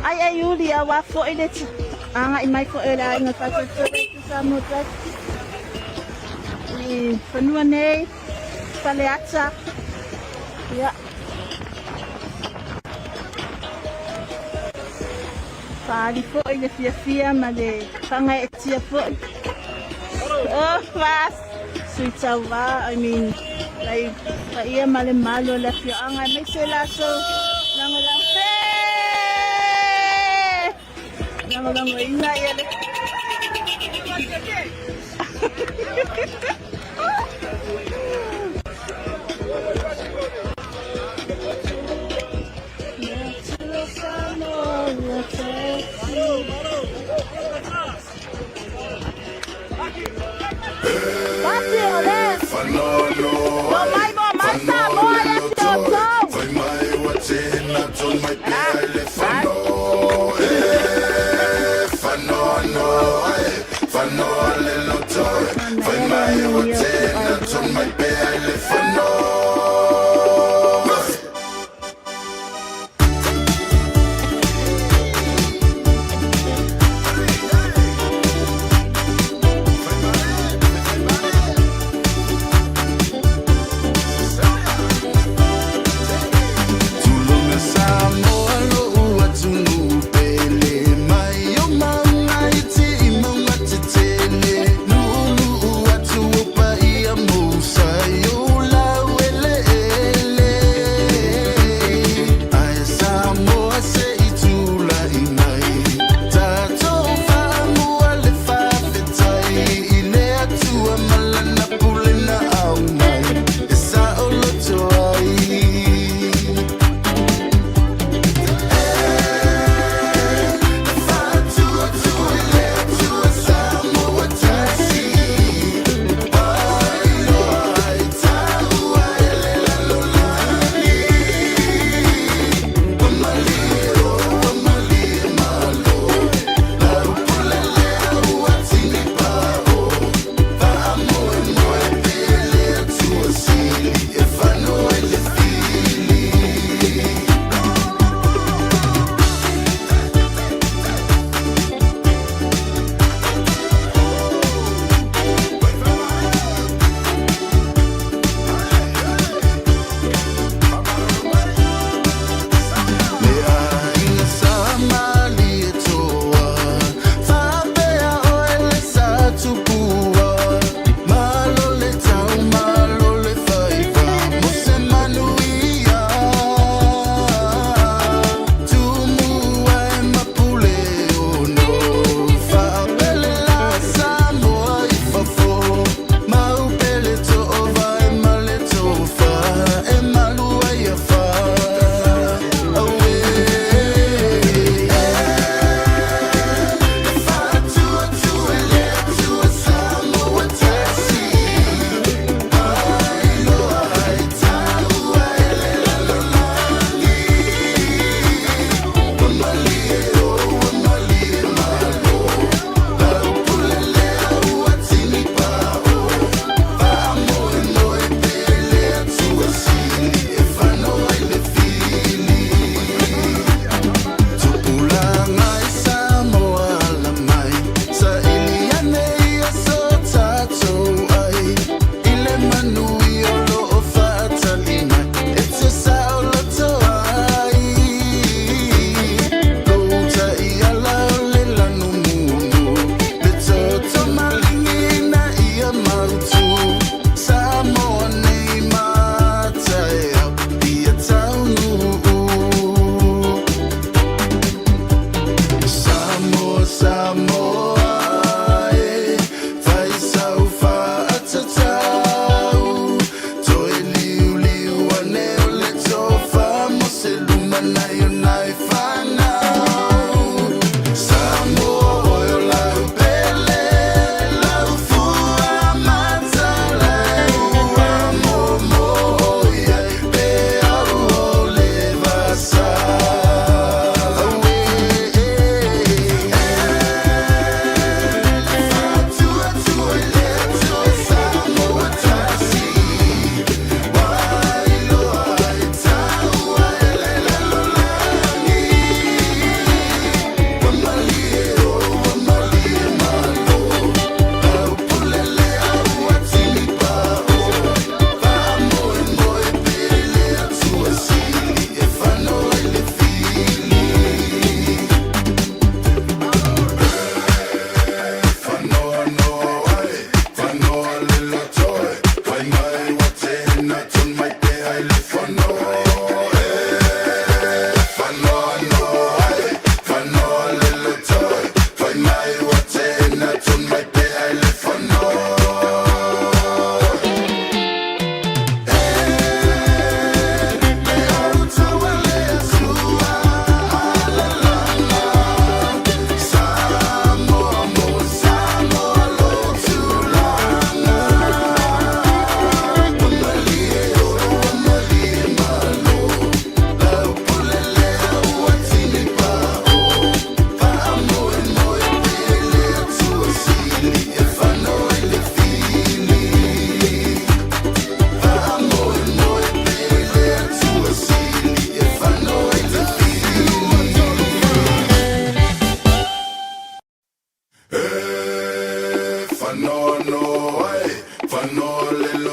Ai uli a wa fo ile anga i mai fo ele ai nga tatu sa mo tatu. I whanua nei, whale ata. Ia. Whaari fo ile fia ma le whanga e tia fo. Oh, fast. Sweet sauva, I mean, like, ia ma le malo le fia anga me se la so. Nanga lang. Nanga lang ina ia le.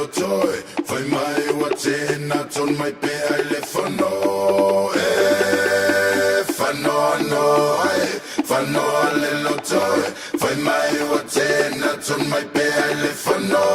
little toy. Vai mai wa te na ton mai pe ai le whano. Whanoa no ai, whanoa little toy. Vai mai wa te na ton mai pe ai le whano.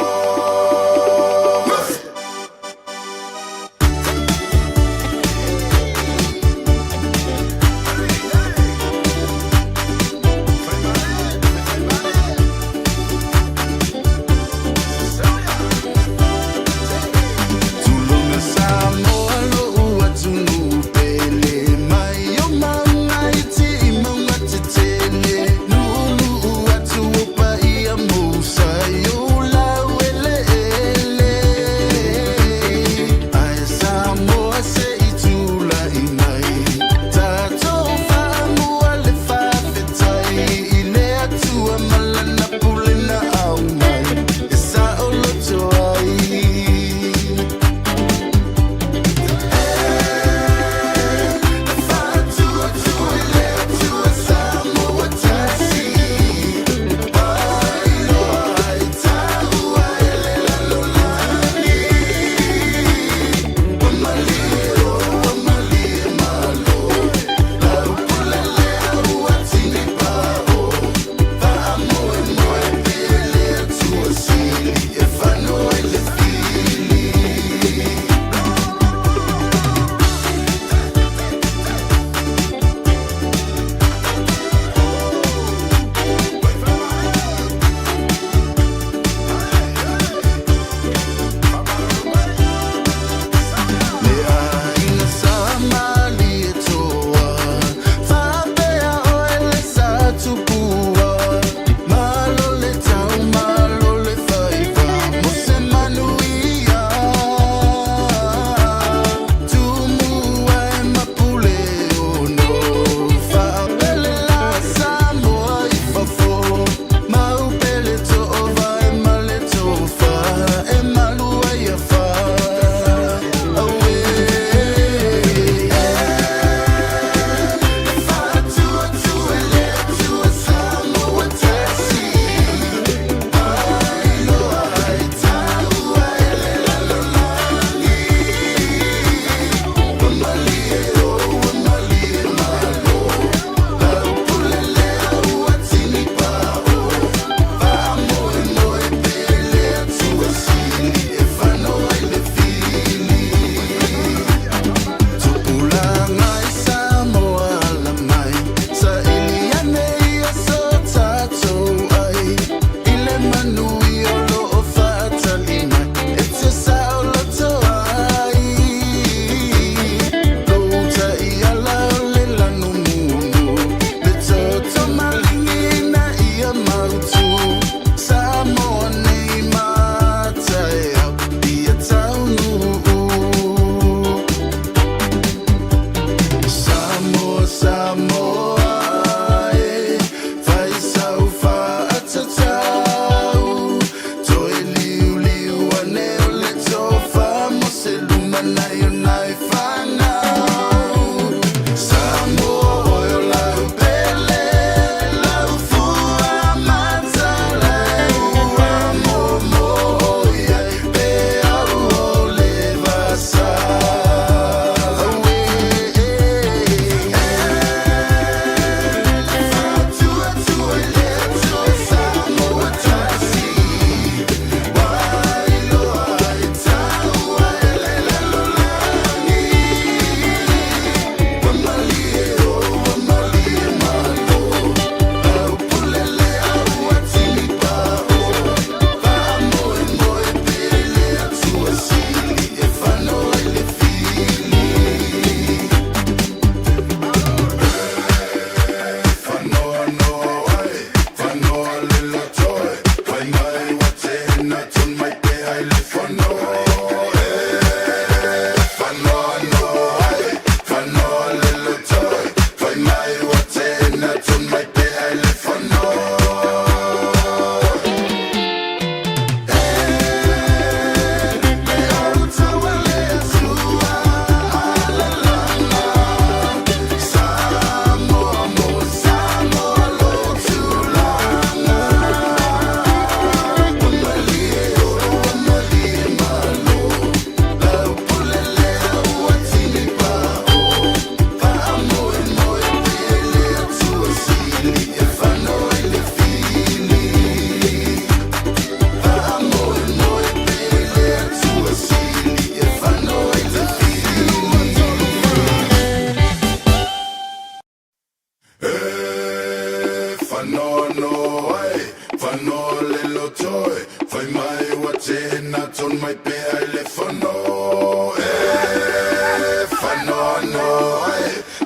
watching out on my pay, for no.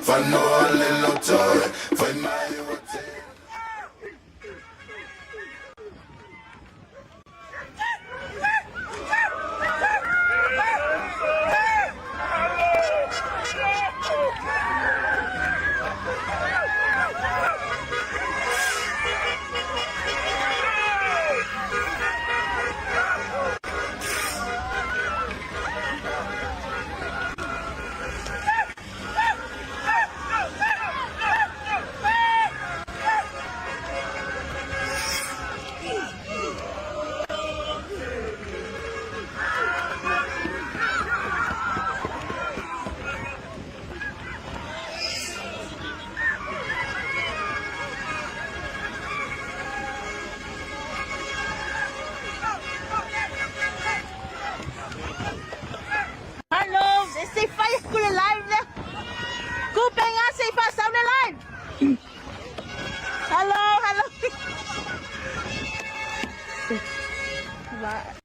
Fano, little toy, find my watching. Hallo, is die vijf koele live? Koeping aan, say vast aan de live. Hallo, hallo. Waar?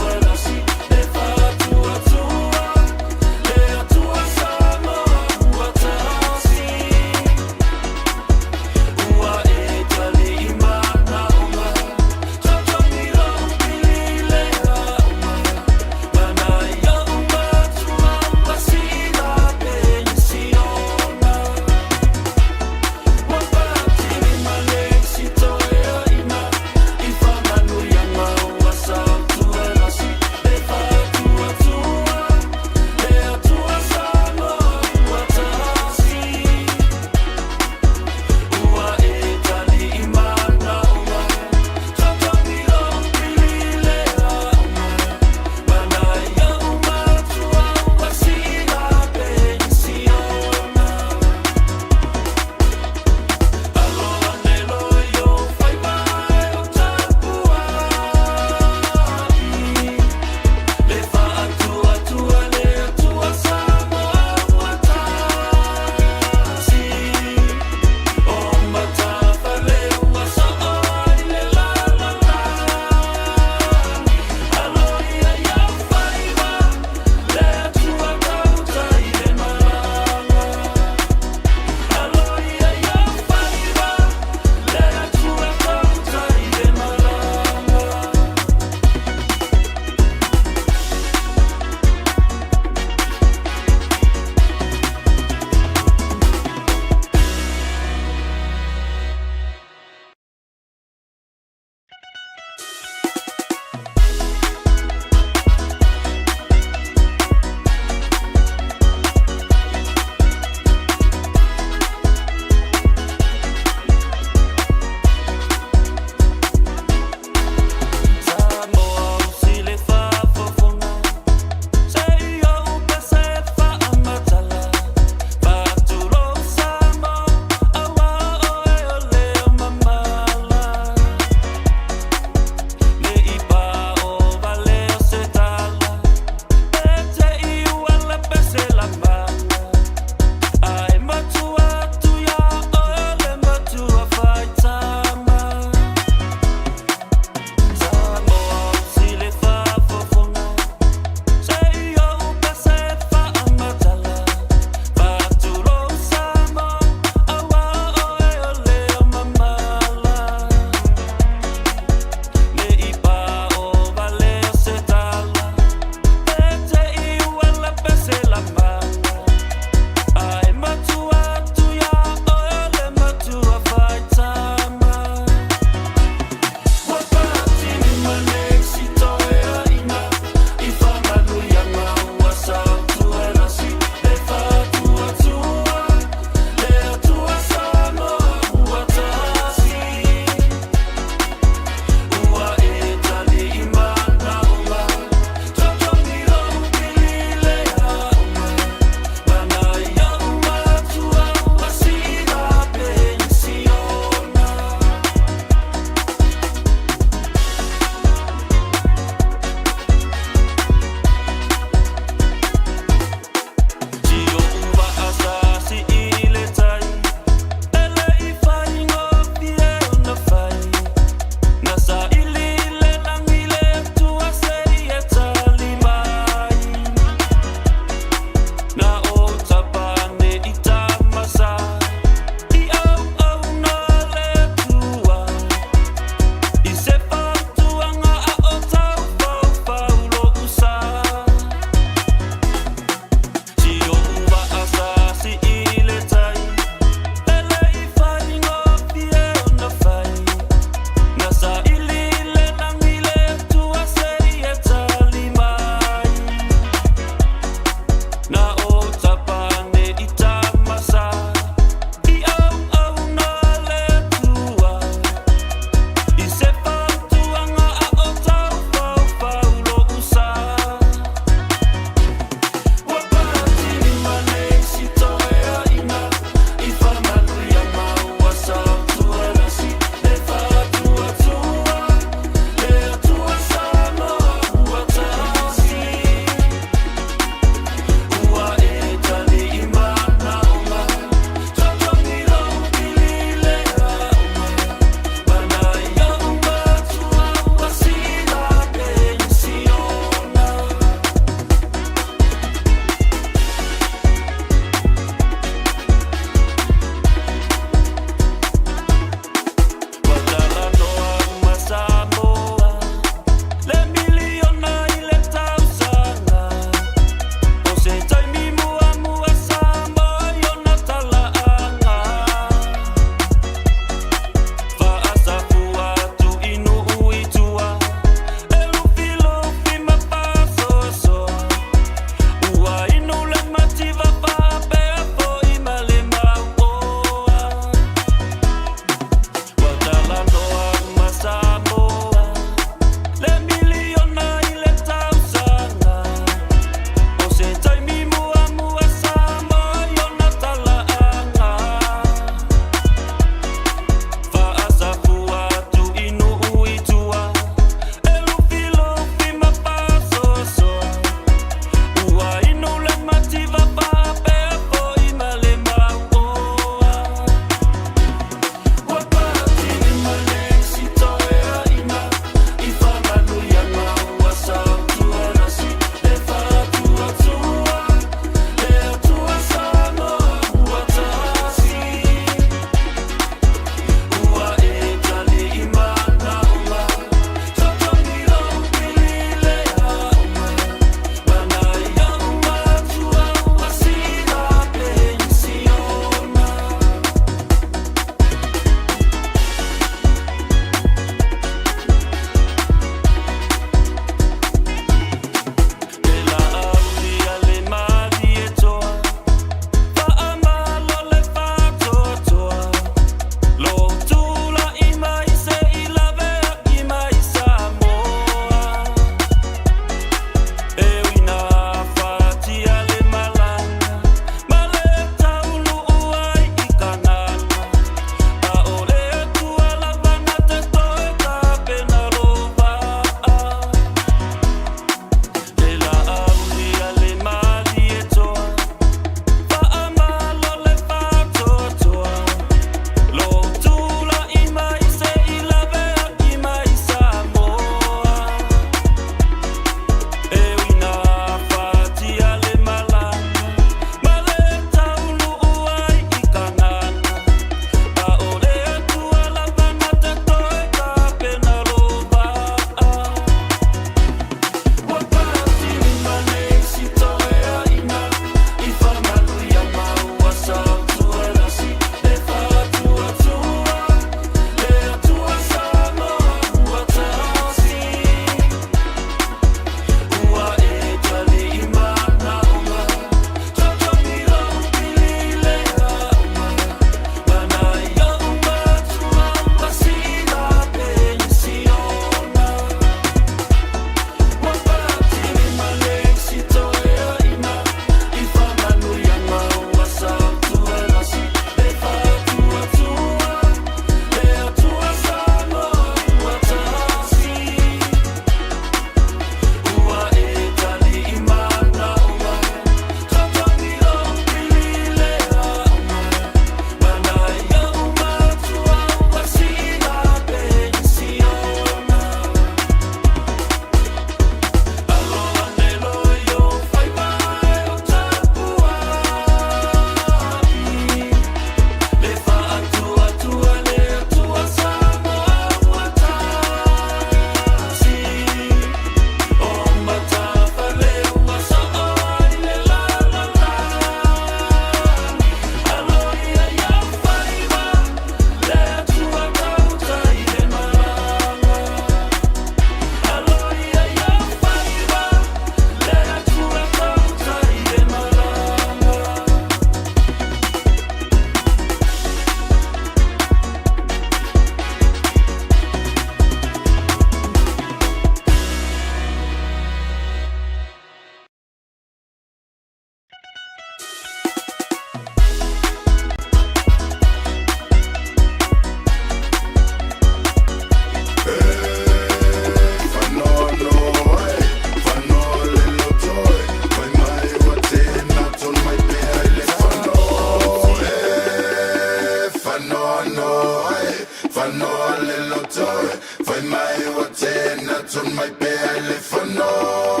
whanoa lelo toe whai mai ua tēnā ton mai pēa le whanoa.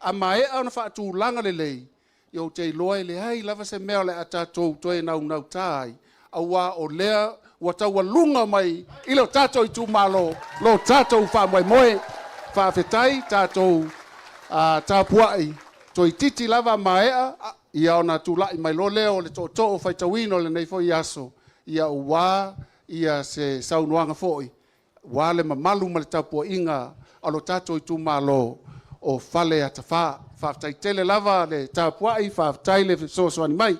a mai ona fa tu langa le lei Yo te loe le hai lava se mea le atatou toe nau tai. Awa o lea ua taua lunga mai i lo tatou i tūmalo, lo tatou wha moe moe, wha whetai tatou tāpuai. Toi titi lava maea, ia ona tūlai mai lo leo le tō tō whaitawino le nei fo i aso. Ia o wā, ia se saunuanga foi. Wā le mamalu ma le tapua inga, alo tatou i tūmalo o fale ata wha. Whaftai tele lava le tāpuai, whaftai le sosoani mai.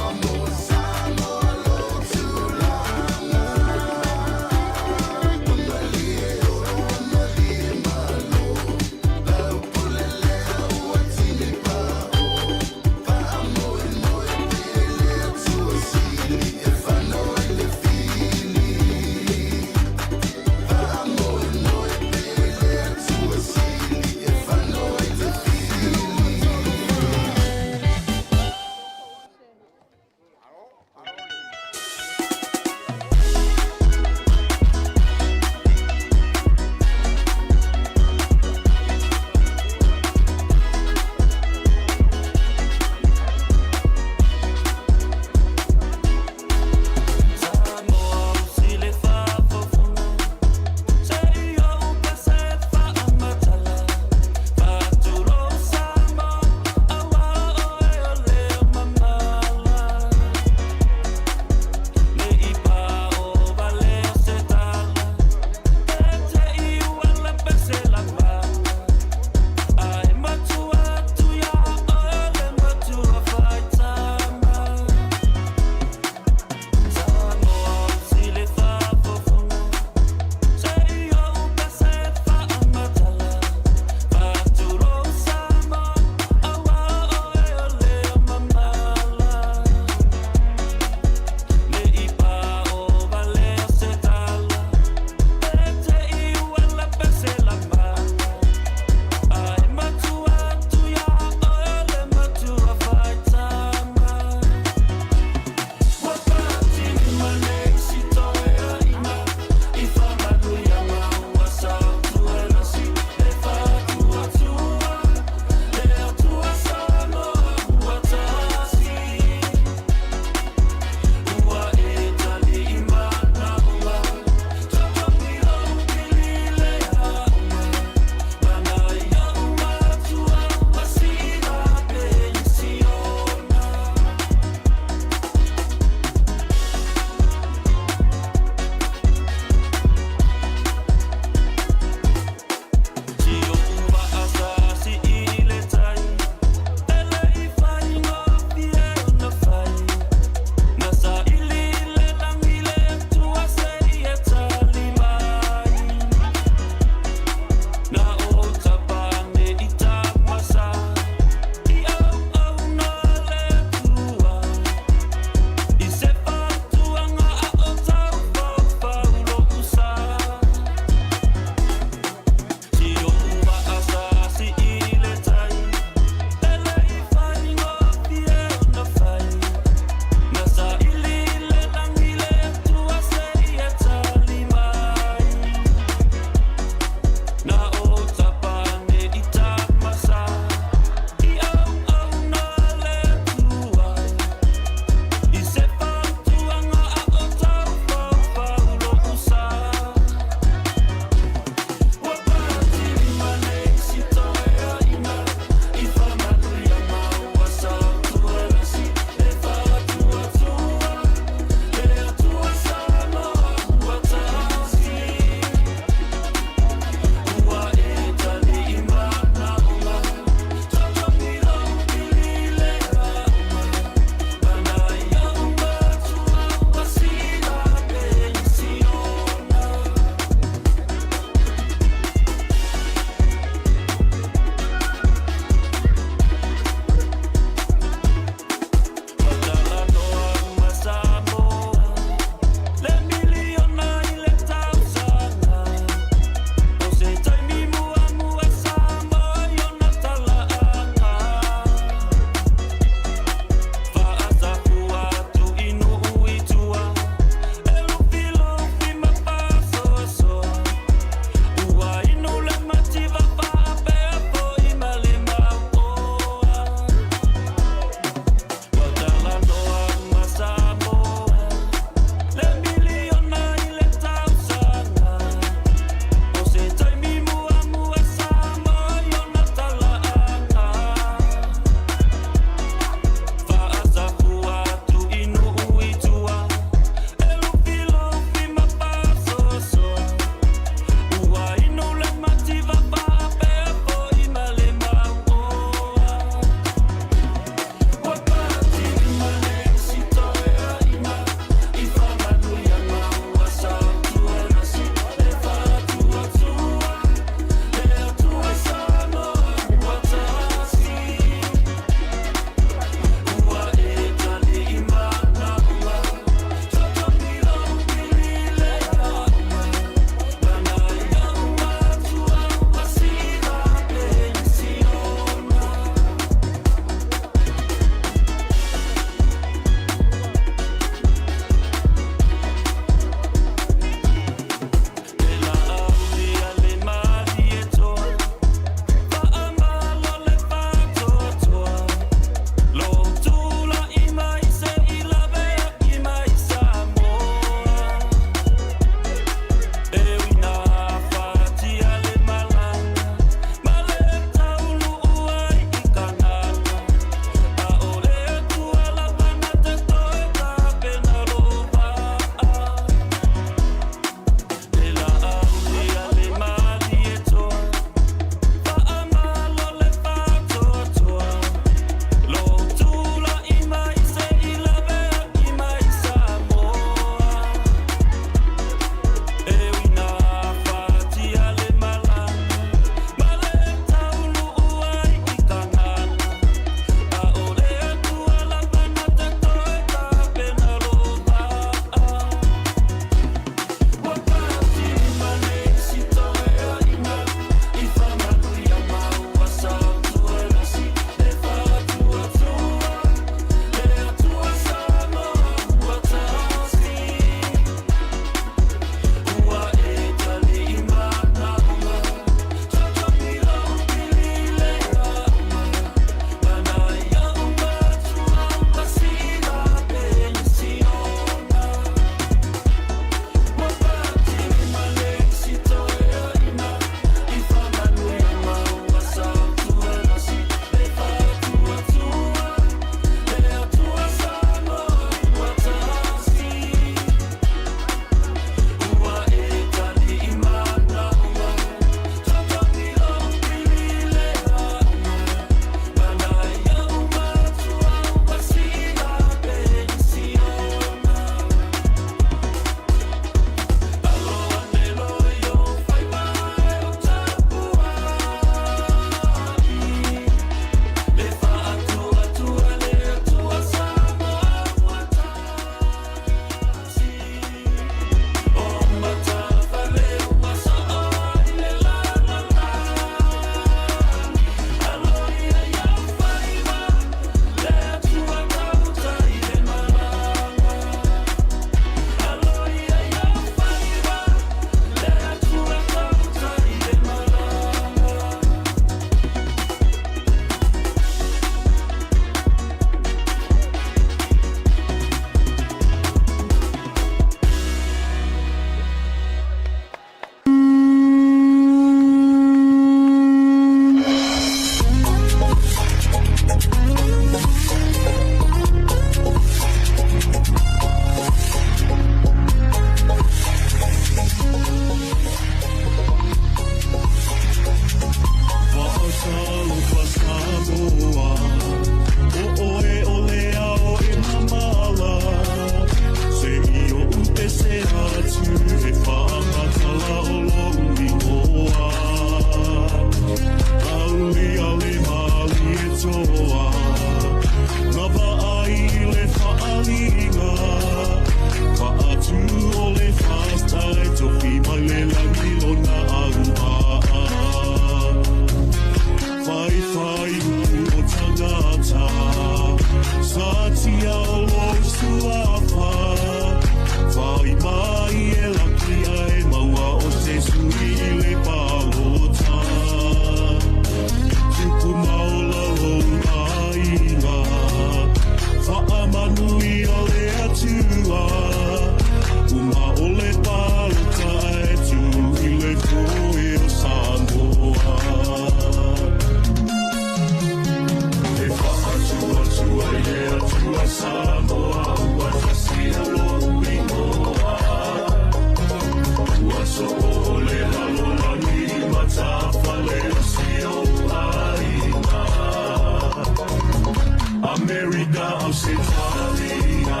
America au Setalia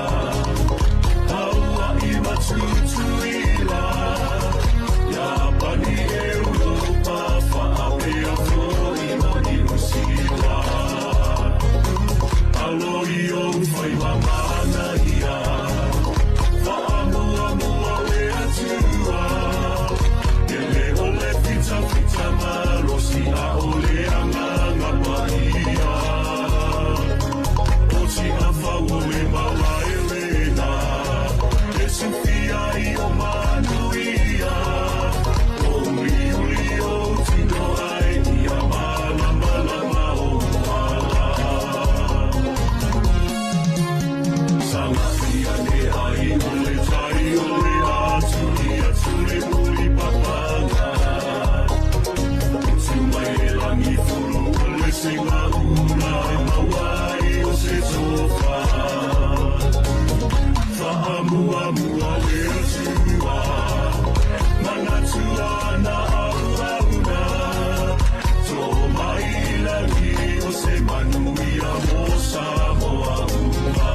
Hawaii matutuila Japani Europa Fa'apea fo'ino I Usila Aloi o fai mamana ia Fa'amua mua le atua Ele ole fita fita malosi a ole anganga paia Osi a fau e maua e rena E sufia I o manuia O miuli o tino ai ia malama lama o mala Sangatia ne ai ole tai ole atu ia tule muli papanga Sumai e langi furu ole singa ula e mawai o se sofa Fa'amua mua le atua Manatua na auna Tō mai langi o se manuia mo Samoa ua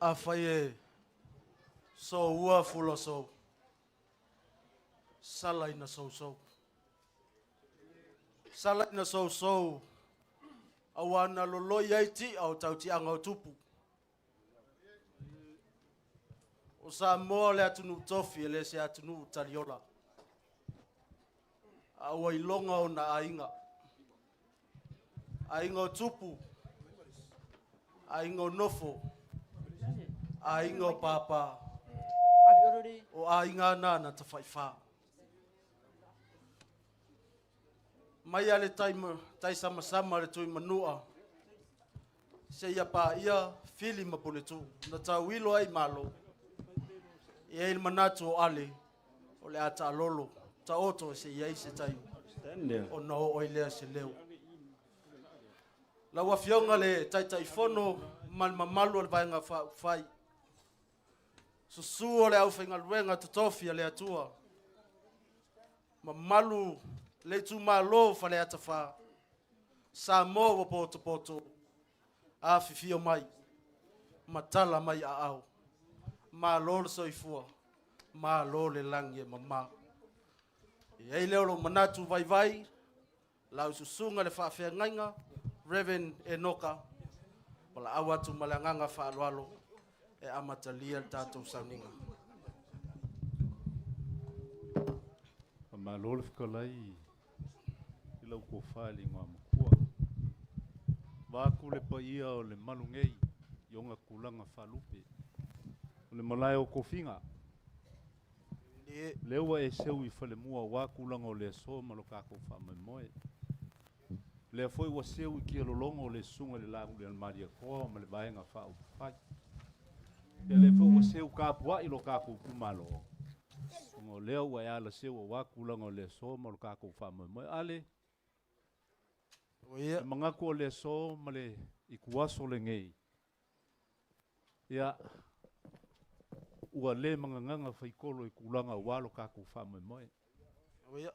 Afaye so ua fulo so sala ina so awana lolo yaiti au tauti anga tupu o sa mo le atunu tofi le se atunu tariola awa ilonga o na ainga tupu ainga nofo ainga papa o ainga nana ta faifa mai ale tai sama le tui manua se ia pa ia fili mapoletu na tawilo ai malo ia il manatu o ale o le ata lolo ta oto se ia se tai o no o ile se leo la wafionga le tai fono mal mamalu le vainga fai susu le au fainga luenga tutofia le atua mamalu le tu malo fa le atafa sa mo poto a fifio mai matala mai a au malo soifua malo le langi mama e leo lo manatu vai la susunga le fa fe ngainga Reverend Enoka wala awatu malanganga fa alwalo e amatalia tatou sauninga malol fkalai ilau ko fali ngwa mkua va kule pa ia o le malungei yonga kulanga falupe le malai o kofinga lewa e seu I fale mua wa kulanga o le so maloka ko fa moe le foi wa seu I kia lolongo le sunga le lagu le maria ko ma le vaenga fa o fai le foi wa seu ka pua I lo ka ko kumalo ngo leo wa ya la seu wa kulanga o le so maloka ko fa moe ale oia manga ko le so male I kuaso le ngei ya ua le manganga fai kolo I kulanga walo ka ko fa moe oia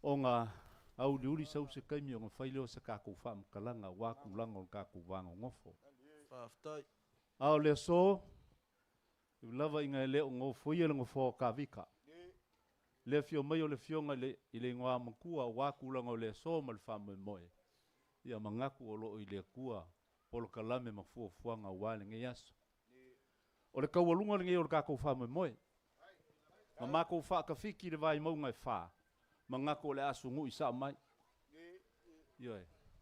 onga au liuri sau se kaimi onga faileo se ka ko fa kalanga wa kulanga o ka ko wanga ngofo faftai au le so lava inga le ngo foia le ngofo ka vika le fio mai o le fionga le ile ngoa makua wa kulanga o le so mal fa moe ia mangaku o lo ile kua polo kalame mafu fuanga wale nge yaso o le kawalunga nge o ka ko fa moe mama ko fa ka fiki le vai mau ngai fa mangako le asungu isa mai yo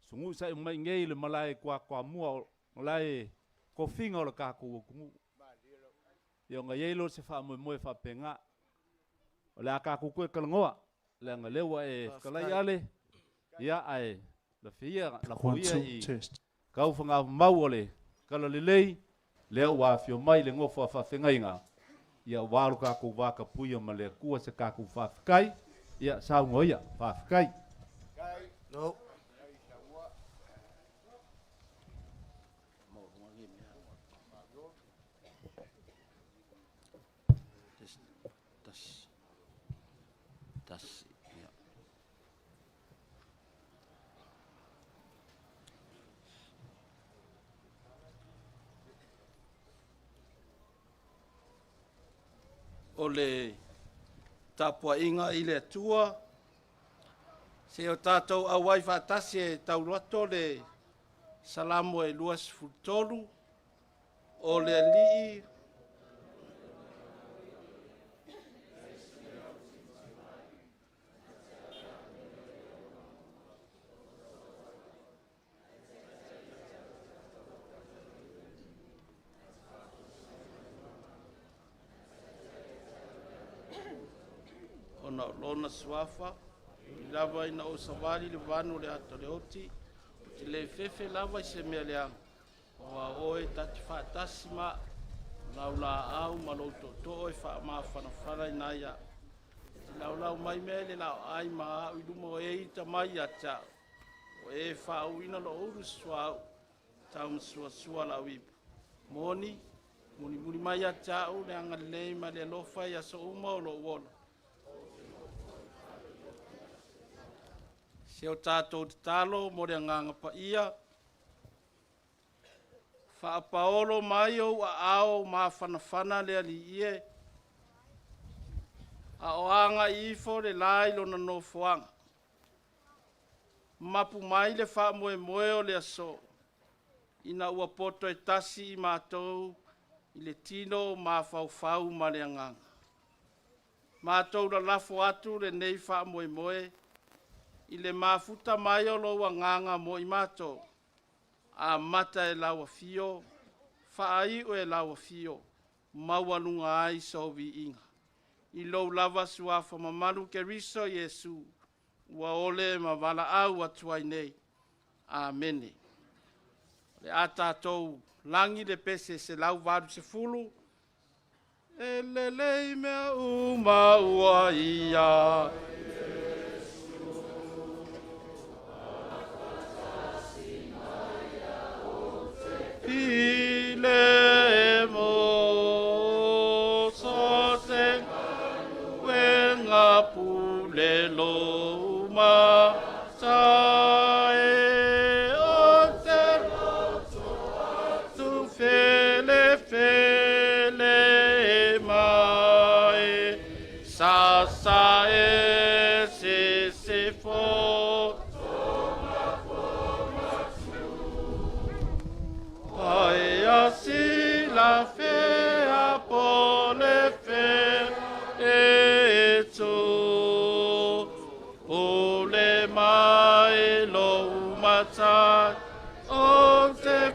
sungu isa mai nge le malai kwa mua malai ko finga o ka ko ku yo nga yelo se fa moe fa penga o le ka ko ko kalngoa le nga lewa e kalai ale Ia ai, la fia, la 1, fuia 2, i test. kau whanga mau ole, kala lelei, leo wa fio mai le ngofo a whawhengainga. Ia waru kako waka puia ma le kua se kako whawhikai, ia sao ngoia, whawhikai. No. O le tapua inga i le atua. Se o tātou awai whātasi e tauroto le salamo e luas futolu. O le alii. Ona lona suafa, lava ina o savali le vanu le ato le oti, te le fefe lava i se mea leang. Oa oe tati whaatasi ma, laula au ma louto to e wha ma whanawhana i naia. Te laulau mai mea le lau ai ma au i lumo e i ta mai a ta. O e wha au ina lo uru suau, tau msua sua lau ipu. Moni, muni mai a ta u le anga lei ma le lofa i aso uma o lo uono. Se o tātou te talo, mo rea nganga pa ia. Whaapaolo mai o a ao ma whanawhana lea li ie. A o anga ifo le lai lo na no fuanga. Mapu mai le wha moe moe o le aso. Ina ua poto e tasi i mātou i le tino ma whau ma le nganga. Mātou la lafo atu le nei wha moe moe. I le mafuta mai o loa nganga mo i mato. A mata e lawa fio, whaai o e lawa fio, mauanunga ai sovi inga. I lou lava suafa mamalu ke riso Yesu, ua ole ma wala au atuai nei. Amene. Le ata tou langi le pese se lau vadu se fulu, e lelei mea uma ua ia. Ile mo sote wenga pule loma sae ote tu fele mai sa e se fo si la fe a pole fe e tu ole mai lo mata o te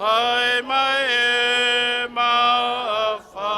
Fai mai e ma fa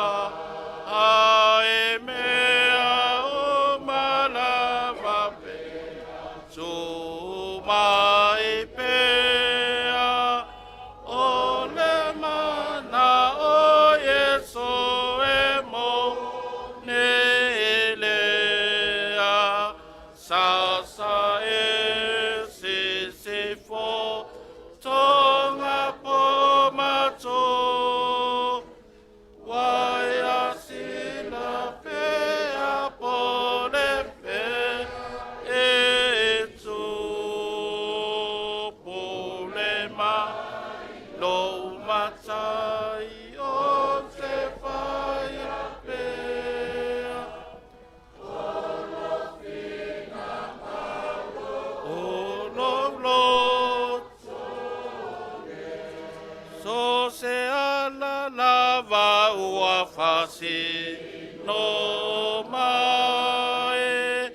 la lava ua fasi no mai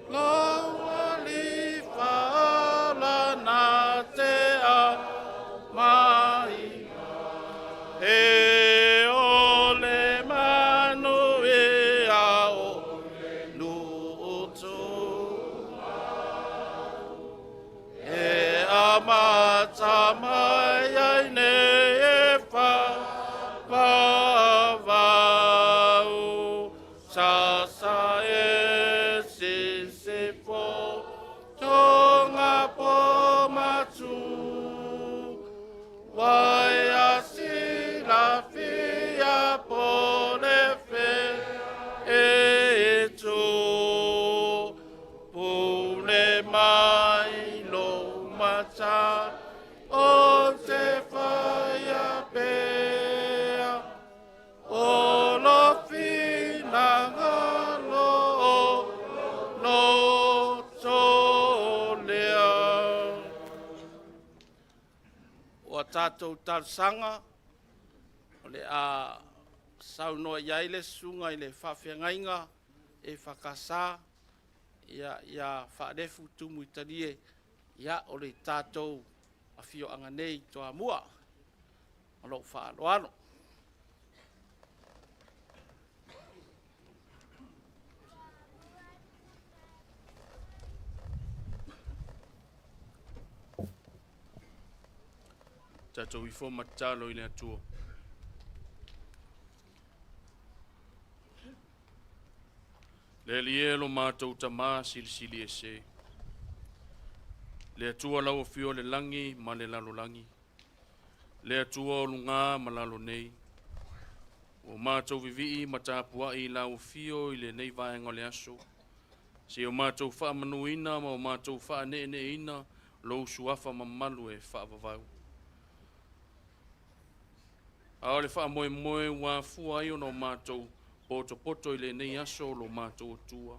lawa li fala na te a mai e ole manu e ao luto e amata mai ai ne e fa vau sa e se po tonga po matu wai asi la fia po le fe e tu pule mai lo mata o te faya pea o lo fina lo tolea o tātou tarsanga o le a saunoa iai le sunga i le whawhiangainga e whakasā ia whaarefu tumu i tarie ia o le tātou a whio anga nei toa mua o lo whaaloano. Tātou i fō matalo i le atua. Le lielo mātou tamā sili e se. Le atua lau fio le langi ma le lalo langi. Le atua o lunga ma lalo nei. O mātou vivi ma tāpua i lau fio i le nei vaenga le aso. Se o mātou wha manuina ma o mātou wha ne ina lo suafa ma malu e wha vavau. A le wha moe wa fua i ono mātou poto i le nei aso lo mātou tua.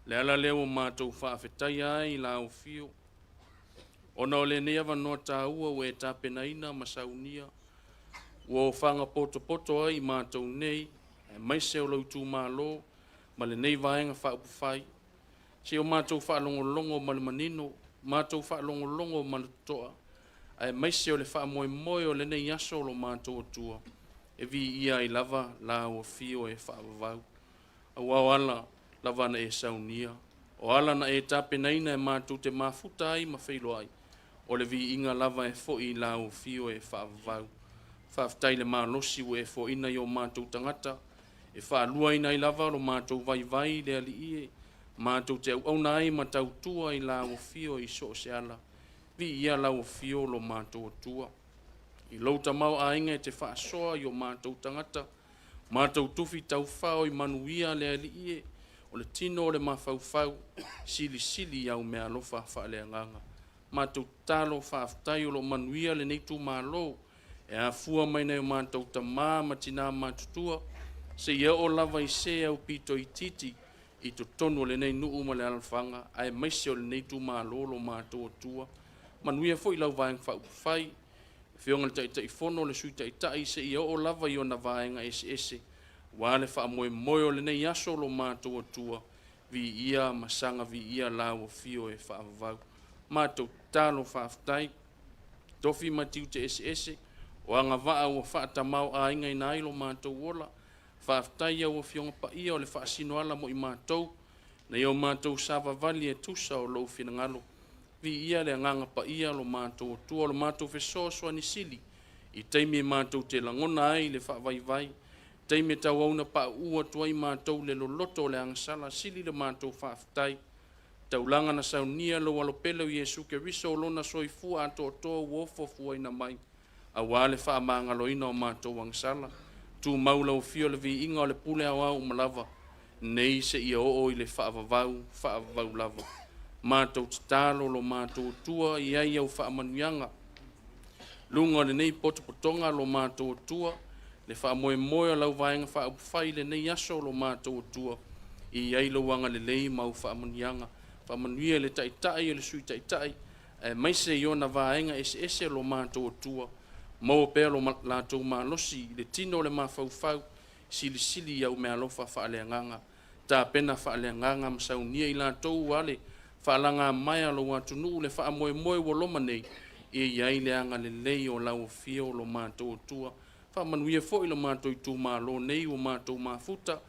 Le ala leo mātou wha awhetai ai lau fio. Ona o le nei awa noa tā ua ue tā penaina masaunia. Ua o whanga poto ai mātou nei. E maise o lau tū mālo. Ma le nei vaenga wha upawhai. Se o mātou wha longo ma le manino. Mātou wha longo ma le toa. E maise o le wha moe o le nei aso lo mātou tua. E vi ia i lava la o fio e wha vavau. Au ala lava na e saunia. O ala na e tape naina e mātou te mafuta ai ma whailo ai. O le vi inga lava e fo i la o fio e wha vavau. Whaftai le mālosi o e fo ina i o mātou tangata. E wha lua ina i lava lo mātou vai le ali ie. Mātou te au nai ma tau tua i la o fio i so se ala. Vi ia la o fio lo mātou tua. I louta mau a inga e te wha soa i o mātou tangata. Mātou tufi tau whao i manuia le ali ie. O le tino o le mawhau sili au mea lofa wha le anganga. Mātou talo whaaftai o lo manuia le neitu mālo. E a fua mai nei o mātou ta ma tina mātutua. Se ia o lava i se au pito i titi. I to tonu le nei nuu ma le alfanga. Ai maise o le neitu mālo lo mātou tua. Manuia fo i lau vaeng whai. Whionga le tai fono le sui tai se ia o lava i o na vaenga ese. Wale wha moe o le nei aso lo mātou tua. Vi ia masanga vi ia lau o fio e wha avau. Mātou talo whaaftai. Tofi matiu te ese. O anga waa o wha tamau a inga ina ilo mātou wola. Whaaftai au o whionga pa ia o le wha sino ala mo i mātou. Na i o mātou sava vali e tusa o lo whina ngalo. Vi ia le nganga pa ia lo mātou tua lo mātou whesoa soa ni sili. I teimi mātou te langona ai le whaavai. Teimi tau auna pa ua tuai mātou le loloto le angasala sili le mātou whaaftai. Tau langa na saunia lo walopele o Yesu ke riso o lona soifua ato o toa uofo fua ina mai. A wale whaamanga loina o mātou angasala. Tu maula o fio le vi inga o le pule au malava. Nei se ia o i le whaavavau lava. Mātou talo lo mātou tua i ai au whaamanuianga. Lunga le nei potopotonga lo mātou tua. Le whaamoe lau vaenga whaapufai le nei aso lo mātou tua. I ai lo wanga le lei mau whaamanuianga. Whaamanuia le taitai o le sui taitai. Maise i ona vaenga ese lo mātou tua. Mo pe lo latou malosi le tino le mafaufau silisili ia me alofa faaleagaga tapena faaleagaga ma saunia i latou ale faalaga mai alo atunuu le faamoemoe ua loma nei e iai le aga lelei o lauafia o lo matou atua faamanuia foʻi lo matou itumālō nei ua matou mafuta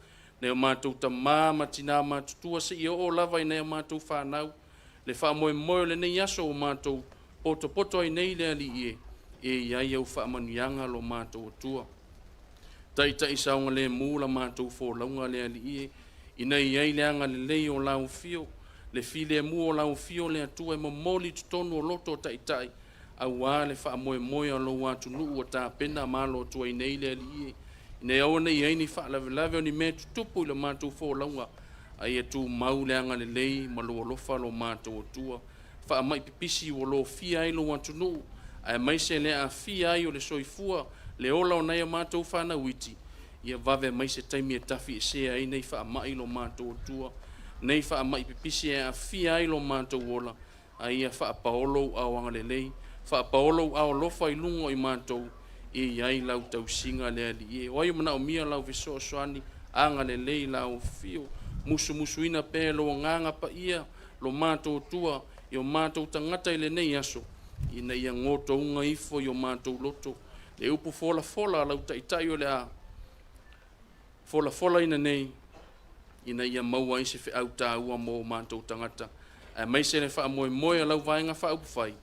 le o matou tamā ma tinā matutua seʻi oo lava i nei o matou fanau le faamoemoe o lenei aso o matou potopoto ai nei le alii e iai au faamanuiaga lo matou atua taʻitaʻi saoga lemu la matou folauga le alii ina iai le aga lelei o laufio le filemu o laufio le atua e momoli totonu o loto o taʻitaʻi auā le faamoemoe o lou atunuu ua tapena malo atua i nei le alii ina aua nei ai ni faalavelave o ni mea tutupu i le matou folauga ai e tumau le aga lelei ma lou alofa lo matou atua faamai pipisi ua lo fia ai lou atunuu ae mai se le afia ai o le soifua le ola o nei o matou fanauiti ia vave mai se taimi e tafi e sea ai nei faamaʻi lo matou atua nei faamaʻi pipisi e afia ai lo matou ola a ia faapaolo auaga lelei faapaolo aolofa i luga i matou e iai lau tausiga le alii o ai manaʻomia lau fesoasoani aga lelei laufio musumusuina pe lo agaga paia lo matou atua i o matou tagata i lenei aso ina ia gotouga ifo i o matou loto le upu folafola lau taʻitaʻi o le a folafola ina nei ina ia maua ai se feʻau tāua mo o matou tagata ae mai se le faamoemoe a lau vaega faaupu fai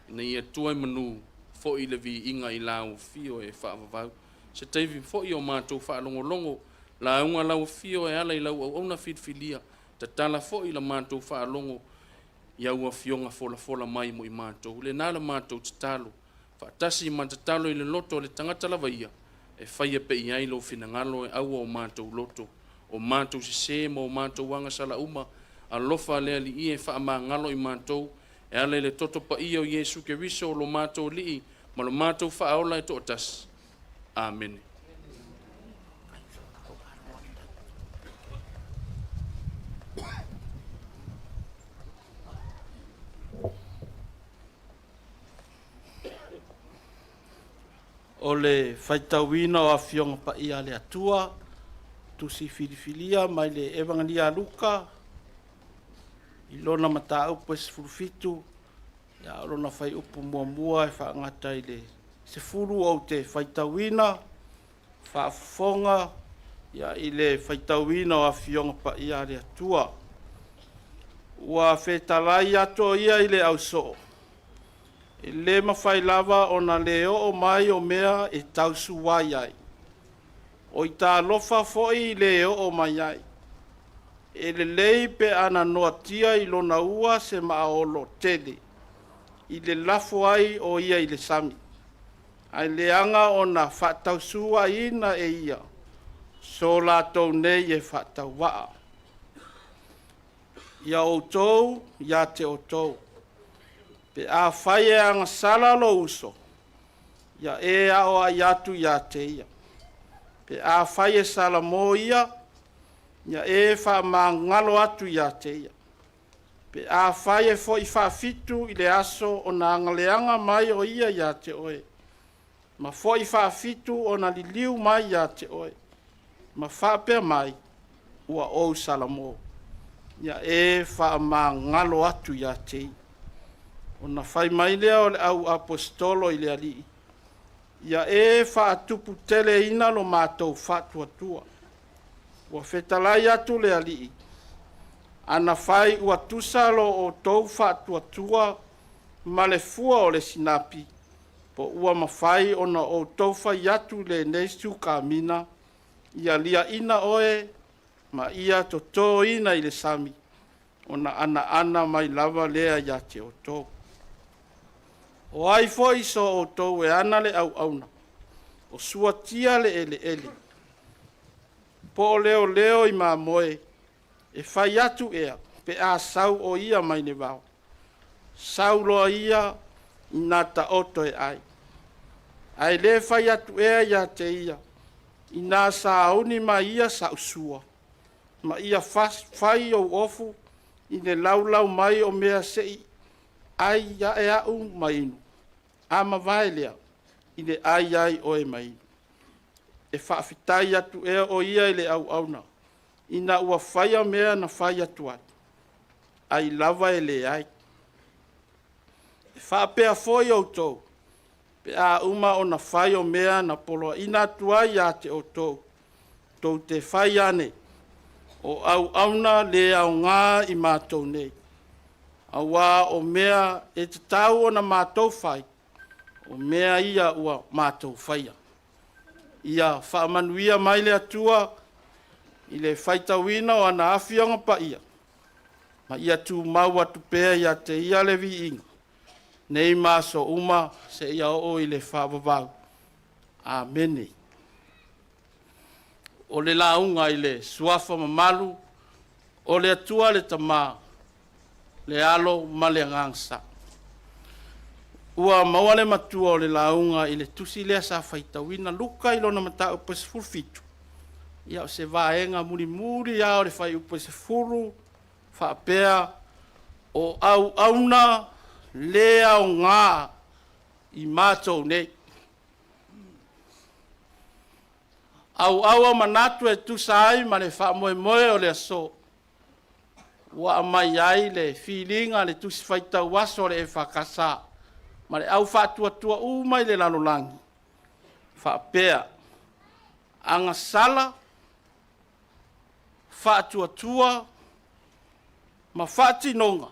ina ia tua i manū foʻi le viiga i laufio e faavavau se taivi foʻi o matou faalogologo lauga laufio e ala i lau auauna filifilia tatala foʻi la matou faalogo ia ua fioga folafola mai mo i matou lenā le matou tatalo faatasi ma tatalo i le loto o le tagata lava ia e faia peʻi ai lou finagalo e aua o matou loto o matou sesē ma o matou aga salauma alofa le alii e faamagalo i matou e ala i le toto paia o iesu keriso o lo matou alii ma lo matou faaola e toʻatasi amene. O le faitauina o afioga paia le atua tusi filifilia mai le evangelia luka i lona mataupu e sefulufitu ia o lona fai upu muamua e faagata i le sefulu ou te faitauina faafofoga ia i le faitauina o afioga paia le atua ua fetalai atu o ia i le ausoo e lē mafai lava ona le oo mai o mea e tausu ai ai o i tālofa foʻi i le oo mai ai e lelei pe ana noatia i lona ua se maaolo tele i le lafo ai o ia i le sami ai leaga ona faatausuaina e ia so latou nei e faatauvaa ia outou iā te outou pe a fai e agasala lo uso ia e ao ai atu iā te ia pe a fai e salamo ia ia e faamagalo atu iā te ia pe a fai e foʻi faafitu i le aso ona agaleaga mai o ia iā te oe ma foʻi faafitu ona liliu mai iā te oe ma faapea mai ua ou salamo ia e faamagalo atu iā te ia ona fai mai lea o le au apostolo i le alii ia e faatupu teleina lo matou faatuatua ua fetalai atu le alii ana fai ua tusa lo outou faatuatua ma le fua o le sinapi po ua mafai ona outou fai atu lenei sukamina ia liaʻina oe ma ia totōina i le sami ona ana mai lava lea iā te outou o ai foʻi so outou e ana le auauna o suatia le eleele po o leoleo i mamoe e fai atu ea pe a sau o ia mai ne vao sau loa ia ina taoto e ai ai lē fai atu ea iā te ia ina sauni ma ia saʻusua ma ia fai ou ofu i le laulau mai o mea seʻi ai ia e aʻu ma inu a mavae lea i le ai o e mai. E whaafitai atu ea o ia i le au. Ina ua whaia mea na whai atu atu. Ai lava e le ai. E whaapea foi o tō. Pe a uma o na whai o mea na polo ina atu ai a te o tō. Tō te whai ane. O auna le au ngā i mātou nei. Awa o mea e te tau o na mātou whai. O mea ia ua mātou whaia. Ia whaamanuia mai le atua i le whaitawina o ana awhianga pa ia. Ma ia tū mau atu pēa ia te ia le vi inga. Nei māso uma se ia o i le whaavavau. Āmene. O le launga i le suafa mamalu, o le atua le tamā, le alo ma le ngangsa. Ua maua le matua o le launga i le tusi lea sa whaitawina luka i lona mata upa se fulfitu. Ia o se vaenga muri ia o le whai upa se furu, whaapea o auna lea o ngā i mātou nei. Au manatu e tusai ma le whaamoe o le aso. Ua mai ai le feelinga le tusi whaitau aso le e whakasa. Ma le au whaatua umai le lalolangi. Whaapea. Anga sala. Whaatua. Ma whaatinonga.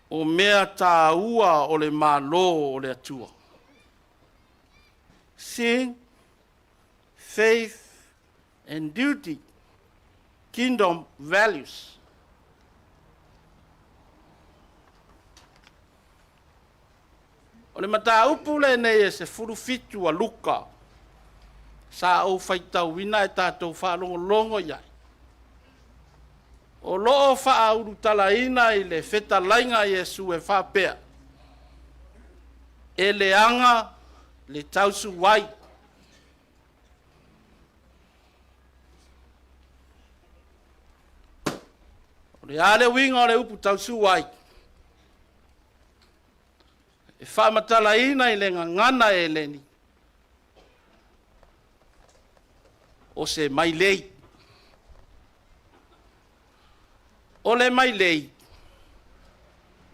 O mea tā ua o le mālo o le atua. Sing. Faith and duty, kingdom values. O le mata upu le nei e se furufitu a luka, sa o whaitau wina e tātou whaalongolongo iai. O loo wha urutala ina i le wheta lainga Yesu e whapea. E le anga le tausu wai. Le ale winga o le upu tausu ai. E whamatala ina i le ngana e leni. O se mai lei. O le mai lei.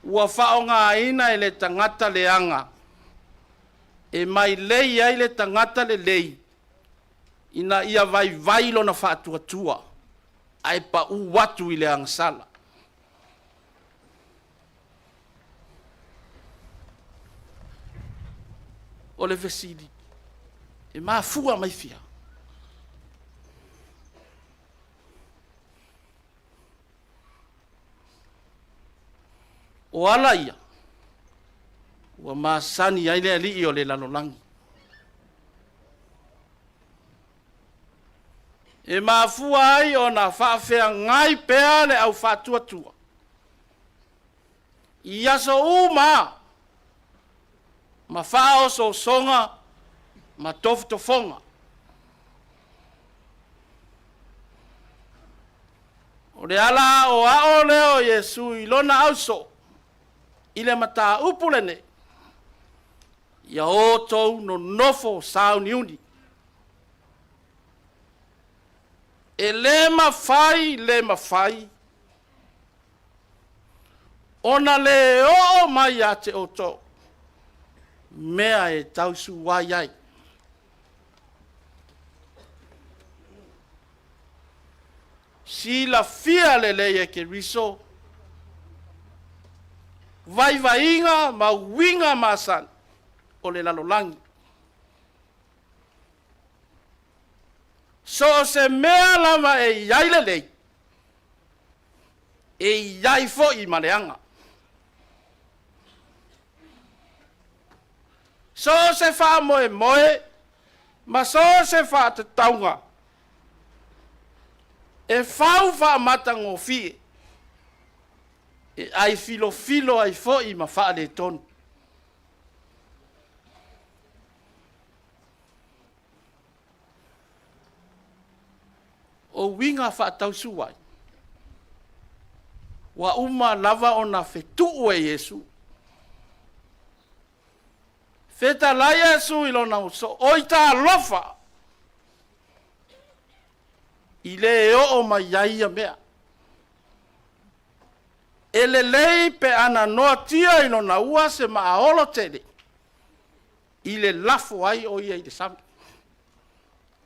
Ua whaonga ina i le tangata leanga. E mai lei ai le tangata le lei. Ina ia vai lo na whaatuatua. Ai pa u watu i le angsala. O le vesili. E maa fua mai fia. O ala ia. Ua maa sani ai le ali o le lalolangi. E mafua ai o na whaafea ngai pea le au whaatuatua. I aso uma. Ma whao so songa. Ma tofutofonga. O le ala o ao leo Yesu i lona auso. I le mata upulene. Ia o tou no nofo sao niuni. E le mawhai, ona le o mai a te oto, mea e tausu wai ai. Si la fia le leia ke riso, vai inga ma winga masan, o le lalolangi. So se mea lama e iai le lei. E iai fo i maleanga. So se wha moe, ma so se wha te taunga. E wha matango fie. E ai filo ai fo i ma wha le tonu. O winga whaatau suai. Wa uma lava o na whetu e Yesu. Fetalai Yesu i lona uso. O i tā lofa. I le e o mai iaia mea. E le lei pe ana noa tia i lona ua se maaolo tele. I le lafo ai o ia i le sami.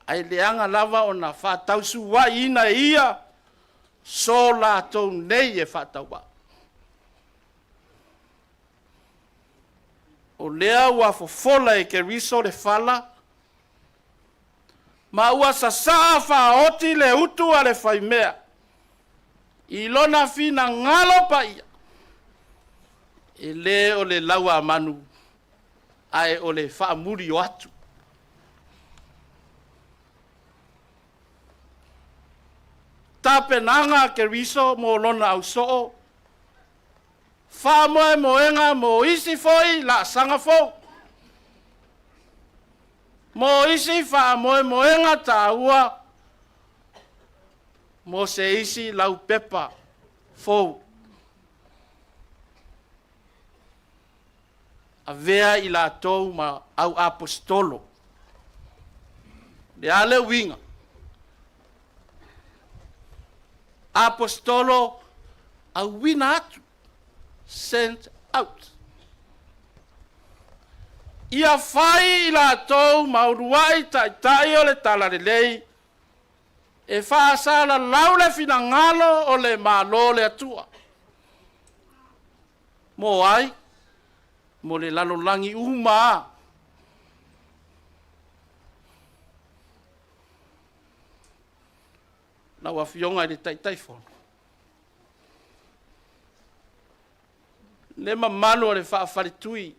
Ai le anga lava o na whātausu wa ina ia so la tau nei e whātau wa. O lea ua fofola e ke riso le fala, ma ua sa saa whaoti le utu a le whaimea. I lona fina ngalo pa ia. E le o le laua manu, ai o le whaamuri o atu. Tapenanga ke riso mo lona au soo, wha moe moenga mo isi foi la sanga fo. Mo isi wha moe moenga ta ua, mo se isi lau pepa fo. A vea i la tou ma au apostolo. Le ale winga. Apostolo a wina atu. Sent out. Ia fai i la tou mauruai tai o le tala le lei. E whaasala laule fina ngalo o le malo le atua. Mo ai, mo le lalolangi uma. Na wafionga i le tai fono. Le mamalo o le whaafaritui.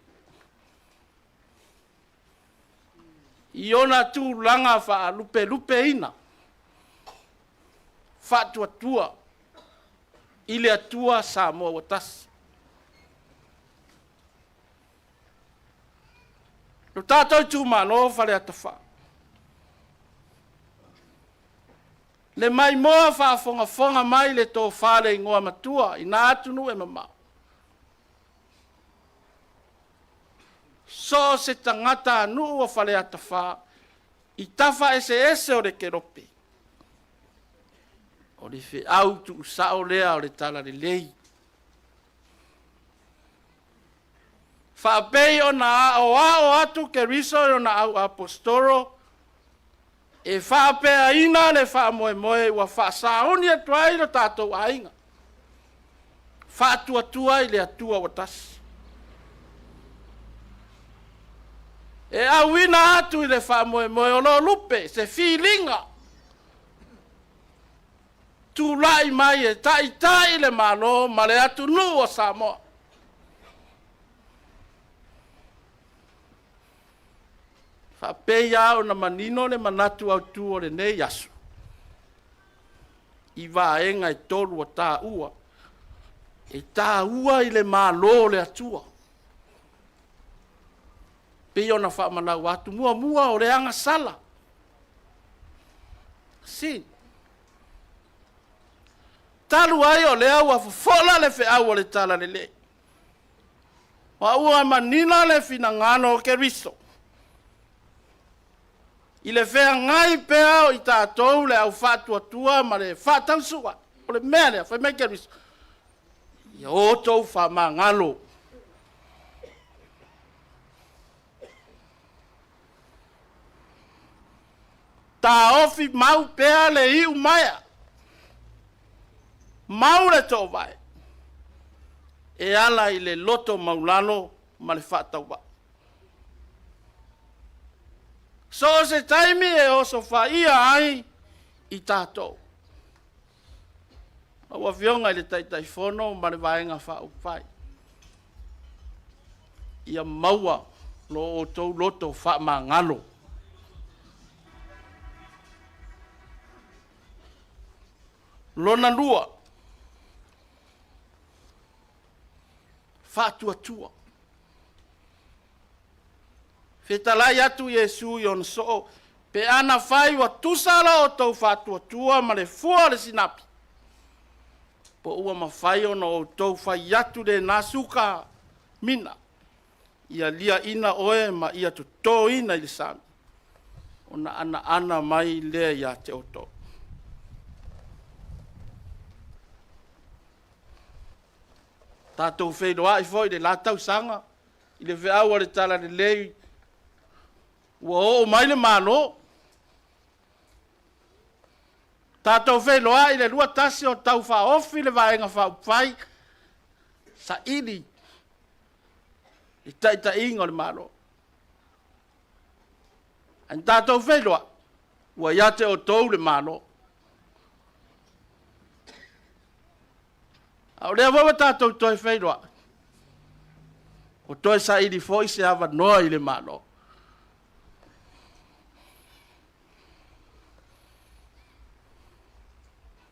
Iona tu langa wha lupe ina. Wha tua. Ile atua sa moa watasi. No tātou tu mano whare atafa. Le mai moa whaafonga mai le tō whare ingoa matua. Ina atunu e mamau. So se tangata anu o whale atafa. I tafa ese o le kerope. O le whi au tu usao lea o le tala le lei. Whaapei o na o atu ke riso o na au apostoro. E whaapea ina le whaamoe ua whaasaoni atuai lo tātou ainga. Whaatua i le atua watasi. E awina atu i le whaamoe o lo lupe, se whilinga. Tu lai mai e tai le malo, ma le atu nu o Samoa. Whapea o na manino le manatu au tu o le nei asu. I vaenga i toru o tā ua. E tā ua i le malo le atua. Peo na whaamanau atu mua o le anga sala. Sin. Talu ai o le au a fofola le fe au o le tala le le. Wa ua manina le fina ngano o ke riso. I le fea ngai pea o i tātou le au whātua ma le whātausua. O le mea lea, whai mei ke riso. Ia o tau whamangalo. Tā ofi mau pea le iu maia. Mau le tō vai. E ala i le loto maulano ma le whātau wa. So se taimi e oso whaia ai i tātou. Awa whionga i le taitai whono ma le vaenga whau whai. Ia maua lo o tau loto wha ma ngalo. Lona lua. Whātua. Whetalai atu Yesu yon so. Pe ana whai wa tusala o tau whātua ma le fua le sinapi. Po ua ma whai ono o tau whai atu le nasuka mina. ia lia ina oe ma ia tutō ina i le sami. Ona ana mai lea ia te oto. Tātou whenua i fwoi le lātau sanga, i le veaua le tala le lei, ua o mai le mālo. Tātou whenua i le lua tasi o tau whaofi le vaenga whaupai, sa ili, i taita ingo le mālo. An tātou whenua, ua iate o tau le mālo. Au rea wawa tātou toi whenua. O toi sa ili foi se awa noa i le mālo.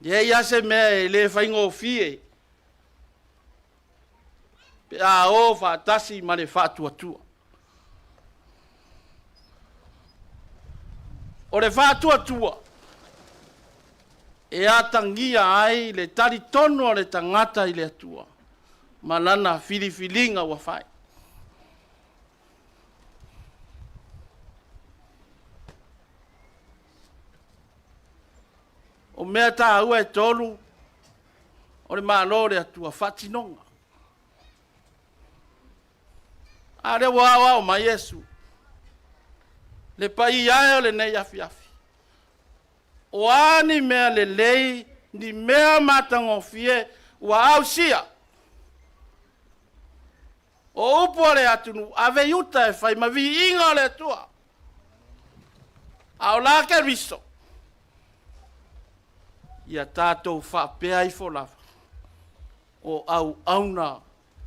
Ye ia se mea e le whaingo fie. Pe a o whaatasi ma le whaatuatua. O le whaatuatua. E atangia ai le tari tono o le tangata i le atua. Manana filifilinga wa whai. O mea tā ua e tolu, o le mālo le atua whatinonga. A le wawa o mai Yesu. Le pai ai o le nei afi afi. O ani mea le lei, ni mea matangofie, ua au sia. O upo le atunu, ave yuta e whai, ma vi inga le atua. Au la ke riso. Ia tātou whapea i wholawa. O au auna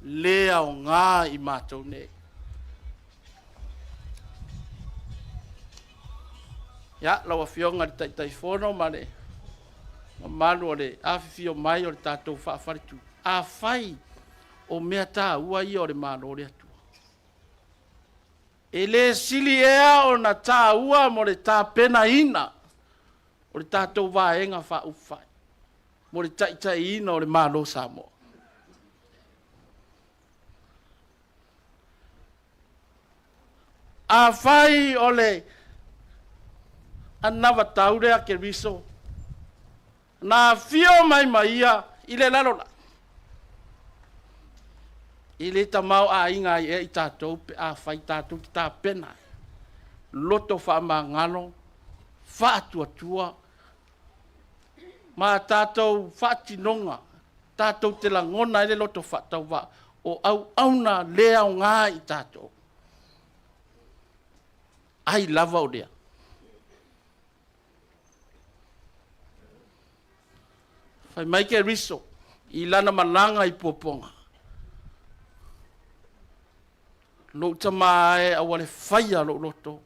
lea o ngā i mātou nei. Ia, lawa fionga le tai whono ma le malu o le awhiwhio mai o le tātou whaafaritu. A whai o mea tā ua i o le malo o le atua. E le sili ea o na tā ua mo le tā pena ina. O le tātou waenga wha ufai. Mo le tai ina o le malo Samoa. A whai o le anava taurea ke riso. Na fio mai ia i le lalola. I le tamau a inga e i tātou pe a whai tātou ki tā pena. Loto wha mangalo, wha atua. Ma tātou whatinonga, tātou te langona ele loto whatau wa, o au auna lea o ngā i tātou. Ai lava o lea. Whai mai ke riso, i lana malanga i puaponga. Lo tama e awale whaia lo loto,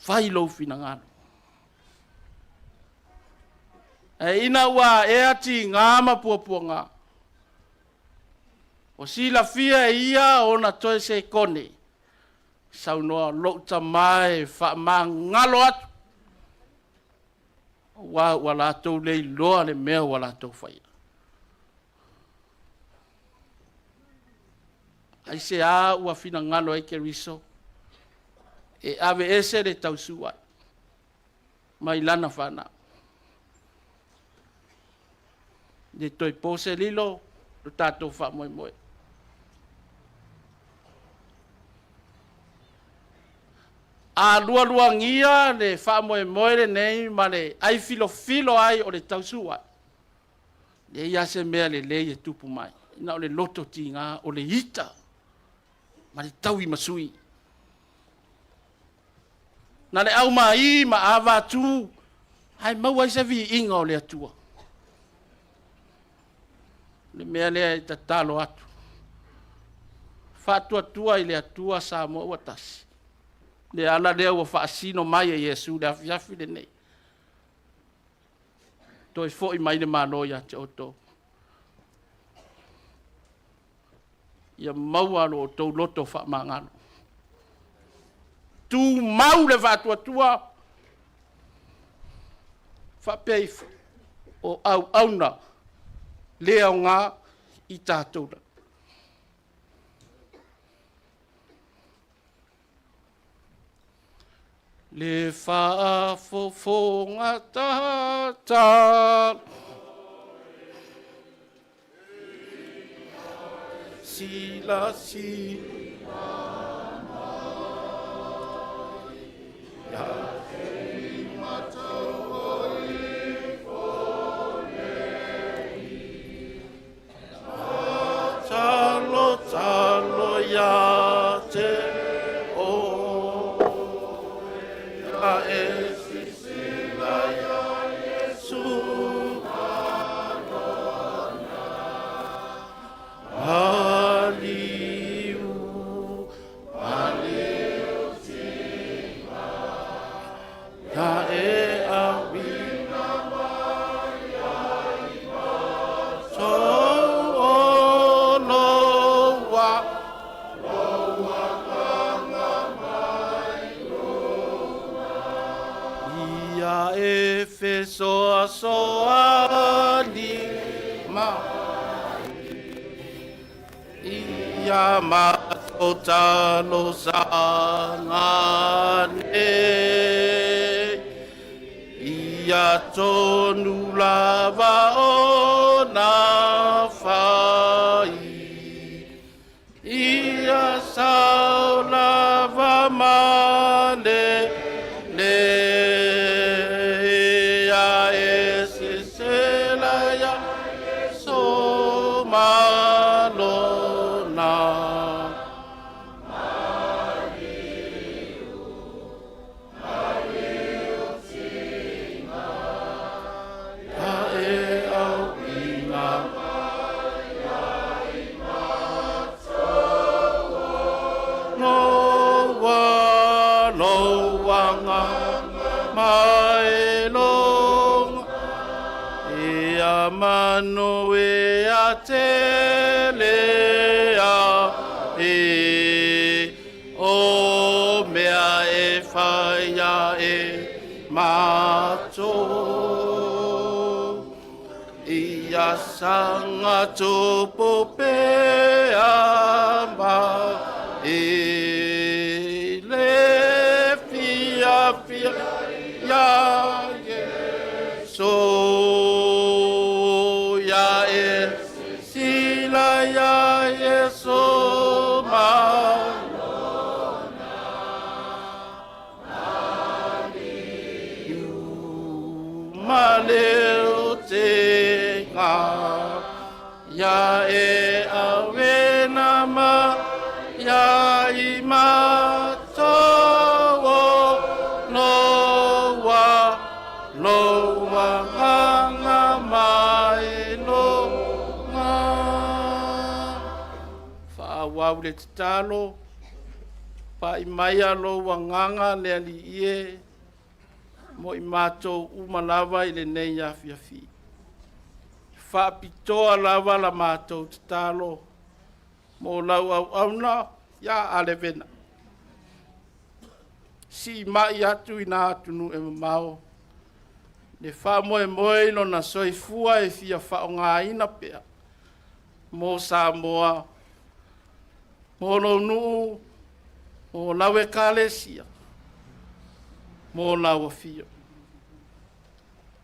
whai lo fina ngano. E ina ua e ati ngāma puaponga. O sila fia e ia o na toe se kone. Saunoa lo tama e wha ma ngalo atu. Wa lātou lei loa le mea wa lātou whaia. Ai se a ua fina ngalo e ke riso. E ave ese le tausua. Mai lana whana. De toi pose lilo, lo tātou wha moe moe. A lua ngia le wha moe moe le nei ma le ai filo ai o le tausua. Le ia se mea le lei e tupu mai. Ina o le loto ti ngā o le ita. Ma le tau i masui. Na le au mai ma awa tu. Hai maua isa vi inga o le atua. Le mea lea i tatalo atu. Wha atua i le atua sa mo ua tasi. Le ala lea ua whaasino mai e Yesu le afiafi le nei. Toi fo i mai le manoia te oto. Ia maua lo tau loto wha mangano. Tu mau le wha atua. Wha peifu o au auna. Lea o ngā i tātou. le whaafofonga tata. Sila Talo talo ya te o ya esisila ya Yesu Aliu tima ya e awina ya so Efeso soani ma ia matota lo sangane ia tonu lava ona fai ia sao lava male le mano e a telea e o mea e whaia e mato ia sanga tupo pea ma e le fia fia ya so ya e awena ma ya ima towo loa hanga mai loa whawau le talo pa i mai alo wanganga le ali ie mo i mato umalawa i le nei afiafi. Whapitoa lawa la mātou te talo mō lau au auna ia alewena. Si mai atu i nā atunu e mamao. Le wha moe moe no na soifua e fia wha o ngā ina pea. Mō Samoa, mō Lonu, mō Lawe Kalesia, mō Lawa Fio.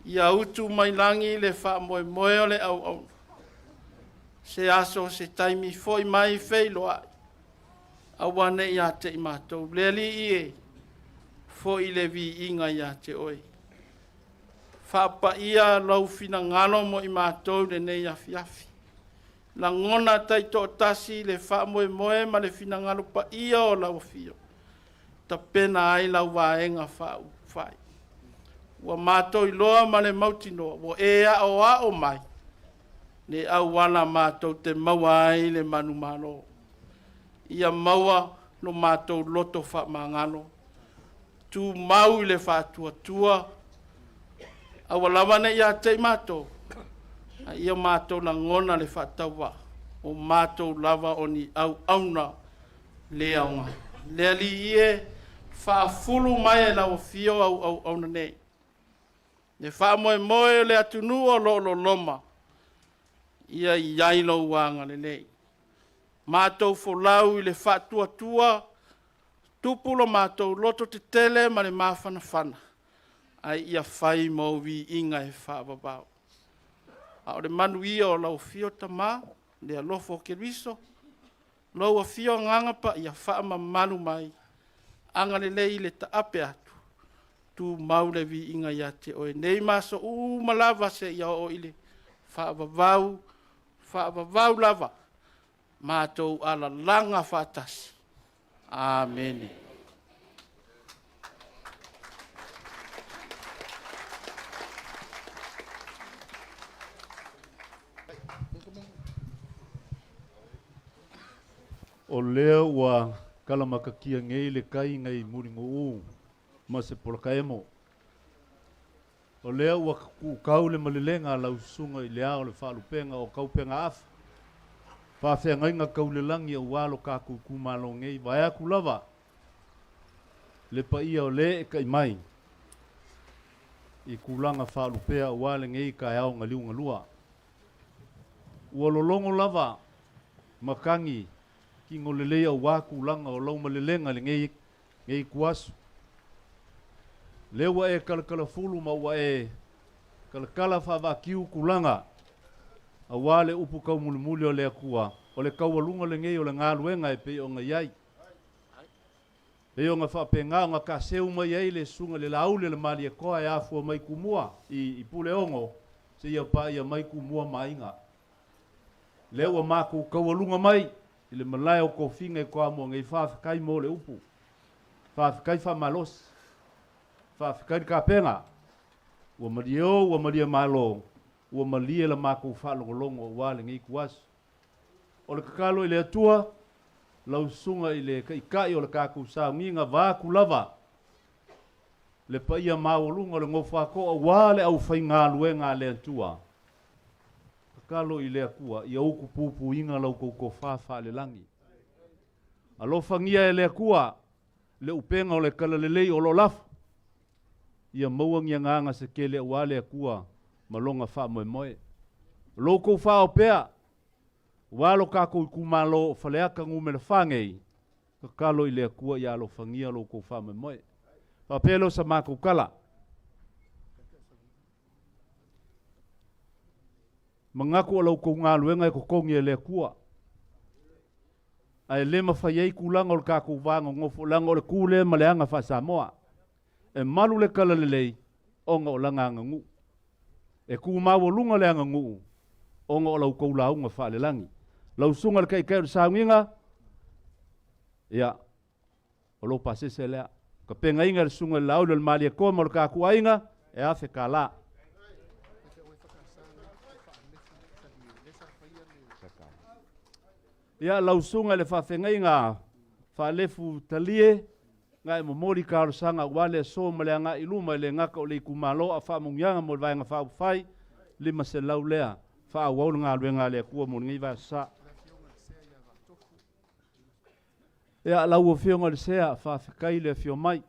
Ia utu mai langi le wha moe moe o le au au. Se aso se taimi foi mai feilo ai. Awane ia te i mātou. Le li ie. Foi le vi inga ia te oi. Whapa ia lau fina ngano mo i mātou le nei afi afi. La ngona tai to tasi le wha moe moe ma le fina ngano pa ia o lau fio. Ta pena ai lau waenga wha ufai. Wa mātou i loa ma le mautinoa, wa ea o a o mai. Ne au wana mātou te maua ai le manu malo. Ia maua no mātou loto wha mangano. Tu mau i le wha tua tua. Awa lawane ia te mātou. Ia mātou na ngona le wha taua. O mātou lava o ni au auna le aunga. Le ali ie wha fulu mai e lau fio au auna nei. Ne wha moe moe le atunu o lo loma. Ia i yailo wanga le nei. Mātou folau i le wha tua tua. Tupulo mātou loto te tele ma le mawhanawhana. Ai ia whai mauwi inga e whaababau. A o le manu ia o lau fio tamā, le alofo ke riso. Lau a fio nganga pa ia whaama manu mai. Anga le lei le taape atu. Tu maule vi inga ia te oe. Nei maso malava se ia o ile. Whaababau lava. Mātou ala langa whaatasi. Amen. O lea ua kalamakakia ngei le kai ngai muringo u ma se polakaemo. O lea ua kau le malilenga lau sunga i lea o le whaalupenga o kaupenga afa. Whawhia ngai ngā kaulelangi au walo kāku kumalo ngei vai aku lava. Le pa ia o le e kai mai. I kulanga whaalupea o wale ngei kai au ngaliu ngalua. Ua lolongo lava makangi ki ngolelei au waku langa o lau malilenga le ngei kuasu. Le ua e kalakala fulu ma ua e kalakala whavakiu kulanga. A wale upu kau mulimuli o le akua. O le kau alunga le ngei o le ngā luenga e pei o ngā iai. Pei o ngā whapenga o ngā kaseu mai ei le sunga le laule le mali e koa e afua mai kumua i pule ongo. Se ia pa ia mai kumua mainga. Le ua māku kau alunga mai i le malai o kofinga e koa mua ngei whawhikai mo le upu. Whawhikai whamalos. Whawhikai ka penga. Ua mario, ua maria malo. Ua malia la mākou whaalongolongo o wale ngei kuasu. O le kakalo i le atua, lau sunga i le kai o le kākou saunginga vāku lava. Le paia māolunga le ngofako o wale au whai ngā luenga le atua. Kakalo i le akua, i auku pupu inga lau kouko whawha le langi. Alofangia e le akua, le upenga o le kalalelei o lo lafa. Ia mauangia nganga se kele o wale akua, malonga wha moe moe. Loko wha o pea, walo kako i kumalo whaleaka ngume le whangei, kakalo i lea kua i alo whangia loko wha moe moe. Whapelo sa mako kala. Mangaku o lauko ngā luenga e kokongi e lea kua. Ai lema whaiei kulanga o le kako wanga ngofo langa o le kule maleanga wha Samoa. E malu le kala lelei, onga o langa ngangu. E ku mawo lunga le anga ngu onga o lau kou launga wha le langi. Lau sunga le kai o saunginga, ia, o lau pasese lea. Ka penga inga le sunga le lau le mali e koma le kākua inga, e afe ka la. Ia, lau sunga le whawhenga inga, whalefu talie, ngai momori karo sanga wale so male nga iluma le ngaka o le kumalo a fa mungyanga mo vai nga fa fai lima se laulea fa wa nga luenga le ku mo ngi va sa ya la wo fio nga le sea fa kai le fio mai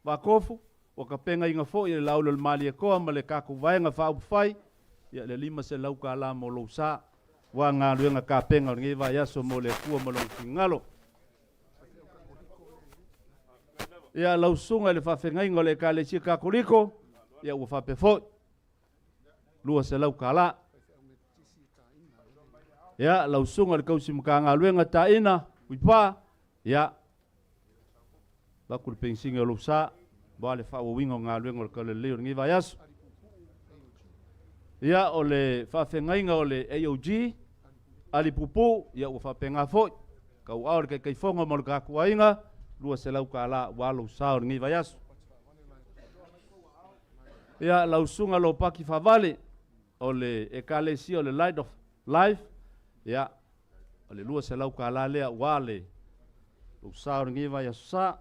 va kofu o ka penga inga fo i laule le mali e ko ma le ka ku vai nga fa fai ya le lima se lau ka la mo lo sa wa nga luenga ka penga ngi va ya so mo le ku mo lo ngalo. Ia lau sunga le whawhengai ngole ka le sia kakoriko, ia ua whapefo. Lua se lau kala. Ia lau sunga le kausi mga ngā luenga ta ina, uipa. Ia. Baku le pensinga lau sa, ba le whawawinga ngā luenga le kale leo ngi vaiasu. Ia o le whawhengai ngole AOG, ali pupu, ia ua whapenga fo. Kau aur kai fonga mo le kakua inga, lua se lau ka la walo sao ngi vaiasu. Ia lau sunga lo paki favale o le ekalesi o le light of life. Ia o le lua se lau ka la lea wale lo sao ngi vaiasu sa.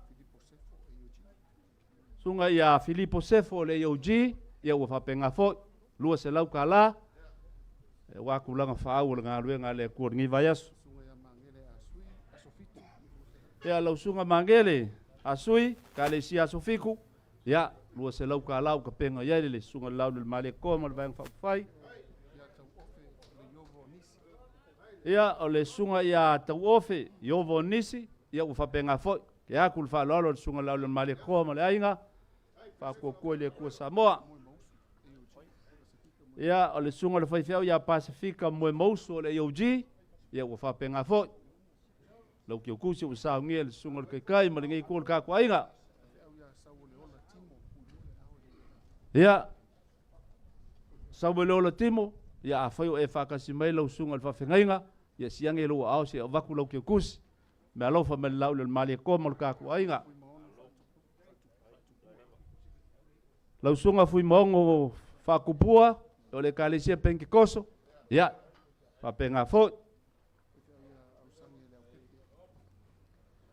Sunga ia Filipo Sefo le AOG ia ua whapenga fo lua se lau ka la e wakulanga whaau le ngā ruenga le kua ngi vaiasu. Ia lau sunga mangele asui ka le si asofiku ia lua se lau ka lau ka penga ia le sunga lau le male ko mo vang fai ia o le sunga ia tau ofe yovo nisi ia u fa penga fo Ke aku le whaalolo le sunga lau le male koa ma le ainga. Whakua le kua Samoa. Ia o le sunga le whaifeau ia Pasifika moe mausu o le IOG. Ia ua whapenga foi. Lau ki o kusi o saungia le sunga le kaikai ma le ngai kua le kako ainga. Ia sau le ola timo. Ia a whai o e whakasi mai lau sunga le whawhengainga. Ia siange e lua ao se o waku lau ki o kusi. Me alofa me lau le mali e koma le kako ainga. Lau sunga fui maongo whakupua. O le kalesia penki koso. Ia. Whapenga foi.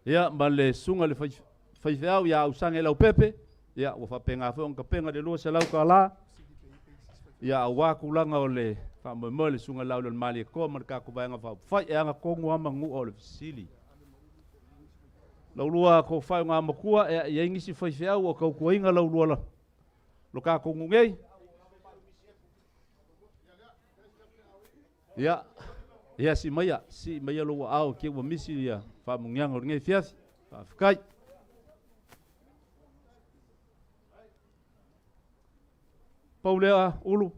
Ia ma le sunga le whaifeau. Ia ausange lau pepe. Ia ua whapenga foi. Onka penga le lua se lau ka la. Ia a waku langa o le whamoe le sunga lau le mali e koma le kako vaenga whau. Whai e anga kongu ama ngu o le fisili. Lau lua ko whai ngā makua. Ia ingisi whaifeau o kau kuainga lau lua la. Lo kako ngungei. Ia, ia si maia lo au ke wa misi ia fa mungianga ngai fiasi fa fkai. Paulea ulu.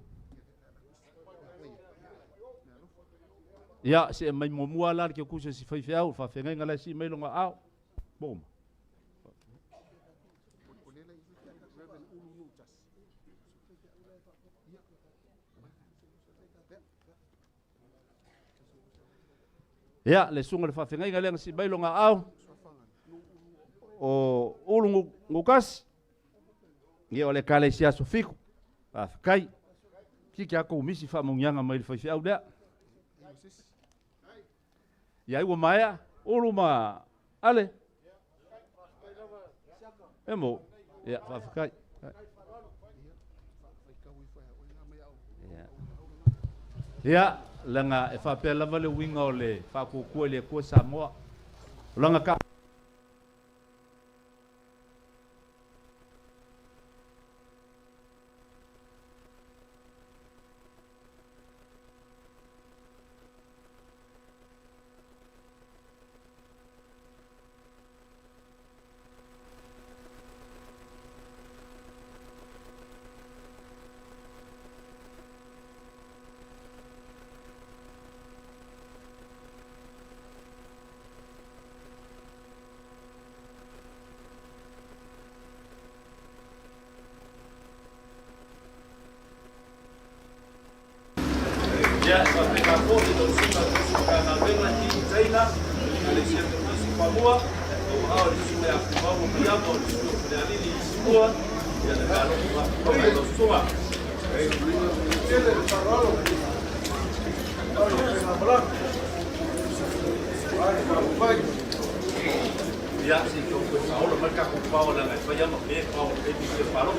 Ia se mai momua la ke kusa si fai fiau fa fenga ngala si mai lo au. Bom. Ya, le sunga le whawhengai ngā lenga si mailo ngā au. O ulu ngukas. Nge o le kale si aso fiku. Whawhekai. Kiki ako umisi whamungianga mai le whaiwhiau lea. Ia iwa maia. Ulu ma ale. Emo. Ia, whawhekai. Ia. Langa e whapea lava le winga o le whakukua le kua Samoa. Langa ka. Ya, sampai kampung itu suka ngambil lagi China, Malaysia terus Papua, awal di sini aku mau berjambo dari ini semua, ya kalau semua. Ya, si cukup tahu mereka kupau dan saya mau kau lebih separuh.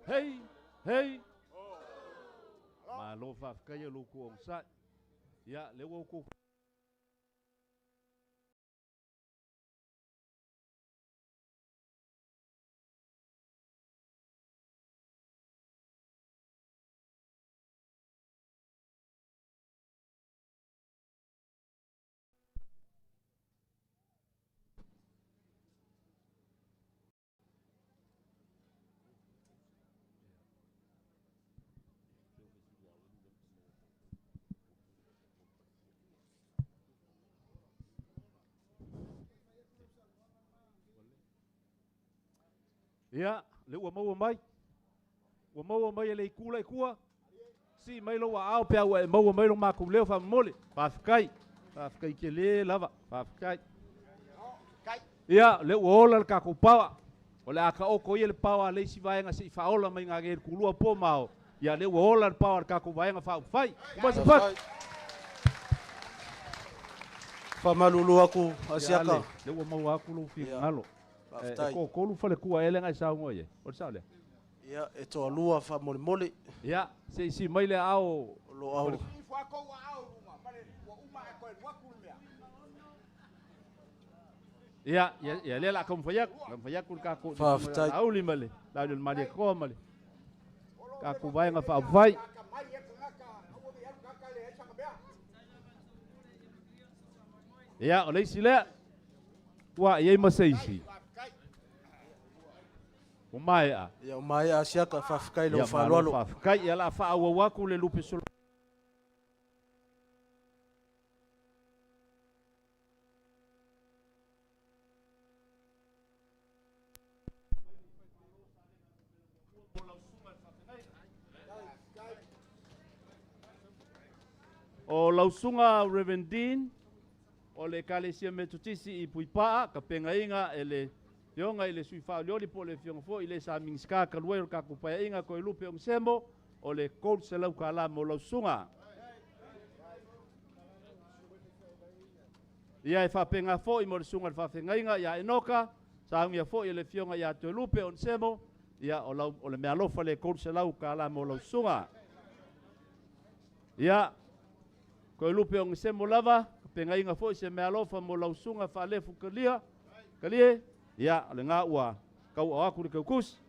Hei, hei. Ma lo fa kaya lo ko sa. Ya le wo ko. Ya, le wa mau mai. Wa mau mai le kula kua. Si mai lo wa au pe wa mau mai lo ma ku le fa mole. Fa kai ke le lava. Fa kai. Ya, le ola ka ku pa. Ole aka o ko ile pa le si vai nga si fa ola mai nga ge ku lu po mau. Ya le ola pa ka ku vai nga fa fai. Ba se fa. Fa malulu aku asiaka. Le wa mau aku lo fi ngalo. Aftai. Ko lu fale kua ele ngai sa ngoye. O sa le. Ya eto alua fa mole mole. Ya, si mai le ao Lo au. Ya, le la kom fayak kun ka ko. Aftai. Au li male. La le mali ko male. Ka ku vai nga fa vai. Ya, oleh sila. Wa ye masaisi. Umai a. Ya mai asiaka fa kai lo Ya fa lo. fa kai ya la fa awa wa ku le lupe sul. O lausunga Revendin o le kalesia metutisi I puipaa ka pengainga ele yonga ile suifa lioli po le fiong fo ile sa mingska ka luero ka kupaya inga ko lupe ong sembo o le coach se lau ka la mo lausunga ia e fa penga fo I mo sunga fa pengainga ia enoka sa ngia fo ile fionga ia to lupe on sembo ia o le me alofa le coach se lau ka la mo lausunga ia ko lupe ong sembo lava pengainga fo se me alofa mo lausunga fa lefu kalia ya le nga ua kau aku le kus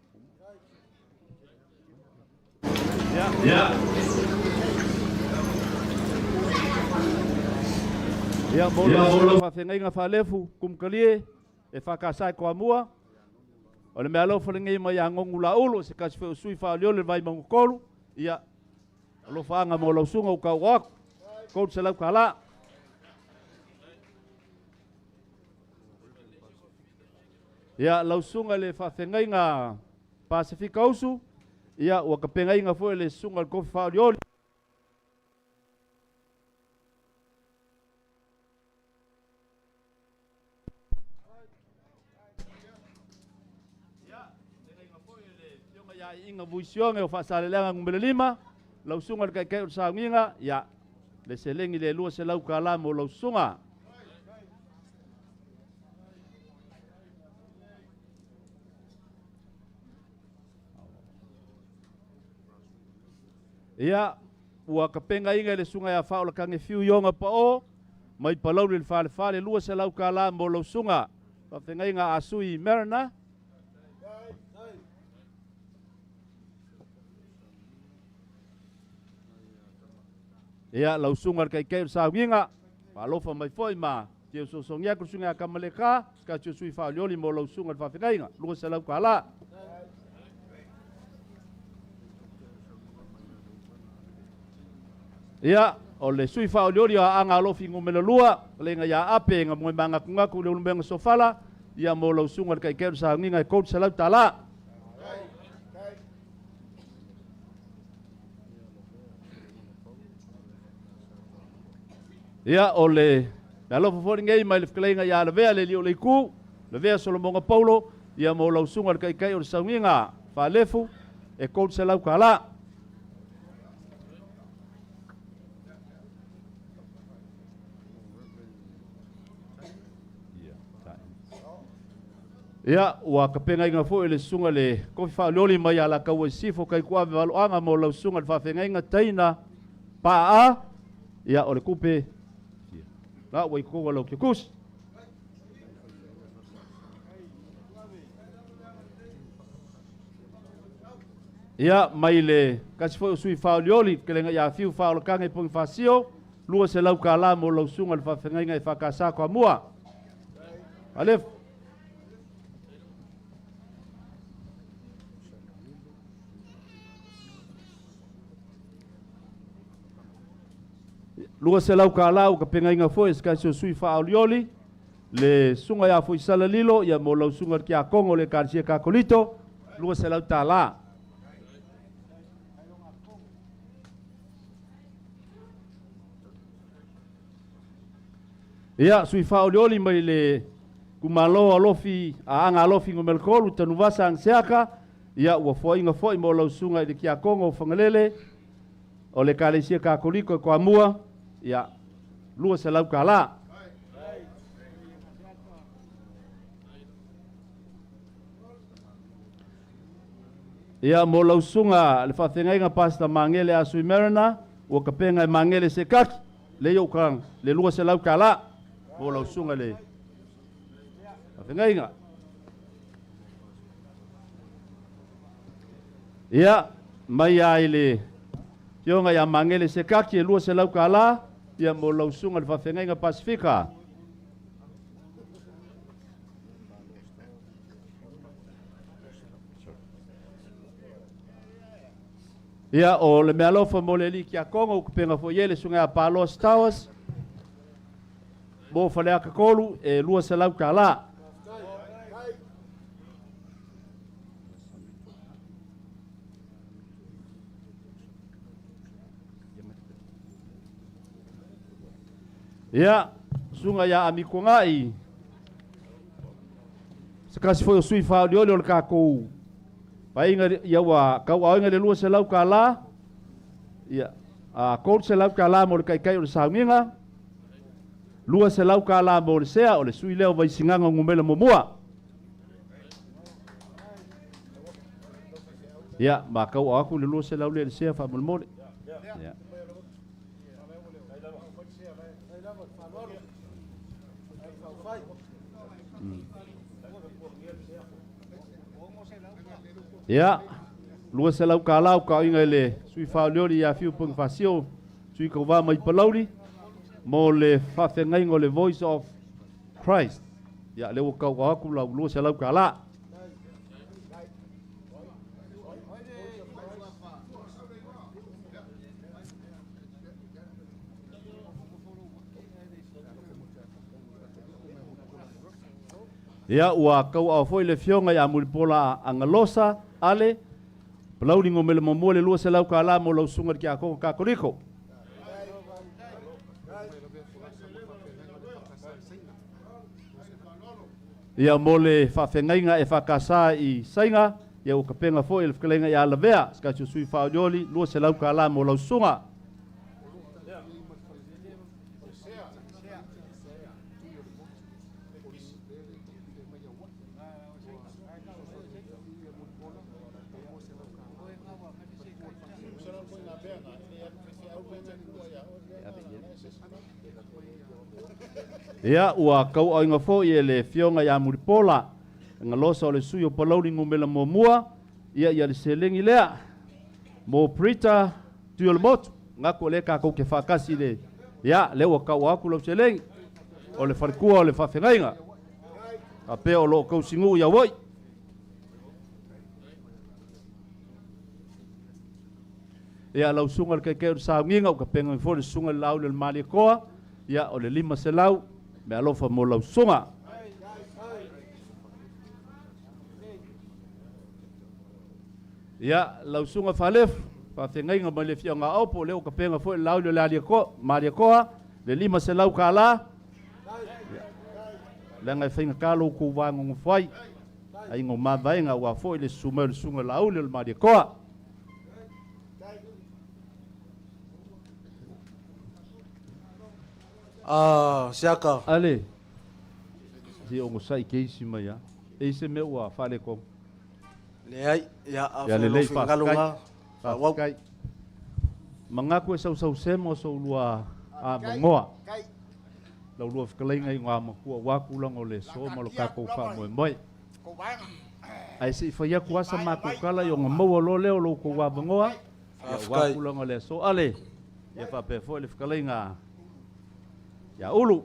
ya bola fa fenga fa lefu kum kalie e fa ka sai ko mua o le me alo fa ngai mai ngongu la ulo se ka se sui fa le le vai mangokolu ya lo fa nga mo lo sunga ka wa ko se la kala ya lausunga le fa fengai nga Pasifika usu ya wa ka pengai nga fo le sunga ko fa le ya inga vuisionga fa sa le nga ngumele lima lausunga ka ka sa nginga ya le selengi le lua se lau kala mo lausunga ia ua ka penga inga le sunga ya faula kange fiu yonga pa o mai palau le fale lua se lau kala mo lausunga pa penga inga asui merna ia lausunga kai kai sa winga pa lofa mai foi ma tio so songia ku sunga kamaleka ska tio sui fa lioli mo lausunga fa penga inga lua se lau kala ia o le sui fa o liori a anga lo fingo mele lua le nga ya ape nga mo manga kunga ku le lumbenga sofala ia mo lo sunga kai kai sa nginga ko se lau tala ia o le lo fo ngai mai le klenga ya le vea le lio le ku le vea Solomonga Paulo ia mo lo sunga kai kai o sa nginga fa lefu e ko se lau kala Ia, ua ka penga inga fo ele sunga le kofi wha leoli mai ala ka ua sifo kai kua me waloanga mo lau sunga le whawhenga inga taina pa a. Ia, o le kupe. La, ua i koua lau kia kusi. Ia, mai le kasi fo usui wha leoli ke lenga ia fiu wha o kanga i pongi whasio. Lua se lau ka la mo lau sunga le whawhenga inga i whakasa kwa mua. Alef. Lua se lau ka lau ka penga inga foi ska so sui fa aulioli le sunga ya foi sala lilo ya mo lau sunga ki a Kongo le karsia ka kolito lua se lau ta la ya sui fa aulioli mai le kumalo alofi a anga alofi ngomel kolu tanu vasa ang seaka ya ua foi inga foi mo lau sunga ki a Kongo fangalele o le karsia ka koliko ko amua ya lua se lau ka la ya mo lau sunga le whawhenga pasta mangele a sui merana o ka penga mangele se kaki le yo kang le lua se lau ka la mo lau sunga le whawhenga ya mai ai le Yonga ya mangele se kaki e lua se lau ka la ia mo lau sunga le whawhenga inga Pasifika. Ia o le mea lofa mo le li ki a Kongo u kupenga fo iele sunga a Palos Towers. Mo whalea ka kolu e lua se lau ka la. Ia, sunga ya amiko ngai. Sekasi foi o sui fa de olho ka ko. Pai inga ia wa kau au inga le lua se lau ka la. Ia, a ko se lau ka la mo kai kai o sauminga. Lua se lau ka la mo se o le sui leo vai singanga ngumela mo mua. Ia, ma kau aku le lua se lau le se fa mo mo. Ia. Ya, lua se lau ka lau ka inga le sui fa leori ya fiu pung fasio sui ka wa mai palauri mo le fa fengaingo le voice of Christ. Ya le wo ka wa ku lau lua se lau ka la. Ya ua kau au foi le fionga ya mulipola angalosa ale palauri ngo mele mo le lua se lau ka la mo lau sunga ki a ko ka koriko ya mole fa fengainga e fa kasa i sainga ya o kapenga foi le fkelenga ya lavea ska sui fa joli lua se lau ka la mo lau sunga Ia ua kau au inga fo i le fionga ya muripola nga losa o le sui o palauri ngumela mo mua ia le selengi lea mo prita tuyo le motu nga ko le ka kou ke whakasi le ia le ua kau aku lau selengi o le wharikua o le whawhengainga a pe o lo kau singu ia woi ia lau sunga le kekeu sa nginga o ka penga fo le sunga le lau le mali koa ia o le lima se lau me alofa mo lau sunga. Ia lau sunga falef fa fengainga ma le fionga au po leo ka penga fo lau le lalia ko maria koa le lima se lau ka la le ngai finga kalo ku wango ngfai ai ngo mavainga wa fo le sunga lau le maria koa Siaka. ale si o sai keisi mai ya e se me ua fale ko Le ai ya ya le lei fa ngalunga. fa kai manga ko sau se mo so lua a moa la lua fkalainga i ngā makua waku lango le so ma lo kako fa moi ai se fa ya kuasa maku kala yo ngamo lo leo lo ko wa bangoa waku lango le so ale ya fa pe fo le fkalainga ya ulu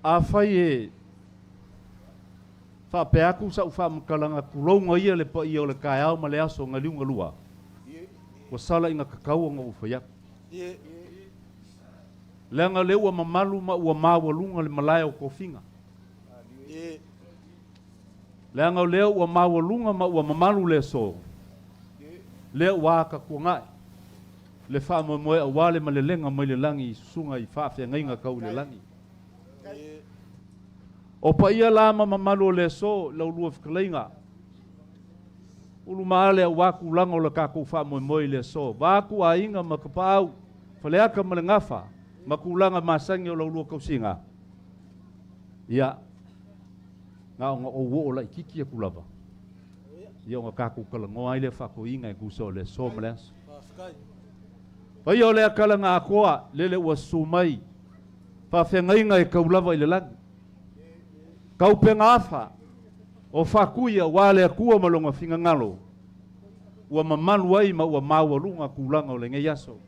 a fai e fa pe aku sa fa mkalanga kulonga ia le pa ia le kai au ma le aso ngaliunga lua ko sala inga kakau nga ufa ya lenga le ua mamalu ma ua mawa lunga le malaya o kofinga lenga le ua mawa lunga ma ua mamalu le so le ua ka kuangai le fa moe a wale ma le lenga ma le langi sunga i fa fe ngainga kau le langi o pa ia la mamalu le so la lua fkalainga ulu maale waku lango le kako fa moe le so waku a inga makapau faleaka ma le ngafa makulanga masangi o la lua kausinga ia nga o wo la kiki e kulava ia nga kako kalango ai le fa ko inga e kuso le so mles pa ia le kala nga koa lele ua sumai fa fengainga e kaulava ile lang kau pengafa o fakuia wale akua malonga finga ngalo ua mamalu ai ma ua maua lunga kulanga o le ngai aso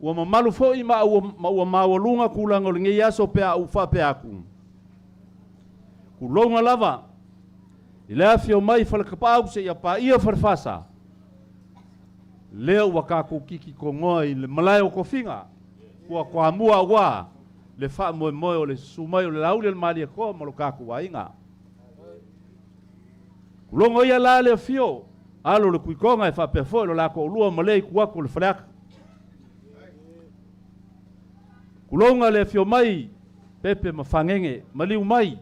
ua mamalu foi ma ua maua lunga kulanga o le ngai aso pea ufa pea aku kulonga lava ile afio mai falakapau se ia pa ia farfasa leo wakaku kiki kongoi le malayo kofinga kwa mua wa le fa moe o le sumai o le laule le mali ko mo lo kaku wainga kulongo ia la le fio alo le kuikonga e fa pe fo lo la ko lua malei kuwa ko le frak kulonga le fio mai pepe mafangenge maliu mai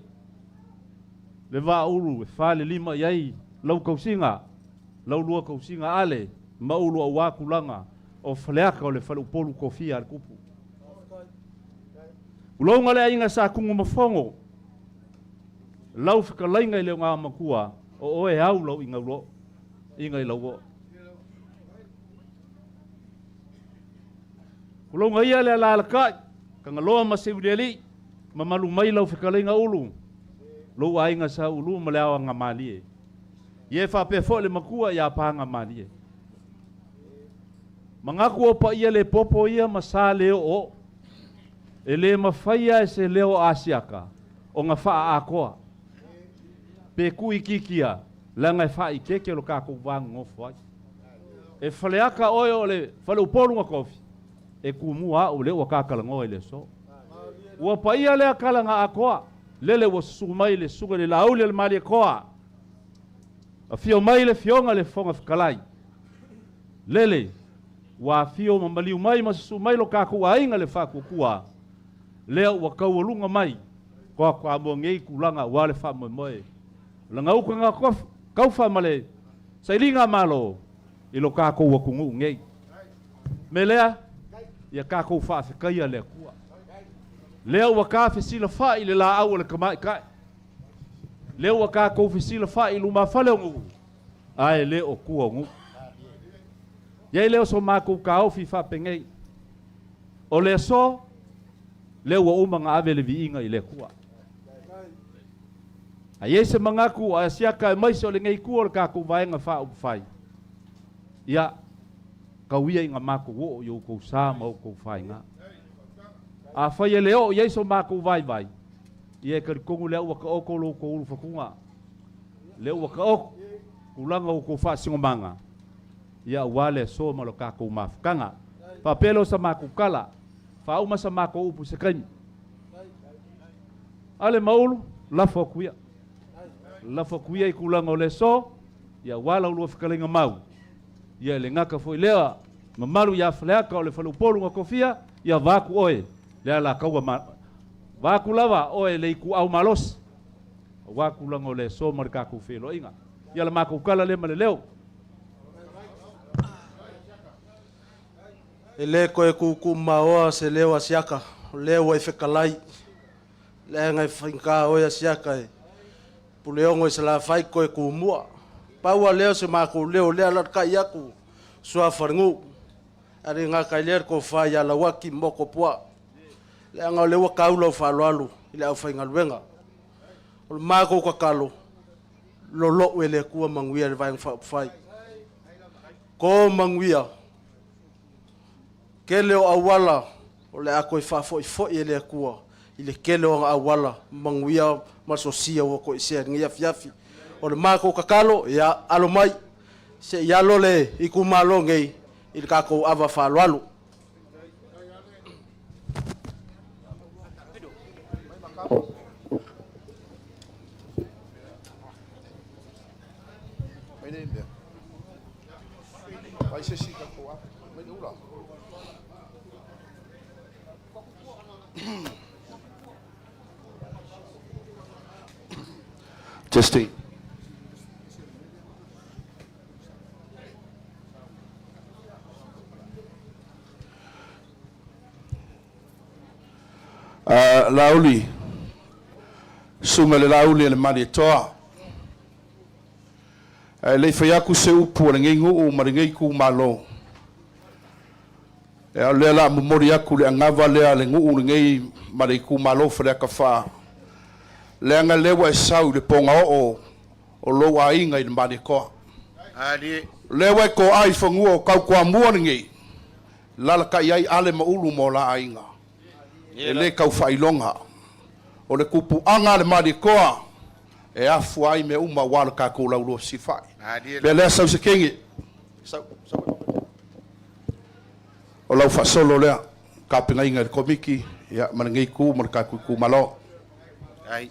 le va ulu e fa le lima yai lau kausinga lau lua kausinga ale ma ulu a kulanga o fleaka o le falu polu kofia al kupu ulonga le inga sa kungu mafongo lau fkalainga ile nga makua o oe au lau inga lo inga i lau ulonga ia le la ka kanga loa ma seudeli mamalu mai lau fkalainga ulu lo ainga sa ulu malao nga mali ye fa pe fo le makua ya pa nga mali mangaku o pa ia le popo ia masale o ele mafaya se leo asiaka o nga fa akoa pe ku ikikia la nga fa ikeke lo ka ko wang ngofo e faleaka oyo le fale polu nga kofi e ku mua o le o ka kala ngo ele so o pa ia le kala nga akoa lele wo sumai le suga le laule le mali koa a fio mai le fionga le fonga fkalai lele wa fio mambali mai ma sumai lo ka ko ainga le fa ku kua leo wa kaulunga mai kwa mo ngei kulanga wale fa moe langa uko nga kau fa male sailinga malo ilo ka ko wa kungu ngei melea ya ka ko fa fa kai le kua leo wa ka fa sila fa ile la au le kama kai leo wa ka ko fa sila fa ilu ma fa le ngu ai le o kua ngu ye leo so ma ko ka o fi fa pengei o le so le wa umanga ave le viinga i le kua a yese mangaku a siaka mai so le ngai ku ka ku vaenga fa u fai ya ka wia inga mako wo yo ko sa ma ko fainga a fai le o yeso mako vai ye ka kongu le wa ka o ko lo ko u fa kunga le wa ka o kulanga ko fa singo manga ya wale so ma lo ka ku mafkanga papelo sa mako kala fa uma sa mako upu se kani ale maulu la fokuia i kulanga o le so ya wala ulu fikalinga mau ya le ngaka foi lea mamalu ya fleaka o le falupolu nga kofia ya vaku oe lea la kaua vaku lava oe le iku au malos vaku langa o le so marika ku felo inga ya la mako kala le maleleo E le koe kuku maoa se leo asiaka. Le wa ifekalai. Le ngai whainka oia siaka e. Puleongo se la whai koe kumua. Paua leo se mako leo lea latka iaku. Sua wharingu. Ari ngā kai lea ko whai ala waki moko pua. Le ngau lewa kaula o whaloalu. Ile au whainga luenga. O mako kakalo. Lolo e le kua manguia le vai whai. Ko manguia. Kele o awala. O le ako i whafo i le kua. I le kele o awala. Manguia masosia o ko i sea ngia fiafi. O le mako kakalo ia alo mai. Se ia lole i kumalo ngei. I le kako ava whaloalu. Testing. Lauli. Sunga le lauli le mari toa. Le fayaku se upu le ngengu o maringei ku malo. E le la mori aku le ngava le ngu le ngei mari ku malo fre ka fa. Le nga lewa e sau le ponga o lo wa inga i mari ko. Ali. Lewa ko ai fongu o kau kwa mua ngei. Lala ka iai ale maulu mo la inga. E le kau failonga. O le kupu anga le mari koa. E afu ai me uma wala ka ko laulo sifai. Le le sau se kengi. Sau. O lau fa solo le ka pinga inga komiki ya mangi ku mo ka ku malo. Ai.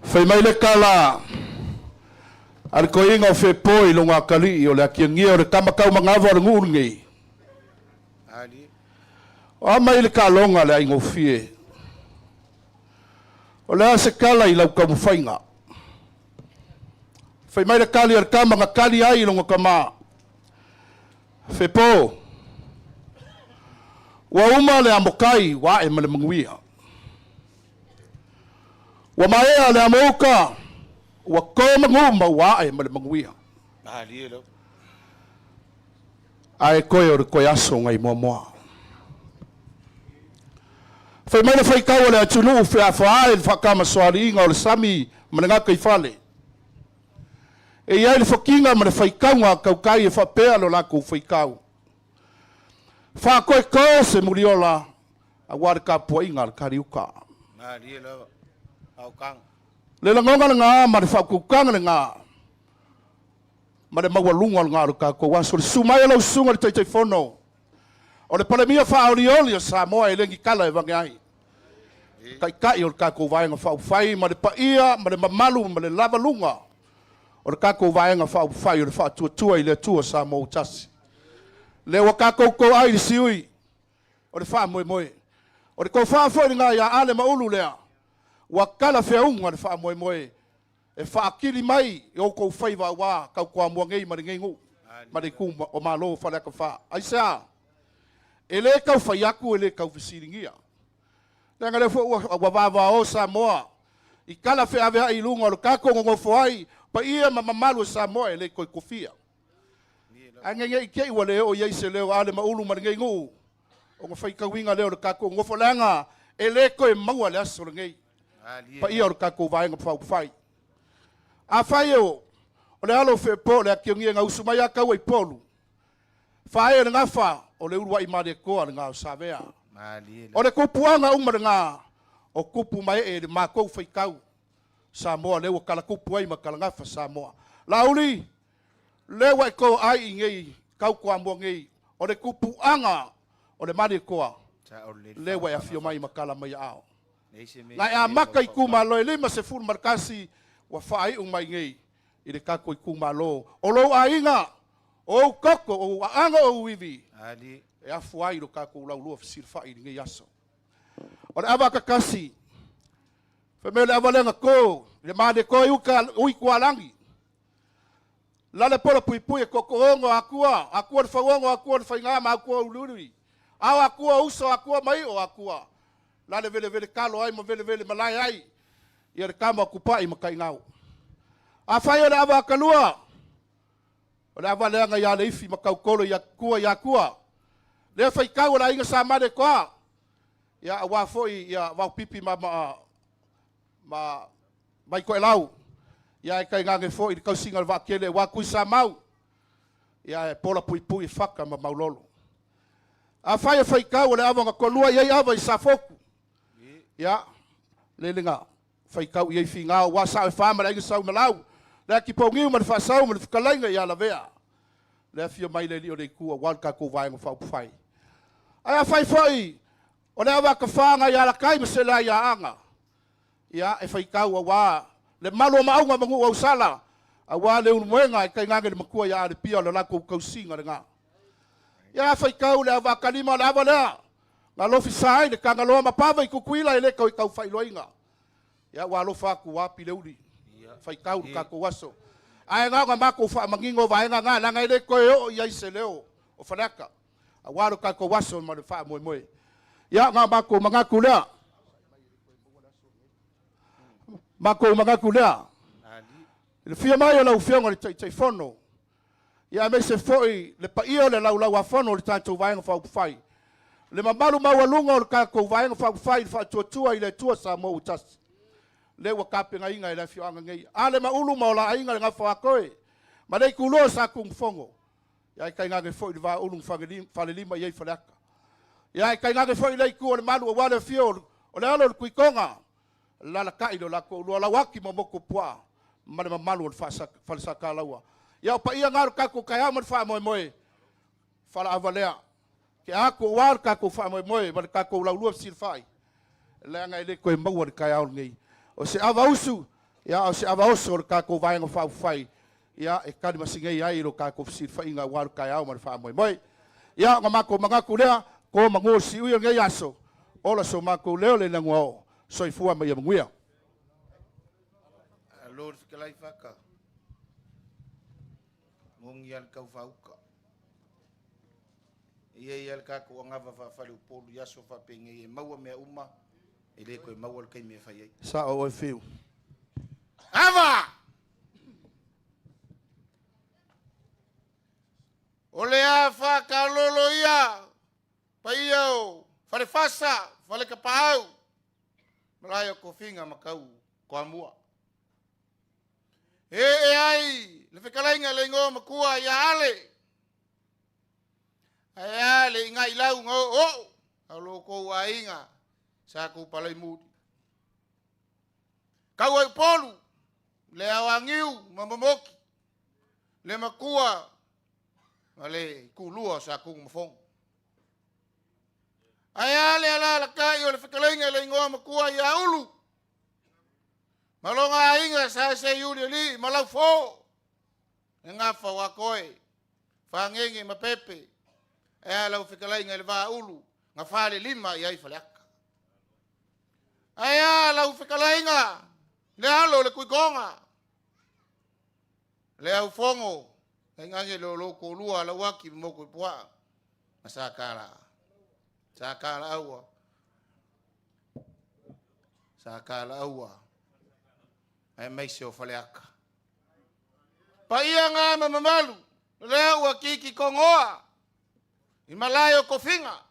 Fai mai le kala. Al ko inga fe poi longa kali o le akiangia o le kamakau mangava o ngurungi. Ali. O mai le kalonga le ingo fie. O le ase kala i lau kamu whainga. Fai mai le kali ar kamanga kali ai longa kama. Fe po. Wa uma le amokai wa e male manguia. Wa maea le amoka. Wa koma nguma wa e male manguia. Ali lo. Ai koe o re koe aso ngai moa. Fai mai le fai kau le atunu fe a faa e le whakama soari inga o le sami mananga kai fale. E iai le whakinga ma le fai kaunga kau kai e whapea lo lako fai kau. Wha koe koe se muriola a ware ka pua inga le kariuka. Ali lo. Au kang. Le langonga le ngā ma le whakukanga le ngā. Ma le mawalunga le ngā le ka kua waso le sumai lau sunga le teitai fono. O le palemia whaorioli o Samoa e lengi kala e wange ai. Kai kai o le kako vaenga whai ma le paia, ma le mamalu, ma le lavalunga. O le kako vaenga whai o le whatuatua i le tua Samoa utasi. Le wa kako ko ai le siui. O le wha moe moe. O le ko wha fwoi ngā ia ale maulu lea. Wa kala whiaunga le wha moe moe. E wha kili mai i o kou whai wā kau kua mua ngei ma le ngei ngu. Ma le ku o malo whaleka wha. Aisea. E le kau whai aku e le kau visiringia. Lenga le fo wa vava o Samoa. I kala fe ave i lunga o kako ngofo ai pa ia mamalu Samoa e le koi kofia. Angenge i kei wa leo o yei se leo ale maulu ma ngei ngu. O ngofai kawinga leo o kako ngofo langa e le koi maua le aso ngei. Pa ia o kako vaenga fai. A fai o le alo fe po le akiongia nga usumaya kau ai polu. Fai e ngafa o le urua i mare koa le ngā savea. O le kupuanga umare ngā o kupu mai e le mākou whaikau Samoa lewa kala kupu ai ma kala ngafa Samoa. Lauli, lewa e ko ai i ngei kau kua mua ngei o le kupuanga o le mare koa lewa e afio mai ma kala mai ao. Nai a maka i kumalo e lima se furu markasi wa whaai umai ngei i le kako i kumalo. O lo a inga o koko o anga o uivi. E afu ai lo kako lau lua fisir fai ngei aso. O le awa kakasi Whamea le avalenga ko, le made ko ui kua langi. Lale pola pui pui e kokoongo akua le whaongo, akua le whaingama, akua ulurui. Au akua uso, akua mai o akua. Lale vele vele kalo ai, ma vele vele malai ai. Ia le kama kupai ma kai ngau. A whai o le awa akalua. O le awa leanga ia le ifi ma kaukolo ia kua. Le whai kau la inga sa mare koa. Ia a wafoi ia wau pipi mai koe lau. Ia e kai ngange fo i kau singa wa kele wa kui sa mau. Ia e pola pui pui whaka ma maulolo. A whai kau le awa ngakolua iai awa i sa foku. Ia, le linga. Whai kau iai fi ngā wa sa e whama le inga sau malau. Le ki pau ngiu ma le whasau ma le whakalainga ia la vea. Le fia mai le li o le kua walka ko vaenga whau whai. Ai a whai o le awa ka whanga ia la kai ma se la ia anga. Ia e whai kau a wā. Le malo maunga mangu au sala. A wā le unu moenga e kai ngange le makua ia le pia le lako kausinga le ngā. Ia whai kau le awa kalima le awa lea. Ngā lofi sai le kangaloa mapawa i kukuila e le kau i kau whailoinga. Ia wā lofa aku wapi le uri. Whai kau le kako waso. Ai ngā mako wha mangingo vaenga ngā nanga i le koe o iai se leo o whanaka. A wā lo kako waso ma le wha moe moe. Ia ngā mako mangaku lea. Mako mangaku lea. Le fia mai o lau whionga le tai whono. Ia me se foi le paia le lau a whono le tātou vaenga whau whai. Le mamalu maua lunga o le kako vaenga whau whai le whatuatua i le tua sa mo utasi. Le wa kapenga inga i le whioanga ngei. A le maulu maola inga le ngawha koe. Ma le kuloa sa kung fongo. Ia i kai ngage foi le va ulung whale lima i ei whaleaka. Ia i kai ngage foi le kua le malu o wale whio o le alo le kuikonga. Lala kai lo lako ulua la waki ma moko pua. Ma le mamalu o le whale sa ka laua. Ia o pa ia ngaru kako kai hama le wha moe moe. Whala avalea. Ke ako wār kako wha moe moe. Ma le kako lau lua sir whai. Le anga i le koe maua le kai au ngei. O se awa usu, ia o se awa oso le kako vaenga whau whai. Ia e kani masingei ai lo kako sir whai inga waru kai au ma le wha moe moe. Ia ngā mako mangaku lea, ko mango si uia ngei aso. Ola so mako leo le nangua o. Soifua mai amanguia. Lord fikalai whaka. Ngongi al kau whauka. Ia al kako o ngawa whawhale upolu yaso whapenge e maua mea uma. E le koe maua kai mea whai ai. Sa o e whiu. Ava! O le a whakalolo ia. Pa ia o. Whale whasa. Whale ka pahau. Malai o kofinga makau. Koa mua. E ai. Le whekalainga le ngō makua ia ale. Ai ale inga ilau ngō o. Alo kou a inga. Sa kou palai mudi. Kau ai polu. Le awangiu mamamoki. Le makua. Ale kulua sa kou mafong. Ai ale ala la kai o le whekalainga le ingoa makua ia ulu. Malonga inga sa se yuri li malau fo. E ngafa wa koe. Whangenge mapepe. E ala o whekalainga le waa ulu. Nga whale lima i ai whaleaka. Ai ala o whekalainga. Le alo le kuikonga. Le au fongo. E ngange lo loko lua la waki moko i pua. Masakara. Sakala aua. Sakala aua. Ai meise o whaleaka. Pa ia ngā mamamalu. Lea ua kiki kongoa. I malai o kofinga.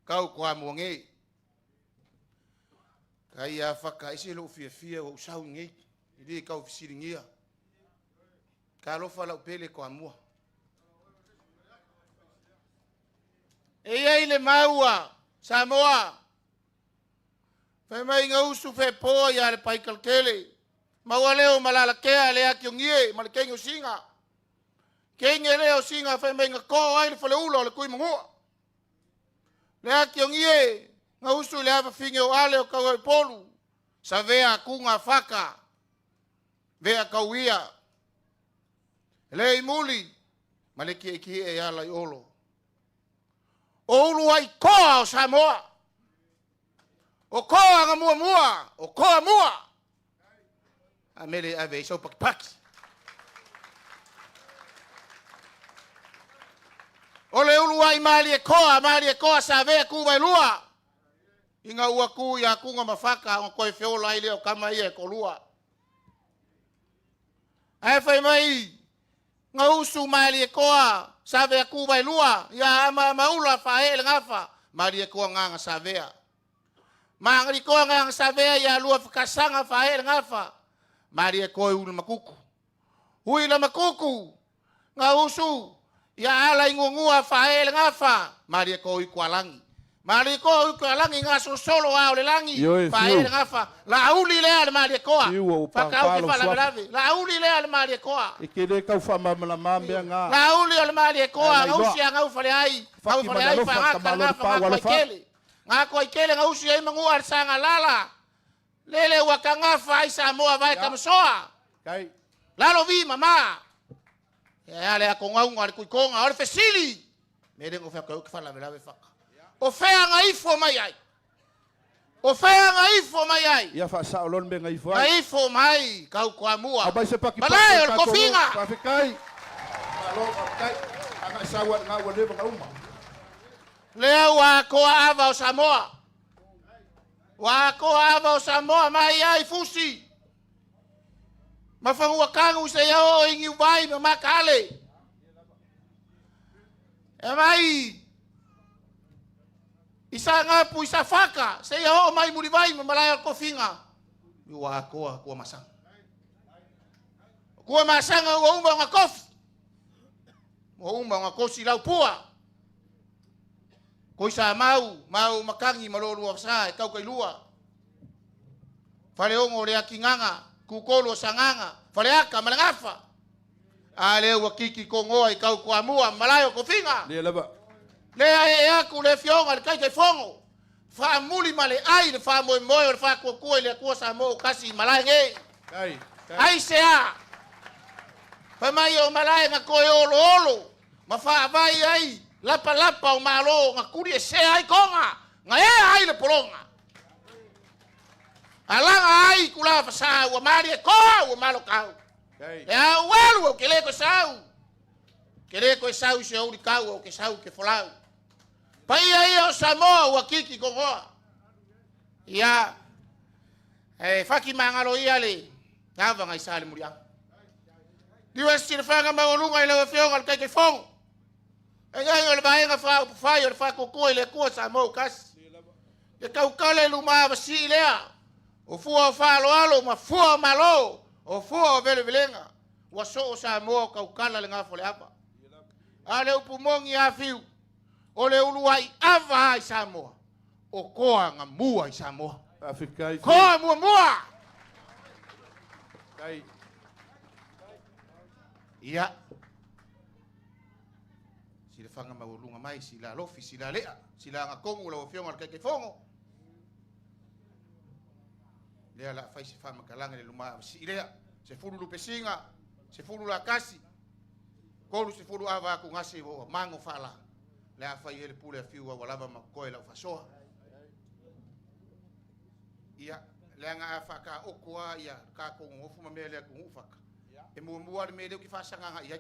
Kau kua muangei. Ka ia whaka isi lo fia o usau ngei. I li kau fisiringia. Ka lofa lau pele kua mua. E iei le maua, Samoa. Whai mai ngā usu whai pōa ia le paikalkele. Maua leo malala kea le aki o ngie, ma le kengi o singa. Kengi leo singa whai mai ngā kō ai le whale ula o le kui mangua. Le aki o ngie, ngā usu le hawa whinge o ale o kau ai polu. Sa vea kunga whaka. Vea kauia. Le imuli, ma le ki e ala i olo. O ulu ai koa o Samoa. O koa nga mua. O koa mua. A mele ave iso pakipaki. Ole ulua i mali e koa sa vea kuwa lua. Inga ua ku ya kunga mafaka o koe feola ile o kama ia ko lua. Ai fai mai nga usu mali e koa sa vea kuwa lua ya ama maula fa ele ngafa mali e koa nga sa vea. Mangri koa nga sa vea ya lua fikasanga fa ele ngafa mali e koe ulu makuku. Hui la makuku nga usu ya ala ingungua fa ele ngafa mali e koe kualangi. Mali ko ko langi nga solo wa le langi fa ele ngafa la uli le al mali ko fa ka ki fa la lave la uli le al mali ko e ke le ka fa ma la mambe nga la uli al mali ko nga usi nga fa le ai fa nga kele nga ko kele nga usi ai mangu al sanga lala lele wa ka nga fa isa mo vai ka msoa kai la lo vi mama ya le ko nga nga ko nga or fesili me de ngo fa ka fa la lave fa o fea nga ifo mai ai. O fea nga ifo mai ai. Ia fa sa olon be nga ifo ai. Nga ifo mai kau kwa mua. Abai se paki Malai o kofinga. Pa fikai. Malo kai. Anga sawa nga wale ba uma. Leo wa ko ava o Samoa. Wa ko ava o Samoa mai ai fusi. Mafangu wakangu se yao ingi vai ma kale. E mai isa ngapu isa faka se ya o mai muri vai malaya kofinga wa ko masang ko masang o umba nga kof o umba nga kosi lau pua ko isa mau makangi malolu sa e kau kai lua fale ongo le akinganga kukolo sanganga fale aka malangafa ale wakiki ko ngoi kau ko amua malayo kofinga le laba le ai ku le fionga le kai fongo fa muli male ai le fa mo le fa ko le ko sa mo kasi malai nge kai ai sea fa mai o malai nga ko olo ma fa vai ai lapa o malo nga kuri se ai konga nga ai le polonga alanga ai kula fa sa wa mari ko wa malo kau kai ya walu ke le ko sau kere ko sau se o kau o ke sau ke folau pai ai o Samoa wa kiki ko goa ya faki mangalo iale tava ngai sale muria diwa sir fanga mangolunga ile fionga al kai fong ngai le bai nga fa yo fa ko ile ko Samoa kas e kau kale luma basilea o fua fa alo ma fua malo o fua vele velenga wa so Samoa kau kala le nga fole apa ale upumongi afiu ole uluai ava i Samoa o koa nga mua i Samoa Afrikai koa mua kai ia sila fanga maulunga mai sila lofi sila lea sila nga kongu la ofionga kai fongo lea la fai se fama kalanga le luma si lea se fulu lupe singa se fulu la kasi kolu se fulu ava ku ngasi wo mango fala le afa ele pule fiu wa lava makoe la fasoa ia le nga afa ka okua ia ka ko ngofu mamele ku ngufaka e mo le mele ki fa sanga ia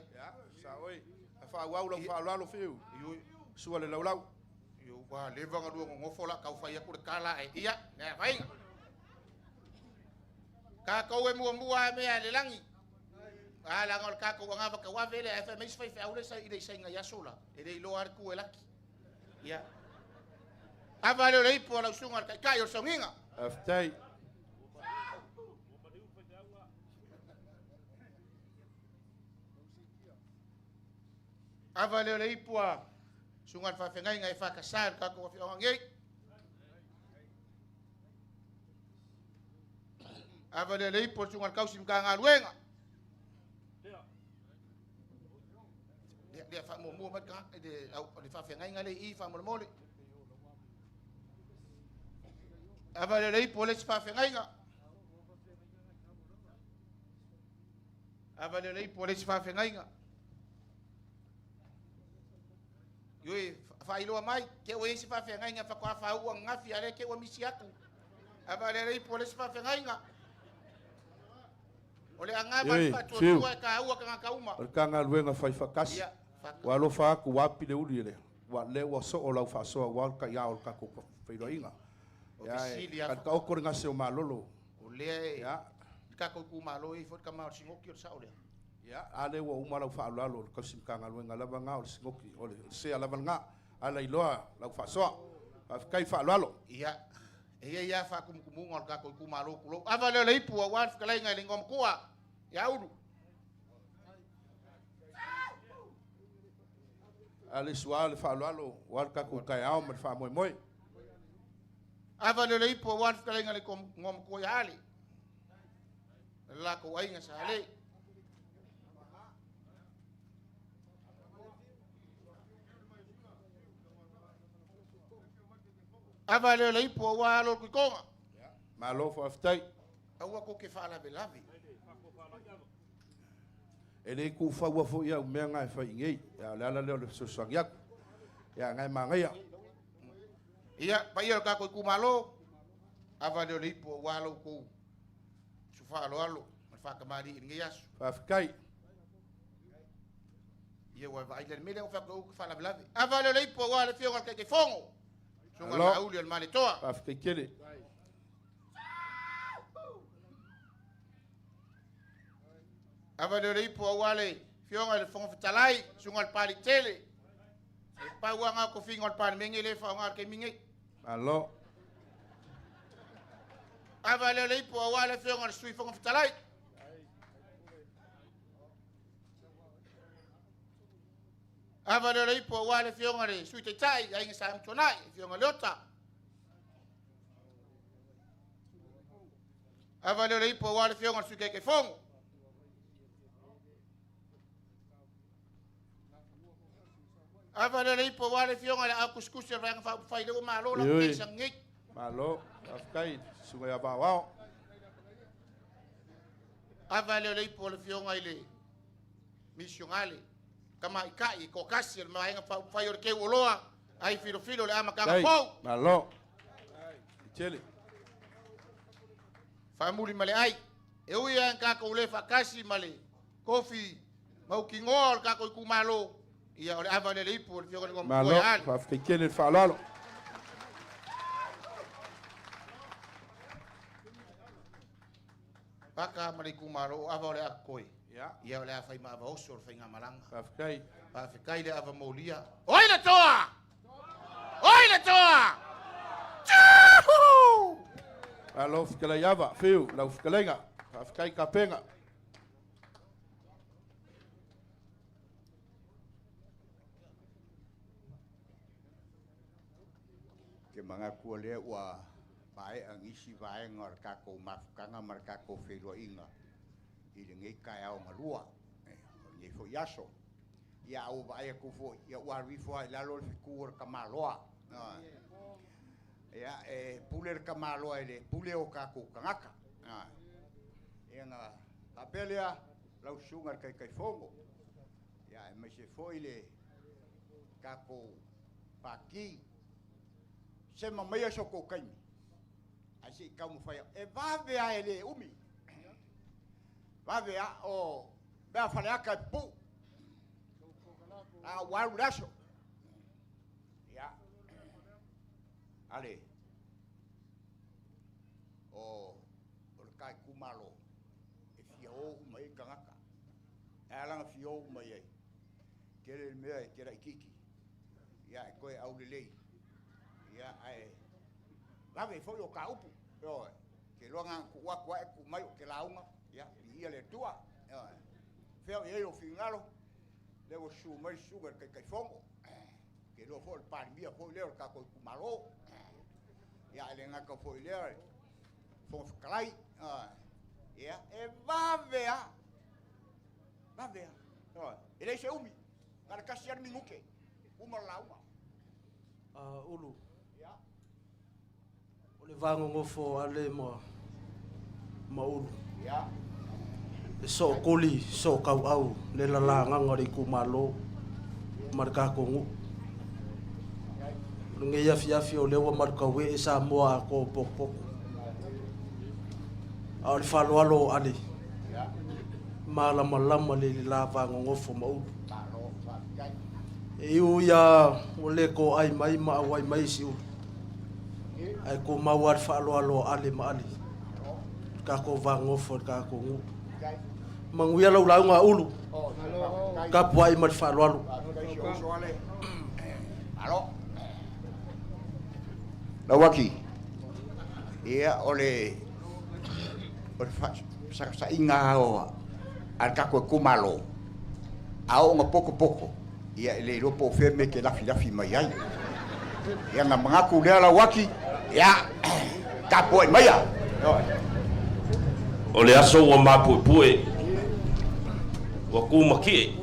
sa oi fa wa lo fa lo fiu yo suale laulau yo wa le vanga do ngofo la ka fa ia ku kala ia ne vai ka ko e mo me ale langi ala ngol ka ko nga ka wa vele fa mes fa fa ule sa ile sa nga ya sola e dei lo arku elaki ya avale le po la sunga ka ka yo songinga aftai avale le po sunga fa fa nga fa ka sa ka ko fa ngai avale le po sunga ka usim ka nga luenga dia fa mo mat ka de fa fa ngai ngale I fa mo mole avale le po le fa fa ngai nga avale le po le fa fa ngai nga yo fa ilo mai ke o isi fa fa ngai nga fa kwa fa u ngafi ale ke o misi aku Ava le polis pa fengainga. Ole anga Yoi, ba tu fiu. ka ua ka uma. O kanga luenga fai fakasi. Ia. Wa lo fa ku wa pile uli le. Wa le wa so o la fa so wa ka ya o ka ko fai do inga. Ya ka o ko nga se o malolo. Ole Ya. ka ko ku malo I fot ka ma singoki o sa ole. Ya ale wa uma la fa lo ka sim kanga luenga la nga o singoki ole se ala nga ala iloa la fa so. Fa kai fa lo. Ia. Ia fa kumu ka ko ku malo kulo. Ava le ipu wa fa lai ngai ngom kuwa. Ya udu. Ale sual fa lo wa ka ko kai au ma fa moi. Ava le ipu wa fa lai ngai ngom kuwa ya ali. La ko ai nga sa ali. Ava le ipu wa lo ku konga. Malo fa aftai. Aua ko ke fa la belavi. Ele ku fa wa fo ya me nga fa ingi. Ya la le so so ya. Ya ngai ma ngai. Ia, pa ia ka ko ku malo. Ava le ipu wa lo ku. Su fa lo. Fa ka mari ngi yasu. Fa afkai. Ia wa vai le mele fa ko fa la belavi. Ava le ipu wa le fio ke fongo. Sunga Alo. la uli al male toa. Fa afkai kele. Ava le ipu wa le fio le fongo fitalai. Sunga al pali tele. Pa wa nga ko fingo al pali mengele fa nga ke mingi. Alo. Ava le ipu wa le fio le sui fongo fitalai. Ava le ipu wa le fio le sui te tai. Ai nga sa mtonai. Fio nga leota. Ava le ipu wa le fio le sui ke fongo. Ava le ipu wa le fio le akuskus le nga fa fai le malo la Yoi. ke sangi. Malo. Afkai. Sunga ya ba wao. Ava le ipu le fio le misionale. Kama ikai ko kasi le mai nga fa fai ke uloa. Ai filo le ama ka Dai. pau. Malo. Chele. Famuli male ai. E ui an ka ko le fa kasi male. Kofi mau ki ngol ka ko ku malo. Ia ole ava le ipu le fio le ngom Malo. ko ya. Fa afkai kele fa lo. Paka male ku malo ava ole akoi. Ya. Ia ole afai ma ava oso le fai ngamalanga. Fa afkai. Pa fikai le ava molia. Oi le toa. Oi le toa. Tchau! Alo fikala yava. Fiu. La fikalenga. Fa afkai kapenga. Ke mga kuale wa pae ang isi vae ngar kako mafkanga mar kako felo inga. Ile ngai kai au ngalua. Ngai fo yaso. Ya au vae ku fo ya warwi fo la lo fikur kamaloa. Ya puler kamaloa ile pule o kako kangaka. Nga apelia lau sungar kai fongo. Ya me se foi ile kako paki. Se mamaya soko kaini. Asi kamu faya. E vavea ele umi. Vavea o bea faleaka pu. A waru laso. Ya. Ale. O kai kumalo. E fio mai kangaka. Alang fio mai ai. Kele mea kera ikiki. Ya koe au lelei. Ya ai la ve foi o kaupu yo ke longa ku wa ku mai ke launga ya ia le tua feo e o finalo le o su mai sugar ke fongo ke lo foi par mia foi le ka ko malo ya le nga ko foi le fon klai ya e va vea no ele se umi para kasiar minguke uma launga Ulu. Ole vango ngofo ale ma ulu. ya E so koli so kau au le lalanga ngari ku malo marka ko ngu. Nge ya fia o lewa marka we e sa moa ko pokpok. a le whaloalo ane. Malama le lava ngofo mau. E uia o le ko ai mai ma wai mai siu. Ai ko mawar whaloalo ane ma ane. Ka ko vangofo ka ko ngu. Manguia lau ngā ulu. Ka puai ma whaloalo. Alo. Lawaki. Ia ole sa inga o al kako kumalo. Ao nga poko. Ia ele ropo feme ke lafi mai ai. Ia nga mangaku lea Lawaki. Ia kapo mai ai. Ole aso wa mapupue. Wa kumaki.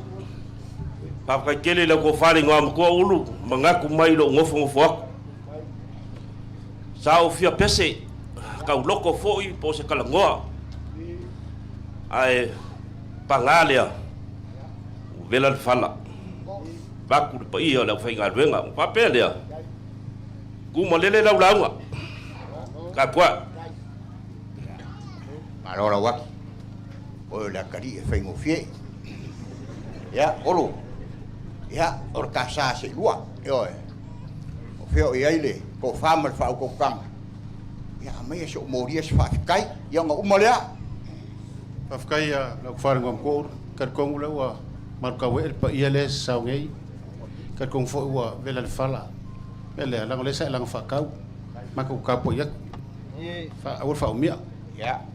Papa kele la ko fale ngam ko ulu mangaku mai lo ngofo aku. Sa ofia pese ka loko foi po se kala ngoa. Ai pangalia. Vela fala. Baku pa ia la fai ngalwenga papelea. Ku malele la ulanga. Ka kwa. Malora waki. O la kari e fai ngofie. Ya, olo. Ya, orkasa se lua. Yo. O feo ia ile ko famal fa ko kam. Ya, mai so moria se fa kai, ya nga umalea. Fa kai ya la far ngom ko kar ko ngula wa marka we el pa ia le sa ngai. Kar ko fo wa vela fala. Ele la ngole sa la fa kau. Mako ka po ya. Fa awul fa umia. Ya.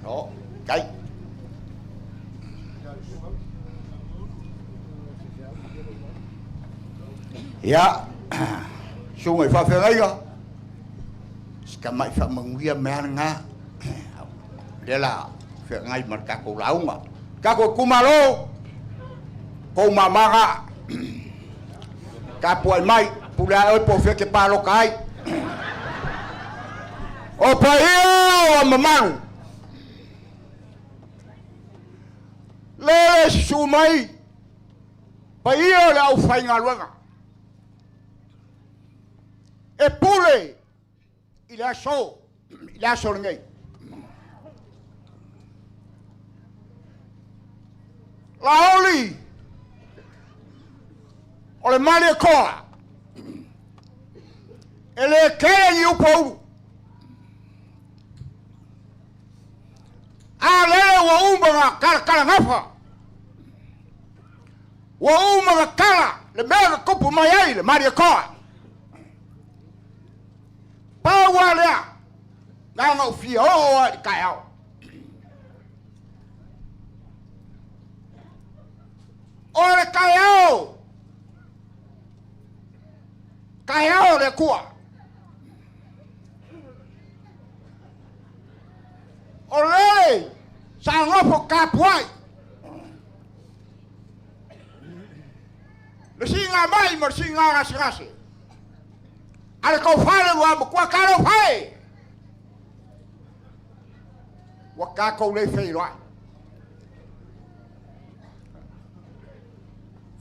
No, kai. Ya, sungai fa ferai ga. Sekamai fa menguia menga. Dela fe ngai marka ko launga. Ka ko kumalo. Ko mamanga. Ka po mai pula o po fe ke palo kai. O pa ia mamang. Le sumai. Pa ia la fai ngaluanga. E pule il a ngai la oli o le male koa ele kere ni upo a le wa umba kala ngafa wa umba kala le mega kopu mai ai le male koa Pawalea nga ofia o kaiao ore kaiao le kua ore sa ngopo kapuai le singa mai mo singa ngasingase ale ko fale wa kwa karo fai wa ka ko le fei lo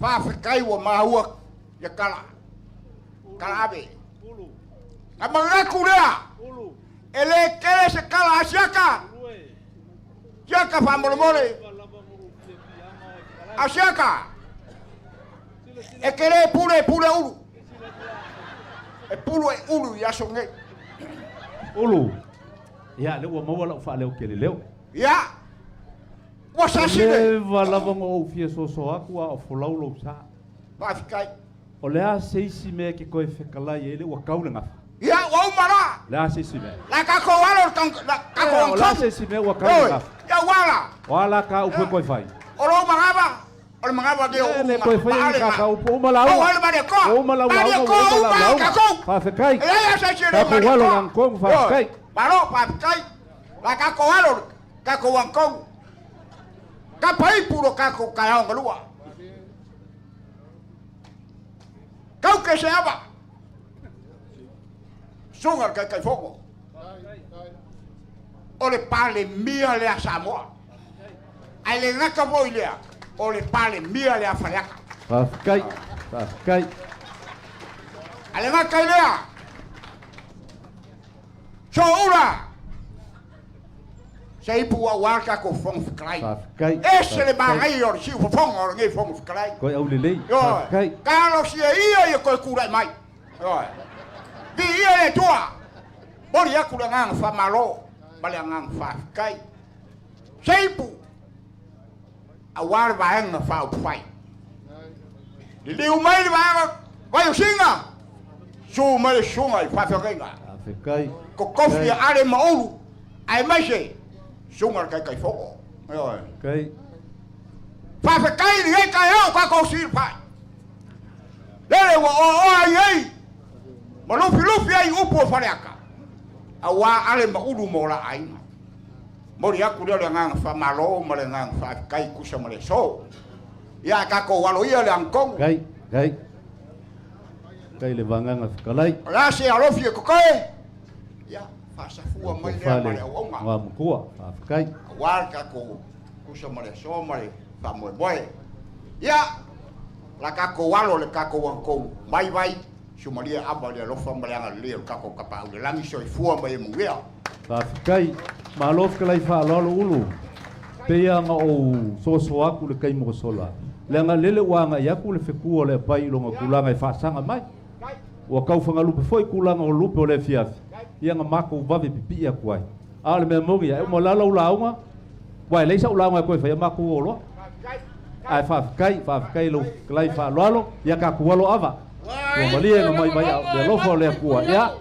fa kai wa ma wa ya kala be amanga kula ele kele se kala asiaka yaka fa mole asiaka e kele pule ulu e pulu e ulu ya songe Ulu. Ya, le wa mawala fa le o kele leo. ya wa sasile Va la bongo o fie so aku a folau lo sa. pa kai O le a seisi me ke koe whekala i ele wa kaule ngafa. ya wa umara Le a seisi me. la ka ko wala ka ko O le a seisi me wa kaule ngafa. ya wala Wala ka upe koe fai. o lo mangaba de o Le koe fai ka ka upe umalau. o wala ba de ko O umalau au. Fa whekai. ya sa chile Ka po walo lang kong fa whekai. Paro pa kai la ka ko walo ka ko wan ko ka pai puro ka ko ka ya ngalua kau ke se aba sungar ka kai fogo ole pale mia le a Samoa ai le ngaka boilea ole pale mia le a Faleaka Fa whekai. ale ngaka lea so ura Sei pu a waka ko fong fiklai. Whaafikai. Ese le mangai o si fong o ngai fong fiklai. Koe au lelei. Yo. Whaafikai. Kalo si ia koe kurai mai. Yo. Di ia e tua. Bori aku le ngang fa malo. Bale ngang whaafikai. Sei pu. A war vaenga fa fai. Di liu mai vaenga. Vai o singa. Su mai sunga i whaafikai. Whaafikai. Ko kofi are maulu. Ai mai se. Sunga kai foko. Yo. Kai. Whaafikai ni kai au ka ko sir pai. Lele wa o ai ai. Ma lufi ai upo whareaka. A wā ale ma uru mo la ai. Mori aku leo le ngang wha malo, ma le ngang whaafikai kusa ma le so. Ia ka ko walo ia le angkong. Kai. Kai le vanganga whikalai. La se alofi e kokoe. Ia, whaasafua mai lea ma le aonga. Ngā mukua. Whaafikai. A wā ka ko kusa ma le so ma le whamoe. Ia, la ka ko walo le ka ko wangkong. Vai. Sumalia aba le lofa maleanga le kako kapa le langi soi fua mai muia. Whaafikai. Malof kalai whaalolo ulu. Pea nga o soso aku le kai mo sola. Le nga lele wanga yaku le whekua le pai longa kulanga i whaasanga mai. Ua kau whangalupe foi kulanga o lupe o le fiafi. Ia nga mako ubawe pipi ia kuai. A le mea mongi ya ema lala ulaunga. Wai leisa ulaunga koe whai mako o loa. Ai whaafikai lo kalai whaalolo. Ia ka kualo ava. Ua malia nga mai au le lofa o le akua. Ia.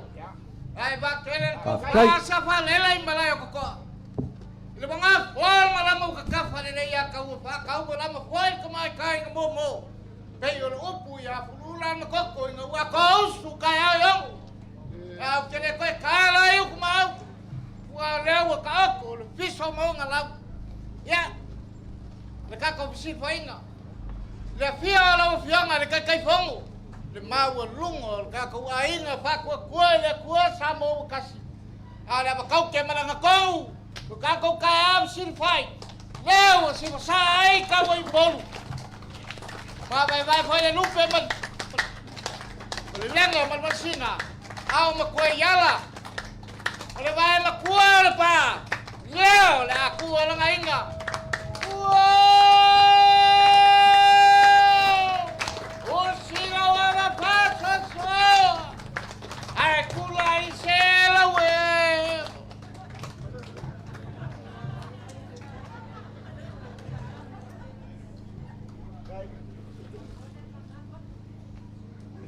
Ai va tele ko Whaafikai. sa fa le lai malai ko ko. Le banga fol malama ka ka fa le ia ka u fa ka u malama fol ko mai kai nga mo. Pei o upu ya fulula na ko nga wa ko su ka ya yo. Au tele ko ka la yu ko mau. Wa le wa ka ko le fiso mo nga la. Ya. Le ka ko si fa inga. Le fia la fia nga le kai fongo. Le maua lungo ka ko ainga fa ko le ko sa mo kasi ala ba kau ke malanga ko ka ko ka am sin fai leo si sa ai ka wo bolu ba vai foi le lupe man le lenga man masina au ma ko yala le vai ma ko pa leo la ku la ainga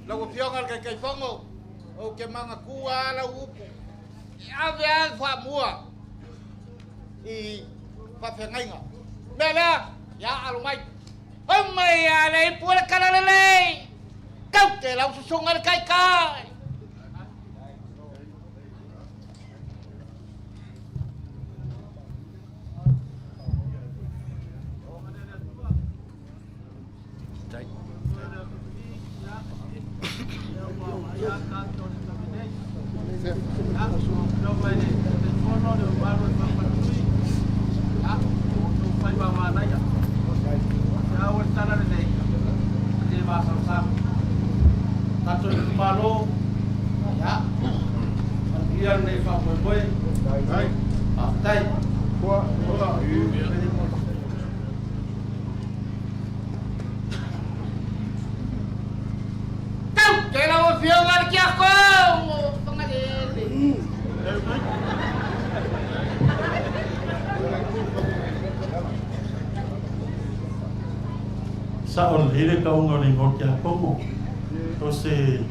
Lagu piongal kai fongo o ke manga kua la upu ave al fa mua I fa fengainga mela ya alumai mai ya le pura kala le kau te lau sungal kai sa on ile ka ungo ni ngokia kongo to se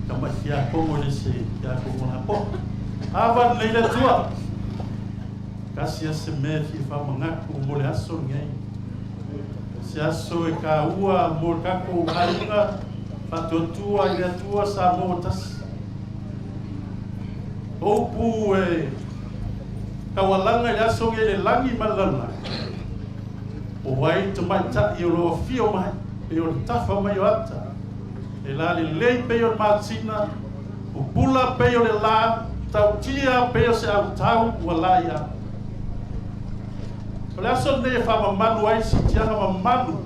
kama kia kongo ni se kia kongo na po avan leila tua kasia se me fi fa manga mo le aso ngai se aso e ka ua mo ka ko hainga fa to tua ia tua sa mo tas o pu e kawalanga ya so le langi malala o vai to mata I lo fio mai e o tafa mai o ata e la le pe o matina o pula pe o le la tau tia pe o se au tau wala ia o la so ne fa manu ai si tia ma manu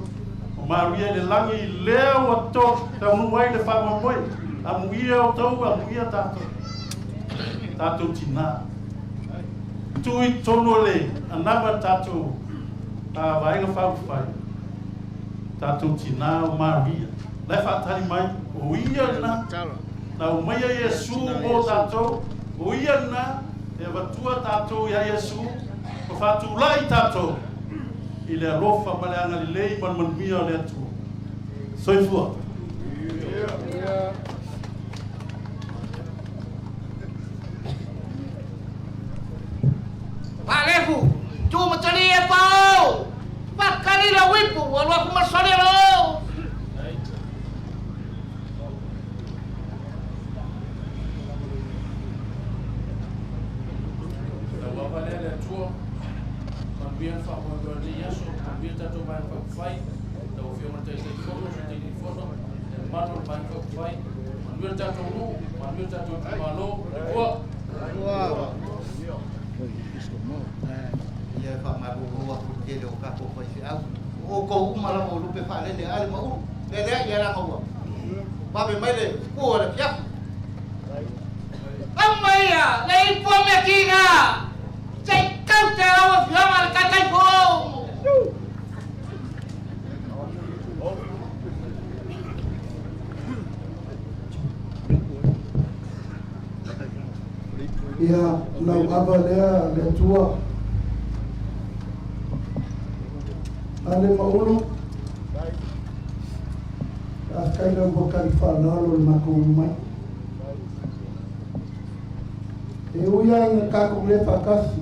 o maria le langi leo o to tau ai le fa moi amuia o tau amuia tato tina tui tono le anama tātou vaenga whauwhai tātou tina o Maria lai whaatari mai o ia na o mai a Iesu mo tātou o ia na e watua tātou ia Iesu o whātu lai tātou i le alofa ma le anga li lei man mia o le atua soifua Palefu, cuma cari apa? Pakari la wipu, walau aku masuk lo. Ia fa ma bu aku ke lo ka ko fa si au o ko mala mo lu pe fa le ale ma u le ia la ko ba be mai le ko le pia amaya le po me kinga sai kau te o fia mal ka kai ko ia lau ava lea le tua ale maulu askai lau bokari whanalo le makou mai e uia inga kako le whakasi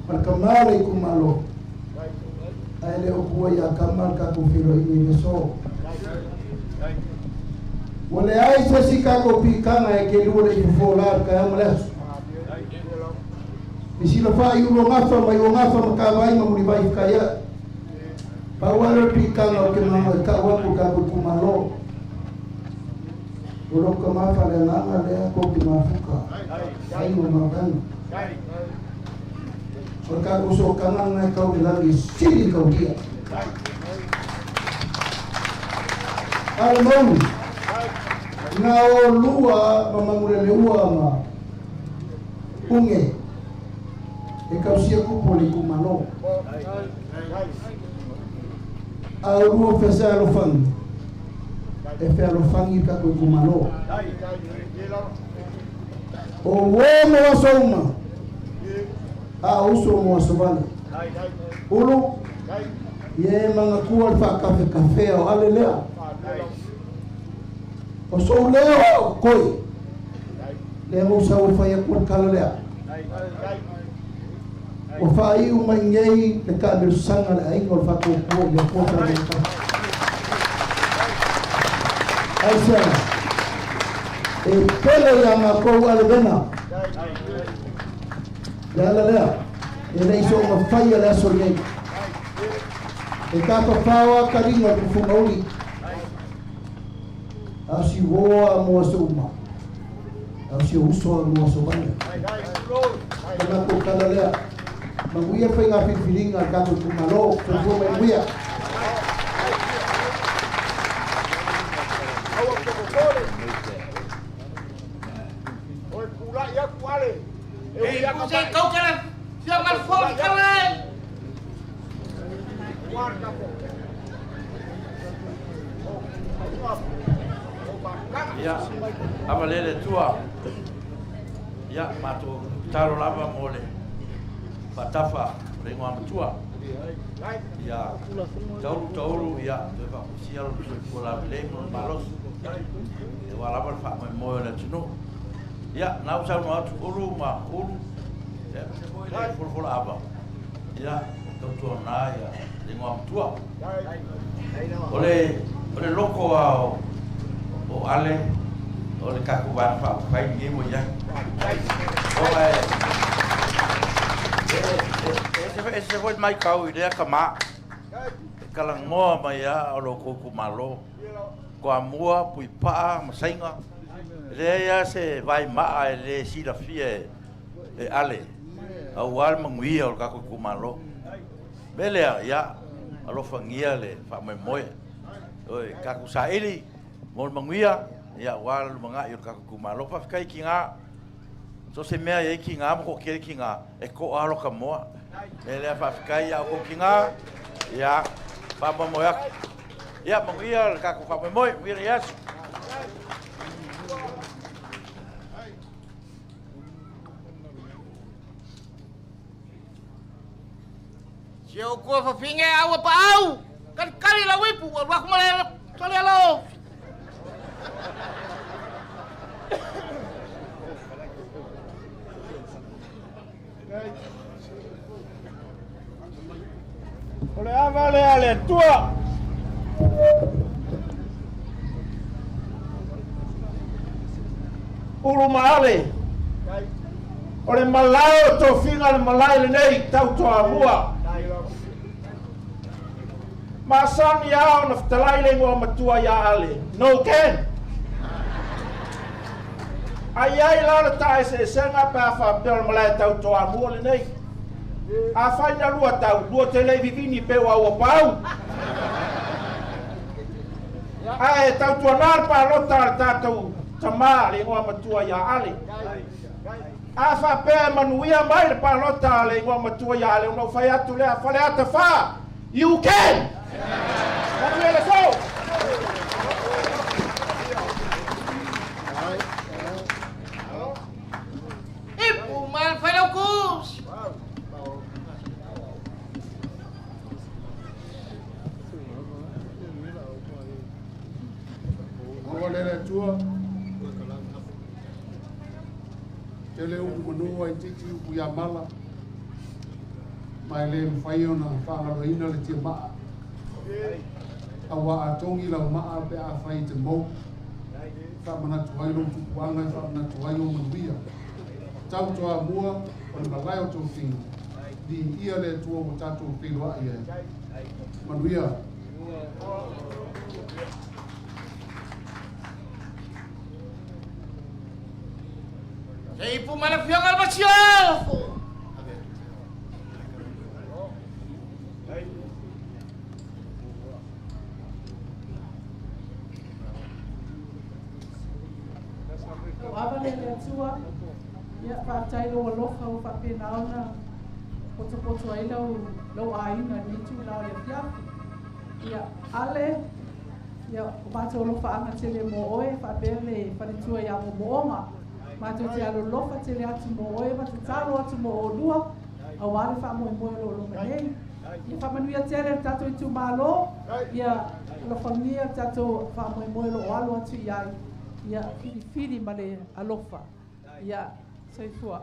markamare i kumalo ai le opua ia kamal kako whiro i me so wale ai se si kako pikanga e ke lua le i folar ka ama lesu isi lo fa iu lo ngafa mai o ngafa makawai ma muri vai kaya pa wale pikanga o ke mama ka wapu kako kumalo ulo ka mafa le nanga le ko ki mafuka ai mo mabana o kako so kanga ngai kau le lagi sili kau dia ai mo na o lua mamangure le ua ma unge e kausia kupoli kumano a lua fesa alofangi e fe alofangi ka kumano o womo asoma a uso mo asovani ulu ye mangakua fa kafe o alelea o so leo koi le mo sa o fai ko kala le o fai o mai ngei le ka me sanga le ai ko fa ko le ko ta le ka ai sa e pele ya ma ko ale bena ya le e le so ma fai le so ngei e ka ko fawa karinga ku fu mauli asi voa mo suma asi uso mo suma kana ko kala le manguia foi nga filinga ka ko malo ko ko manguia awa ko kole o kula ya kwale e ya ko se kau kala sia mal fo kala guarda po Ya, amalele tua. Ya, mato taro lava mole. Patafa, rengo amatua. Ya, tauru ya, deva sial pola lemo malos. E wala ba fa mo le tino. Ya, na usa no atu uru ma uru. Ya, por aba. Ya, to na ya, rengo amatua. Ole loko o ale o le kaku wa fa fai ni mo ya o ai ese foi mai kau idea kama kala ngo mai ya o lo ko malo ko amua pui pa masainga le ya se vai ma le si la fie e ale au al mangui o kaku malo bele ya alo fangia le fa mai moe oi kaku saili mol manguia ya wal manga yo ka kumalo fa kai kinga So se mea e ki ngā mo ke ki ngā e ko alo ka moa. E le fa kai ya ko ki ngā ya pa mo ya. Ya mo ia ka ko fa mo wi ya. Yo ko fa finge awa pa au. Kan kali la wipu wa ko male kali alo. Ole avale ale tua. Ulu maale. Ole malao to finga le malai le nei tau to amua. Masani ya na ftalai le ngua matua ya ale. No ken. Ai la le tae se senga pa fa pel malai tau to amua le nei. A faina lua tau, lua tele vivini pe wa pau. Ai tau tuanar pa lota tatu tama le ngua matua ya ale. A fa pe manuia mai le pa lota le ngua matua ya ale no fa atu le fa le ata fa. You can. Let's go. Ipu mal fa lo kus. Olele tua. Tele u manu ai titi u ya mala. Mai le fai ona whangaro ina le tia maa. Awa atongi lau maa pe a fai te mou. Whamana tuai lo tukuanga, whamana tuai lo manuia. Tau toa mua, o le malai o tō whing. Di ia le tua mo tātou whiloa ia. Manuia. Hey, ipu mana fiong albasio. Ava le tua, ia whātai lo alofa o whapena ona, poto ai lau aina ni tu lau le fiafu. Ia ale, ia o mātou alofa anga tele mo oe, whapele whanitua ia mo moonga. Mātou te alo lofa tele atu mo oe, mātou talo atu mo o lua, a wale wha mo moe lo longa nei. Ia whamanuia tere tato i tu malo, ia lofangia tato wha moe lo alo atu iai. Ia fili male alofa. Ia soifua.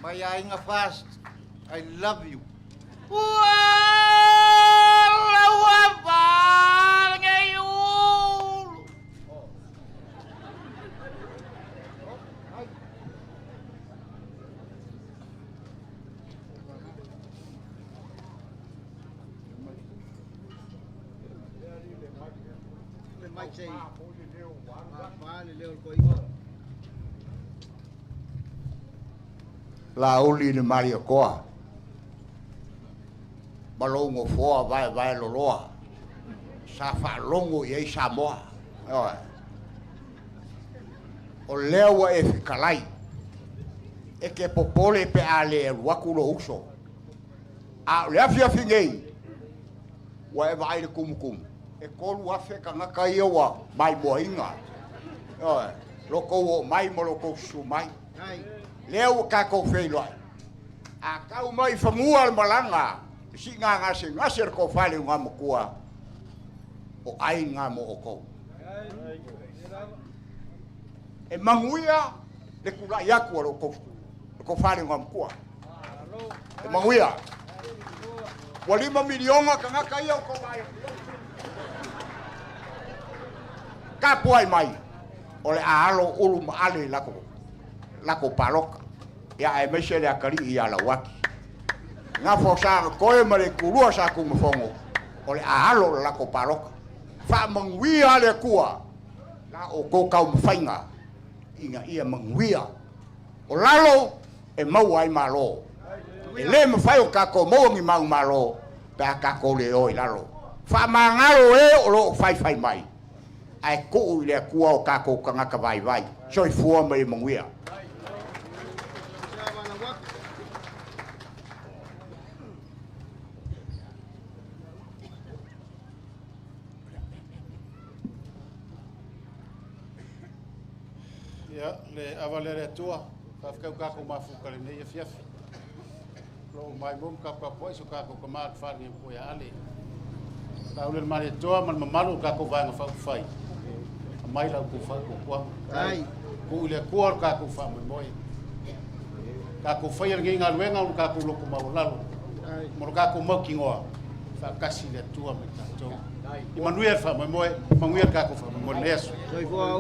Mai ainga fast. I love you. La uli ni Mario Koa. Malongo foa vai loloa. Sa fa longo ye Samoa. O lewa e fikalai. E ke popole pe ale wakulo uso. A le afia fingei. Wa e vai le kumkum. E kolu afe ka ngaka ia wa mai moinga. Loko o mai mo loko su mai. Leo ka ko feilo. A kau mai famua malanga. Si nga se ko fale nga mo kua. O ai nga mo oko. E manguia le kula yaku lo ko fale nga mo kua. E manguia. Walima milionga ka ngaka ia ko vai. Kapuai mai. Ole alo ulu maale lako paloka. Ya e mese le akari ia la waki. Nga fosa koe mare kulua sa ku mfongo. Ole alo lako paloka. Fa mangwia le kua. La o ko kau mfainga. Inga ia mangwia. O lalo e mau ai malo. E le mfai o kako mo ngi mau malo. Pa kako le oi lalo. Fa mangalo e o lo fai mai. ai ko le kua o ka ko kanga ka vai vai soi fua mai manguia ya le avalere tua fa ka ko mafu ka le nei fiaf lo mai bom ka po so ka ko ma fa ni ko ya ale ta ule mare toa man mamalu ka ko va fa fai mai la ko fa ko kwa ai ko le ko ka ko fa mo moi ka ko fa yer nginga luenga ka ko lo ko ma lalo mo ka ko mo kingoa fa kasi le tua me ta to i manuel fa mo moi manuel ka ko fa mo neso Rồi qua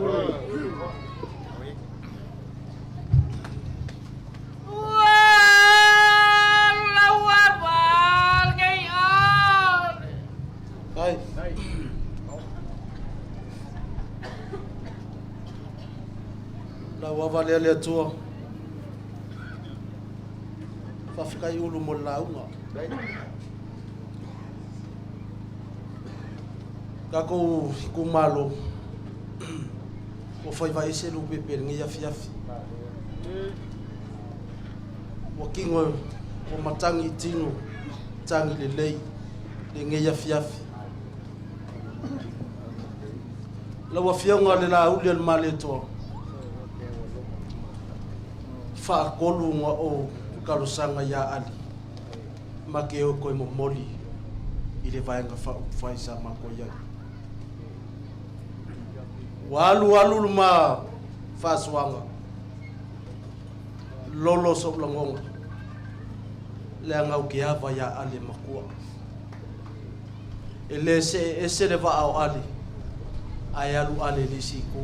la wava le tua fa fikai ulu mo launga ka ko malo o foi vai ser o pepe ngia fiafi o kingo o matangi tino tangi le lei le ngia fiafi la wa fionga le la uli al maleto fa kolu nga o kalosanga ya ali makeo ko mo moli ile vai nga fa isa makoya walu ma fa swanga lolo so langonga le nga o kia va ya ali makua ele ese le va au ali ayalu ale lisiko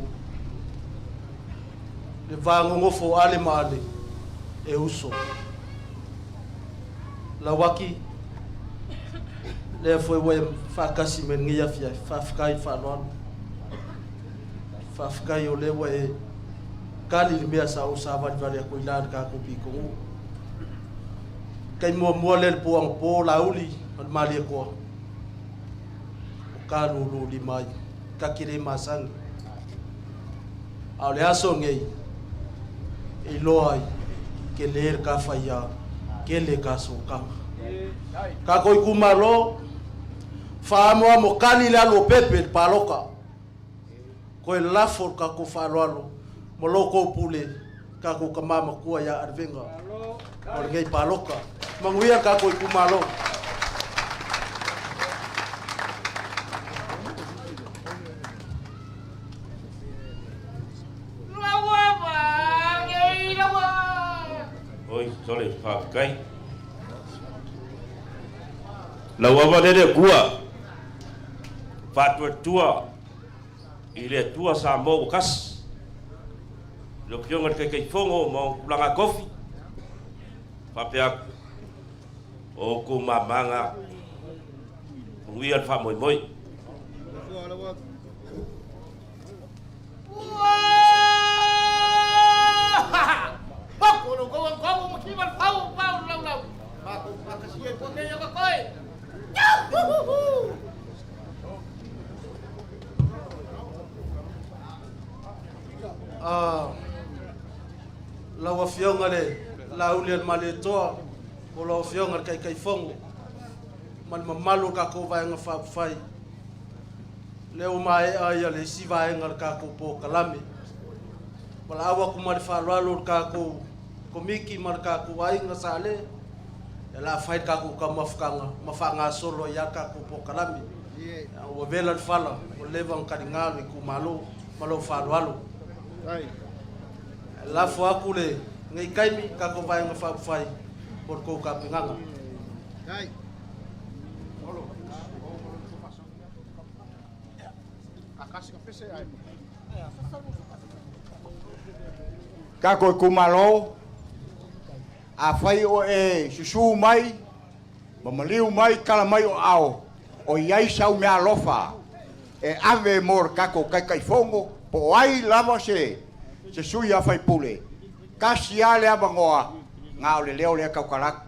le vango fo ale male e uso la waki le foi we fa kasi men ngia fia fa fkai fa non fa fkai o le we kali le mea sa o sa va vale ko ilan ka ko piko kai mo le puang po la uli al mali ko ka lu li mai ka kire masang au le aso ngei e loai ke ler ka faya ke le ka so ka ko kumalo fa mo kali la lo pepe paloka ko la for ka ko fa lo mo lo ko pule ka ko kama ko ya arvenga ko ngei paloka manguia ka ko kumalo oi sole fa kai la wava le kua fa tua ile tua sa mo kas lo pionga kai fongo mo langa kofi fa pe o ku mamanga wial fa moi moi la wa fionga le la ulian male toa o la fionga kai fongo man malu ka ko vai nga fa fai le o mai ai le si vai nga ka ko po kalame wala awa ku mar fa lo ka ko komiki mar ka ko ai nga sale la fai ka ko ka mafanga solo ya ka ko po kalame o vela fala o leva un kadingalo ku malo fa lo ai la fo akule ngai kaimi ka ko vai nga fa fai por ko ka pinganga ai ka ko kumalo a fai o e susu mai mamaliu mai kala mai o ao o iai sau me alofa e ave mor ka ko kai fongo po ai lava se sui a fai pule kasi ale abangoa nga ole leo le ka kala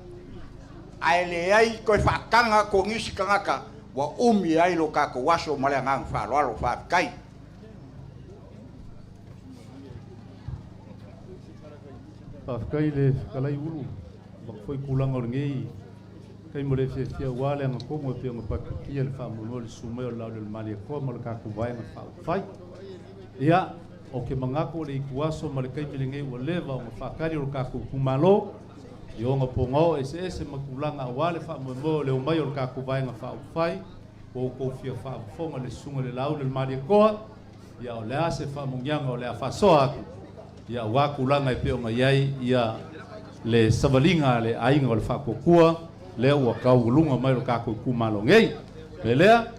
ai le ai ko fa kanga ko ngisi kanga wa umi ai lo ka ko waso male ngang fa lo fa kai Whakakai le kalai ulu. Wakawhai kulanga o ngei. Kai mo le fia wale anga kongo e pia ngā pakikia le whamamo le sumai o lau le mali a koa ma le kako vai ngā whai. Ia, o ke mangako le ikuaso ma le kaimi le ngei ua lewa o ngā whakari o le kako kumalo. I o ngā pongao ese makulanga a wale whamamo le umai o le kako vai ngā whai. O kou fia whafonga le sunga le lau le mali a koa. Ia o le ase whamungianga o le a whasoa aku. Ia wakulanga e pia o ngā iai ia le savalinga le ainga o le whakokua. Lea ua kau lunga mai o kako kumalo ngei. Le lea.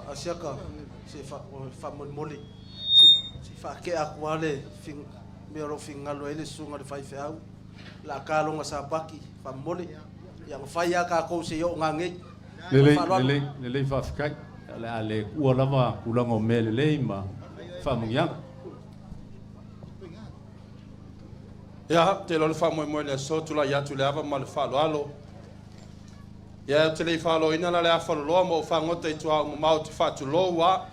Asiaka se fa moli. Se fa ke akwale fin mero fingalo ele sunga le fai au. La kalonga sa paki fa moli. Yang fai aka ko se yo ngangei. Le fa fikai. Ale ua lava kulanga me le ma fa mungianga. Ya, te lo le fa mo le so tu la ya tu le ava ma le fa lo alo. Ya te le fa lo ina la le afa lo mo fa ngota i tu a mo mau te fa tu lo wa.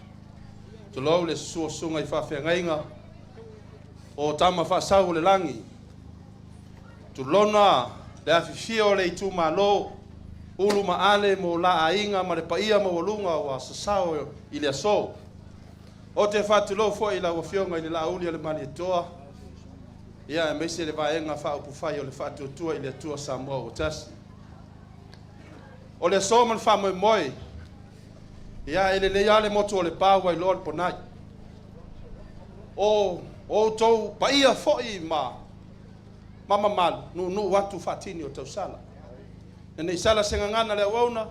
Tu lo le su sunga i fa fe ngainga. O tama fa sa le langi. Tu lona le afi fio le tu ma lo. Ulu ma ale mo la ainga ma le paia mo lunga wa sasao i le so. O te fa tu lo fo i la wa fionga i la uli le mali toa. Ia me se le vaenga fa upu fai o le fa tua i le tua Samoa o tasi. O le so man fa moi. Ia ele le ale moto o le pawa i lor ponai. O tou paia foi ma mama mal nu watu fatini o tau sala. Nei sala senga ngana le wauna.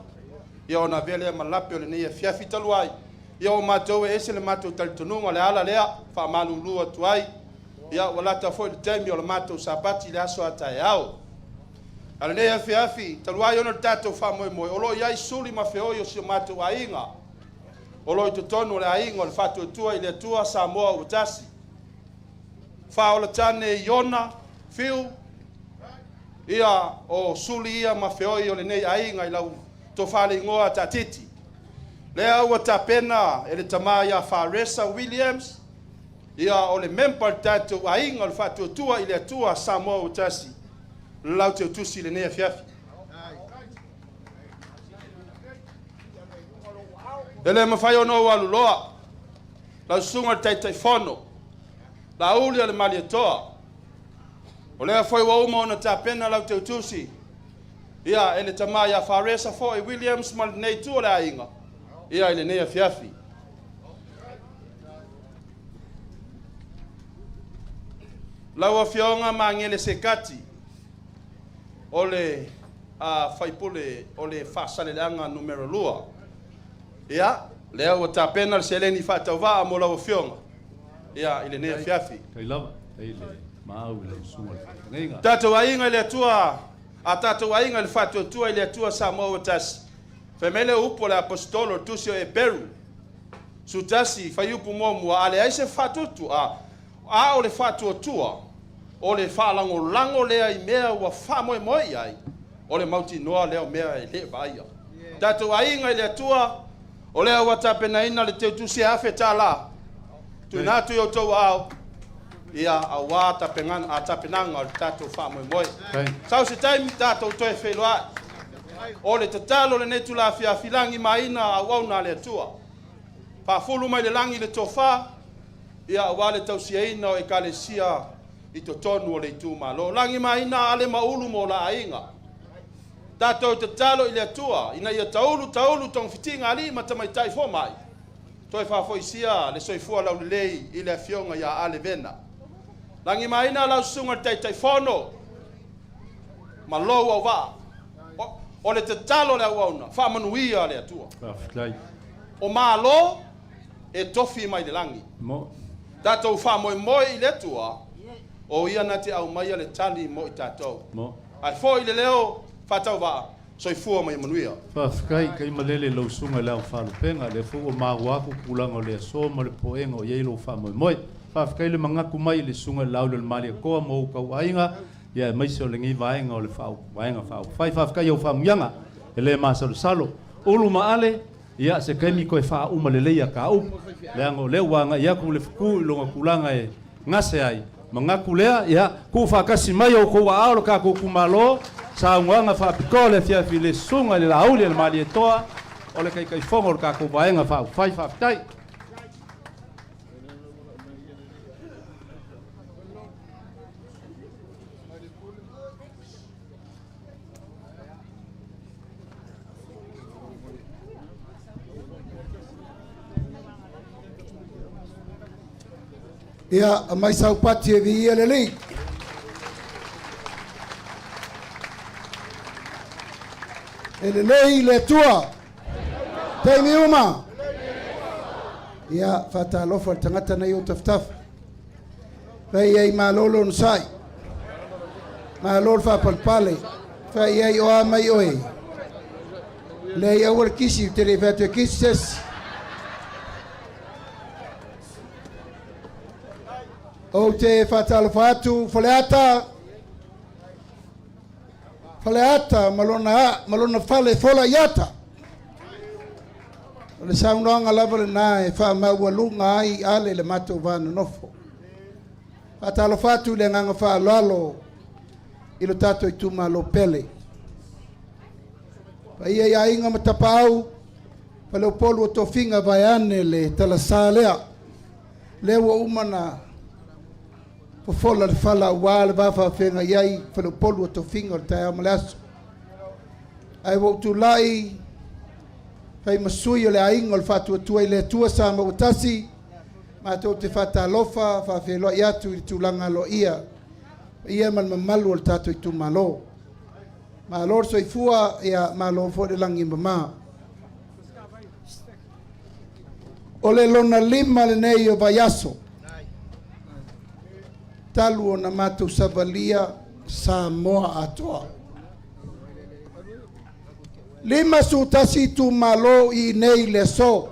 Ia ona vele malape o le nei fiafi taluai. Ia o matou ese le matou talitonunga le ala lea fa malu lua tuai. Ia wala ta foi temi o le matou sapati le aso ata ao. Ala nei afi taluai ona tatou fa moi o lo ia suli ma feo yo si matou ainga. O lo to tonu le ainga o le fatu tua i le tua Samoa o tasi. Fa o le tane iona fiu. Ia o suli ia ma feo yo le nei ainga i lau to fale ngoa tatiti. Lea ua tapena ele tamaya Faresa Williams. Ia o le member tatou ainga o le fatu tua i le tua Samoa o tasi. Lau te tusi le nei fiafi. Ele mafai ono walu loa. La sunga tai fono. La uli le mali toa. O le foi wa uma ona tapena lau te tusi. Ia ele tamaya Faresa foi Williams mal nei tu la inga. Ia ele nei fiafi. La fionga mangele sekati. Ole fai pule ole fasalelanga numero lua. Ia, lea o tapena le seleni fatauva mo la fionga. Ia, ile ne fiafi. Kai lava, ile mau le suma. Tato ainga le tua, a tato ainga le fatu tua ile tua Samoa tas. Femele upo le apostolo tusio e Peru. Sutasi fai upo mo ale ai se fatu tu a o le fatu tua. O le falango lango le ai mea wa fa moi ai. O le mauti noa le mea e le vaia. Tato ainga le tua o lea wata pena ina le teu tusi afe tala. Tu natu yo tau au. Ia a wata pengan a tapenanga o le tato wha moi. Sau se taimi tato toe wheloa. O le tatalo le netu la fia filangi maina a wauna le tua. Pa fulu mai le langi le tofa. Ia a wale tau siaina o e kale sia i to tonu o le tu malo. Langi maina ale maulu mo la ainga. Tato te talo i le tua, ina ia taulu tong fitinga ali ma tamai tai fo mai. Toi fa foi sia le soifua lau lei i le fionga ia ale vena. Langi maina lau sunga tai fono. Ma lo au va. O le te talo le auna, fa manuia le tua. O malo e tofi mai le langi. Tato fa moi i le tua. O ia nati au mai le tali mo i tato. Ai foi le leo fatau va soifua mai manuia. Whawhikai kai malele lau sunga lau whalupenga le fu o mawaku kulanga o le so ma le poenga o yeilo whamoimoe. Whawhikai le mangaku mai le sunga lau le malia koa mo ukau ainga ia maise o le ngi vaenga o le whau vaenga whau. Whawhikai au whamuianga e le masalu salo. Ulu maale ia se kemi ko fa uma le leia ka u le ango le wanga ia ku le fu lo kulanga e ngase ai manga kulea ia ku fa kasi mai o ko wa alo ka ku kumalo sa nganga fa pikole fia file sunga le lauli le mali toa o le kai fongo ka ku baenga fa fa tai Ia, a mai sau pati e vi ia lelei. E lelei le tua. Te mi uma. Ia, fata alofa tangata na iu taftaf. Fai ei malolo nsai. Malolo fa palpale. Fai ei oa mai oe. Le ia ur kisi, te le fatu kises. O te fatalafatu faleata malona fale fola yata le saunanga lava na e fa maualunga ai ale le mato vana nofo fatalafatu le nganga fa lalo ilo tato i tuma lo pele pa ia inga matapau pa le polo to finga vaiane le talasalea le wa umana po fola le fala wale vafa fenga yai falo polu to finger ta amalas ai wo tu lai fai masui le aingo fatu tu le tua sa ma utasi ma to te fata lofa fa fe lo ya tu langa lo ia man malu al tatu tu malo ma lor so ifua ya ma lo fo de langi mama ole lona lima le nei o vayaso talu o na mātou savalia Samoa atoa. Lima sutasi tu malo i nei le so.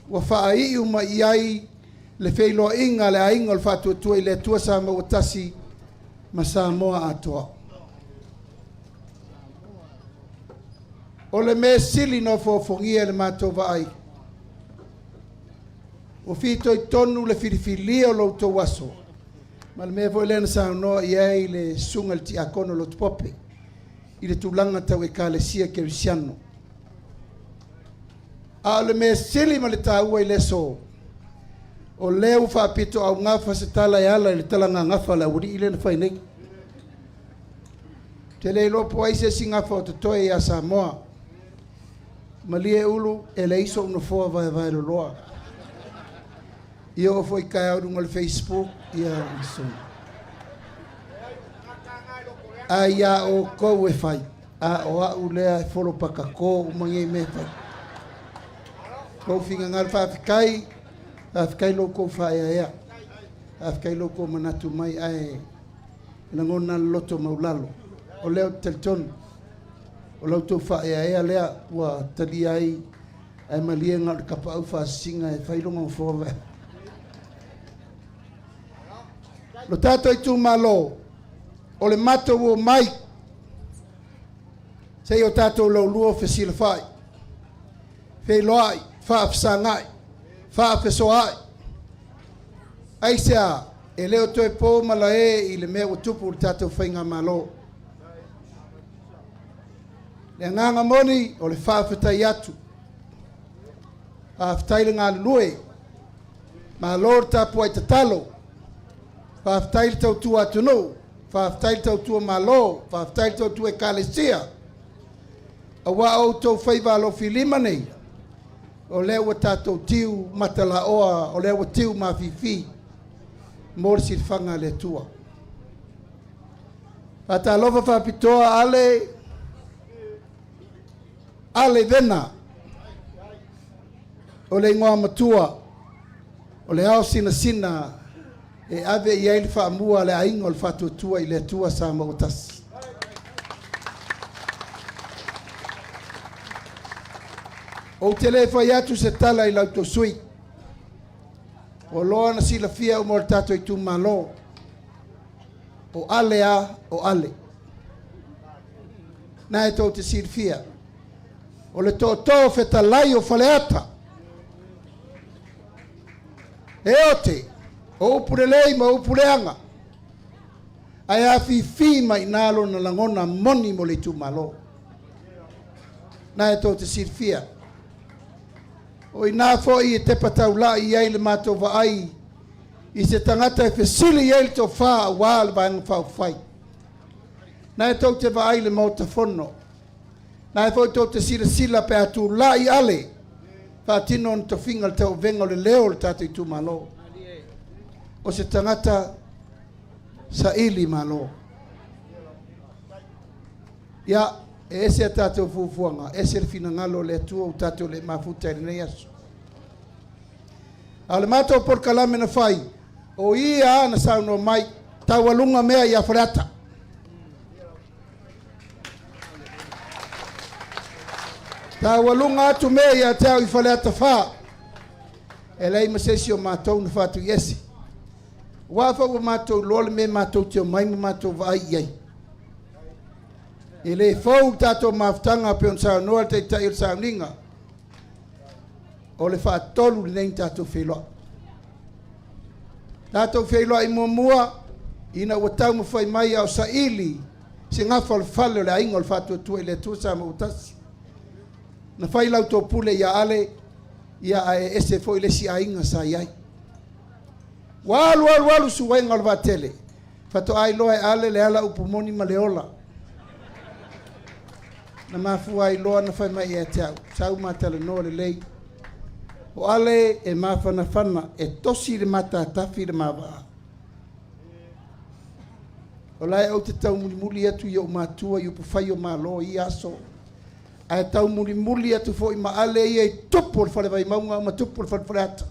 Wa whaai uma iai le feilo inga le ainga le fatu tua i le tua Samoa tasi ma Samoa atoa. O le me sili no fofongia le mātou vai. O fito i tonu le filifilia o lo to waso. Ma le mea foi lena sa no iai le sunga le ti akono lo tupope. I le tulanga tau e ka le sia kerisiano. A le mea sili ma le taua i le so. O leu fa pito au ngafa se tala e ala le talanga ngafa la uri i le na fai nei. Te le lopo aise si ngafa o te toe i a Samoa. Ma lie ulu e le iso unafoa vai lo loa. Ia foi kai au ngol Facebook ia so. Aya o ko e fai. A o a ulea folo paka ko mangi me fai. Ko finga ngal fa kai lo ko fai ia. Kai lo ko manatu mai ai. Na ngona loto maulalo. O leo telton. O lo to fai ia lea wa tali ai malia ngal kapa au fa singa e fai lo fo. Lo tato i tu malo, o le mato o mai, se o tato lo luo fe sila fai, fe loai, fa afsangai, fa afesoai. Ai sea, e leo toe po mala i le mea o tupu o tato whainga malo. Le nganga moni o le fa afetai atu, fa afetai le ngā lue, ma lor tapu ai tatalo, Whaftail tau tua tunu, whaftail tau tua malo, whaftail tau tua kalesia. A wa au tau whaiva lo filima nei. O leo tatou tiu matala oa, o leo tiu mawhiwhi. Morsi whanga le tua. Whata lofa whapitoa ale vena. O le ngoa matua. O le au sina. E ave ia il fa mua le aingo il fatu tua i le tua sa mautas. O telefa iatu se tala i lauto sui. O loa na sila fia o mortato i tu malo. O ale. Na e tau te sila fia. o le tōtō whetalai o whaleata. E ote, o upurelei ma upureanga. Ai a fi mai nalo na langona moni mo le tūmalo. Na e tō te sirfia. O i nā fōi e te patau la i ai le mātou wa ai i se tangata e whesili i ai tō whā wā le vāenga whau whai. Na e tō te wa ai le mauta whono. Na e fōi tō te sila pe atu la i ale wha tino on to whinga le tau venga le leo le tātou i tū malo. O se tangata sa ili malo. Ia, e ese a tātou fufuanga, ese le fina ngalo le atua o tātou le mafuta e nei aso. A le mātou por kalame na whai, o ia na sauno mai, tawalunga mea i a whareata. Tawalunga atu mea i a tau i whareata wha. E lei masesi o mātou na whātu i ese. Wafa wa mātou lole me mātou teo mai ma mātou wa ai iai. E le fau tātou maftanga pe on sa noa te tai o sa ninga. O le wha tolu le nei tātou wheloa. Tātou wheloa i mua ina ua tau ma whai mai au sa ili se ngafa le whale o le ainga o le whatua tua i le tua sa ma utasi. Na whai lau tō pule ia ale ia e ese fo i le si ainga sa iai. Walu suwainga o le vatele. Fato ai loa e ale le ala upumoni ma le ola. Na mafu ai loa na whai mai e te au. Sau matala noa le lei. O ale e mawhana whana e tosi le mata tafi le mawa. O lai au te tau muli atu i o matua i upu whai o malo i aso. Ai tau muli atu fo i ma ale i e tupu le whale vai maunga o ma tupu le whale ata.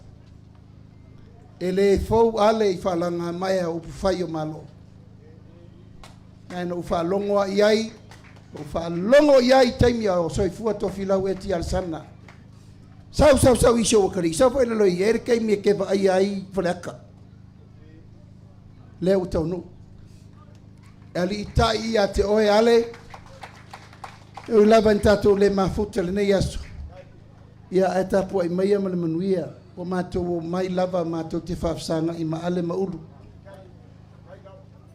E le fau ale i whalanga mai a upu whai o malo. Nai na ufa longo i ai. Ufa longo i ai taimi o soifua tofi lau e ti al sana. Sau i sio wakari. Sau fai lalo i ere kei mi e kewa ai whaleka. Leo tau nu. E ali i tai i a te oe ale. E u lava in tatou le mafuta le nei aso. Ia e tapu ai maia ma le manuia. O mātou o mai lava mātou te whafsanga i maale maulu.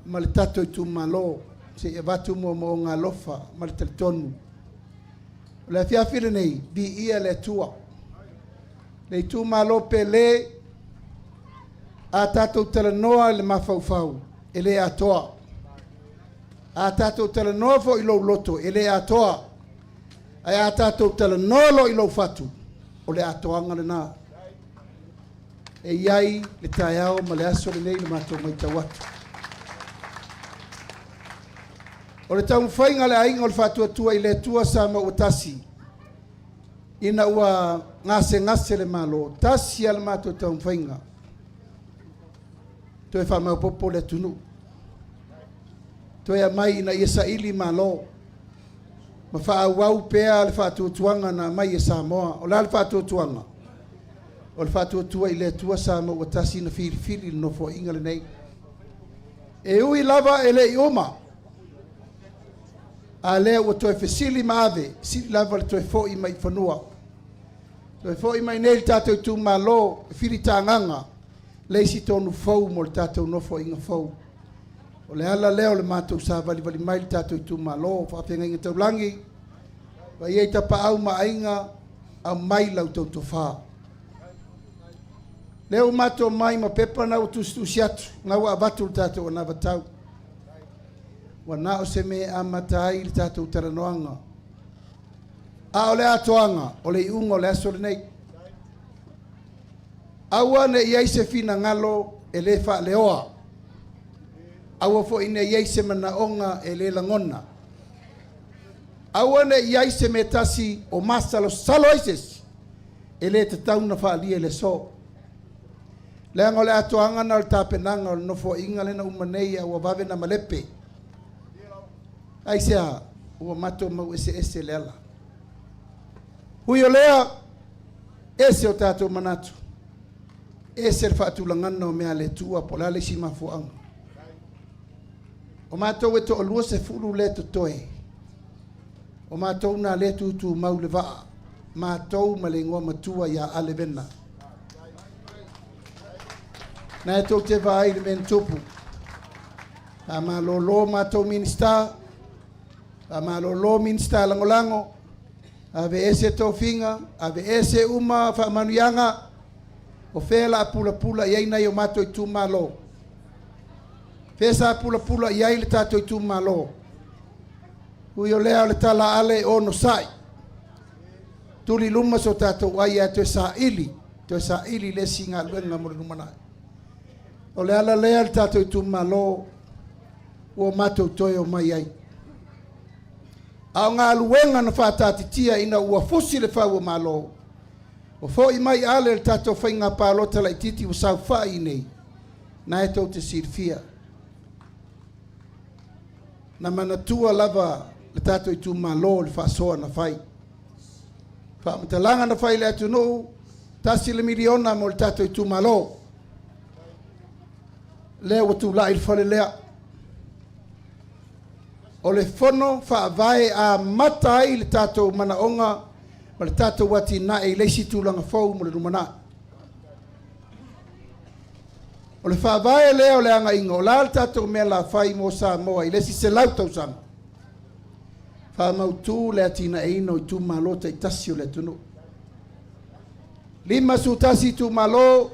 Ma le tatou i tu malo. Se e watu mua mo ngā lofa. Ma le teletonu. O le fiafire nei, bi ia le tua. Le tu malo pe le. A tatou tala noa le mawhauwhau. E le atoa. A tatou tala noa fo i lo loto. E le atoa. Ai a tatou tala nolo i lo fatu. O le atoanga le nā. E iai le taiao ma le aso le nei le mātou mai tau atu. O le tau mwhainga le ainga o le whatua tua i le tua sa ma ua tasi. Ina ua ngase le malo. Tasi ala mātou tau mwhainga. Toe whamau popo le tunu. Toe a mai ina ia sa ili malo. Ma wha wau pea le whatua tuanga na mai e Samoa. O la le whatua tuanga. O le whatua tua i le tua sa ma ua tasi na whiri no fo inga le nei. E ui lava e le i oma. A lea ua toe whesili maave. Si lava le toe fo i mai whanua. Toe fo i mai nei le tātou tu malo. Whiri tānganga. Leisi tonu fau mo le tātou no fo inga fau. O le ala leo le mātou sa vali mai le tātou tu malo. Whawhenga inga tau langi. Wa iei tapa au ma ainga. A mai lau tau to whaa. Leo mato mai ma pepa na o tusi atu. Nga wa avatu le tātou na vatau. Wa na o se me amatai le tātou taranoanga. A o le atoanga. O le iunga o le aso le nei. Aua ne iei se fina ngalo e le wha leoa. Aua fo ine iei se manaonga e le langona. Aua ne iei se metasi o masalo saloises. E le te tauna wha alia le so. Le angole atoanga na le tapenanga o le nofo inga le na umanei a ua vave na malepe. Aisea, ua mato mau ese le ala. Hui o lea, ese o tātou manatu. Ese le whaatulangana o mea le tua po la le si mafuanga. O mato e to o lua se fulu le to toe. o mātou nā le tūtū mau le vaa, mātou ma le ngoa matua ia ale vena. Nā e tau te vai le men tupu. A mā lolo mātou minista, a mā lolo minista langolango, a ve ese tau finga, a ve ese uma wha manuianga, o whela pula pula iai nei o mātou i tū mālo. Whesa pula pula iai le tātou i tū mālo. Ui o lea o le tala ale o no sai. Tuli luma so tātou ai a te sa ili le singa luenga mo le lumanai. O le ala lea le tātou i tū mālo, o mātou toi o mai ai. A ngā luenga na whātātitia ina ua fusi le whau o mālo. O fo i mai ale le tātou whainga pālota lai titi o sau whai nei, na e tau te sirfia. Na manatua lava le tātou i tū mālo le whaasoa na whai. Whaamatalanga na whai le atu no, tasi le miliona mo le tātou i tū mālo. Lea watu la il whale lea. O le fono whaavae a mata ai le tātou manaonga, ma le tātou wati na e leisi tūlanga fau mo le rumana. O le whaavae lea o le anga ingo, la le tātou mea la whai mo sa moa, i lesi se lau tau sanga. Whaamautu le atina e ino i tū malota i tasi o le tunu. 5 sutasi tū malo,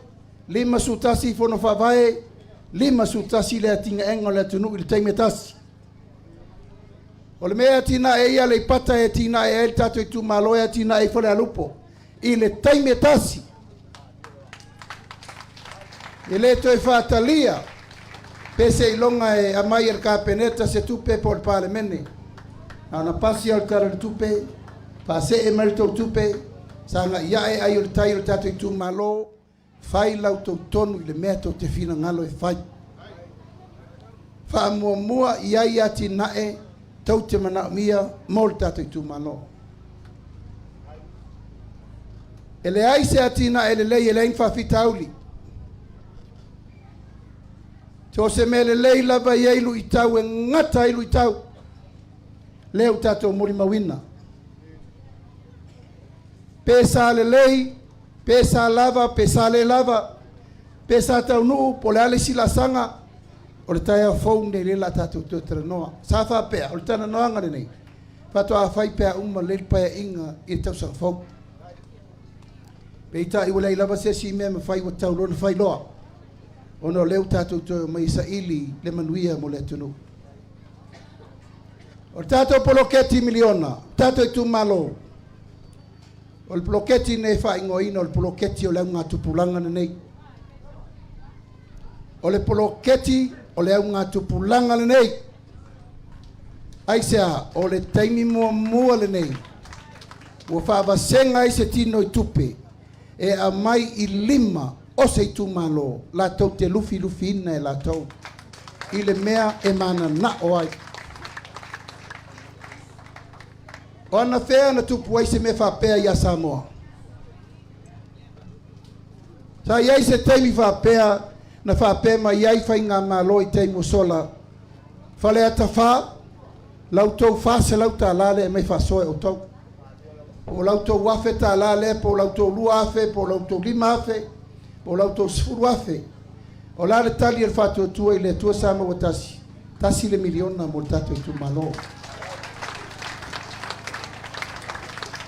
5 sutasi fono whaavae, 5 sutasi le atinga enga le tunu i le teime tasi. O le mea tina e ia le pata e tina e el tato i tu malo e tina e fole alupo. I le taime tasi. E le to e whātalia. Pese i longa e amai el kāpeneta se tupe po le pāle mene. Ana pasi al tara le tupe. Pase e marito tupe. Sanga ia e ai o le tai o le tato i tu malo. Fai lau tau tonu i le mea tau te fina ngalo e fai. Wha mua mua i ai ati nae. Tau te mana mia mo le tātou i tū malo. E le aise atina e le lei e lein whawhitauli. Tō se me le lei lava i eilu i tau e ngata eilu i tau. Leo tātou mori mawina. Pesa le lei, pesa lava, pesa le lava. Pesa tau nuu, po le ale sila sanga. O le taia fau nei le la tātou tō tera noa. Sa wha pēa, o le tana noa ngare nei. Whatoa a whai pēa uma le paia inga i tau sa fau. Peita i wala i lava se si mea ma whai wa tau lona whai loa. O no leo tātou tō mai sa ili le manuia mo le tunu. O le tātou poloketi miliona, tātou i tū malo. O le poloketi nei whai ngoina, o le poloketi o leo ngā tupulanga nei. O le poloketi o le au ngā tupulanga le nei. Aisea, o le taimi mua mua le nei. Ua whaavasenga i se tino i tupe. E a mai i 5 o se i tūmalo. La tau te lufi lufi ina e la tau. I le mea e mana na o ai. O ana whea na tupu ai se me whapea i a Samoa. Sa iai se taimi whapea na whapea ma iai whai ngā malo i teimu sola. Whale ata wha, lau tau wha se lau tā lale e mai whasoe o tau. Po lau tau wafe tā lale, po lau tau lua afe, po lau tau 5 afe, po lau tau 10 afe. O lale tali el whatua tua i le tua sama wa tasi. Tasi le miliona mo tato i tu malo.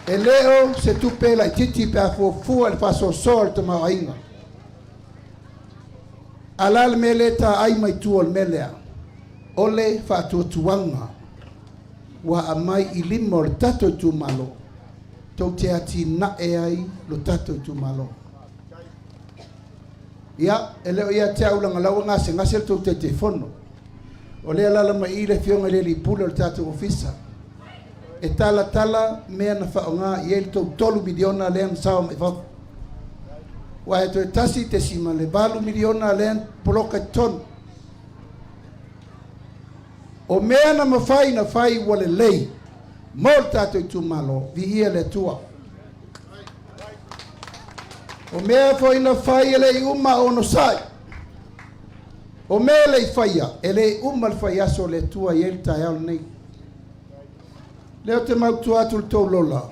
E leo se tupe la i titi pe a fua le whaso soa le tamau ainga. Alal mele ta ai mai tuol melea. Ole whātua tuanga. Wa amai i 5 o le tato i tu malo. Tau te ati na e ai lo tato i tu malo. Ia, e leo ia te aulanga lau ngase ngase tau te fono. O lea lala mai i le fionga le li pule o le tato ofisa. E tala tala mea na whaonga i ele tau 3 miliona lean sawa mai whafu. Wa e toi tasi te sima le 2 miliona lean poloka ton. O mea na mawhai na whai wale lei. Mol tato i tu malo, vi ia le tua. O mea fwai na whai ele i uma o no sai. O mea le i whaia, ele i uma le whai aso le tua i ele tai au nei. Leo te mautu atu le tau lola.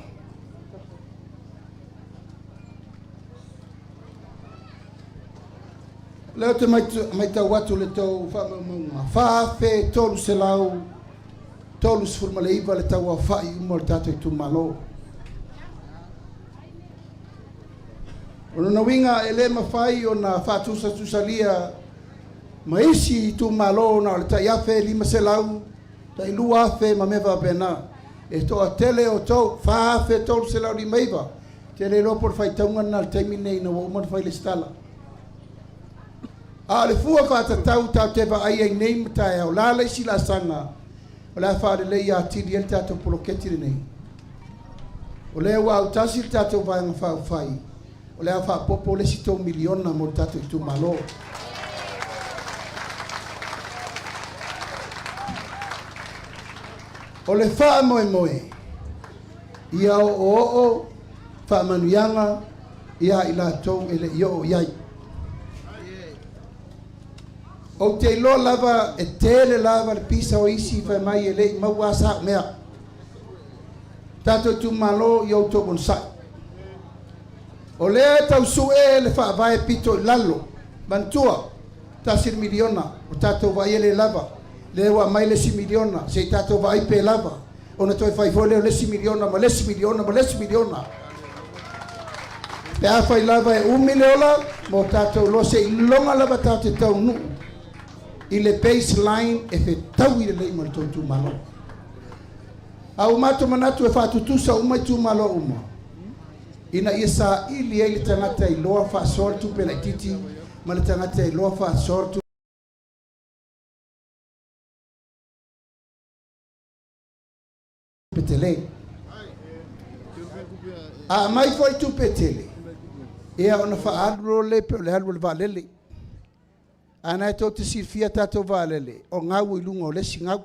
Leo te maitau atu le tau whamaunga. Whaafe tolu se lau, tolu se furmale iwa le tau a whai umo le tato i tu malo. Ono na winga ele mawhai o na whatusa tusalia ma isi i tu malo na le tai afe lima se lau, tai lua afe ma mewa pena. E toa tele o tau, whaafe tolu se lau li maiva. Te le lopo le whai taunga na le taiminei na wau le whai le stala. A le fua whātatau tau te wa ai ai nei matai au la leisi la sanga. O lea whaare lei a tiri el tātou poloketiri nei. O lea wa au tasi le tātou vāanga whau whai. O lea wha popo lesi tō miliona mo tātou i tū malo. O le wha moe moe. Ia o wha manuianga. Ia i la tau ele i o iai. O te ilo lava e tele lava le pisa o isi whai mai e lei mau asa mea. Tato tu malo i au tō bonsai. O lea tau su e le wha vai pito i lalo. Mantua, tasir miliona o tato vai ele lava. Lewa mai lesi miliona, se tato vai pe lava. O na toi whai fole o lesi miliona, ma lesi miliona, ma lesi miliona. Pe a whai lava e miliona, mo tato lo se ilonga lava tato tau nuu. I le baseline e fe tau i le lei mal tu malo. Au mato manatu e whatutusa uma i tu malo uma. Ina ia sa ili e le tangata i loa wha sortu pe la titi, ma le tangata i loa wha sortu. Petele. A mai foi tu petele. Ea ona wha adro le pe o le halu le valele. Ana e tō te sirfia tātou vālele, o ngau i lunga o lesi ngau.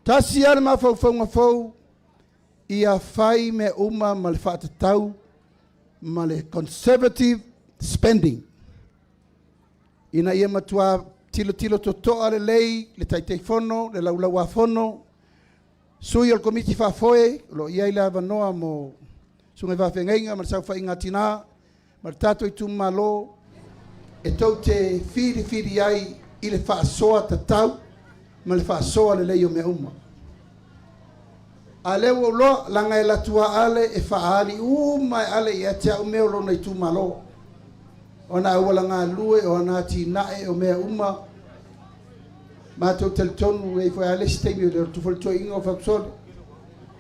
Tasi ana ma whau fau, ia whai me uma ma le whātatau, ma le conservative spending. Ina ia matua tilo to toa le lei, le taitei fono, le laulaua fono, sui al komiti whafoe, lo ia ila vanoa mo sungai whawhengainga, ma le sau whainga tina, ma le tātou i tu malo, e tau te whiri ai i le whaasoa tatau, ma le whaasoa le leo me uma. A leo o loa, langa e latua ale e whaali uma e ale i atea o meo lona i tu malo. O na awala ngā lue, o na ti nae o mea uma. Ma tau teltonu e whai ale si teimi o leo tufol toi inga o whaksole.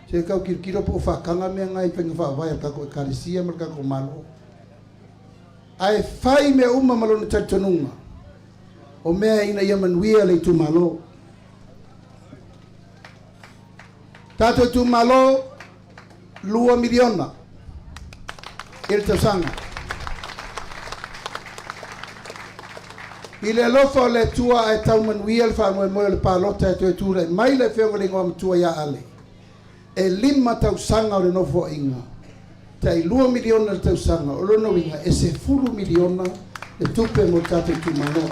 Se kau kirkiro po whakanga mea ngai whenga whawai al kako e karisia mal kako malo. Ai whai me uma malo na teltonunga. O mea ina ia manuia le tu malo. Tato tu malo 2 miliona. Il te sanga. Ile lofa le tua e tau manuia le wha moe le palota e tu e ture. Mai le whenga le ngom tua ia ale. E 5 tau sanga o le nofo inga. Tai 2 miliona le tau sanga. O lono inga e se 10 miliona le tupe mo tato tu malo.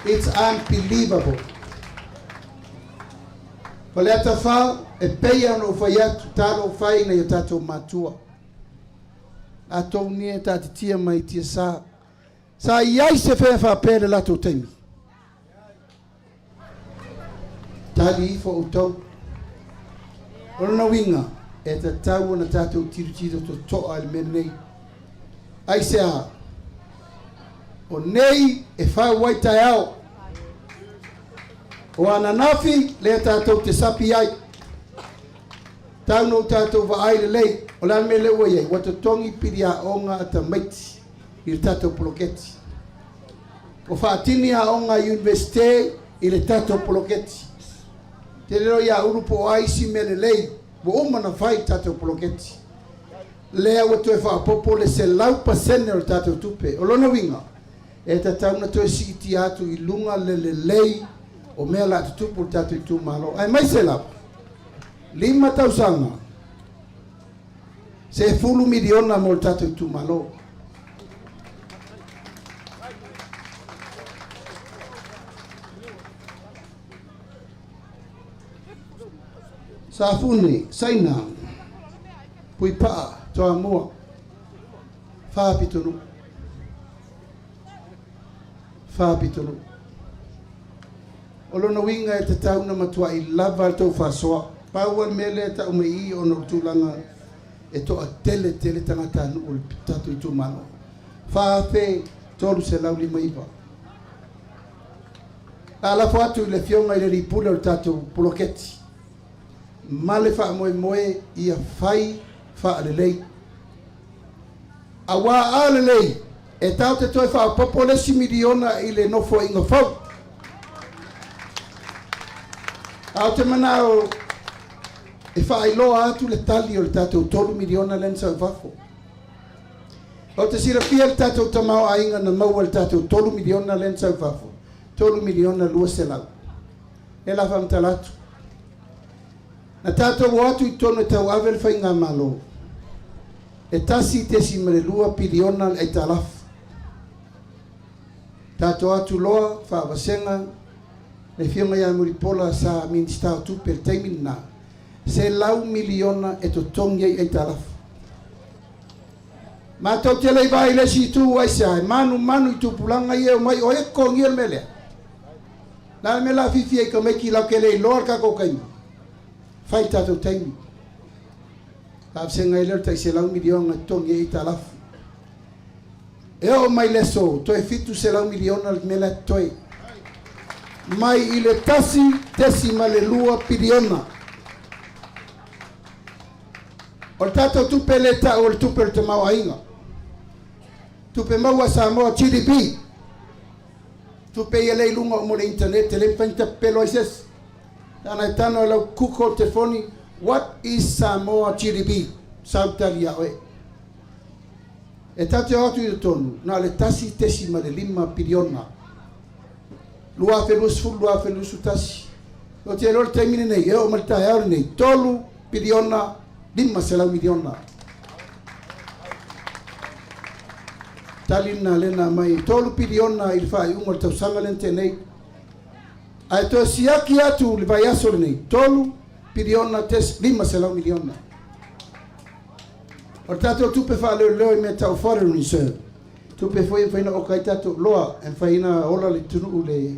It's unbelievable. Wale ata wha e peia no whai atu taro whai na i tato matua. A tau nia tati tia mai tia sa. Sa iai se whea wha pere lato teimi. Tali ifo o tau. Ona winga e ta tau na tato tiru to toa al menei. Ai se a. O nei e wha waitai au. O ananafi le tātou te sapi ai. Tau no tātou wa ai le lei. O lan me le ua iei. Wata tongi piri a onga ata maiti. I le tātou poloketi. O whaatini a onga universite i le tātou poloketi. Te reo ia urupo ai si me le lei. Wa umana whai tātou poloketi. Lea watu e whaapopo le se lau pasene o le tātou tupe. O lona winga. E ta tau na toi si iti atu i lunga le lei. O mea la tutupu tatu i tu malo. Ai mai se la. 5 tau sanga. Se 10 miliona mo tatu i tu malo. Safune, Saina, Puipa, Toamua, Fapitunu, Fapitunu. Olona winga e te tauna matua I lava tau whasoa. Paua mele ta umei ono tūlanga e toa tele tangata anu o tatu I tūmano. Whaape tolu se lauli maipa. Alafo atu I le fionga I le ripula o tatu puloketi. Male wha moe ia whai wha alelei. Awa alelei e tau te toi wha popolesi miliona I le nofo inga whau. Au te manao e whaailoa atu le tali o le tātou 3 miliona lensa o whafo. O te sira pia le tātou tamao ainga na maua le tātou 3 miliona lensa o whafo. 3 miliona lua se lau. E la whamtalatu. Na tātou atu I tono e tau awe le whainga malo. E tasi te si mele lua miliona le eitalafu. Tātou atu loa whaawasenga le fionga ia muripola sa minista o tupe le taimina se lau miliona e to tongi ai talafu. Ma tau te lei vai le si tu ai sai manu I tupulanga ia o mai o e kongi el mele. La me la fifi e kameki la ke lei lor ka kokaini. Fai tatou taimi. Ka senga ile tai se lau miliona tongi ai talafu. E o mai le so to e fitu se lau miliona le mele toi. Mai I le tesi malelua piriona. O tato tupe le ta o le tupe le te maua inga. Tupe maua Samoa GDP. Tupe ia lei lunga o mo le internet, le penta pelo ises. Tana tano e lau kuko telefoni, what is Samoa GDP? Sautalia oe. E tato atu I tonu, na le tesi malelima piriona. Lua felus fu lua felus utasi. O te lor termine nei o malta ya nei tolu piriona dimma sela miliona. Talina lena mai tolu piriona il fai un tau sangalente nei. Ai to siaki atu li vai aso nei tolu piriona tes dimma sela miliona. O tato tu pe fa le me tau foreign reserve. Tu pe foi faina o kai tato loa en faina ola le tunu le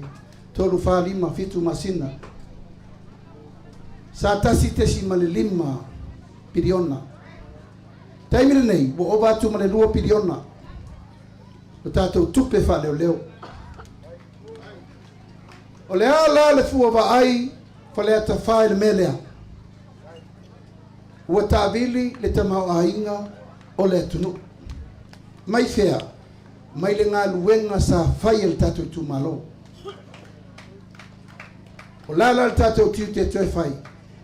tolu fa lima fitu masina. Sa tasi tesi male lima piriona. Taimile nei wo oba tu male lua piriona. O tato tu pe fa leo. O le ala le fu ova ai fa le ata fa le melea. Ua tavili le tamau ainga o le tunu. Mai fea. Mai le ngā luenga sa whai el tatou tu malo. O lala el tatou tiu te toe whai.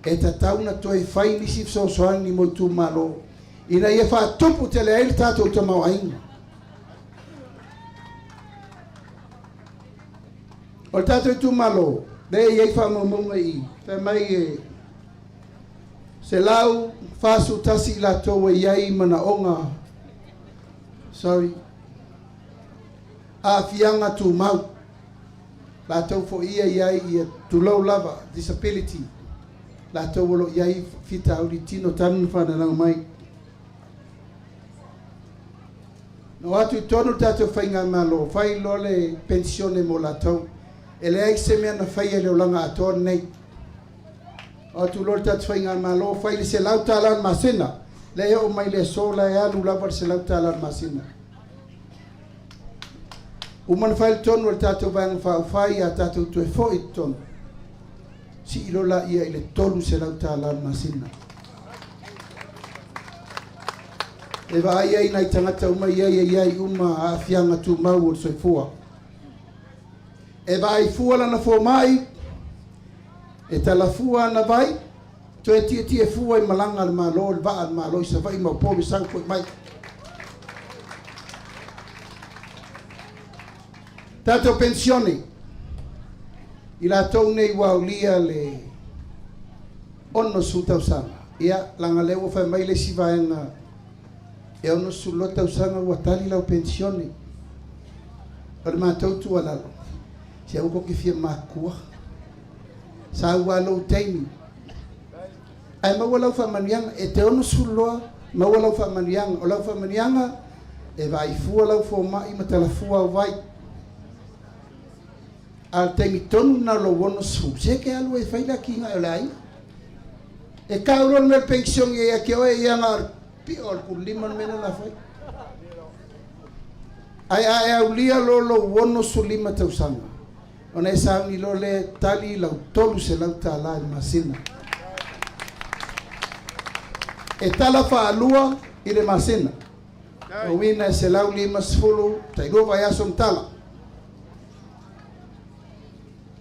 E ta tauna toe whai nisi so soani mo tu malo. Ina ia wha tupu te le el tatou te mau ainga. O le tatou tu malo. Le iei wha mamunga I. Te mai e. Se lau whasu tasi la toa iei mana onga. Sorry. A fianga tu mau. La tau fo ia ia tu low lava disability. La tau wolo iai fita au tino tanu whananau mai. No atu tonu tato whainga malo. Whai lole pensione mo la tau. Ele ai se mea na whai ele o langa ator nei. Atu lole tato whainga malo. Whai le se lau talan masina. Le o mai le sola e alu lava se lau talan masina. Uman fai tonu el tatou vang whai a tatou tue fo I tonu. Si ilola ia ile tolu se lau talan masina. E va ia ina I tangata uma ia uma a fianga tu mau o soifua. E va I fua lana fo mai. E tala fua na vai. Toe tia fua I malanga le malo, le vaa le malo I sa vai maupomi sangpo mai. Tato pensione. I la tau nei waulia le ono su tausanga. Ia langa lewa fai mai le sivaenga. E ono su lo tausanga watali lau pensione. Ora mātou tu alalo. Se au koki fia makua. Sa ua lo teimi. ai maua lau whamanianga e te ono suloa maua lau whamanianga o lau whamanianga e vai fua lau fo mai ma tala fua vai al tengi tonu na lo wono su se ke alu e faila ki nga olai e ka uron me pension e ke o e nga pi or ku limon mena la fai ai aulia lo wono su lima tausanga ona e sa ni lo le tali lau tolu se lau tala i masina e tala fa alua i le masina o wina se lau lima sfulu tai lo vai asom tala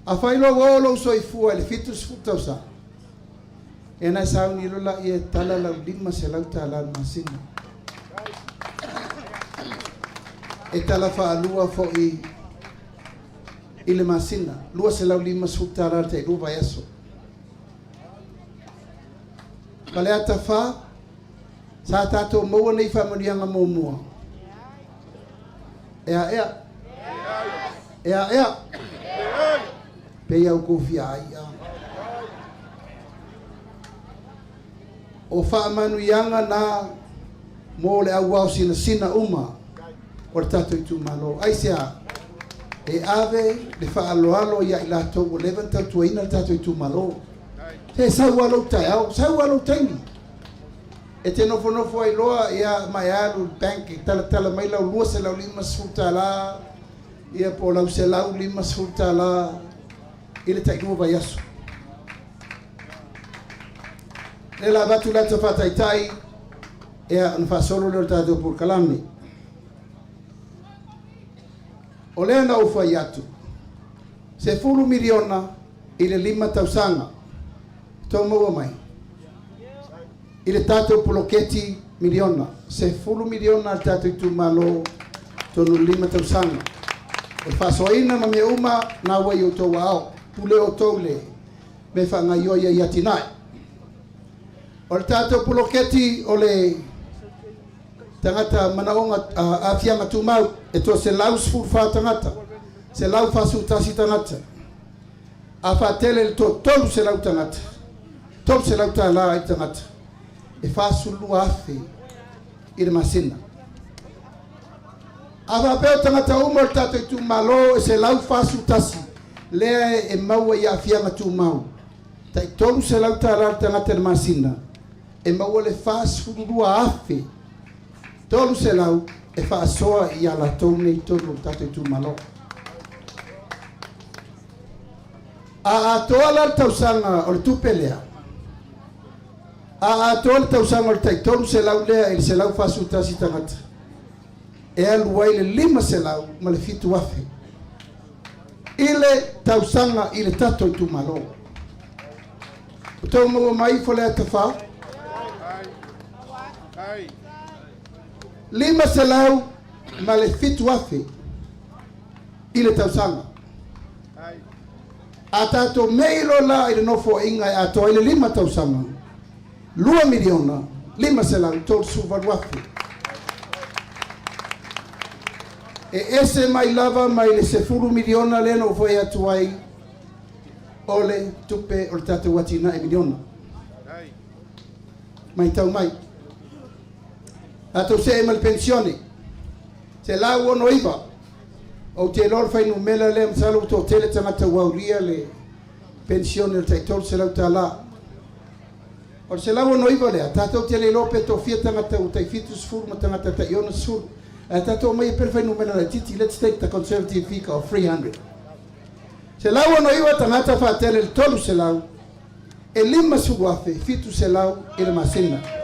a fai lo golo so i fu le fitus futa sa e na sa ni lo la e tala lau lima se lau tala i masina e tala fa alua fo i le masina lua se lau lima sfuta ra tai lo vai aso kale ata fa sa tato mo nei fa manianga mo mo ea pe ia ko fia ia o fa manu yanga na mo le au sina uma o tato tu malo ai sia e ave le fa alo ia ila to o levanta tu ina tato tu malo se sa walo tangi e te nofo ai loa ia mai alu bank tala mai lau lua se lau lima sfuta la ia po lau se lau lima sfuta la ile taikua vai aso le la batu la tafa tai ia nfa solo le tato por kalami o le na ufa yatu se fulu miliona ile lima tausanga tomo mai ile tato poloketi miliona se fulu miliona tato tu malo tonu lima tausanga o fasoina ma me uma na wa yo to wao pule o tole me fa nga yo ya tinai o tato poloketi ole tangata manaonga afia ngatu mau e to se laus fu fa tangata se lau fa su tasi tangata afa tele to tolu se lau tangata tolu se lau tala tangata e fa su luafe i masina ava pe tangata umo tato tu malo se lau fa su tasi le e mau ya afia ngatu mau tai tolu se lau tala tangata masina e mau le fa su luafe tolu se lau e fa soa ia la tone tolu tato tu malo a toala tausanga o tu pelea a toala tausanga o tai tolu se lau lea e se lau fa su tasi tangata e alu le lima se lau ma le fitu afe ile tausanga ile tato tu malo o tau mo mai fo le atafa lima se lau ma le fitu afe ile tausanga a tato meilo la ile nofo inga a to ile lima tausanga lua miliona lima se lau tol su valuafe e ese mai lava mai le sefuru miliona le no foi atuai ole tupe o tato watina e miliona mai tau mai ato se mal pensione se la uno iba o te lor fai numela le msalo to tele tangata wauria le pensione o taitol se la tala o se la uno iba le tato tele lope to fia tangata o tai fitus furma tangata ta iona sur tato mai per fai numela le titi let's take the conservative fika of 300 se la uno iba tangata fa tele il tolu se la e lima suwafe fitu se la il masina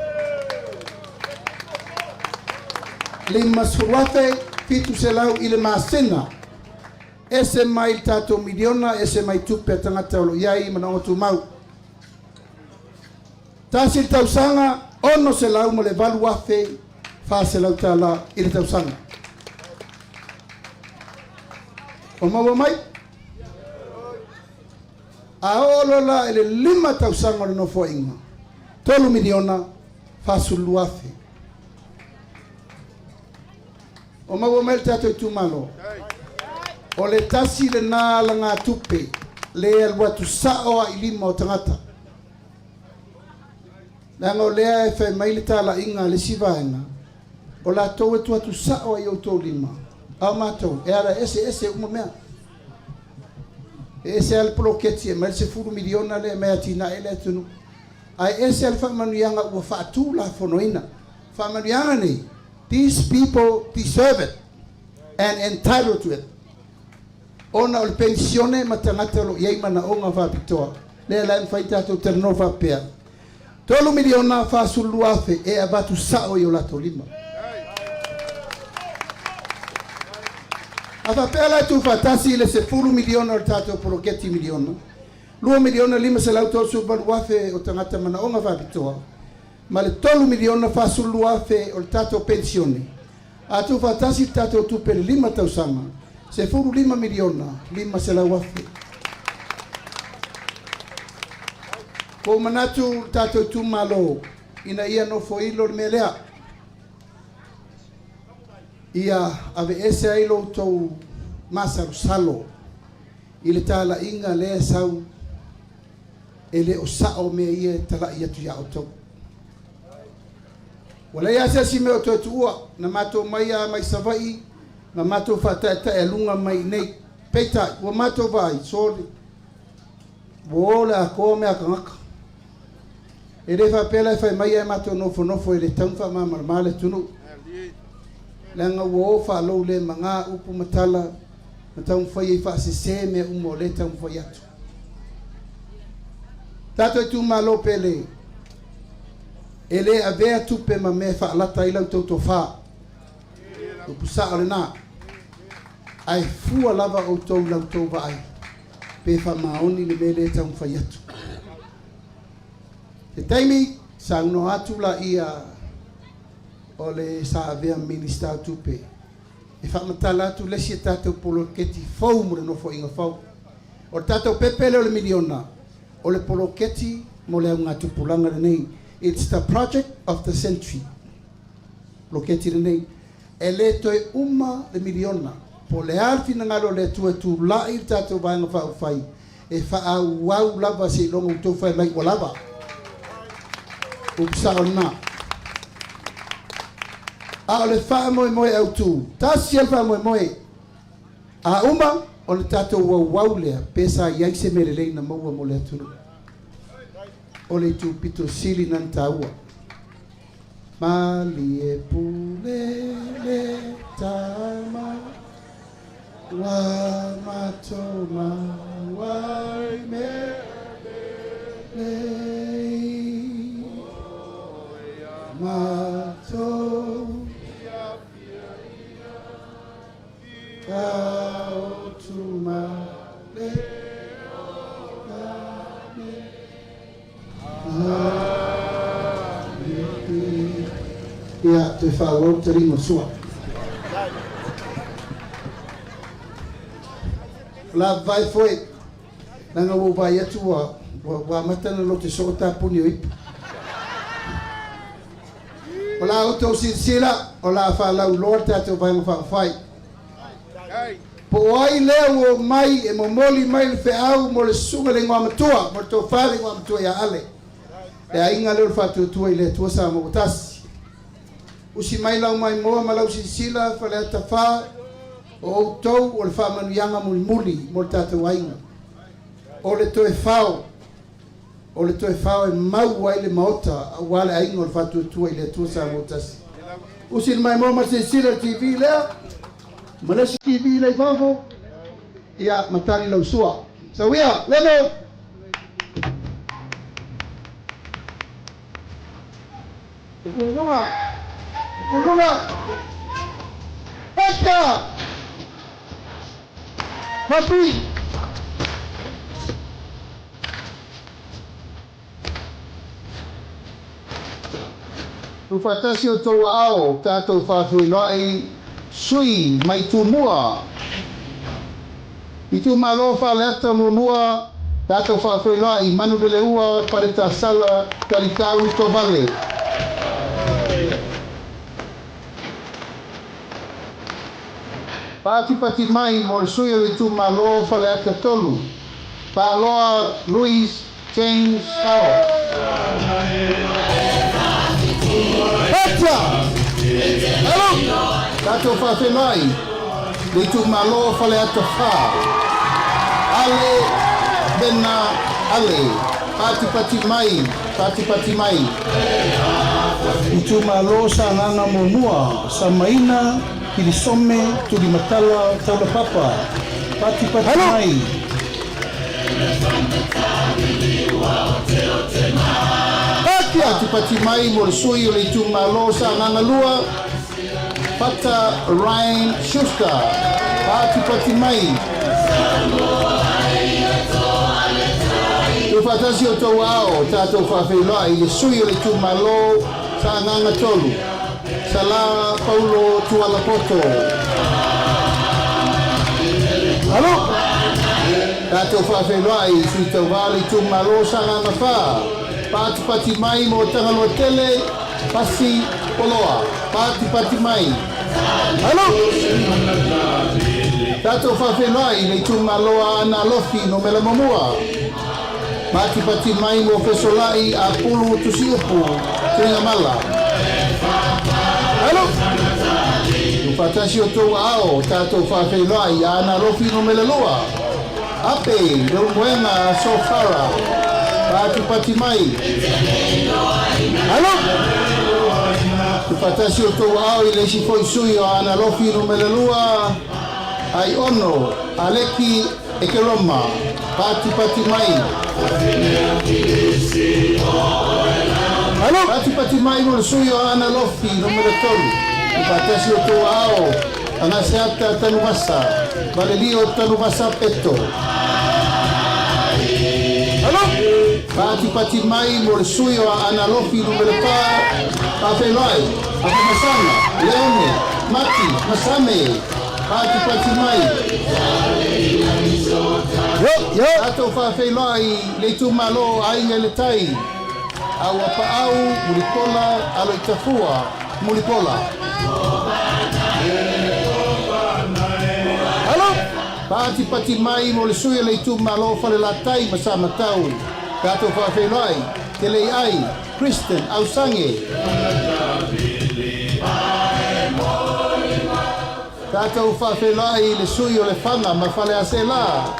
lima suwafe fitu se lau ile masina ese mai tato miliona ese mai tupe tangata lo yai manongo tu mau tasil tausanga ono se lau mo le valu wafe fa se lau tala ile tausanga o mau mai aolo la ile lima tausanga no fo inga tolu miliona fa sul wafe o mau mai tato tu malo o le tasi le na langa tupe le alwa tu sao a ilima o tangata Nanga o lea e whai mai le tala inga le sivaenga. O la tau e tuatu sao ai o tau lima. Au mātou, e ara ese uma mea. E ese al proketi e mai se furu miliona le mea tina e le tunu. Ai ese al whamanuianga ua whaatu la whanoina. Whamanuianga nei, these people deserve it and entitled to it. Ona o le pensione ma tangata lo iei mana o ngā whapitoa. Lea lai mwhai tātou terno whapea. 3 miliona whasulu afe e abatu sao i o lato lima. A whapea lai tu whatasi le se 4 miliona o tātou poroketi miliona. 2 miliona lima se lau tōsu baru afe o tangata mana o ngā whapitoa. Ma le 3 miliona whasulu afe o tātou pensione. A tu whatasi tātou tupere 5 tausanga. Se 4 miliona, 5 se lau afe. Ko manatu tātou tu malo, ina ia no foilo le melea. Ia ave ese ailo tau masaru salo. Ile tala inga le sau, ele o sao me ia tala ia tu ya o tau. Wala ia se si me o tau tua, na mato mai a mai savai, na mato whataeta e lunga mai nei peitai, ua mato vai, sori. Wola a koa mea kangaka. E re whapela e whai mai e mato nofo e le taunwha mamara le tunu. Langa ua o whalou le mga upu matala, na taunwhai e whaasese me umo le taunwhai atu. Tato e tu malo pele, e le avea tupe ma me whaalata ilau tauto wha. Upu saa le nā. Ai fua lava o tau lau tau vai. Pe wha maoni le mele taunwhai atu. Te taimi, sa uno atu la ia o le sa avea minista tupe. E whamatala atu lesi e tātou poloketi fau mure no fo inga fau. O tātou pepe leo le miliona. O le poloketi mo le unga tupulanga le nei. It's the project of the century. Poloketi le nei. E le toi uma le miliona. Po le alfi na ngalo le tu lai tātou vanga whau whai. E wha wau lava se longo tau whai mai o lava. Upsao na. A le wha moe au tu. Tasi al wha moe. A uma o le tātou wau lea. Pesa iai se mere lei na maua mo le atunu. O le tu pito sili nan taua. Mali e pule le tama. Wa matoma wai me lei. Mato Kau tuma le ia te whāwau te ringo sua. La vai foi nanga wo vai atu wa matana lo te sota puni ipa. Ola auto sila ola whalau lor tātou vai whai. Po ai leo o mai e momoli mai le whiau mo le sunga le ngua matua, mo le tō whare ngua matua ia ale. E a inga leo whātua tua i le tua sa mo utasi. Usi mai lau mai moa ma lau sila whale ata wha o outou o le whamanuianga muli mo le tātou ainga. O le toe whao. O le toe whao e mau ai le maota a wale ainga o le whātua tua i le tua sa mo utasi. Usi mai moa ma sila TV lea. Malesi TV lei vavo. Ia matari lau sua. So ia, leno. Kunga. Eka. Papi. Tu fatasi o tolu ao, tātou whātui lai sui mai tu mua. I tu malo whaleata mua, tātou whātui lai manu de leua, pareta sala, taritau i tō vale. Pati mai mo le sui o i tu malo whaleata tolu. Paloa Luis James Sauer. Pata! Hello! Tato whawhenai, le tu malo whale ata wha. Ale, bena, ale, pati pati mai. Tu malo sa nganga monua, sa maina, ili some, tu di matala, taula papa. Pati mai. Pati mai mo le sui o le tu malo sa nganga lua. Pata Ryan Schuster. Pati mai. Tu fatasi o tau ao, tātou whawheloa i le sui o le tu malo sa nganga tolu. Sala Paulo Tualapoto. Alo? Tātou whawheloa i sui tau wale tu malo sa nganga wha. Pati mai mo tangalo tele, pasi poloa. Pati mai. Alo? Tātou whawheloa i le tu maloa ana lofi no mela mamua. Pati mai mo fesolai a pulu tusi upu tinga mala. Alo? Fatasi o tau ao, tātou whawheloa i ana lofi no mela loa. Ape, reu moenga sofara. Pati mai. Alo? Fatasi o tau ao i le si foi sui o ana lofi no mela loa. Ai ono, aleki e ke roma. Pati mai. Alo? Pati mai mo le sui o ana lofi no mela tolu. Fatasi o tau ao, ana seata tanu masa. Valelio tanu masa peto. Alo? Pati mai mo le sui o ana lofi no mela pa. Pawhenai, Papa Masana, Leone, Mati, Masame. Pati mai. Yo, ato whawhenai le tu malo ai le tai. Au apa au, mulikola, alo i tafua, mulikola. Alo? Pati mai mo le sui le tu malo whale la tai masama tau. Ato whawhenai, te lei ai, Kristen, au sange. Tātou whawhelai le sui o le whanga ma whale a se la.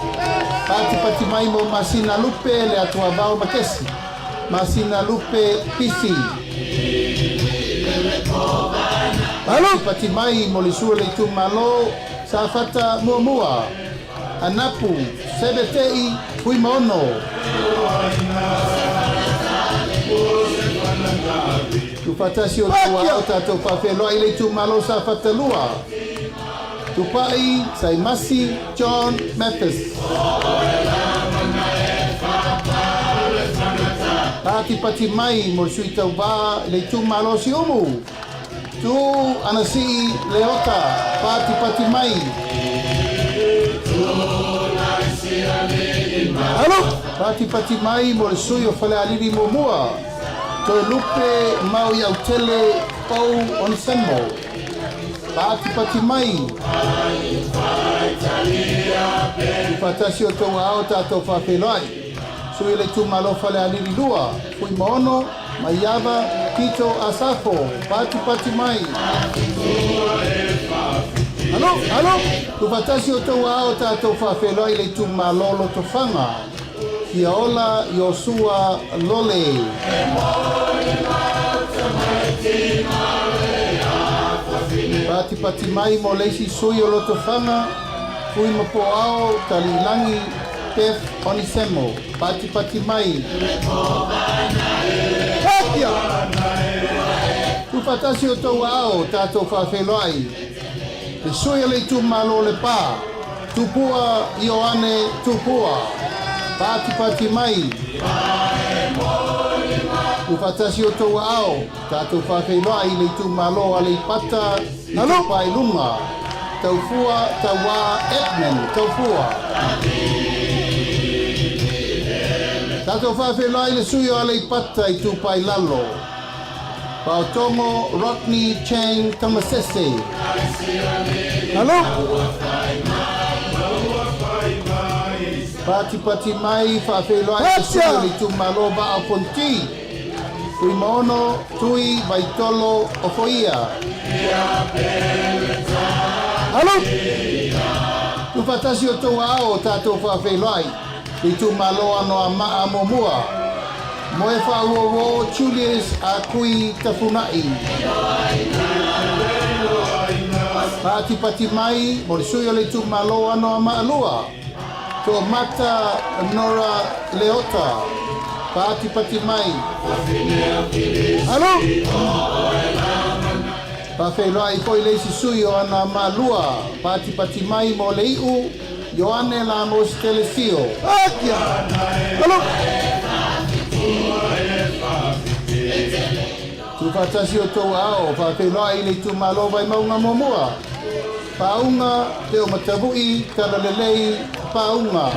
Pati mai mo Masina Lupe le atua vau makesi. Masina Lupe Pifi. Pati mai mo le sui le tu malo sa fata mua. Anapu, sebetei, hui mono. Tu fatasi o tua o tātou whawheloa i le tu malo sa fatalua. Tu pai, Saimasi, John Mathis. Pati mai mo sui tau wā le tu malo si umu. Tu anasi leota, pati mai. Alo? Pati mai mo le sui o whale aliri mo mua. Toe lupe mau iau tele pau on semo. Pati mai. Fatasi o tau ao tātou whawhelai. Sui le tu malo whale aliri lua. Fui maono, maiava, Tito Asafo. Pati mai. Alo? Tu fatasi o tau ao tātou whawhelai le tu malo lo to whanga. Kia ola Yosua Lole. Pati mai mo leisi sui o loto whanga. Fui mapo ao talilangi Pef Onisemo. Pati mai. Patia! Tu fatasi o tau ao tātou whawhelai. Le sui le tu malo le pā. Tupua Ioane Tupua. Pati mai. Ufatasi o tau ao, tātou whawhenua i le tu malo a le pata i te pai lunga. Tau fua, tau wā Edmund, tau fua. Tātou whawhenua i le sui a le pata i tu pai lalo. Pautongo Rodney Chang Tamasese. Pati mai whawhelua i te li tu maloba a ponti. Tui maono, tui vaitolo o foia. Halo! Tu patasi o tau ao tātou whawhelua i tu maloa no a maa momua. Moe whauowo Julius a kui tafunai. Pati mai, mo le sui o le tu maloa no a maa lua. To mata Nora Leota. Pati mai. Halo! Pawhelua i koi leisi sui o ana malua. Pati mai mo le iu. Ioane la mos telesio. Akia! Halo! Tu fatasi o tau ao. Pawhelua i le tu malova i maunga momua. Paunga te o matavui tala lelei paunga.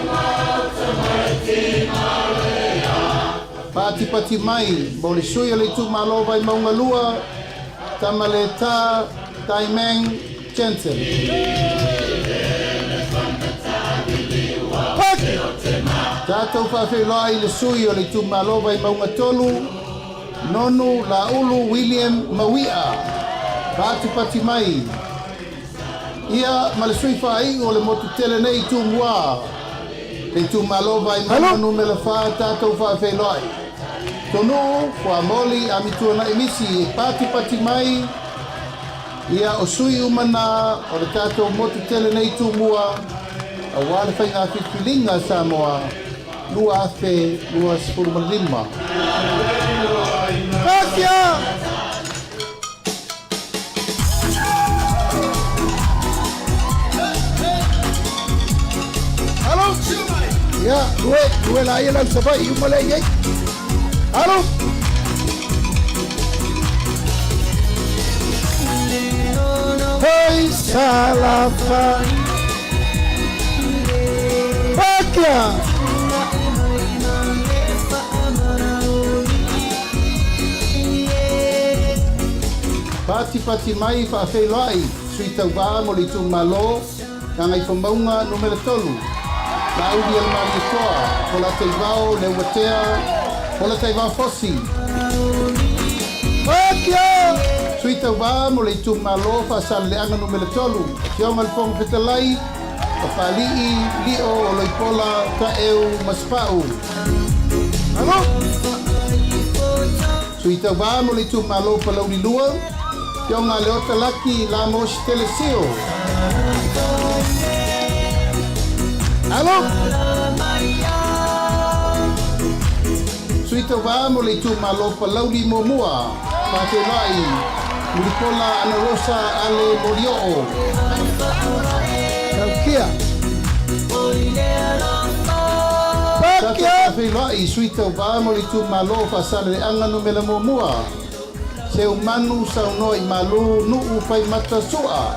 Pati mai, mo le sui o le tu malova i maunga lua, tamale ta Taimeng Jensen. Tātou whawhelua i le sui o le tu malova i maunga tolu, nonu la ulu William Mawia. Pati mai. Ia ma le sui whai o le motu tele nei tu mua. Le tu malova i maunga numela wha tātou whawhelua i. Tonu, kua moli a mituana emisi e pati mai. Ia o sui umana o le tātou motu tele nei tu mua. A wale whai ngā whiwhilinga Samoa. Lua afe, lua sifuru lima. Kakia! Halo? Ya, dua la ia lang sabay, yung malay Halo? Hey, salafa. Bakia. Pati mai whawhelua i. Sui tau wā mo li tu malo. Ka ngai whamaunga numero tolu. La udi al mali koa. Ko la te vao le watea. Ola tai wā fosi. Wakia! Sui tau wā mo le tu malo whasale le anga numele tolu. Kionga le ponga petalai. O whalii, lio o loipola, ka eu maspau. Halo? Sui tau wā mo le tu malo palau ni lua. Kionga le ota laki la mosi telesio. Halo? Sui tau wā mo le tu malo palau ni momua. Pawhelua i. Muripola ana rosa ale morioo. Kia. Pakia. Pawhelua i. Sui tau wā mo le tu malo whasale anga numela momua. Se umanu sauno i malu nuu whai mata sua.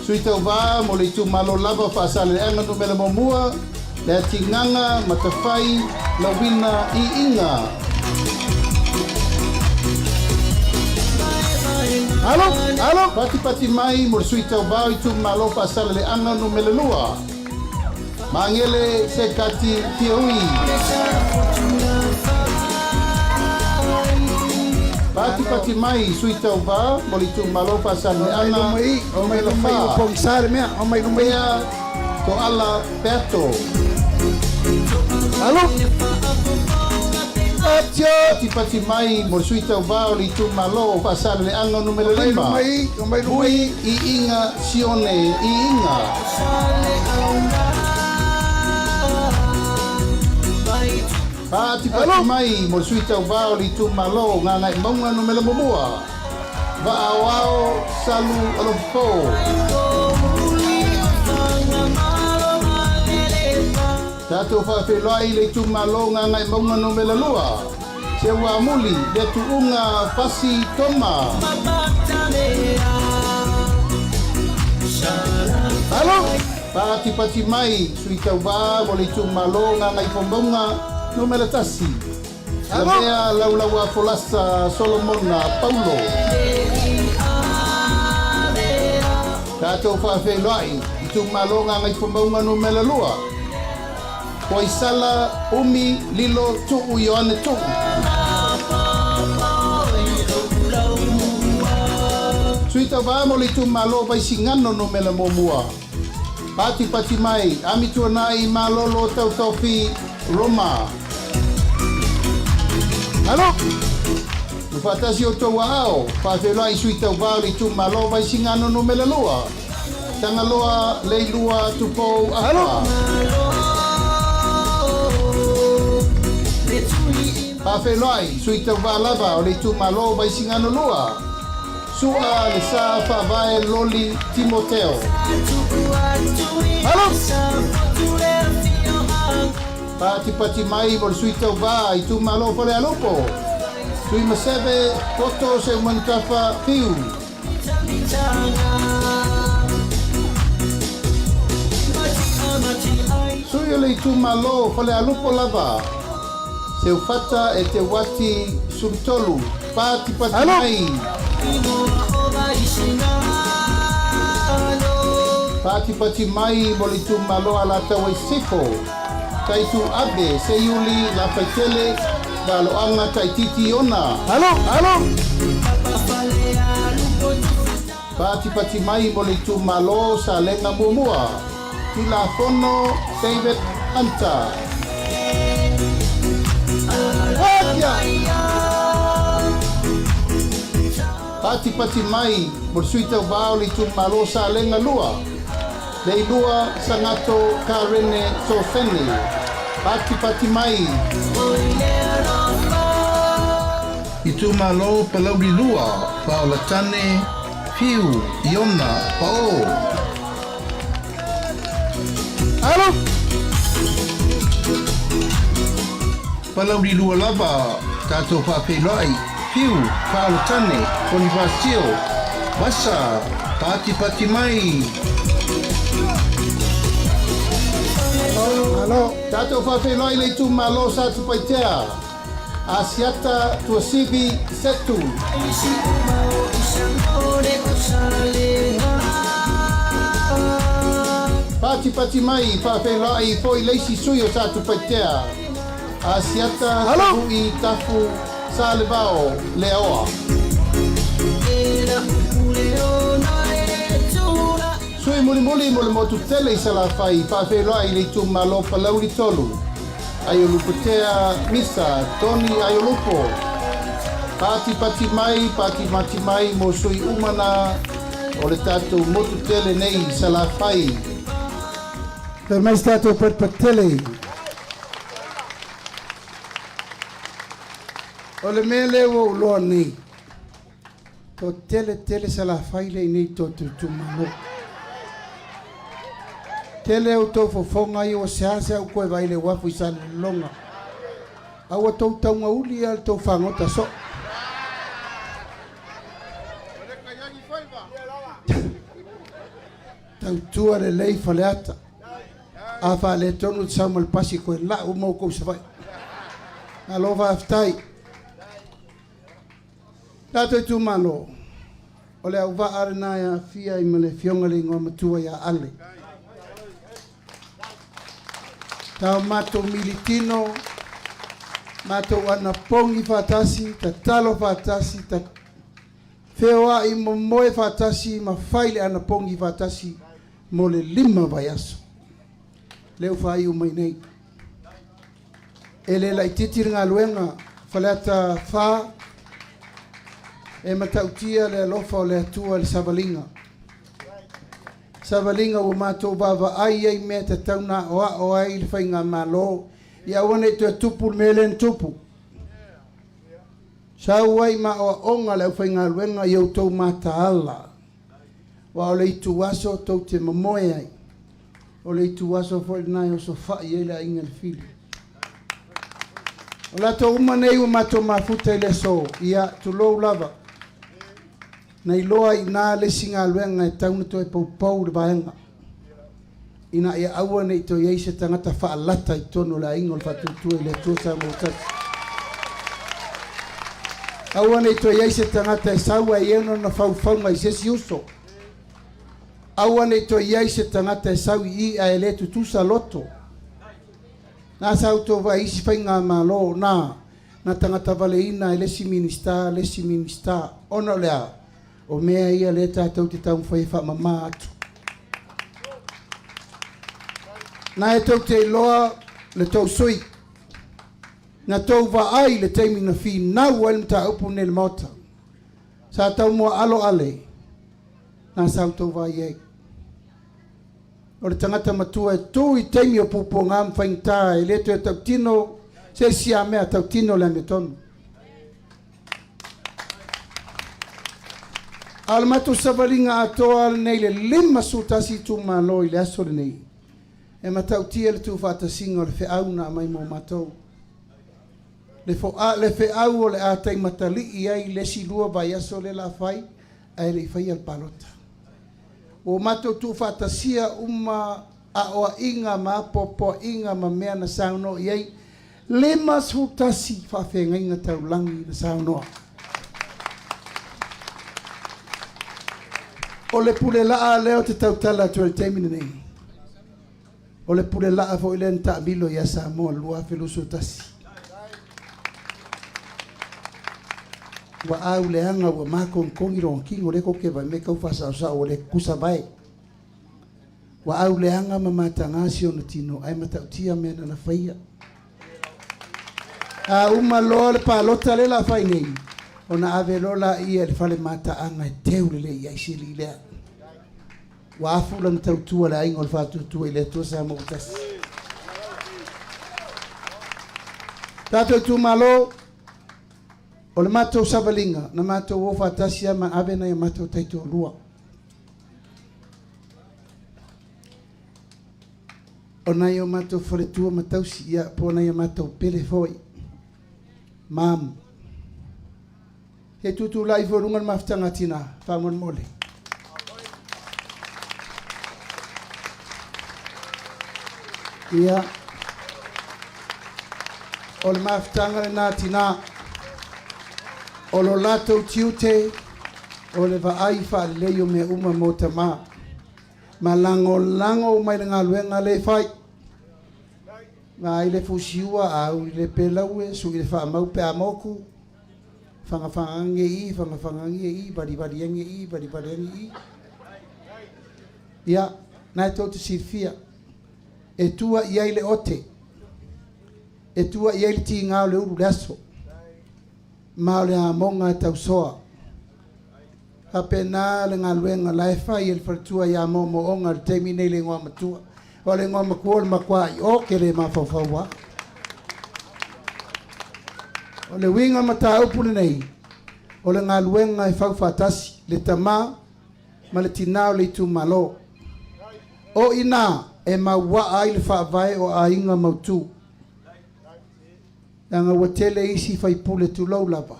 Sui tau wā mo le tu malo lava whasale anga numela momua. Le tinganga matawhai la wina i inga. Halo? Pati mai mo sui tau wā i tu malo pasale le anga no melalua. Mangele se kati tiaui. Pati mai sui tau wā mo li tu malo pasale le anga no melalua. O mai numea ko ala peto. Halo? Pati mai mo sui tau wā li tu malo pasale le anga numero 5. Ui i inga sione i inga. Pati mai mo sui tau wā li tu malo nganga i maunga numero momua. Va awao salu alofo. Tātou whawhelua i le tu malo nganga i maunga no mela lua. Se ua muli, le tu unga pasi toma. Halo? Pati mai, sui tau wā mo le tu malo nganga i whamaunga no mela tasi. Lamea laulaua folasa Solomona Paulo. Tātou whawhelua i tu malonga ngai fumaunga no melalua. Koi sala umi lilo tu uyoane tu. Suita vamo li tu malo vai singano no mela momua. Pati pati mai, ami tu nai malolo tau tau fi Roma. Halo? Fatasi o tau ao, whawhelai sui tau wāli tu malo vai singano no mela lua. Tanga loa, leilua, tupou, aha. Halo? Whawhelai sui tau wālava o le tu malo vai singano lua. Sua le sa whawai loli Timoteo. Halo? Pati pati mai mo le sui tau wā i tu malo whale alopo. Sui masebe koto se mantafa fiu. Sui le tu malo fale alupo lava. Se ufata e te wati subtolu. Pati pati mai. Pati pati mai mo le tu malo ala tawai sifo. Tai tu abe se yuli la faitele. Balo anga tai titi ona. Halo, halo. Pati pati mai mo le tu malo sa lenga mumua. Tila fono David Anta. Pati pati mai mo suita vao le tu malo sa lenga lua. Le lua sangato karene sofene. Pati pati mai. Itu malo palau di lua, paula tane, fiu, iona, pao. Halo? Palau di lua lava, tato whawhelai, fiu, paula tane, konifasio, basa, pati pati mai. Halo? Tato whawhelai le tu malo sa tu paitea. Asiata tuasibi setu. Pati pati mai whawhelai foi leisi suyo sa tu paitea. Asiata hui tafu sa levao leoa. Sui muli muli muli motu tele sa la fai whawhelai le tu malo palau li tolu. Ayoluputea misa Tony Ayolupo. Pati pati mai mo sui umana o le tatu motu tele nei salafai. Le mais tatu perpetele. O le mele o uloa nei. To tele salafai le nei to tutumano. Tele o tau fofonga i o sease au koe vai le wafu i sa longa. Au a tau taunga uli al tau whangota so. Tau tua le lei faleata. A wha le tonu tsau mal pasi koe la u mau kou sa vai. A lo wa aftai. Tato i tu malo. O le au wa arena ya fia i male fionga le ingoa matua ya ale. Tau mato militino, mato wana pongi fatasi, ta talo fatasi, ta fewa i momoe fatasi, ma faile ana pongi fatasi, mo le lima vayaso. Leo fai umai nei. Ele la ititir ngā luenga, whaleata wha, e matautia le alofa o le atua le Savalinga. Savalinga o mātou bava ai mea te tauna o ai le whainga malo. Ia wane te tupu mele tupu. Sau ai ma o onga le whainga luenga i au tau mata ala. Wa o le itu waso tau te mamoe ai. O le itu waso fo nai o so whai e le inga le fili. O la tau umanei o mātou mafuta i le so. Ia tu lou lava. Nei loa i nā le singa luenga e tauna to e paupau le vaenga. Ina ia aua nei to iei se tangata whaalata i tono la ingo le whatutua i le tuasa motati. Aua nei to iei se tangata e saua i eno na whauwhaunga i sesi uso. Aua nei to iai se tangata e sau I a ele tutusa loto. Na sau to va isi whainga malo na tangata valeina e lesi minista. Ono lea, o mea ia le tātou te tau whai wha mama atu. Na e tau te loa le tau sui. Na tau va ai le teimi na fi nau el mta upu ne le mota. Sa tau mua alo ale. Na sau tau va iei. O le tangata matua e tū I teimi o pupo ngam whaingta e leto e tau tino se sia mea tau tino le me tonu. Al matu savalinga atoa nei le lima sutasi tu malo I le aso le nei. E matau tia le tu whatasinga o le whiauna mai mo matou. Le whiau o le atai matali I ai le silua vai aso le la whai ai le whai al palota. O matou tu whatasia a oa inga ma popo inga ma mea na sauno I ai lima sutasi whawhenga inga tau langi na saunoa. O le pule laa leo te tautala tu le teimine nei. O le pule laa fo ile nta bilo ya Samoa lua felusu tasi. Wa au le anga wa mako nkongi ron kingo le koke vai meka ufasa sa o le kusa vai. Wa au le anga mamata ngasi o tino ai matautia mena na faia. A uma loa le palota le la fai nei. Ona ave lola ia le fale mata anga e teule le ia isili lea. Wa afu lang tautua le aingo le fatutua I le tua sa mautas. Tato tu malo o le matou savalinga na matou o fatasia ma ave na ia matou taito lua. Ona ia matou fale tua matausi ia po na ia matou pele foi. Mam. He tutu lai vorungan maftanga tina whangon mole. Ia. O le maftanga na tina. O lo lato tiute. O le vaai wha leo me uma mota ma. Ma lango mai le ngaluenga le fai. Nga ile fusiua au ile pelaue su ile wha mau pe amoku. Whangafangange I, bari-bariange I. Ia, nai tau te sirfia. E tua iai le ote. E tua iai le ti ngau le uru le aso. Mao le amonga e tau soa. Hapena le ngaluenga lai fai e le fartua ia momo onga le teimi nei le ngoa matua. O le ngoa makua le makua I o ke le mawhawhawa. O le winga mata upune nei. O le ngaluenga e whau whatasi. Le tama ma le tinao le tu malo. O ina e maua ai le whaavai o a inga mautu. Nanga watele isi whaipule tu lau lava.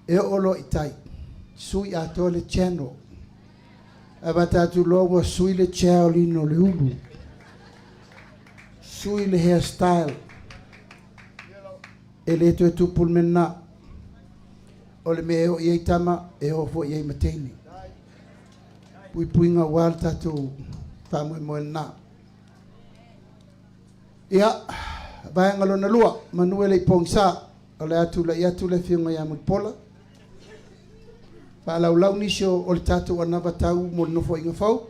E olo itai. Sui ato le channel. A batatu logo sui le chao lino le ulu. Sui le hairstyle. E le to tu pulmena o le meo I tama e o fo I mateni pui puinga walta tu famu mo na ia vai ngalo na lua manuele I pongsa o le atu le finga ya mutpola fa lau nisho o le tatu ona batau mo no fo inga fau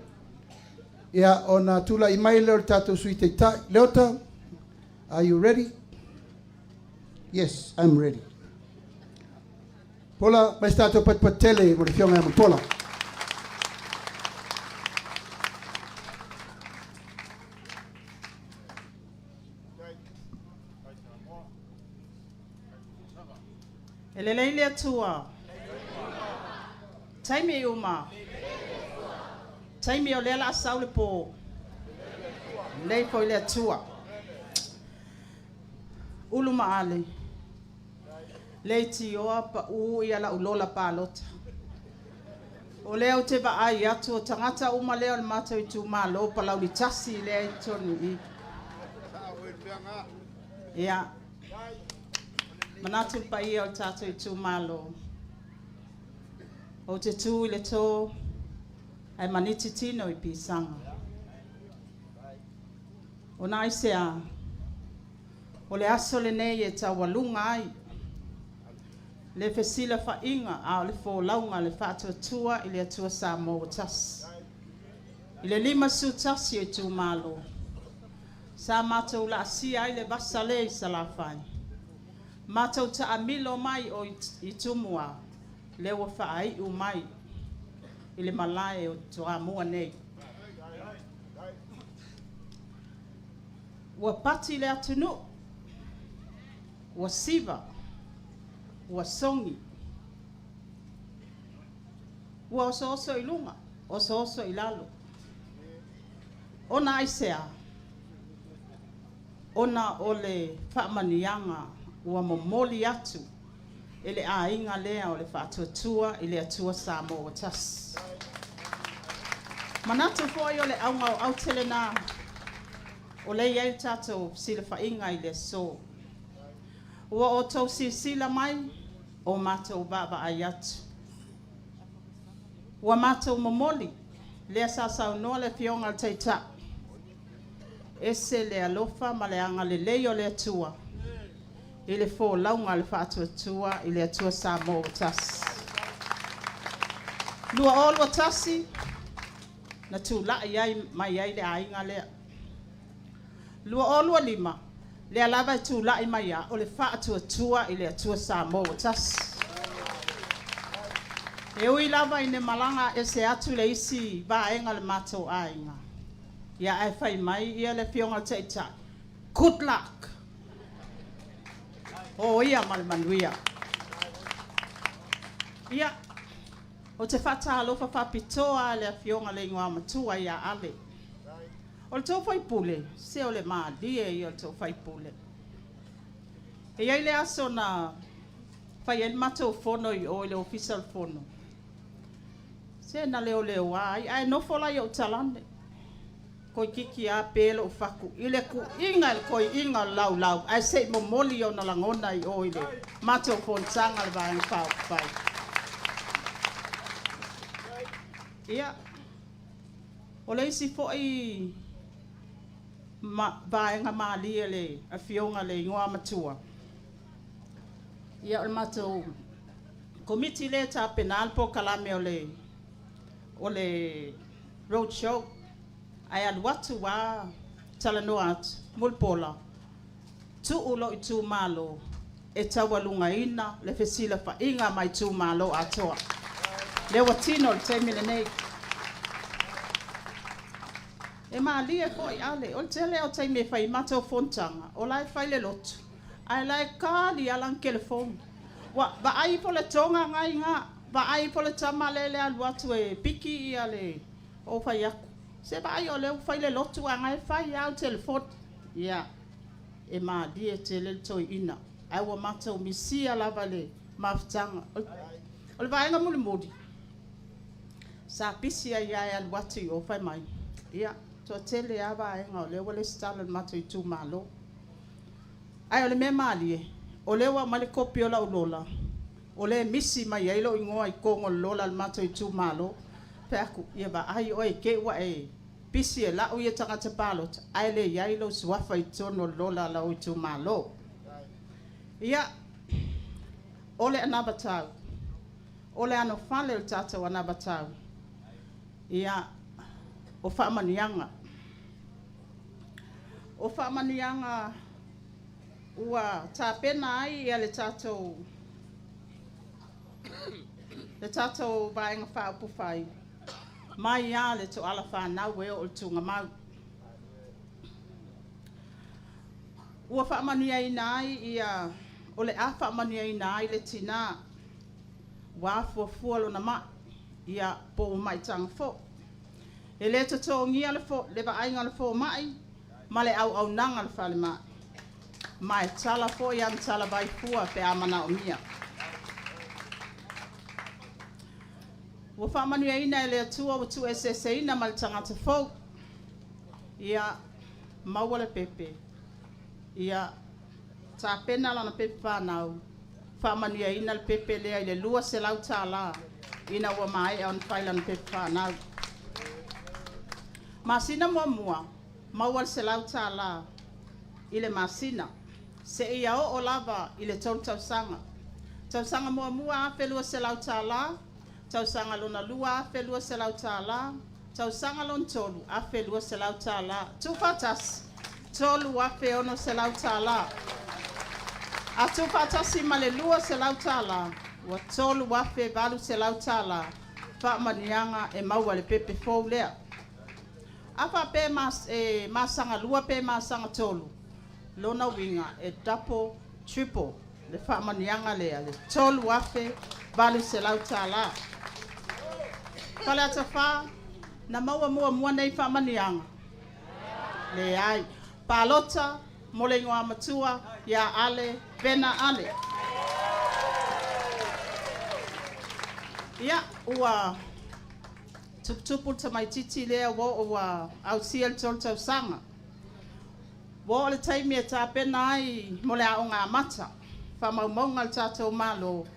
ia ona tula I mai le tatu suite tai leota. Are you ready? Yes, I'm ready. Pola, mai stato per patele, mo le fionga mo pola. Elelei le atua. Taimi uma. Taimi o le la saule po. Lei po le atua. Ulu maale. Leiti oa pa u ia la ulola palota. O leo te va ai atu o tangata uma leo le mata I tu malo pa lau li tasi lea I tonu I. Ia. Manatu pa ia o tato I tu malo. O te tu I le tō. ai maniti tino I pisanga. O nai sea, o le aso le nei e tawalunga ai, le fesila fa inga a le fo launga le fa tua I le atua sa mo tas. I le 5 su tasi e tu malo. Sa matou la asia I le basale I salafai. Matou ta amilo mai o I tumua, le wa fa ai umai, I le malae o toa mua nei. Ua pati le atunu, ua siva, ua songi, ua oso I lunga, oso I lalo. Ona aisea, ona ole whaamanianga ua momoli atu, ele a inga lea ole whaatuatua, ele atua sa mo o tas. Manatu foi ole aunga au tele na, o le iai tatou sila whainga I le so. Ua o tau sila mai, o mātou baba ai atu. Ua mātou momoli, lea sasau noa le fionga teita. Ese le alofa ma le anga le leo le atua. I le fo launga le whaatua tua, I le atua sa mo tas. Lua olua tasi, na tu la iai mai ai le ainga lea. Lua olua 5, le alava I tu lai mai a, o le whaatua tua I le atua sa mo tas. E ui lava I ne malanga e se atu le isi ba enga le matou ainga. Ia ai whai mai, ia le fionga teita. Good luck. O ia malmanuia. Ia, o te whata alofa whapitoa le fionga le ingoa matua ia ale. O le tau whai pule, se o le maa lie I o le tau whai pule. E iai le aso na whai en matou fono I o le official fono. Se na leo ai, ai no fola I o talande. Koi kiki a pelo o whaku, I le ku inga le koi inga lau, ai se momoli o na langona I o ile, matou fontanga le vāng whai. Ia, o le isi fo I vaenga maalia le a fionga le ingoa matua. Ia o le matou komiti le ta penal po kalame o le road show. Ai aluatu wa talanoa atu, mulpola. Tu ulo I tu malo, e tawalunga ina, le fesila fa inga mai tu malo atoa. Le watino le te milenei. E maalia ko I ale, o tele o te me fai matou fontanga, o lai fai le lotu. Ai lai kali alang telefon. Wa ba ai po le tonga ngai nga, ba ai po le tama le aluatu e piki I ale o fai aku. Se ba ai o le fai le lotu a ngai fai au telefon. Ia, e maalia te le toi ina. Ai wa matou misia lava le maftanga. O le vaenga muli modi. Sa pisi ai ai aluatu I o fai mai. Ia. So tele ava enga le wale stala mato I tu malo. Ai ole me mali o le wa mali kopi ola ulola. O le misi mai ai lo ingoa I kongo lola mato I tu malo. Pe aku ia ba ai oi ke wa e pisi e la o ia tangata palot. Ai le ia lo swafa I tono lola la o I tu malo. Ia ole anabatau. Ole ano fale o tata wa anabatau. Ia o whaamanianga. O whaamanianga ua tā pena ai ia le tātou vaenga whaapu whai. Mai ia le to ala whanau e o le tunga mau. Ua whaamania ina ai ia o le a whaamania ina ai le tina wa fuafua lo na ma ia po mai tanga fo. E le to ngia le fo le vaenga le fo mai. Ma le au nanga le whale mai. Mai tala fo iam tala vai fua pe amana o mia. Ua whaamanu ina le atua o tu SSA ina ma le tangata fo. Ia maua le pepe. Ia tā pena lana pepe whanau. Whaamanu ina le pepe lea I le lua se lau tā la. Ina ua mai au na whailana pepe whanau. Masina mua mawal se lau tala ile masina se ia o lava ile tausanga tausanga mua felua se lau tala tausanga lona lua felua se lau tala tausanga lon tolu a felua se lau tala tufatas tolu a fe ono se lau tala a tufatasi male lua se lau tala wa tolu a fe balu se lau tala fa manianga e mawale pepe foulea apa pe masanga lua pe masanga tolu lona winga e double triple le fa manianga le tolu afe vale se lau tala kala tafa na mua nei fa manianga le ai palota molengo amatua ya ale bena ale ya ua tupu tamai titi lea wo au siel tol tau sanga. Wo le taimi e tāpena ai mo le aonga mata. Whamaunga le tātou malo.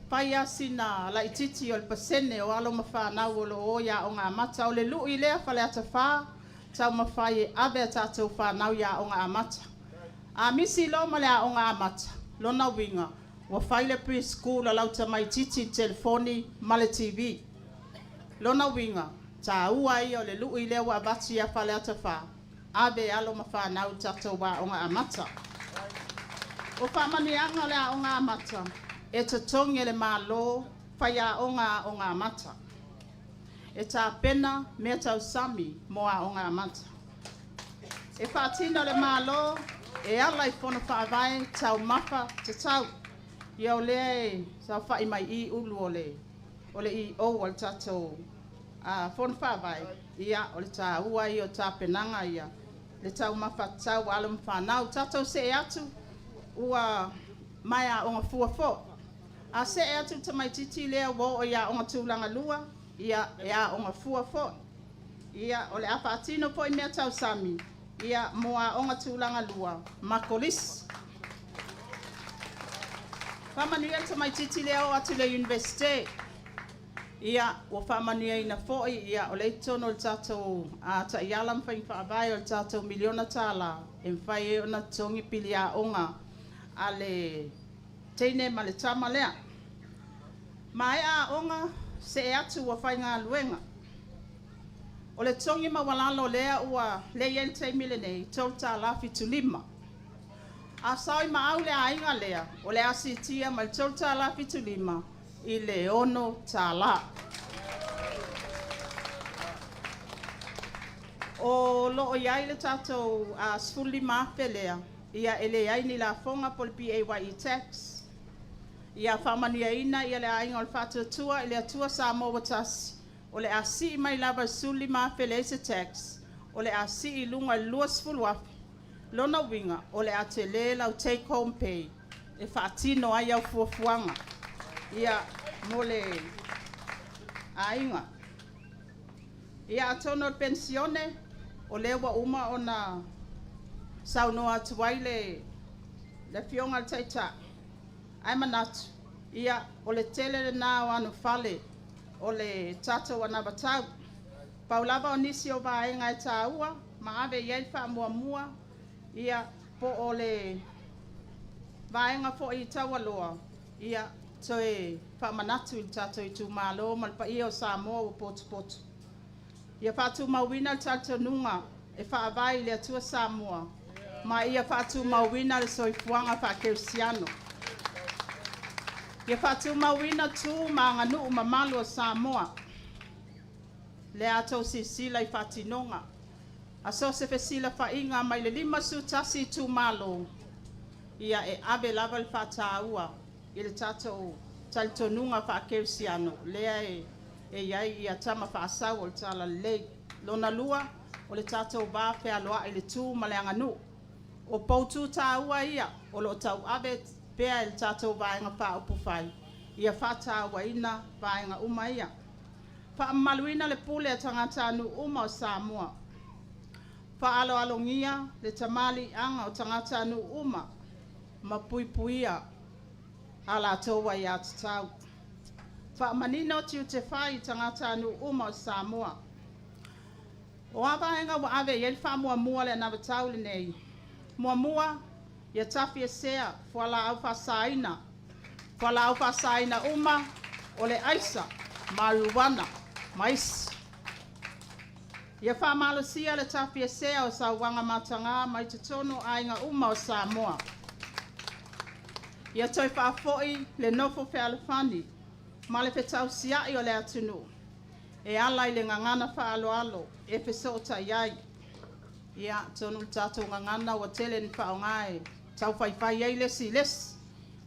Pai asina la ititi o le pasene o alo mawhanau o lo o ya aonga mata. O le lui lea whale ata wha. Tau mawhai ave a tātou whanau ya aonga mata. A misi lo mo le aonga mata. Lona winga. Wa whaile preschool a lau tamai titi telefoni male TV. Lona winga, ta ua i o le lui lea wa abati a whale ata wha. Abe alo mawhanau tatou wa onga amata. O whamanianga lea onga amata. E ta tongi le malo, whaia onga amata. E ta pena mea tau sami moa onga amata. E whaatino le malo, e ala i whono whaavai tau mafa te tau. Iau lea e tau whai mai I ulu ole I o al tatou fon whawai ia o le tā ua I o tā penanga ia le tau mawhatau alam whanau tatou se e atu ua mai a onga fuafo a se e atu tamai titi lea wo o ia onga tūlanga lua ia e a onga fuafo ia o le apa atino po I mea tau sami ia moa onga tūlanga lua makolis Whamania tamai titi lea o atu le universite ia o whamania ina foi ia o le tono le tatou ta iala mwhai whaavai o le tatou miliona tala e mwhai e ona tongi pili a onga a le teine ma le tama lea. Mai a onga se e atu wa whai ngā luenga. O le tongi ma walalo lea ua le yen te mile nei tau ta la fitu lima. A saoi ma au le a inga lea o le asitia ma le tau ta la fitu lima. I le ono tala. O lo o iai le tatou a sfuli mawhelea. Ia ele iai ni la fonga pol PAYE tax. Ia whamania ina ia le ainga o le whatuatua i le atua sa mowatasi. O le asi I mai lava suli mawhelea se tax. O le asi I lunga lua sfulu afi. Lona winga o le ate le lau take home pay. E whaatino ai au fuafuanga. Ia mole ainga. Ia atono pensione o lewa uma ona saunoa tuwaile le fionga taita. Ai manatu. Ia o le tele na wanu fale o le tata wana batau. Paulava o nisi o vaenga e taua ma ave yelfa mua. Ia po o le vaenga fo I taua loa. Ia toe whamanatu I tato I tu malo malpa I o Samoa o potu. Ia whatu mawina I tato nunga e whaavai le atua Samoa. Ma ia whatu mawina le soifuanga whakeusiano. Ia whatu mawina tu ma nganu mamalu o Samoa. Le ato sisila I whatinonga. Aso se fesila whainga mai le lima su tasi tu malo. Ia e abe lava le whataua. I le tatou talitonunga whaakeusiano. Lea e iai I a tama whaasau o le tala lei. Lona lua o le tatou ba whealoa I le tū ma le anganu. O poutu tāua ia o lo tau abe pea I le tatou vaenga whaupufai. Ia whataua ina vaenga uma ia. Whaamaluina le pule a tangata anu uma o Samoa. Whaalo alongia le tamali anga o tangata anu uma. Mapuipuia. Ala toa ia tatau. Wha manino tiu te whai tangata anu uma o Samoa. O avaenga wa ave yel fa mua le na batau le nei. Mua ya tafi sea fala au fa saina. Fala au fa saina uma ole aisa maruwana mais. Ya fa malusia le tafi sea o sa wanga matanga mai tono ainga uma o Samoa. Ya toi fa foi le nofo fe alfani. Male fe tau sia I o le atunu. E ala I le ngangana fa alo e fe sota yai. Ia tonu tato ngangana wa tele ni fa ngai. Tau fa yai le siles.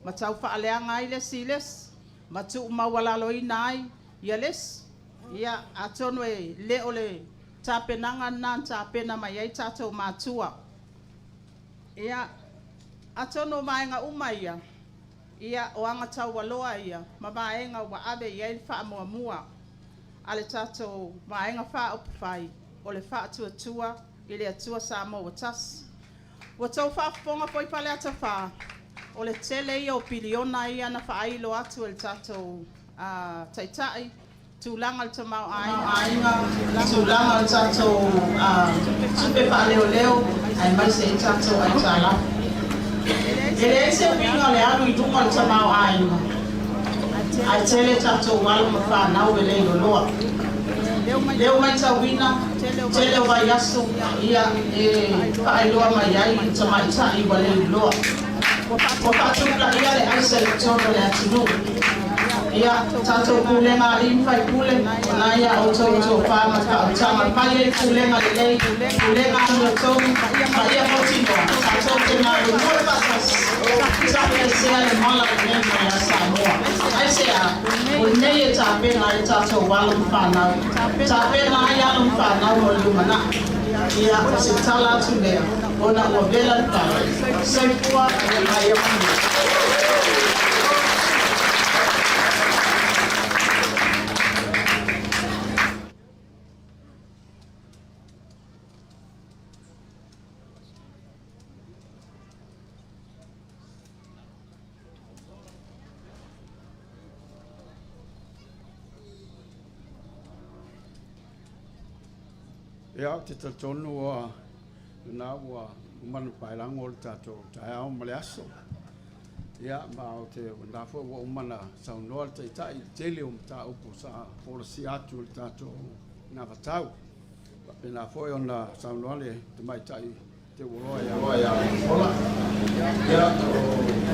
Ma tau fa ale ngai le siles. Ma tu ma wala lo inai. Ia les. Ia atonu e le ole tape nanga nan tape na mai ai tato matua. Ia atonu mai nga umaia. Ia o anga tau waloa ia, ma maenga wa abe ia il wha mua. Ale tato maenga wha upawhai, o le wha atua I le atua Samoa wa tas. Wa tau wha fonga poi pale ata wha, o le tele ia o piliona ia na wha ailo atu el tato taitai, tūlanga le tamau ainga, tūlanga le tato tupe wha leo leo, ai mai se tato ai tala. Ele ese winga le anu I tunga le tamau ainga. Ai tele tato wala mawha nau e leilo loa. Leo mai tawina, tele o vai aso, ia e whaailoa mai ai I tamai tai wa leilo loa. Ko whaatupla ia le aise le tono le atinu. Ia tato kulenga limfai kule, na ia o toto wha maka o tama. Pai e kulenga le lei, kulenga anu le tono, ma ia potino. Tato te mai o mole pasas. Tape sea le mala le nemo ya Samoa. Ai sea, o nei e tape na e tato wala mwhanau. Tape na ia lo mwhanau o lumana. Ia o se tala atu lea, o na ua vela mpare. Seipua e mai e mwhanau. Ia te tatonu a na ua umanu pailango le tato tae au male aso. Ia ma o te wandafo ua umana saunoa le taitai tele o mta upo sa polisi atu le tato na vatau. Pena foi ona saunoa le te mai tai te uroa ia ola. Ia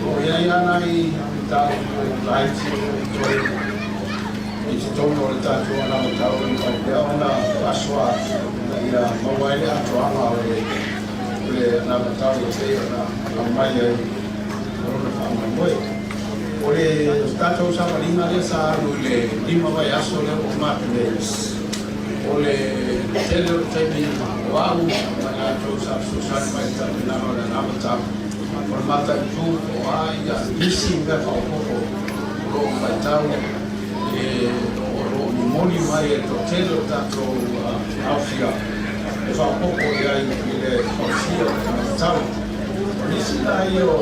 o ia ia nai tau laiti I te tono le tato ana vatau ia ona pasua ia mawaile atoanga o le namatau o te na mai ai o le whamai moe. O le tatou samarina le sa alu le lima vai aso le o matu le o le tele o teimi o au mai atou sa susani mai tatu nano le namatau. O le mata I tu o a ia nisi me whaopoko o lo mai tau o moni mai e to tele o tatou aufia. E whaopoko ia I le aufia o tau. Nisi la io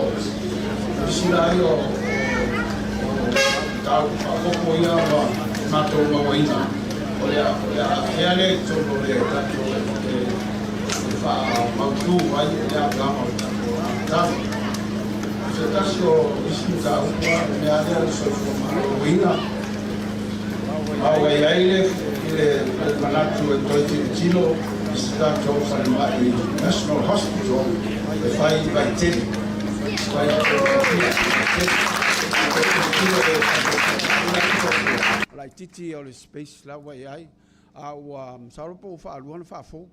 tau whaopoko ia wa matou mawaina. O lea le tono le tatou e whaamautu ai e lea plama o tatou tau. Se tasio isi tau me alea le soifo mawaina. Au e aile le manatu e toiti tino Stato Whalemai National Hospital e whai vai tele. Lai titi o le space la wai ai au sauropo whaaluana whaafo.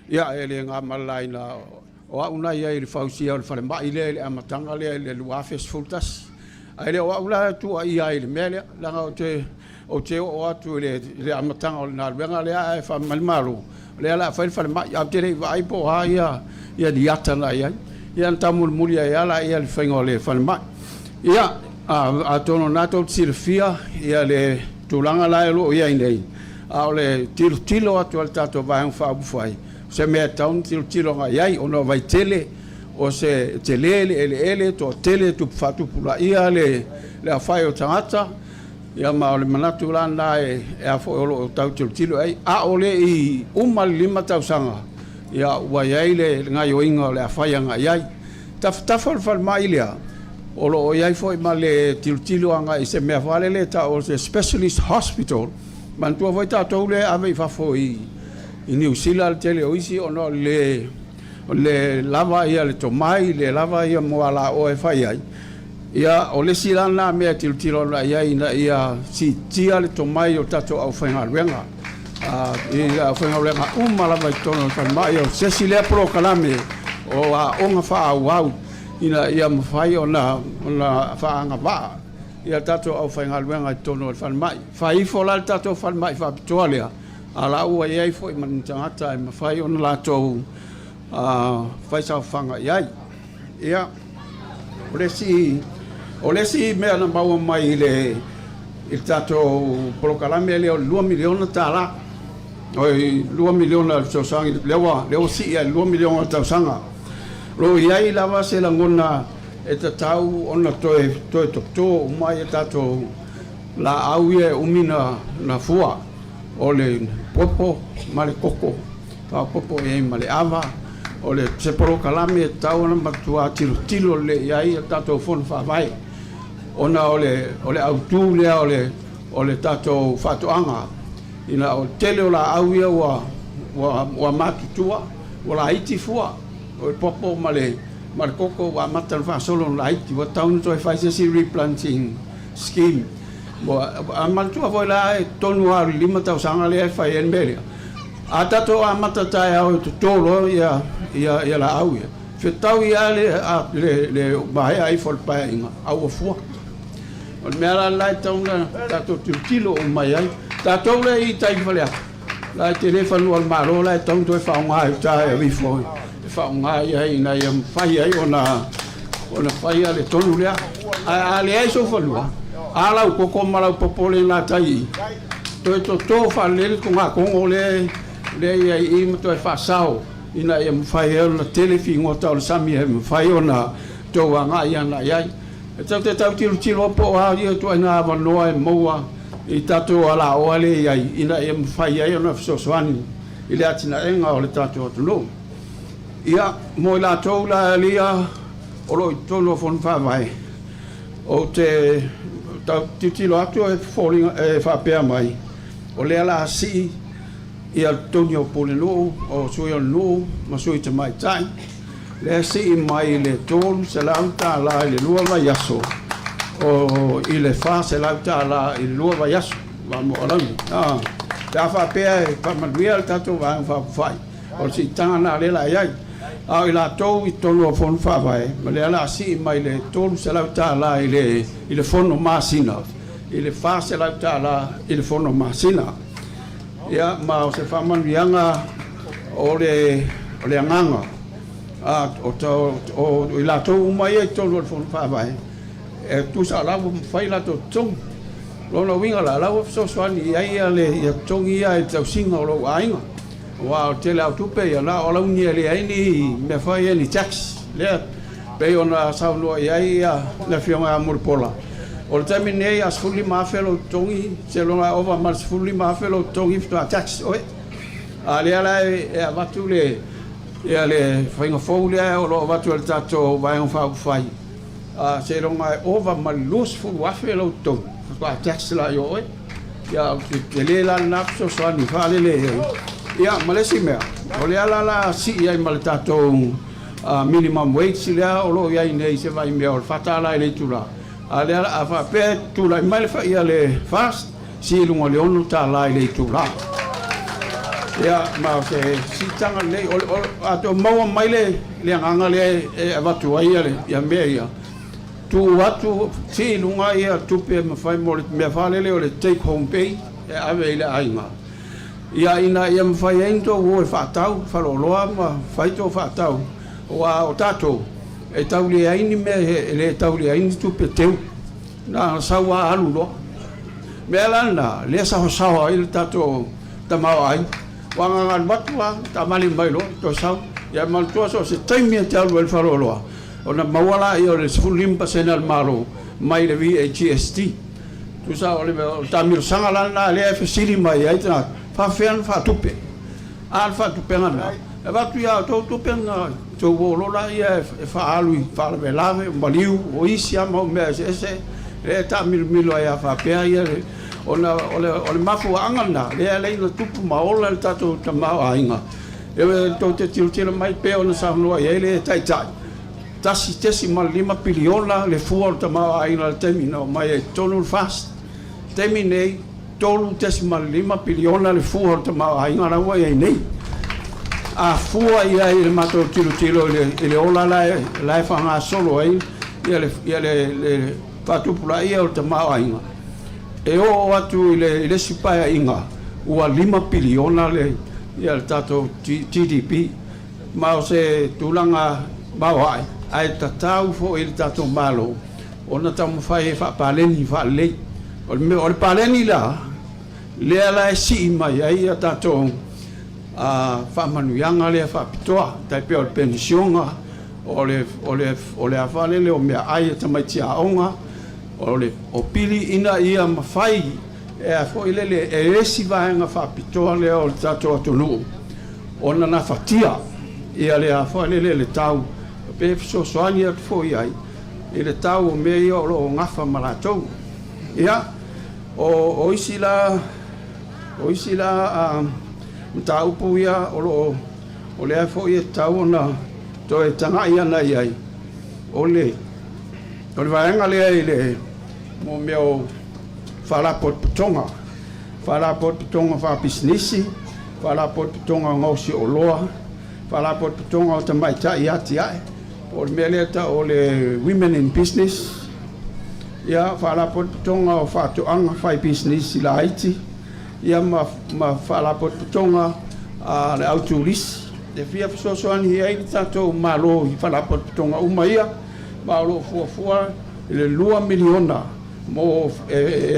Ia e le ngā malai na o auna ia I le whausia o le Whalemai le amatanga le luafes fultas. Ai le o aula tua ia I le mele langa o te o atu le amatanga o le naruenga le a e whamalimaru. Le ala Whalemai au te rei vai po ha ia di atana ia. Ia ntamul muri ia ala ia le whainga o le Whalemai. Ia a tono nato tirifia ia le tūlanga la e lo ia I nei. A o le tilo atu al tato vai un whaabufai. Se mea taun tilo nga iai ono vai tele o se tele ele to tele tu fatu pula ia le a whai o tangata ia ma o le manatu lana e a fo o lo tau tilo ai a o le I uma 5 tausaga ia ua iai le gaioiga o le afaiaga iai tafatafa o le falemai lea o loo iai foʻi ma le tilotilo aga I se mea falele ta o se specialist hospital mantua foi tatou le ave I fafo I New Zealand tele o isi ona le lava ia le tomai le lava ia mo ala o e fai ai ia o le silana mea tilotilo na iai na ia si tia le tomai o tatou au whaingaruenga ia au whaingaruenga lava I tono falemai o sesi lea prokalame o a onga whaauau ina ia mawhai o na whaanga waa ia tatou au whaingaruenga I tono falemai whaifo la tatou falemai whapitoa lea ala ua iai fo I manitangata e mawhai o na latou whaisau whanga iai ia o lesi mea na maua mai I tatou prokalame leo 2 miliona tala oi 2 miliona tausangi leo si ia 2 miliona tausanga lo iai lava se langona e tatau ona toe tokto mai e tatou la au ia umina na fua o le popo ma le koko pa popo e ma le ava o le se prokalame e tau na matua tilo le iai e tatou fon fa vai ona o le autu lea o le tatou whatoanga ina o tele o la auia wa matutua o la iti fua o le popo ma le koko wa matan whasolo la iti wa taunu toi whaisesi replanting scheme a matua voi la e tonu a 5 tausanga lea whai en melia a tatou a matatai au te tolo ia la auia whetau ia le mahea I whalpaia inga au a fua o mea la lai taunga tatou tilo o mai ai tatou le I tai whalea lai te le whanua al maro lai taunga toi whaunga I tae a wifo whaunga I na ia mwhai ai ona whai a le tonu lea a le ai so whanua a lau koko malau popole la tai toi to whalele ko ngā kongo le ia I matoi whasao ina ia mwhai au na telefi ngota o le sami he mwhai ona tau a ngā ia na iai e tau te tau tilo po a ia tu aina wanoa e moua I tatou ala o ale iai ina ia mwhai ai ona fisosoani I le atina enga o le tatou atunu ia mo I la tau la lia o lo I tono fon whawai o te tau tilo atu e whapea mai o le ala si ia toni o pole loo o sui o loo ma sui te mai tai le si mai le tolu se lauta la le lua vai aso o I le fa se lauta la I lua vai aso va mo alangi ta fa pe pa manuel tato va fai o si tana le la iai a I la tou I tonu o fon fa vai ma le ala si mai le tolu se lauta la I le fono masina I le fa se lauta la I le fono masina ia ma o se whamanianga o le anganga o I la tau mai e tonu o fonu whawai e tu sa lawa whai la to tong lona winga la lawa so swani ia le tong ia e tau singa o lo ainga wa o tele au tupe ia la o lau ni le aini me whai e ni tax lea pe ona saunoa ia le fionga a muripola o le taimi nei a sfuli mafelo tongi se longa ova ma sfuli mafelo tongi fto a tax oe a le ala e a watu le whainga fōu lea o lo watu le tato vai on whau whai a se longa ova ma lus fulu afelo tongi fto a tax la yo oe ia te le la napso soani whale le ia malesi mea o le ala la si ia I ma le tato minimum wage si lea o lo iai nei se vai mea o le whatala I le tula ale a fa pe tu la mai fa ia le fast si lungo le onu ta la le tu la ya ma se si tanga le a to mo mai le anga le e va tu ai le ya me ia tu watu si lunga ia tu pe me fa mo me fa le o le take home pay e ave le ainga ia ina ia me fa ento o fa tau fa lo ma fa to fa tau wa o tato e tau le aini me le tau le aini tu pe teu na sawa alu lo me lana le sawa il tato tamau ai wanga ngan batwa tamali mai lo to sau ya mal to so se taimi te alu el faro lo ona mawala I o le 10% al malo mai le VGST tu sa ole ta mi sanga la na le fe sili mai ai ta fa fen fa tupe al fa tupe na e va tu ya to tupe na to lo la ia fa alui fa le lave maliu o isia mo me ese e ta mi lo ia fa pe ia ona ole mafu angana le no tupu maola le tato ta ma ainga e to te tilo mai pe ona sa no ia le tai tai tasi tesi ma 5 piliona le fuor ta ma ainga le termino mai e tonu fast terminei tolu tesi ma 5 piliona le fuor ta ma ainga na wa nei a fua ia le mato tilo le ola la fa nga solo ai ia le fatu pula ia o ta ma ainga e o atu le sipaia inga ua 5 piliona le ia le tato GDP ma o se tulanga mawai ai tatau fo il tato malo ona tamu fai fa paleni fa le o le paleni la le ala si mai ai tato fa manuianga le fa pitoa tai pe o pensionga o le afale le o mea ai tamai tia onga o pili ina ia mafai e a foi lele e esi vaenga fa pitoa le o tato atunu ona na fatia ia le a foi lele le tau pe so soani at foi ai e le tau o me ia o lo ngafa malatou ia o isi la tau pu ia o le a foi e tau na to e tanga ia na iai o le vaenga le mo meu fala pot tonga fa business fala pot tonga ngosi o loa fala pot tonga o tamai ta ia o mele ta o le women in business ia fala pot tonga o fa to anga fa business la haiti ia ma fala pot tonga a le autoris de fia so ani ai tato malo fala pot tonga umaia ma lo fua le 2 miliona mo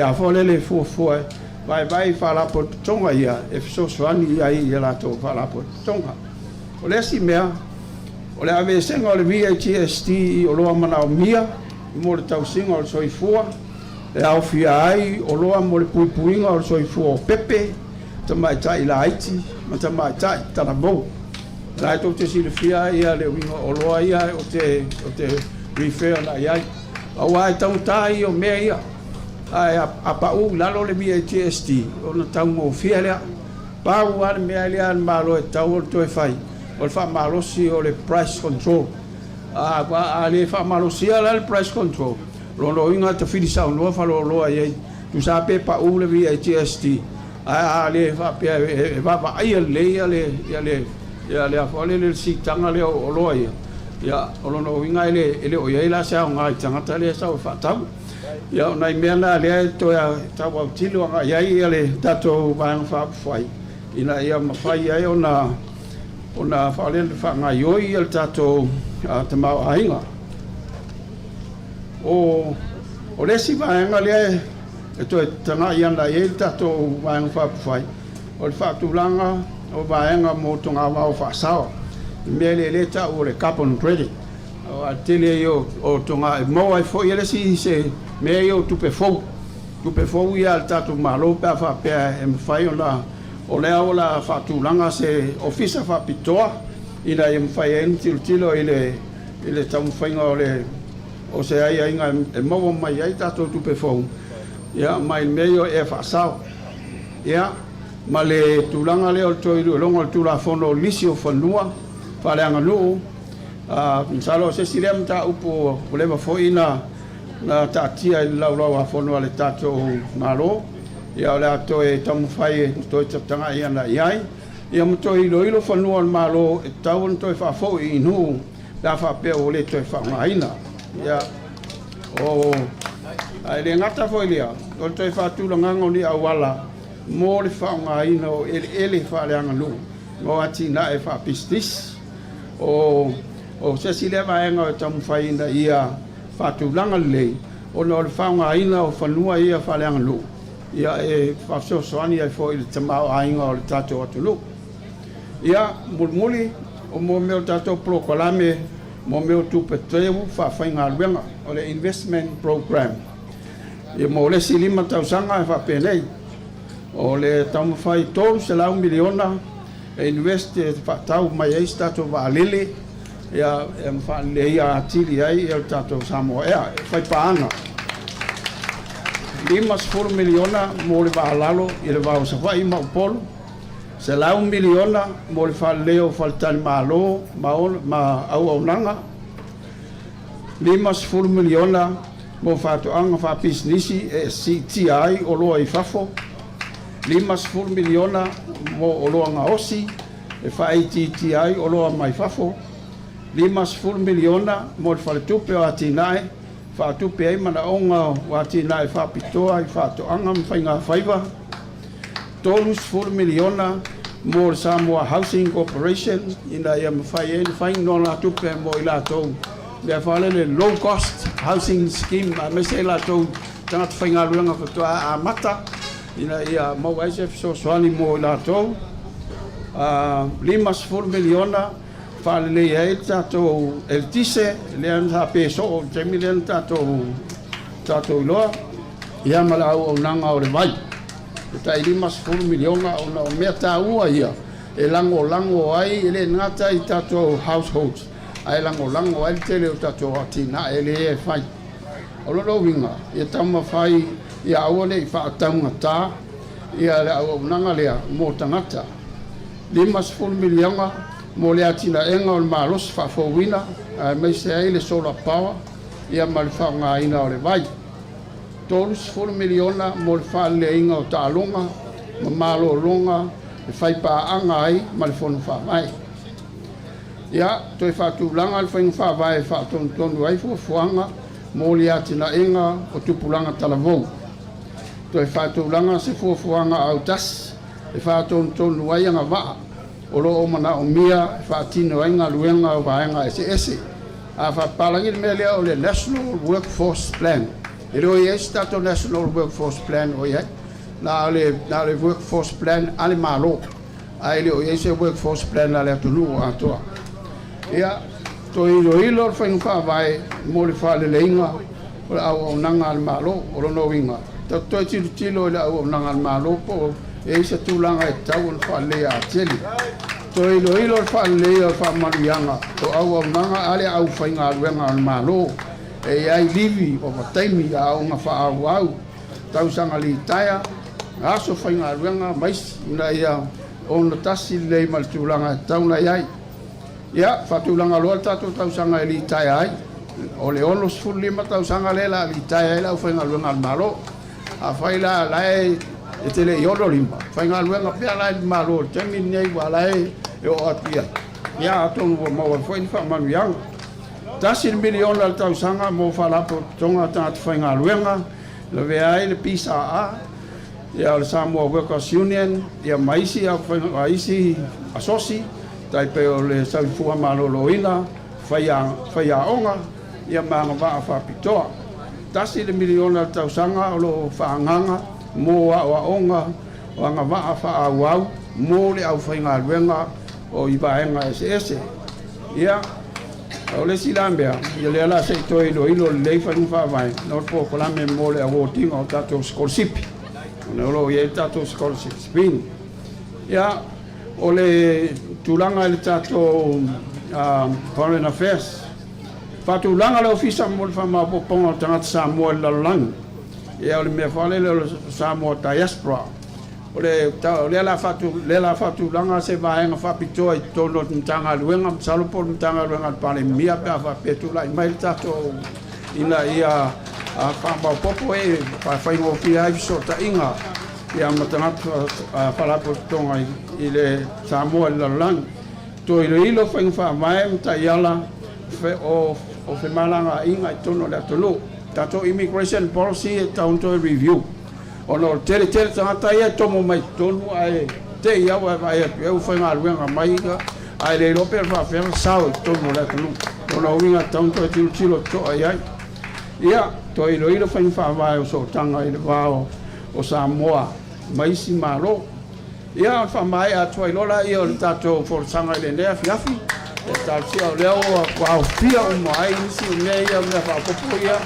a fole le fua vai fala pot tonga ia e so ani ai la to fala pot tonga o le si mea o le ave senga o le VHST o lo mana o mia mo le tau singa o soifua e au fia ai o lo mo le puipuinga o soifua o pepe tamai tai la haiti ma tamai tai tanabo la to te silfia ia le winga o lo ia o te refer na ia au ai tau tai o mea ia ai a pau lalo le VHST o na tau mo fia lea pau ane mea lea malo e tau o to e fai o le wha malosi o le price control a le wha malosi ala le price control lo inga te whiri sau noa whalo loa iei tu sa pe pau le VHST a le wha pe e wha ai le ia le a whale le si tanga le o loa ia ia o lono inga ele o iei la sa o ngai tangata le sa o whatau ia o nai mea na le to ya tau au tilo anga iei ia le tato vang wha whai ina ia mawhai ai o na whale le wha ngai oi ia le tato te mau ainga o lesi vaenga le e to tanga iana e tato vang wha whai o le whaatulanga o vaenga mo tonga wau whaasao mele le ta o le carbon credit o atele yo o tonga mo ai fo ele si se me yo tupe fo ia tato malo pa fa pe e fai o le ola whaatulanga se ofisa fa pitoa ina e fai en tilo ile tamu whainga o le o se ai inga e mo mai ai tato tupe fo ia mai meio e whaasao ia ma le tulanga le o toilu longa tula fono lisio fonua faleanga no salo se silem ta upo oleva foina na tatia lau a fono le tato malo ia le ato e tamu fai to tanga ia na iai ia mo to ilo fonua malo e tau to fa fo inu la fa pe o le to fa maina ia o ai le ngata foi lia o to fa tu longa ngoni awala mo le fa maina o ele fa le anga lu mo ati na e fa pistis o se si le vaenga o tamu whainda ia whatulanga lei o no le whaunga ina o whanua ia whaleanga lu ia e whawsosoani ai fo i le tamau ainga o le tato atulu ia mulmuli o mo meo tato prokolame mo meo tupe teu whawhainga luenga o le investment program Ia mo le si 5 tausaga e whapenei. O le taumawhai tolu se lau miliona e invest e whaatau mai eis tatou waalele ia mwhaalele ia atili ai e tatou Samoa ea e whai paanga. 5 miliona mo le waalalo i le wau sawhai maupolo. Se lau miliona mo le whaaleo whaletani malo ma au nanga. 5 miliona mo whaatoanga whapisnisi e CTI o loa i whafo. 5 miliona mo o loa ngaosi e whaititi o loa mai whafo. 5 miliona mo le whaletupe o atinae whaatupe ai mana onga o atinae whapitoa i whaatoanga mwhainga whaiva. 3 miliona mo le Samoa Housing Corporation ina ia mwhai e whaing no la tupe mo i la tau. Mea whalele low cost housing scheme a mese i la tau tangata whainga luenga whatua a mata. Ina ia mau aisef so soani mo i la tau. 5 miliona whalele e tatou eltise lean sa peso o temi lean tatou loa. Ia mala au nanga o le vai. Tai 5 miliona o mea taua ia. E lango ai ele ngata i tatou households. Ai lango ai tele o tatou atina ele e whai. O lolo winga, ia tama whai ia awane i whaataunga tā. Ia le au nanga lea mō tangata. 5 miliona mo le atina enga o le malos whafowina. Mai se ai le solar power. Ia ma le whaunga ina o le vai. 3 miliona mo le whaale inga o tālonga. Ma malo longa. E whai pāanga ai ma le whonu whaamai. Ia, toi whaatulanga le whainga whaawai e whaatonu ai fuafuanga. Mo le atina enga o tupulanga talavou. Toi whaatulanga se fuafuanga au tas. E whaatonu ai anga waa. O loo mana o mia e whaatino ai ngā luenga o vaenga ese. A whaapalangi le mea lea o le National Workforce Plan. E reo i esi tato National Workforce Plan o iai. Na le Workforce Plan ale malo. Ai leo i esi Workforce Plan ale atunu o atoa. Ia, to ilo le whainga whaawai mo le whaaleleinga o le au nanga al malo o lono winga. Toi tilo le au nanga al malo po e isa tūlanga e tau le whaalea a teli. To ilo le whaalea o whaamaruianga o au nanga ale au whainga aluenga al malo. E ai livi o wataimi a au ngā whaau au. Tau sanga li taia, aso whainga aluenga mais ina ia o na tasi lei mal tūlanga e tau na iai. Ia, whatulanga loa tato tau sanga e li taia ai. O le ono sfulima tau sanga lela li taia ai lau whainga aluenga al malo. A whaila lae e tele i ono lima. Whainga aluenga pia lae li malo. Temi nei wa lae e o atia. Ia, atonu wa maua whaini whaamanuianga. Tasi miliona le tau sanga mo whalapo tonga tātu whainga aluenga. Le vea ai le PSAA. Ia le Samoa Workers Union. Ia maisi a whainga isi asosi. Tai pe o le saifua maloloina, whaia onga, ia maanga waa whapitoa. Tasi le miliona le tausanga o lo whaanganga, mō a onga, o anga waa whaauau, mō le au whainga aluenga o i vaenga ese. Ia, o le silambea, ia le ala se toi ilo le leifanu whaavai, na orpo kolame mō le awotinga o tato scholarship. Na olo ia tato scholarship spin. Ia, o le tulanga le tato Foreign Affairs. Fatulanga le ofisa mo le whamapoponga o tangata Samoa Lalang. Ia o le mea whale le Samoa Diaspora. O le la fatulanga se vaenga whapitoa i tono mtanga luenga, msalopo mtanga luenga pale mia pia whapetula i mai le tato ina ia whamapopo e whaingo fia i sota inga. Ia matangata whalapo tonga i le Samoa Lalang. To ilo whainga whaamae mta iala o whemalanga inga i tono le atolo. Tato immigration policy e taunto review. Ono tele tangata ia tomo mai tonu ai te iau ai eu whainga aluenga mai iga ai le lope whawhenga sao i tono le atolo. Ono winga taunto e tilo to ai. Ia to ilo whainga whaamae o so tanga i le wao o Samoa. Maisi malo. Ia whamai a tua ilola i o le tato forsanga i le nea fiafi. E tausi au leo a au fia o mai nisi o mea ia o mea whapopo ia.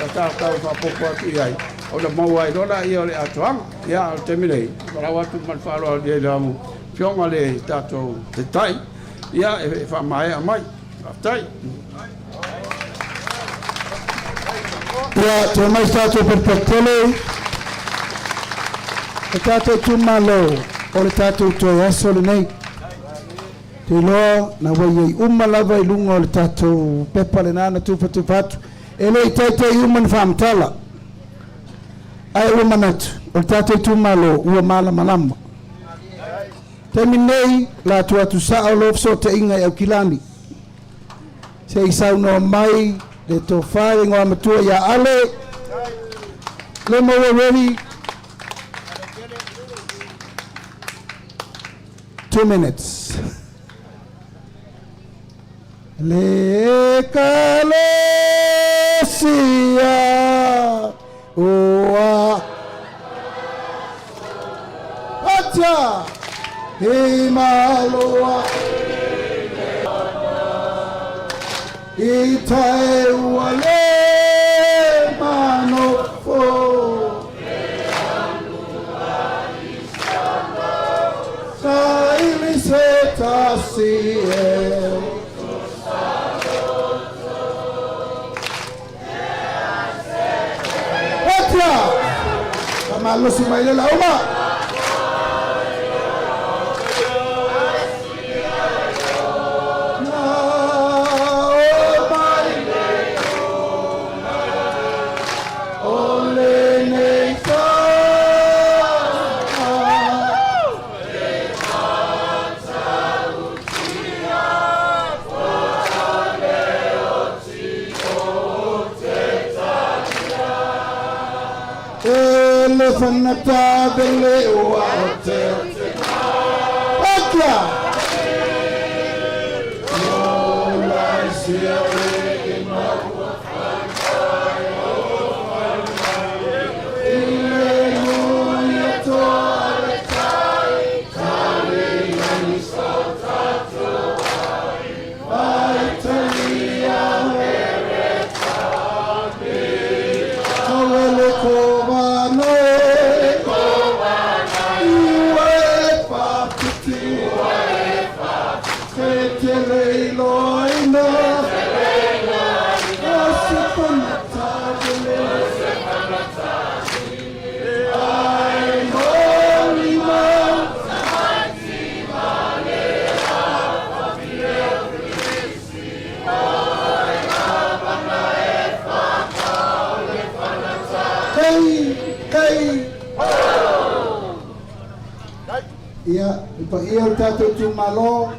E tau whapopo atu iai. o le mau ai rola ia o le atoanga ia o te milei rau atu malwhaloa le lamu fionga le tatou te tai ia e whamae a mai aftai ia te mai tatou perpetele e tatou tumalo o le tatou toe aso le nei te loa na wai uma lava i lunga o le tatou pepa le nana tupatupatu e le taitei uma ni whaamtala ai ua manatu o le tatou tumalo ua malamalama temi nei la atu saa o lofso te inga i au kilani se isau no mai le tofai ngoa matua ia ale le maua ready 2 minutes le kalesia oa atia Himaloa Itai wale manofo Saili setasie Atia Kamalo simaile la uma Fanata bele wa hotel Oka No lies here in my Ia o tatou tumalo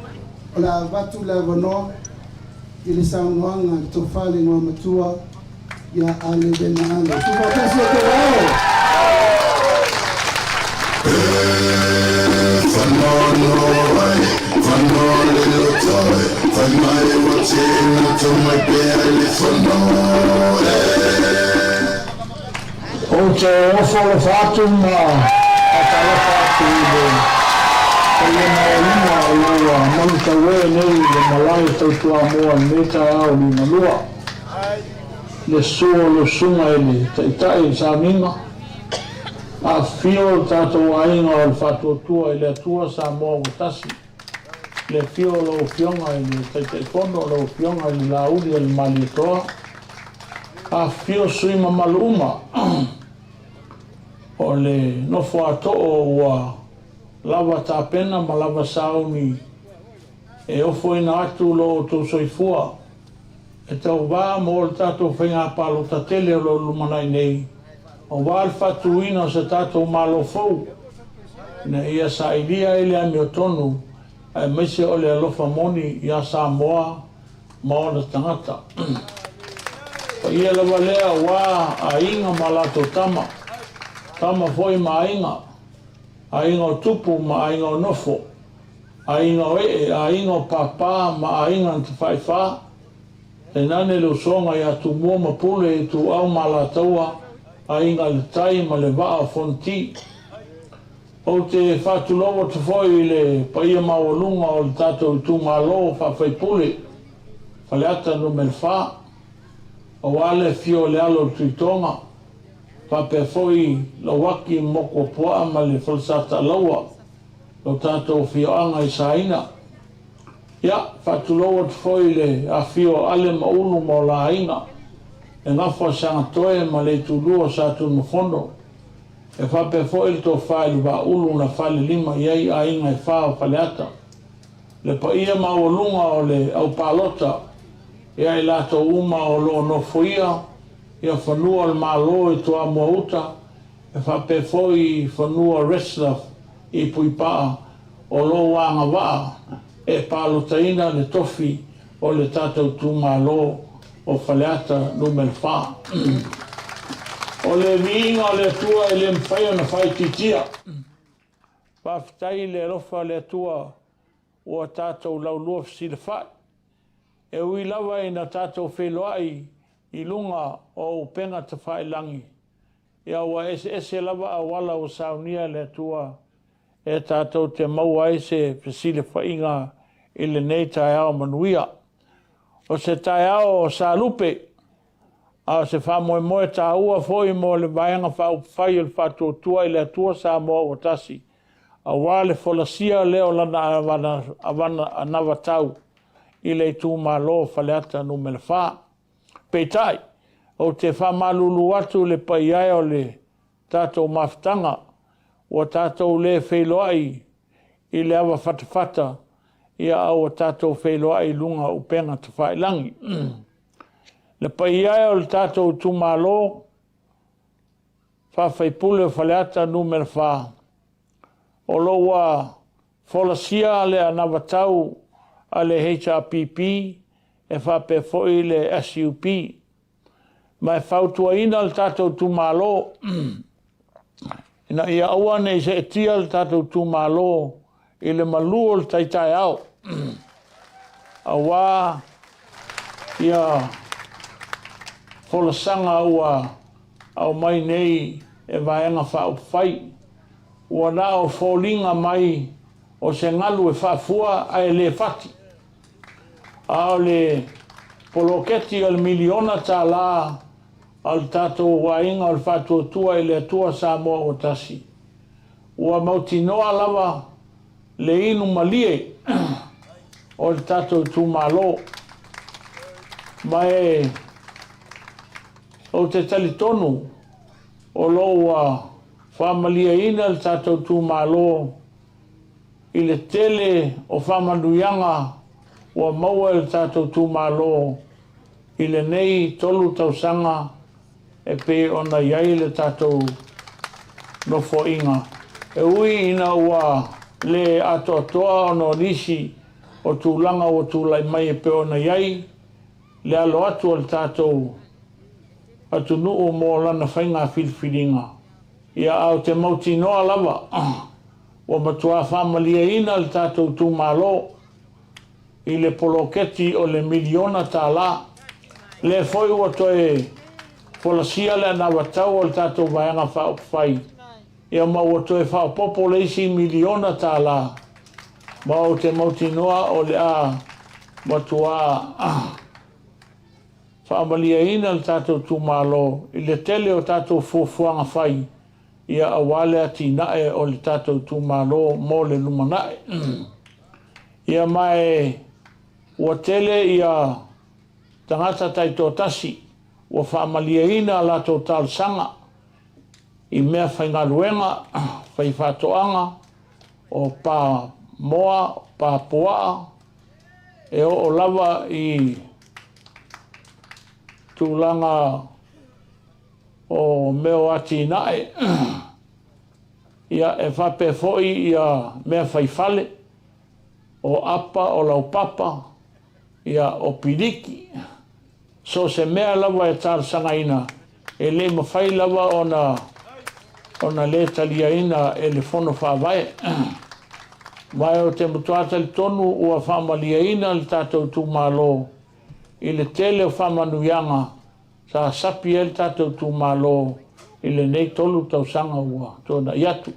o la vatu la vano i le saunoanga i tofale noa matua ia ale bena ale. Tupatasi o te rao. Whanono ai, whano lilo toi, whaimai o tēna tō mai pēa le whano O te ofo le whātu ma a tala whātu i le Ia maulima o lua manuta ue nei le malai tautua moa meta au li malua. Le suo lo sunga ele taitai sa minga. A fio tatou ainga o le whatuatua ele atua sa moa utasi. Le fio lo fionga ele taitai kono lo fionga ele lauli ele malitoa. A fio sui mamaluma. O le nofo ato'o ua lava tāpena ma lava sauni e ofo ina atu lo tō soifua e tau wā mo le tātou whainga palo ta tele lo lumanai nei o wā le whatuina se tātou malo fau ne ia sa ilia ele a meo tonu e meise o le alofa moni ia sa moa ma o le tangata pa ia lava lea wā a inga ma lato tama foi ma inga ainga o tupu ma ainga o nofo, ainga o ainga o papa ma ainga te whaiwha, e nane le usonga i atu mua ma pule i tu au ma la taua, ainga le tai ma le waa fonti. O te whatuloa te foi i le paia mawalunga o le tatou i tu malo whawhai pule, whale ata no me le wha, o wale fio le alo tuitonga, Whape foi la waki moko poa ma le falsata laua. Lo tātou whioanga I saina. Ia, whatuloa foi le a whio ale maulu mo la inga. E ngawha sanga toe ma le tulua sa tu mawhono. E whape foi le tō whailu wa ulu na whale lima iei a inga e whao whale ata. Le pa ia maolunga o le au palota. Ia I lato uma o lo no fuia. Ia whanua le malo I toa mua uta. E whape foi whanua wrestler I puipaa o lo wanga waa. E palotaina le tofi o le tātou tū malo o whaleata numel wha. O le viinga o le tua e le mwhai o na whai titia. Whawhitai le rofa le tua o tātou laulua fsile whai. E ui lawa I na tātou wheloai I lunga o upenga te whai langi. Ia ua ese lawa a wala o saunia le tua e tātou te maua ese fsile whainga I le nei tai ao manuia. O se tai ao o Salupe, a se wha moe tā ua foi mo le vaianga whau whai o le whatua tua I le atua sa moa o tasi. A wā le folasia leo lana avana anawa tau I le tū malo whaleata no me le wha. Peitai, o te wha malulu atu le paiai o le tātou mawhtanga, o tātou le wheloai I le awa whatawhata, ia au tātou wheloai lunga upenga te whailangi. Le paiai o le tātou tūmalo, whawhaipule o whaleata numera wha. O loa wholasia le anawatau a le HRPP, e whape foi le SUP. Mai whautua ina le tātou tūmalo, ina ia aua nei se etia le tātou tūmalo, I le maluo le taitai au. A wā ia wholasanga ua au mai nei e vaenga whau whai. Ua nā o wholinga mai o se ngalu e whafua a e le whati. A o le poloketi o le miliona tā la al tātou wainga o le whatua tua I le atua sa moa o tasi. Ua mautinoa lava le inu malie o le tātou tūmalo. Mai o te talitonu o loa whamalia ina le tātou tūmalo I le tele o whamanuianga ua maua le tātou tūmalo I le nei tolu tausanga e pe ona iai le tātou nofo inga. E ui ina ua le atoa ono nisi o tūlanga o tūlai mai e pe ona iai, le alo atu o le tātou atu nuu mō lana whainga whilwhiringa. Ia au te mauti noa lava, o matua whamalia ina le tātou tūmalo, I le poloketi o le miliona tā la, le foi ua toe polasia le anawatau o le tātou vaianga whai. Ia mau o toe whao population miliona tā la. Mau te mauti noa o le a matua whaamalia ina le tātou tūmalo. I le tele o tātou fuafuanga whai. Ia awale ati nae o le tātou tūmalo mo le lumanae. Ia mai ua tele ia tangata taito tasi. Ua whaamalia ina la tō tālsanga. I mea whaingaruenga, whaifatoanga, o pā moa, pā poa, e o lava I tūlanga o meo ati nae. Ia e whape foi ia mea whaifale, o apa, o laupapa, ia o piriki. So se mea lava e tārsanga ina, e le mawhai lava ona le talia ina e le fono whawae. Mai o te mutuata le tonu ua whamalia ina le tātou tūmalo. I le tele o whamanuianga sa sapi e le tātou tūmalo I le nei tolu tausanga ua tōna iatu.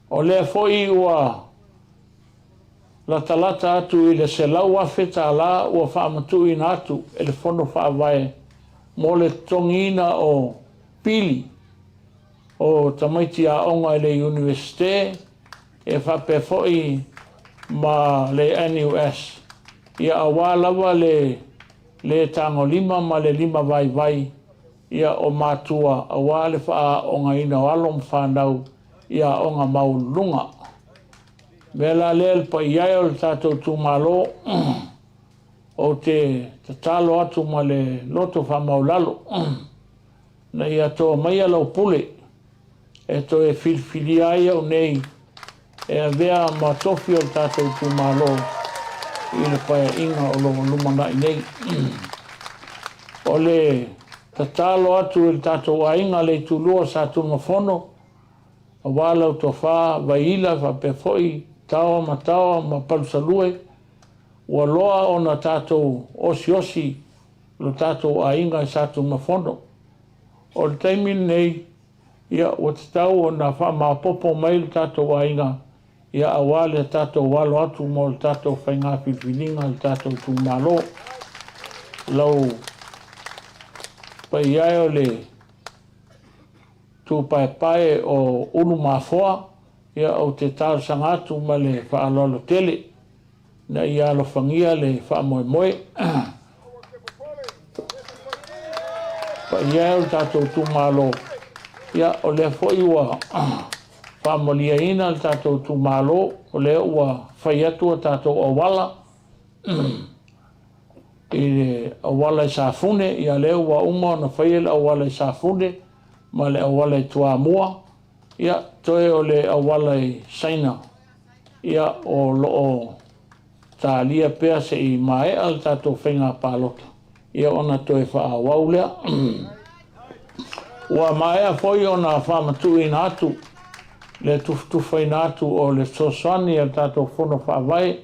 O lea foi ua la talata atu I le selau afe tā la ua whamatu ina atu e le fono whawae mo le tongina o pili o tamaiti a onga le universite e whape foi ma le NUS. Ia awa lawa le tango lima ma le lima vai vai ia o matua awa le wha onga ina walom whanau ia onga maulunga. Mela leel pa iai o le tātou tūmalo o te talo atu ma le loto wha maulalo. Na ia toa mai alau pule e to e filfili ai au nei e a vea ma tofi o le tātou tūmalo i le pae inga o lo lumanga i nei. O le tatalo atu i le tātou a inga le tūlua sa tūmafono a wālau to whā vaila wha pe foi tawa ma palusalue ua loa o na tātou osi lo tātou a inga i sa tūmafono. O le taimin nei ia o te tau o na wha mapopo mai le tātou a inga ia awale tātou walo atu mo le tātou whainga whiwhininga le tātou tūmalo. Lau pai iai o le tūpaepae o unu mafoa ia o te tāu sangatu ma le whaalolo tele na ia alo whangia le whaamoemoe. Pai iai o le tātou tūmalo ia o le foi ua whamolia ina le tātou tūmalo o le ua whai atu o tātou awala i le awala i sāfune ia le ua uma na whai le awala i sāfune ma le awala i tuamua ia toe o le awala i saina ia o loo tālia pea se i mae al tātou whainga pālota ia ona toe whaawau lea ua mae a foi ona whamatu ina atu le tuftufa ina atu o le sosani a tātou whono whaavai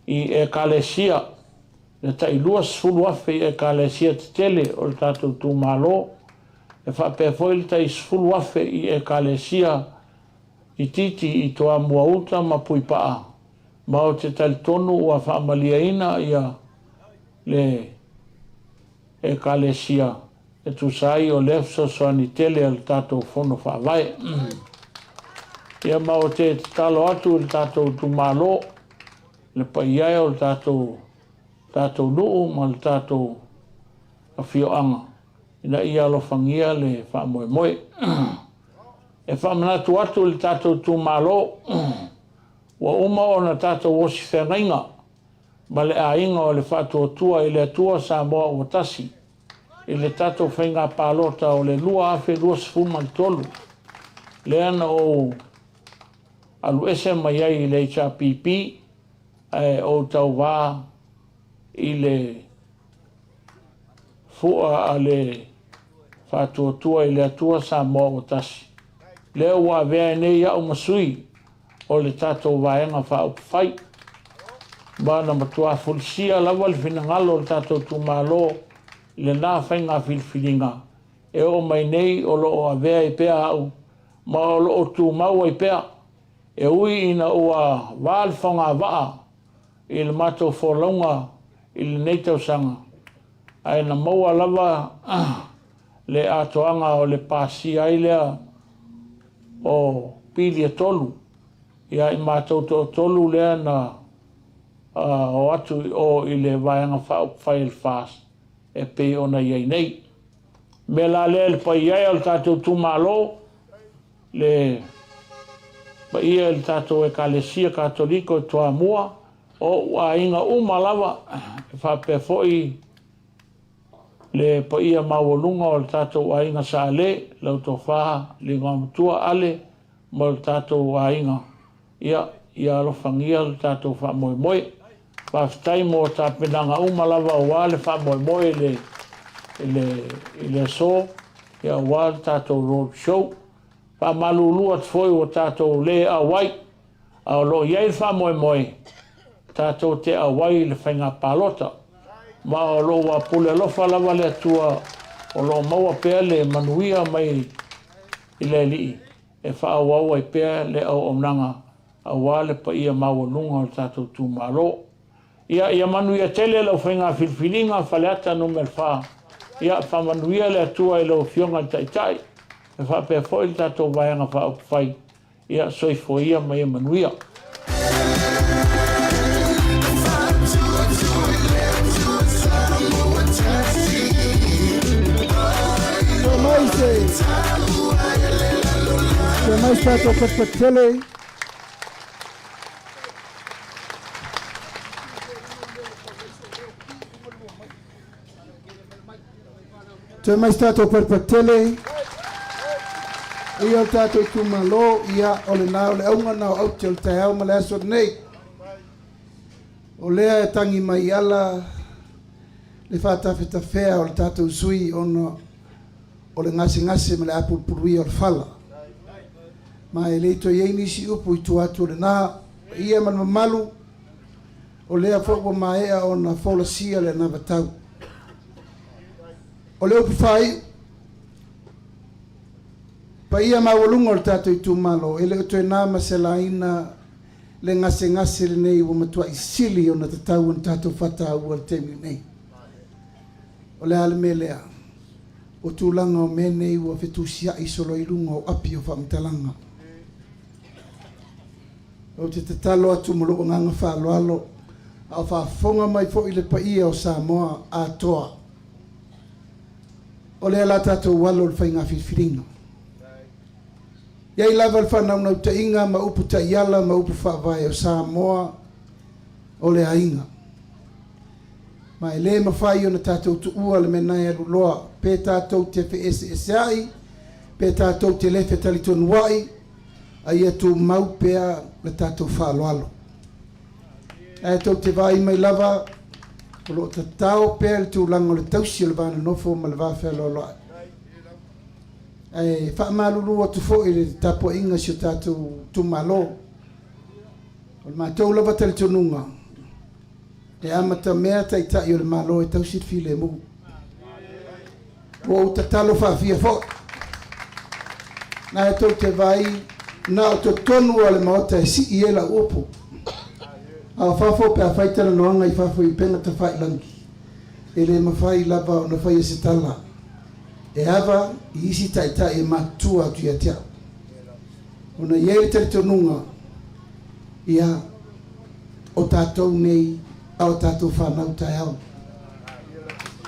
i e kalesia le tailua sfulu afe i e kalesia te tele o le tātou tūmalo e whapefoi le tai sfulu afe i e kalesia i titi i toa muauta ma puipaa ma o te talitonu ua whaamalia ina ia le e kalesia e tusai o le sosani tele o le tātou whono whaavai ia ma o te talo atu le tātou tūmalo le paiai o le tātou nuu ma le tātou awhioanga ina ia alofangia le whaamoemoe. E whaamanatu atu le tātou tūmalo wa uma o na tātou osi whengainga ma le ainga o le whatuatua i le atua sa moa o tasi i le tātou whainga pālota o le lua afe lua sifuma le tolu le ana o alu ese mai ai le HRPP o tau wā i le fua a le whatuatua i le atua sa moa o tasi. Le ua vea nei au masui o le tātou waenga whaupwhai. Bāna matua fulisia lawa le whinangalo le tātou tūmalo le nā whainga whilwhilinga. E o mai nei o lo a vea i pea au ma o lo o tūmau i pea. E ui ina ua wālwhanga waa i le mātou wholaunga i le neitau sanga. Ai na maua lava le atoanga o le pāsi ai lea o pili e tolu. Ia i mātou tolu lea na o atu o i le vaianga whai le whās e pe ona iai nei. Me la lea le pai iai o le tātou tūmalo le pa ia le tātou e kalesia katoliko e toa mua o ua inga lava e whape foi le pa ia mawalunga o le tātou a inga sa ale lau tō whaha le ngamatua ale mo le tātou a inga ia alofangia le tātou wha moe moe whaftai mo tā penanga lava o wale wha moe moe le so ia wale tātou road show pa malulua te foi o tātou le awai a lo iai wha moe moe tātou te awai le whainga pālota ma o lo wa pule lofa lava le atua o lo maua pea le manuia mai i le lii e wha awau ai pea le au omnanga a wale pa ia mawalunga o tātou tūmalo ia manuia tele lau whainga whilwhilinga whaleata numel wha ia whamanuia le atua i leo fionga taitai, e whapea fo i tatou vaianga whaupwhai, ia soifo ia mai e manuia. Te mai stato per tele. Te mai stato per tele. Ia tato i kumalo ia ole nao le aunga nao au te o te hao ma le aso nei. O lea e tangi mai ala le whatawhita whea o le tato usui ono o le ngase ma le apulpului o le whala. Ma e leito i nisi upu i tuatu le nā ia man mamalu o lea whakwa maea o na wholasia le na vatau. O leo pifai pa ia mawalunga o le tato i tūmalo e leo toi nā maselaina le ngase le nei wa matua i sili o na tatau o na tato whata au al temi nei. O le ale me lea o tūlanga o menei ua whetusia i solo i lunga o api o whamtalanga. O te tatalo atu molo o nganga whaaloalo au whaafonga mai fo i le paia o Samoa a toa. O le ala tatou walo le whainga whiwhiringa. Iai lava le whanau nau ta inga ma upu ta iala ma upu whaavai o Samoa o le ainga. Ma e le mawhai o na tatou tu ua le menai alu loa pe tatou te whe ai, pe tatou te lefe talitonu wai, a ia tu mau pea le tatou whaaloalo. E tau te vai mai lava, o lo ta tau pea le tūlanga le tausi o le vana nofo ma le vawhea loa. E whaamalulu atu fo i le tapo inga si o tatou tumalo. O le mātou lava talitonunga. E amata mea taitai o le malo e tausi te file mu. O ta talo whaafia fo. Na e tau te vai, na o to tonu o le maota e si i ela upo. A whafo pe a whaitara noanga i whafo i penga ta whailangi. E le mawhai lava o na whai e se tala. E awa i isi taitai e matua tu ia tia. O na iei tari tonunga ia o tātou nei a o tātou whanau tai au.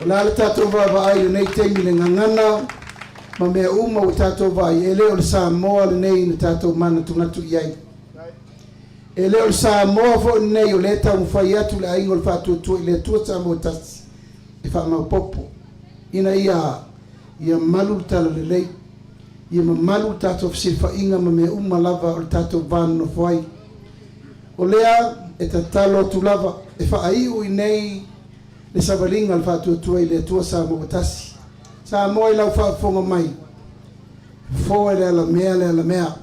O la le tātou wawa ai le nei teimi le ngangana ma mea uma o tātou vai e leo le Samoa le nei na tātou mana tungatu iai. E leo le Samoa fo nei o le tau mwhai atu le aingo le whātua tua i le tua Samoa tasi e whamau popo. Ina ia malu tala le lei, ia malu tātou fsirfa inga ma mea uma lava o le tātou vānu no whai. O lea e ta talo tu lava e whaiu i nei le savalinga le whātua tua i le tua Samoa tasi. Samoa i lau whaafonga mai. Fo e le ala mea.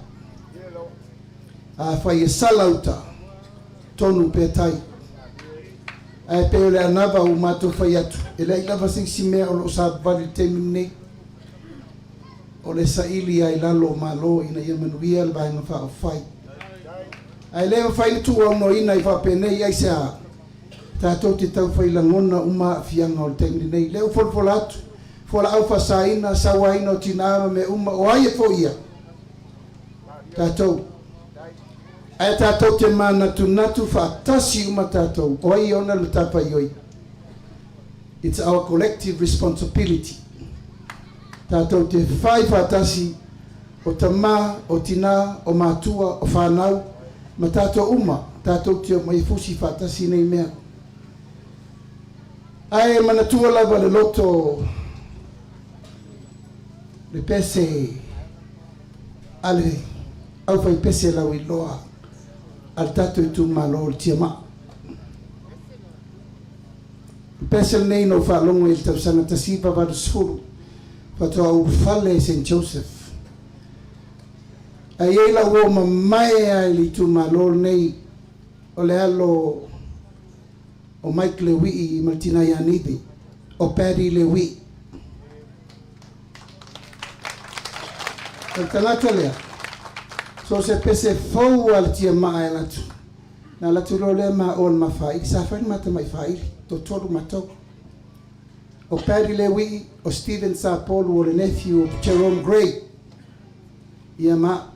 A whai e salauta tonu pe tai. A peo le anava o mātou whai atu. E le lava singsi mea o lo sa vali temi nei. O le saili ai lalo malo ina ia manuia le vaenga wha o whai. A le whai tu au no ina i whapenei ai sea. Tātou te tau whai langona uma fianga o le temi nei. Leo folfola atu. Fola au whasaina, sawaina o tinama me uma o ai e fo ia. Tātou. Ai tātou te mana tu natu whaatasi uma tātou. O ai ona le tapa ioi. It's our collective responsibility. Tātou te whai whaatasi o tama, o tina, o mātua, o whanau. Ma tātou uma, tātou te o mai fusi whaatasi nei mea. Ai manatua lava le loto le pese ale au fai pese lau i loa al tato i tu malo o tia ma. Pese nei no fa longo il tau sana tasipa vadu sfuru fato au falle St. Joseph. A iei la uo ma mai ai li tu malo nei o le alo o Mike Lewi i Martina Ianibi o Paddy Lewi. El tangata lea. So se pese fau al tia maa e latu. Na latu lo lea maa o ma fai. Sa fai mata mai fai. To tolu matau. o Paddy Lewi, o Stephen Sapolu, o le nephew of Jerome Gray. Ia ma,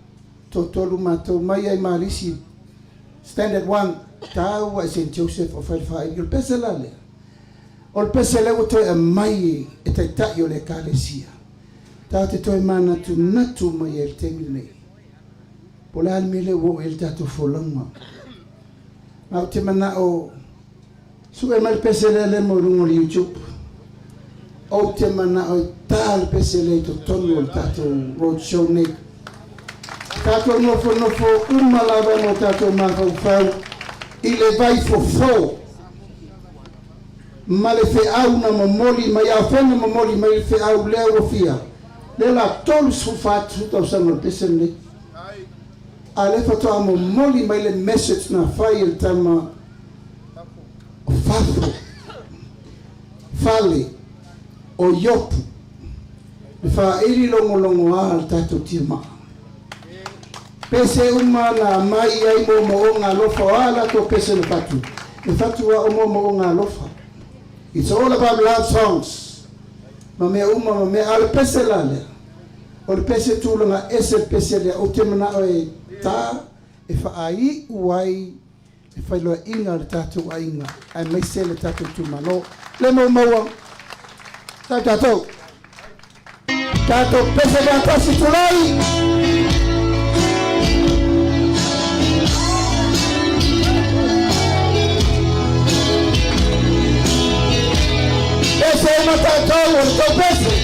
tolu mātou mai ai malisi. Standard 1, tau a St. Joseph o Whaifai, il pese la lea. O le pese leo toi a mai e tai tai o le kalesia. Tau te toi mana tu natu mai e le tengi nei. Po le alme le wo e le tatu folanga. Mau te mana o su e mai pese le mo rungo li YouTube. O te mana o tal pese le to tonu o le tatu roadshow nei. Tatu nofo umalava mo tatu mafau i le vai fofo. Ma le fe'au na mamoli mai a whena mamoli mai le fe'au lea o fia. Le la tolu sufatu tau sanga pese nei. A le fatoa mamoli mai le message na whai il tama o fafo. Fale o yopu. Le wha iri longo a al tatu tima. Pese uma na mai ai mo o ngā lofa o ala ko pese le fatu. Le fatu wa o mo ngā lofa. It's all about love songs. Ma me uma ma me ala pese la le. O le pese tūlanga ese pese le o te mana o e tā e wha ai uai e whailoa inga le tātou a inga. Ai mai se le tātou tūmano. Le mo maua. Tātou. Tātou pese le atasi tūlai. Ese es nuestro todo, dos veces.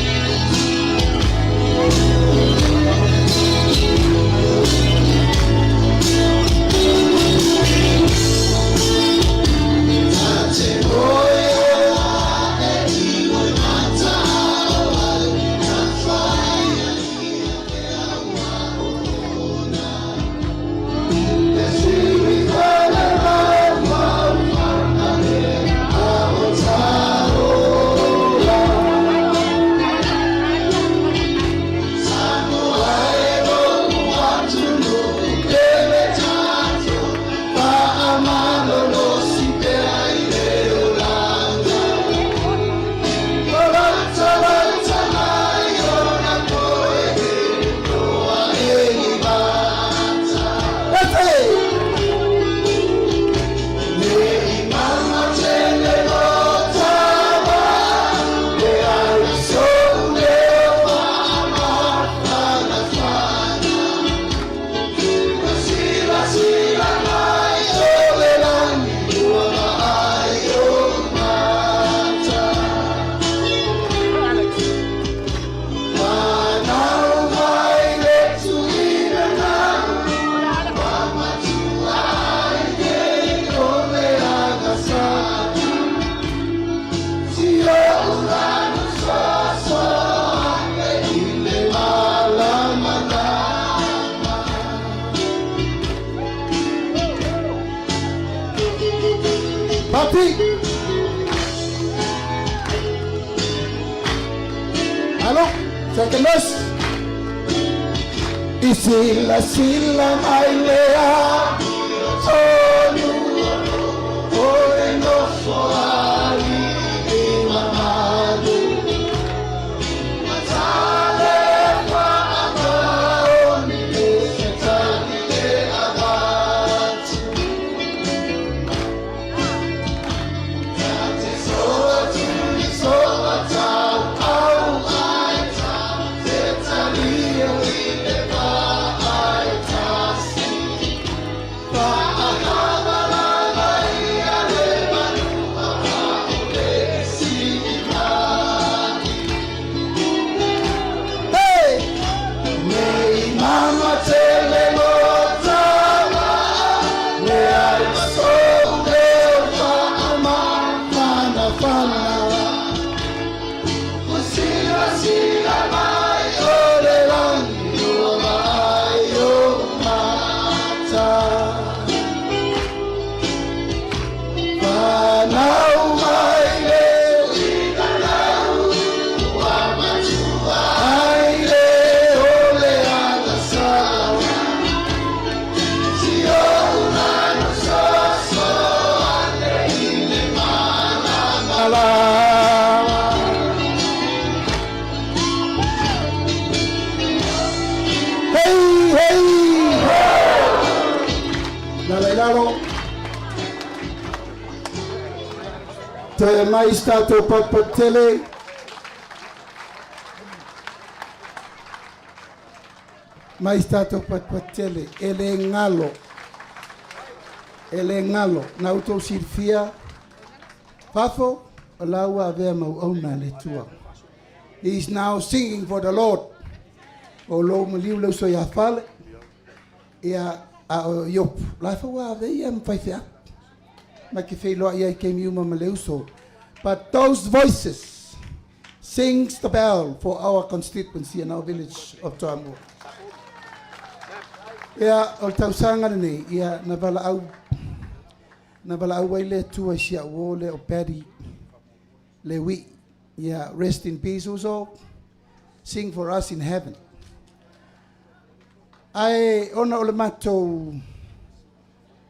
Halo, second verse. Sila mailea sonu ore no soali imamadu matale kwa amaoni setani abatu tate soatu soata au aita setani pa Toe mai stato papatele. Mai stato papatele. Ele ngalo. Ele ngalo. Na uto sirfia. Fafo. Alawa avea mauauna le tua. He is now singing for the Lord. O lo maliu lo so ya fale. Ia a yop. Lafa wa avea mfaifea. But those voices sings the bell for our constituency and our village of Toamu. Ia o tausanga nei ia na bala au waile tua sia wole o peri le wi ia rest in peace also sing for us in heaven. Ai ona ole mato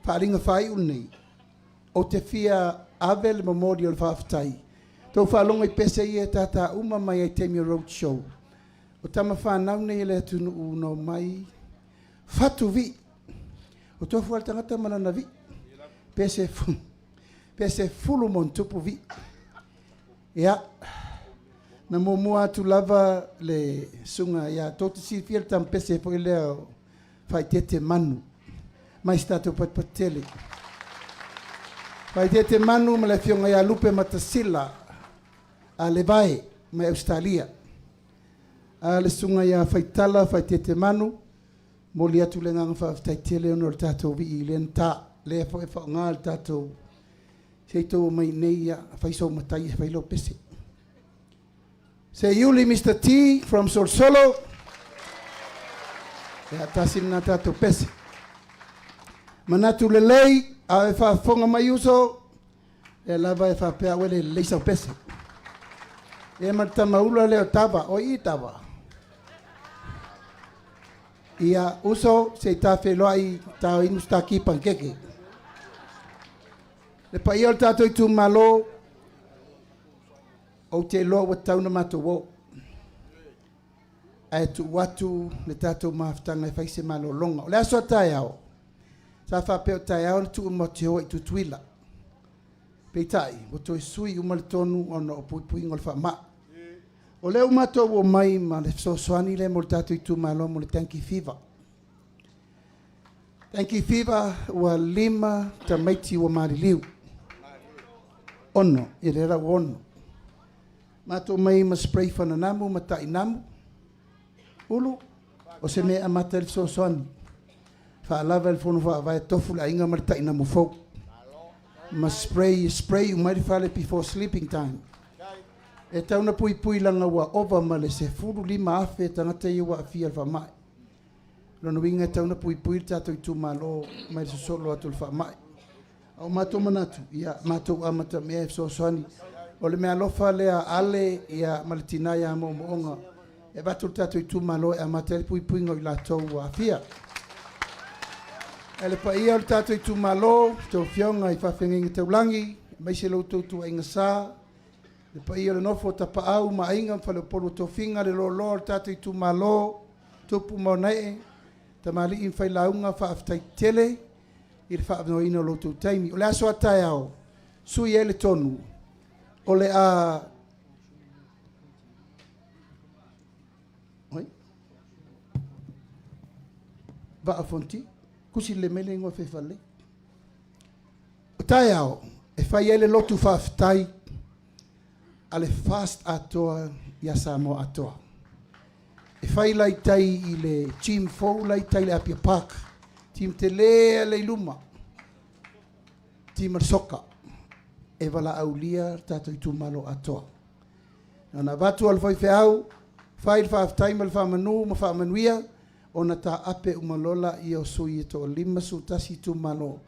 faringa fai unei o te fia Avel Memorial Whaftai. Tau whalonga I pese I e tata uma mai ai Temi Road Show. O tama whanau nei le tunu uno mai. Fatu vi. O tofu al tangata manana vi. Pese fulu mon tupu vi. Ia. Na momua tu lava le sunga ia. Toti si fiel tam pese po leo fai tete manu. Mai stato patele. Pai te manu ma le fionga ia lupe matasila a le vai mai Australia. A le sunga ia faitala fai te manu mo li atu le nganga whaftai tele ono le tatou vi I len ta le fo e whaonga le tatou seito mai neia fai so matai fai lo pese. Say Yuli Mr. T from Sorsolo. Ia tasin na tatou pese. Manatu le lei a e whafonga mai uso, e lava e whapea wele leisa pese. E marta maula leo tava, o I tava. Ia uso se ta wheloa I tau inu sta ki pankeke. Le pa ia o tato I tu malo, o te loa wa tauna mato wo. A tu watu le tato maftanga e whaise malo longa. O le aso tai au. Sa fa pe tai au tu mo te ho I tu tuila. Pe tai, o to sui o mal tonu ona o pui ngol fa ma. O le mato o mai ma le so soani le mo tatu I tu malo mo le tanki fiva. Tanki fiva wa lima tamaiti o mariliu. Ono, I re ra ono. Mato mai ma spray fa na namu ma tai namu. Ulu o se me amata le so soani. Fa lava il fono fa vai tofu la inga marta ina mo fo. Ma spray umari fale before sleeping time. E tauna pui langa wa ova ma le se furu lima afe tangata I wa afia fa mai. Lono winga tauna pui tato I tu malo mai so solo atu fa mai. Au mato manatu ia mato amata me so soani. O le mea lofa lea ale ia malitina ia mo onga. E batu tato I tu malo e amata pui ngo I la tou afia. Ele pa ia o tato I tu malo, tau fionga I whawhenga te ulangi, mai se lau tautu a inga sā. Le pa ia le nofo ta pa au ma inga mwhale polo tau whinga le lo o tato I tu malo, tupu mau nei, ta mali in whai launga whaaftai tele, I le whaafno ina lo tau taimi. O le aso atai au, sui ele tonu, o le a... Oi? Va a fonti? Kusi le mele ngua fe fale. O tai au, e fai ele lotu whaftai, ale fast atoa, ia Samoa atoa. E fai lai tai I le team fou, lai tai le Apia Park, team te lea le luma, team ar soka, e wala au lia tato I tu malo atoa. Nana watu al fai au, fai whaftai mal whamanu, ma whamanuia, ona ta ape umalola I o sui e to lima su tasi tu malo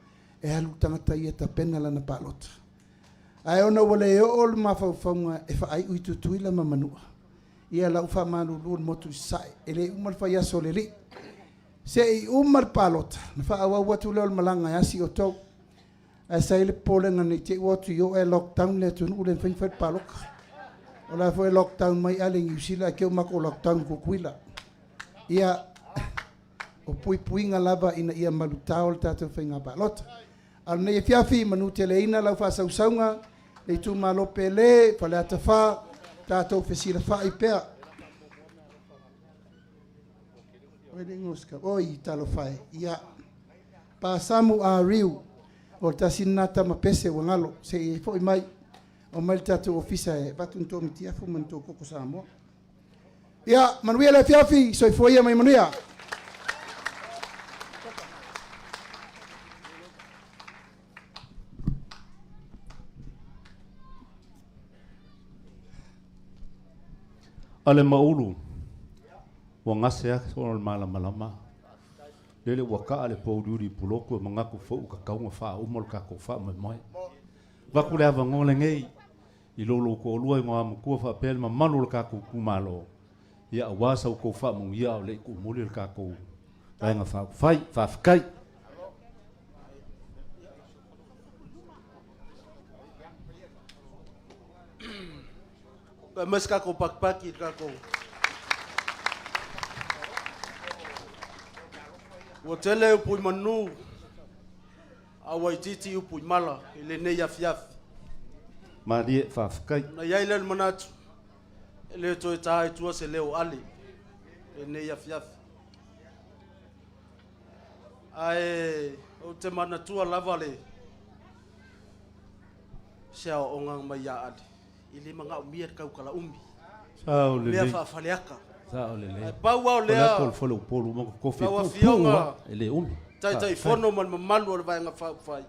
e halu tangata I e ta pena lana palota. Ai ona wale e o le mawhauwhaunga e whaai ui tutuila mamanua. Ia lau whamanu luon motu sai e le umar whai aso le li. Se I umar palota na whaau au watu leo malanga e asi o tau. Ai sai le pole ngani te watu yo e lockdown le tunu ule whainwhat paloka. O la fo e lockdown mai aling usila keu mako lockdown kukuila. Ia o puinga lava ina ia malutao le tatou whainga palota. Al nei fiafi manu te leina lau whasausaunga, le tu malo pele fa le atafa tatou fesila fa ipea Wede nguska oi talo fai ia pa samu a riu o tasinata mapese wangalo se foi mai o mai tatou ofisa e batunto mitia fu manto koko samo ia manuia le fiafi so foi mai manuia Ale maulu wa ngase a so mala malama lele waka ale pouduri puloko mangaku fo ka kaunga fa umol ka ko fa mai va kule ava ngole ngei i lolo ko lua ngo am ko fa pel ma manu ka ko kumalo ya wasa ko fa mu ya le ko muli ka ko nga fa fa kai Mas kako pakpaki kako. Wotele upui manu. Awaititi upui mala ile ne yafiaf. Marie fa kai. Na yaile manatu. Ile to tai tu se leo ali. Ne yafiaf. Ai o te mana tua lavale. Sia ongang maya adi. Ili manga umia kau kala umbi. Sao le. Lea fa faleaka. Sao le le. Pa wa lea. Pol folo polo mo ko fi. Pa fionga. Ele umbi. Tai fono man malu le vai nga fa fai.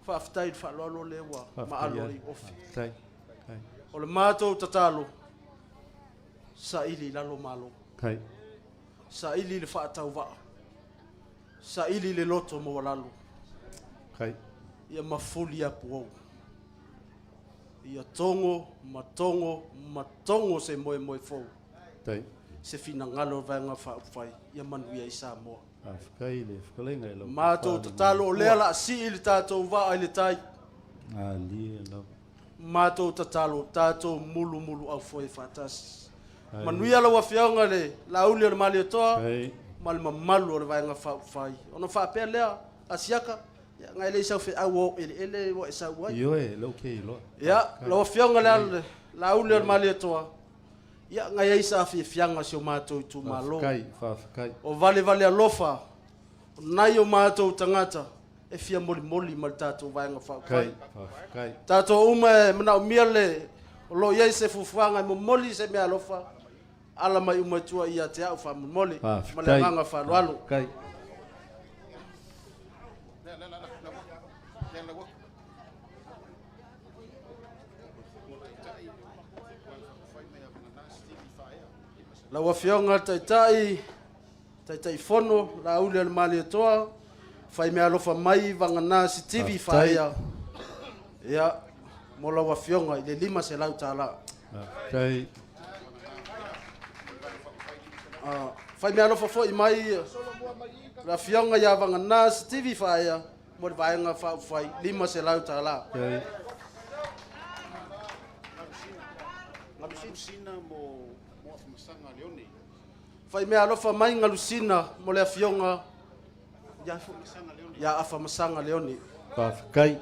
Fa aftai fa lolo lewa ma alo i ofi. Tai. O le mato tatalo. Sa ili lalo malo. Kai. Sa ili le fa tau va. Sa ili le loto mo lalo. Kai. Ia mafulia po. Ia tongo, matongo se moe fo. Tai. Se fina ngalo vai nga fa fai. Ia manuia i Samoa. Afkai le fkalenga lo. Mato tatalo lea la si il tato va ile tai. Ali lo. Mato tatalo tato mulu au foi fatas. Manuia la wafianga le la uli le mali toa. Mal malu le vai nga fa fai. Ono fa pe lea asiaka. Ngai le sa fe awo ele wa sa wa. Yo lo ke lo. Ya, lo fianga la uli le mali toa. Ya ngai sa fi fianga so mato tu malo. Kai. O vale alofa. Nai o mato tangata. E fia moli mal tato vai nga fa. Kai. Tato uma mna miele lo ye se fufuanga mo moli se me alofa. Ala mai uma tua ia te au fa moli. Mala nga fa lalo. Kai. La wafionga tai fono la ule le mali toa fai me alofa mai vangana si TV faia ya mola wafionga ile lima se lau tala kai fai me alofa foi mai la fionga ya vangana si TV faia mo vai nga fai lima se lau tala kai Sina mo masanga leone. Fai me alofa mai ngalusina mo le fionga ya afa masanga leone. Kai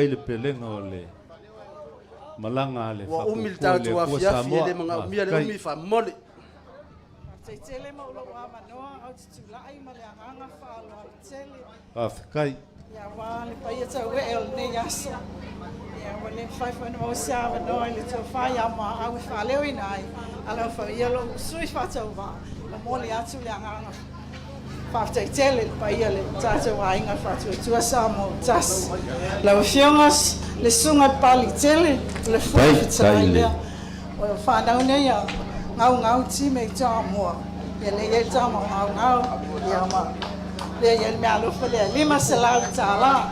le pelenga ole. Malanga le fa. Wa umil tatu wa fiafi le manga umia le umi fa mole. Tele mo lo wa manoa au tsulai ma le anga fa lo tele. Kai. Ya wa le pa ia tau el ne yaso. Ya wa le fai fa no sia ma no le tau fa ya ma au fa le oi nai. Ala fa ia lo sui fa tau va. La mo le atu le anga. Fa tele pa ia le tatu wa inga fa tu sa mo tas. La fiongas le sunga pali tele le fa tele le. O fa na ne ya ngau ti me ta mo. Ya le ye ta mo ngau ya ma. Le ye me alo fa le lima se la tala.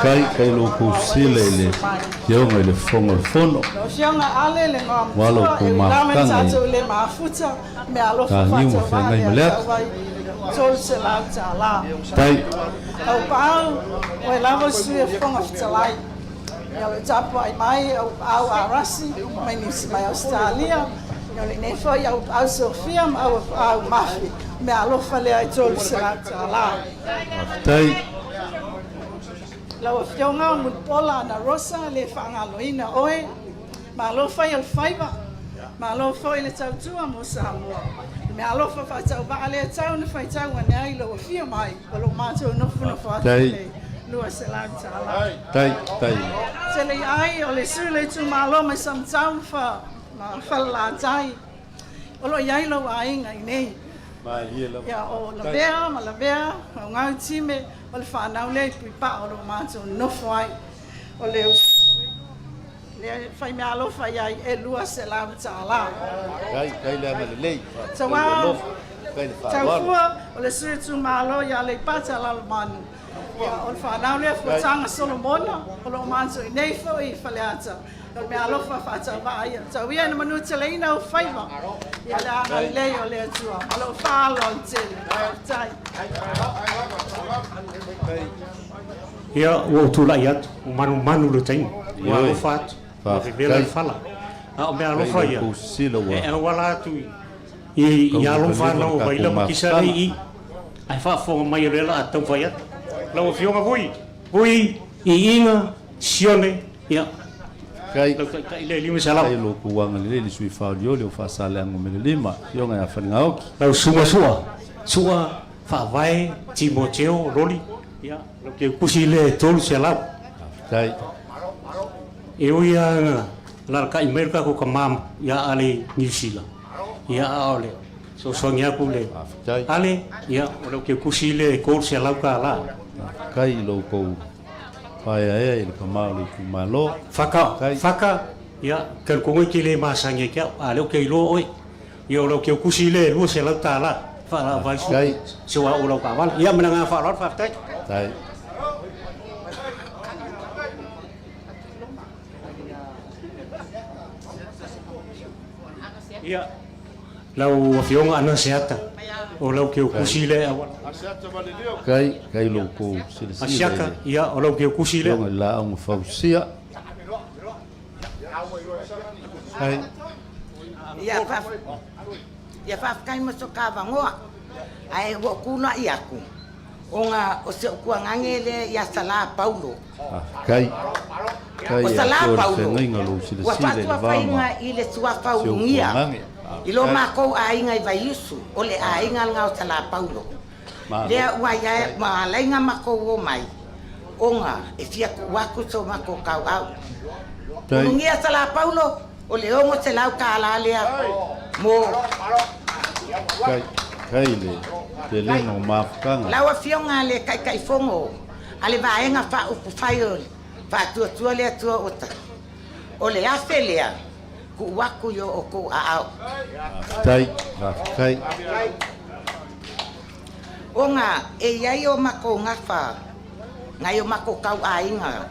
Kai lo ku sile yo le fono. Lo fionga ale le ngam. Walo ku ma kan. Le ma futa me alo fa fa. Tol se la tala. Tai. Au pau, o lava sui fonga fitalai. Ya le tapo ai mai au arasi, mai ni mai Australia. Ya le nefo ya au Sofia au mafi. Me alofa le ai tol se la tala. Tai. Lau fionga mun pola na rosa le whaangaloina oe. Ma lo fai al faiva. Ma lo foi le tautua mo Samoa. Me alofa fa tau ba le tau na fai tau ana ai lo fia mai. O lo mātou nofu na fa. Lua se la tala. Tai. Se le ai o le suru le tu malo mai sam tau fa. Ma fa la tai. O lo iai lo ainga i nei. Ya o la bea, ma la bea, o ngau time, o le whanau le pui pa o lo mātou nofu ai. O le fai mea alo fai ai e lua se la tala. Kai le amale lei. Tawa, taufua, o le suru tu malo ya le pata la manu. Ya o le whanau le fuatanga Solomona, o lo mātou i nei fo i whaleata. O mea alo fa tau ba ai. Tau ia na manu te leina o whaiva. Ia le ana lei o le atua. O lo whaalon tele. Tai. Ia o tula ia o manu le taimi. Ia o fat. Fa vela fala. O mea alo fa ia. E wala tu i alo fa no vai la kisa i. Ai fa fo mai rela atau fa ia. La o fionga voi. Voi i inga sione ia. Kai lo kuanga le sui fa le o fa sale ngo me lima yo nga fa ngao la sua fa vai Timoteo roli ya lo que pusile tol se la kai e o ya la kai merka ko kamam ya ale New Zealand ya ale so sonia kule ale ya lo que pusile kol se la ka la kai lo ko Pai il kamali kumalo faka ya kan ko ngi le masange kia ale ke lo oi yo lo ke kusile lu se la tala fa vai su wa ulo ka wan ya menanga fa lot fa tai ya lau fiong ana seata o lau ke kusile awan kai lo ko asiaka ia o lau ke kusile la on fausia kai ya fa kai mo so ka vangoa ai wo kuna iaku onga o se ku ngangele ya sala Paulo kai o sala Paulo wa fainga ile sua faungia ilo mako ainga i vai Yesu ole ainga ngau sala Paulo le wa ya ma lenga mako o mai onga e fia ku waku so mako kau au ngia sala Paulo ole ongo se lau ka la le mo kai le te le no mafkanga lawa fionga le kai fongo ale vaenga fa upu faiol fa tu le tu ota ole afelia ku waku yo o ko a kai onga e yai o mako ngafa ngai o mako kau ainga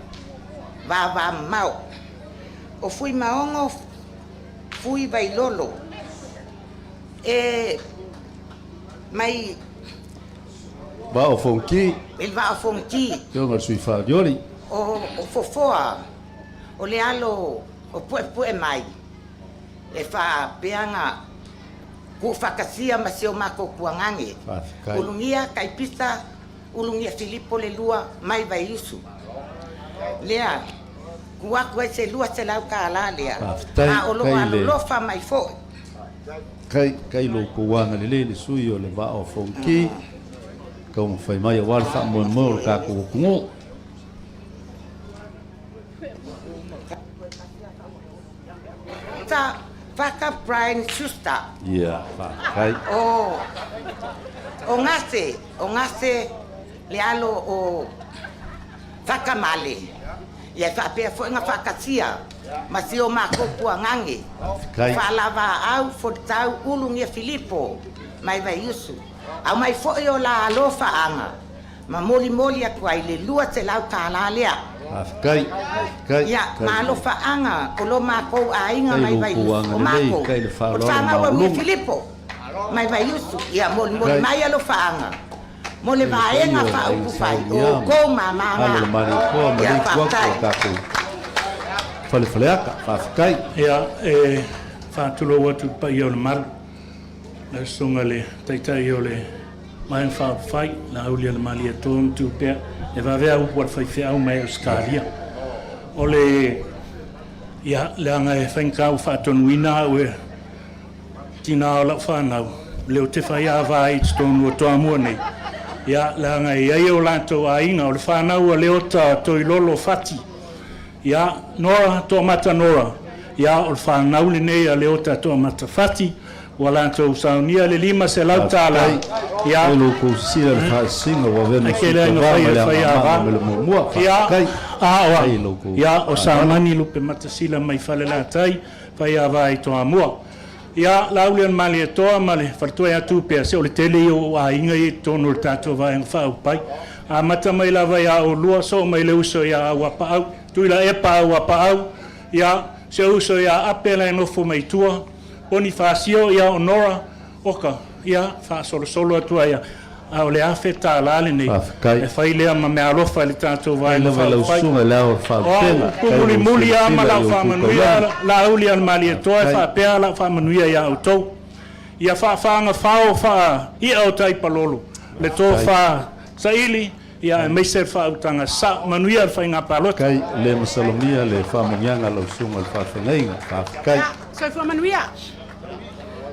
va mau o fui maongo fui vai lolo e mai va o fonki il va o fonki yo ngal sui fa dioli o fofoa o le alo o pue mai e fa peanga ku fakasia masio mako kuangange ulungia kaipisa ulungia Filipo le lua mai vai Yesu lea kuaku ese lua se lau ka ala lea a olo alo fa mai fo kai lo kuanga le sui o le va o fonki como fai mai o alfa mo ka ku ngo ta Faka Brian Schuster. Yeah, kai. O ngase le alo o Faka Male. Ya fa pe fo nga fakasia. Masio mako kuangange. Fa lava au fo tau ulungia Filipo. Mai vai Yesu. Au mai fo yo la alo fa anga. Ma moli aku ai le lua te lau ka lea. Kai ya malo fa anga kolo mako ainga mai vai o mako o tama wa mi Filipo mai vai Yesu ya mol mai alo fa anga mole vaenga fa u fai o ko mama ya fa fale aka fa kai ya fa tulo watu pa yo mal la songale taita yo le mai fa fai la ulia le mali ton tu pe e va vea upu al fai au mai Australia. O le ia le anga e whankau whaatonuina o e tina o lau whanau. Leo te whai a vai tonu o toa mua nei. Ia le anga e ai o lantou a inga o le whanau a leo ta toi lolo fati. Ia Nora toa mata Nora. Ia o le whanau le nei a leo ta toa mata fati. Wa lantou saunia le lima se lau tala. Ia lo ko sila le whaasinga wa vena ke le anga whai a va. Ia ia o saamani lupe matasila mai whale la tai. Whai a vai toa mua. Ia laulian mali e toa male whartua ea tūpea se o le tele i o a inga i tonu le tātua vai ang whau pai. A mata mai lava ia o lua so mai le uso ia au apa au. Tuila e pa au apa au. Ia se uso ia apela e nofo mai tua. Boni whaasio ia o Nora oka. Ia whaasolo solo atua ia. A o le awhe tā lale nei. E whai lea ma mea alofa le tātua vai ang whau pai. Kumuli muli a ma lau whamanuia. La uli an mali e toa e whapea lau whamanuia ia au tau. Ia whaanga whao wha ia o taipa lolo. Le tō wha sa ili. Ia e meise whautanga sa manuia al whainga palota. Kai le masalomia le whamungianga lau sunga le whawhengainga. Kai. So whamanuia.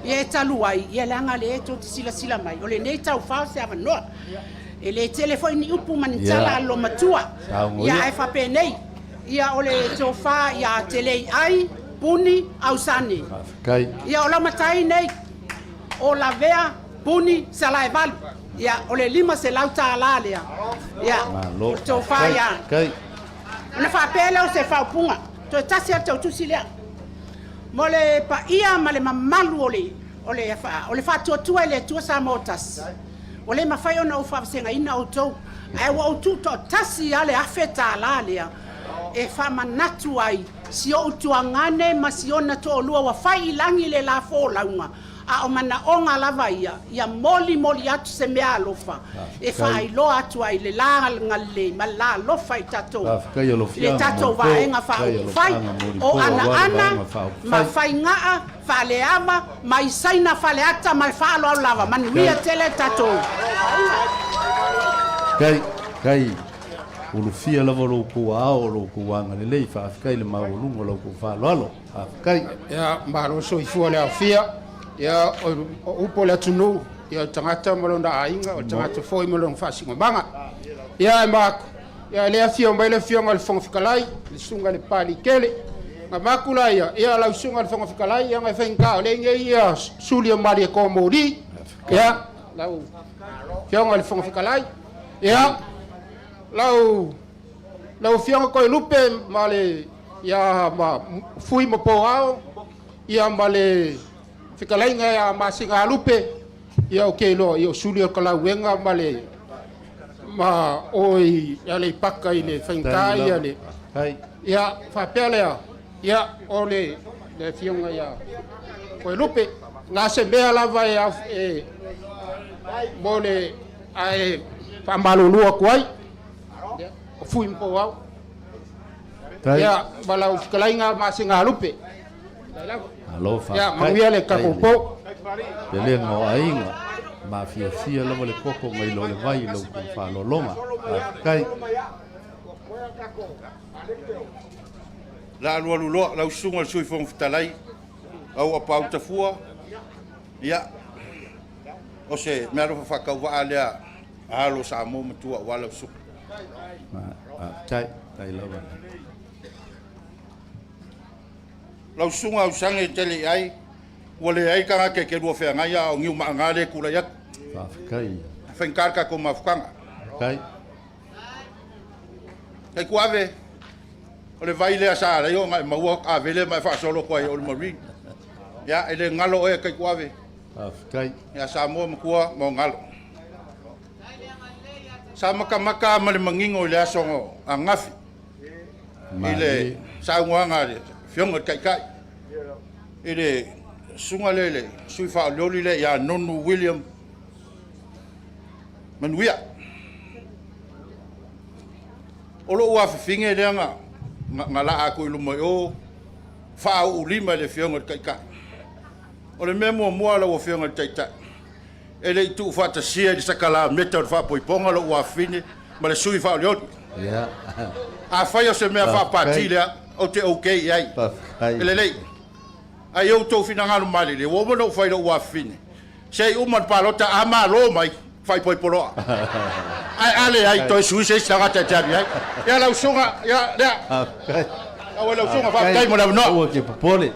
Ia e talu ai, ia langa le eto te sila mai. O le nei tau whao se awa noa. E le telefoni ni upu manitala alo matua. Ia e whape nei. Ia o le tō wha, ia telei ai, puni, au sane. Ia o la matai nei. O la vea, puni, salai valu. Ia o le lima se lau tā la lea. Ia, tō wha ia. Ona whape leo se whao punga. Tō tasi a tau tusi lea. Mo le pa ia ma le mamalu o le whatuatua le tua sa motas. O le mawhai ona o whawsenga ina o tau. Ai wa o tu to tasi a le awheta la lea. E whamanatu ai. Si o utuangane ma si ona to olua wa whai ilangi le la fo launga. A o mana onga lava ia. Ia moli atu se mea alofa. E whai lo atu ai le la ngale ma la alofa i tatou. Le tatou vaenga whai. O ana ma whai ngaa, whale ama, ma isaina whale ata, ma whalo au lava. Manuia tele tatou. Kai. Ulu fia lava lo ku ao lo ku wanga le lei whaafikai le maulunga lo ku whaloalo. Kai. Ia maro so i fua le au fia. Ia o upo le atunu. Ia tangata malonda ainga. O tangata foi malonga whaasinga manga. Ia e mako. Ia lea fia o mai le fia ngal whangawhikalai. Le sunga le pali kele. Nga makula ia lau sunga le whangawhikalai. Ia ngai whaingkao. Le inge ia suli o mari e ko mori. Ia lau fia ngal whangawhikalai. Ia lau fianga koe lupe ma le ia ma fui mo po ao ia ma le whikalainga ia ma singa lupe ia o keilo ia suli o kalauenga ma le ma oi ia le paka i le whainta ia le ia whapelea ia o le fianga ia koe lupe ngā se mea lava e mo le ai whamalulua kuai fui mpo au. Ya balau kalainga masinga lupe. Alofa. Ya mawia le kakopo. Ele ngo ainga. Mafia sia lo le koko ngai lo le vai lo ku fa lo longa. Kai. La lu lo la usunga sui fong fitalai. Au apa au tafua. Ya. O se me alo fa ka wa ala. Alo sa mo mtua wala su. Tai lava. Lau sunga usange tele ai. Wale ai kanga ke lua fea ngai au ngiu maangale kula yak. Kai. Fenkarka ko mafukanga. Kai. Kai kuave. Ole vai le asa la yo ngai maua a vele mai fa solo ko ai ol marine. Ya ele ngalo e kai kuave. Kai. Ya sa mo mkua mo ngalo. Sa maka male mangingo le asongo angafi ile sa ngwanga le fionga kai ile sunga lele suifa loli le ya nonu William manuia olo wa finge le nga ngala aku lu mo o fa u lima le fionga kai ole memo mo la wo fionga tai ele tu fata sia di sakala meta fa poiponga lo wa fine ma le sui fa le Ya. a fai o se mea fa pati le o te okay ai ele le ai o to fina ngalo mali le wo mo no fai lo wa fine sei o man palota ama lo mai fai poi polo ai ale ai to sui se sa ta ta ai ya la usunga ya ya awala usunga fa kai mo na no o ke pole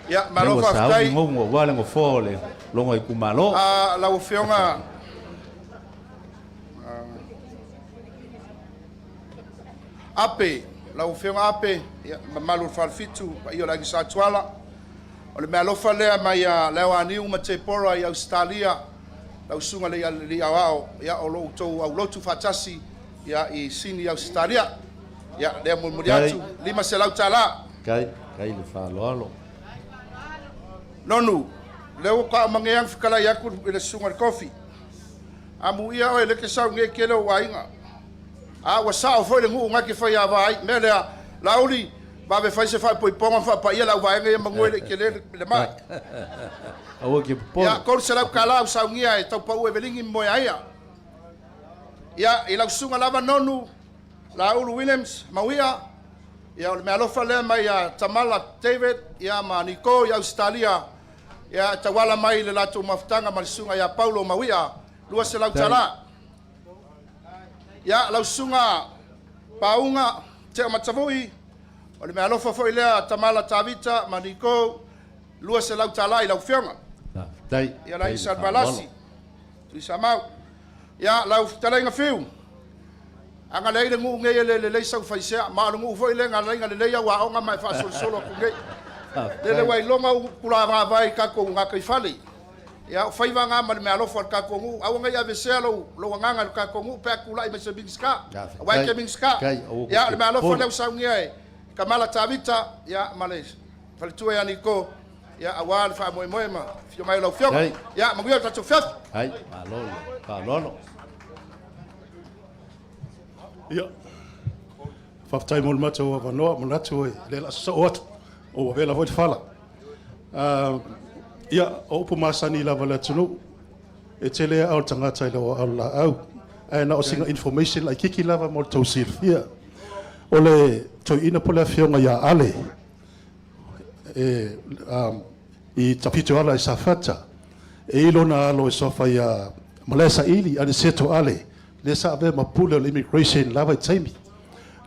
ya malo fa kai ngo wala ngo fole longo i kumalo la ufionga ape la ufionga ape malu falfitu io la gisa twala o le malo fale mai le wani uma te pora i Australia la usunga le awao ya o lo to au lotu fatasi ya i sini Australia ya le mo muriatu lima se lau tala kai le fa lo nonu leo ka mangeang fikala yaku ile sunga coffee amu ia o le ke sa nge kele wainga a wa sa fo le ngu ngaki fa ya vai mele lauli ba be fa se fa poi ponga fa pa ia la wainga ia mangoe kele le mai awo ke po ya ko se la kala sa ngia e tau pa u evelingi mo ia ya ila sunga lava nonu Laulu Williams mawia ya le malo fa le mai ya Tamala David ya maniko ya Australia ya tawala mai le latu maftanga malisunga ya Paulo mawia lua se lau tala ya lau sunga paunga te matavui o le malo fa foi le Tamala Tavita maniko lua se lau tala i lau fianga dai ya la isa balasi tu samau ya lau tala nga fiu anga le ngu nge le sa fa sia ma ngu foi le nga le ya wa nga mai fa solo ku nge le wai longa kula va vai ka ko nga kai fali ya fai va nga mal me alo for ka ko ngu au nga ya veselo lo nga nga ka ko ngu pe kula i me se bingska wai ke bingska ya me alo for le sa nge kamala Tavita ya males fal tu ya niko ya awal fa mo ma fio mai lo fio ya mo ya tatu fio ai lolo ya faftai mol mata wa vanoa monatu le la soot o vela voit fala ya o pu masani la vala tunu e tele au tangata le o la au na o singa information like kiki lava mo to silfia ole to ina pola fionga ya ale i tapito ala sa fata e ilona lo sofa ya malesa ili ani seto ale le sa ave mapule le immigration lava taimi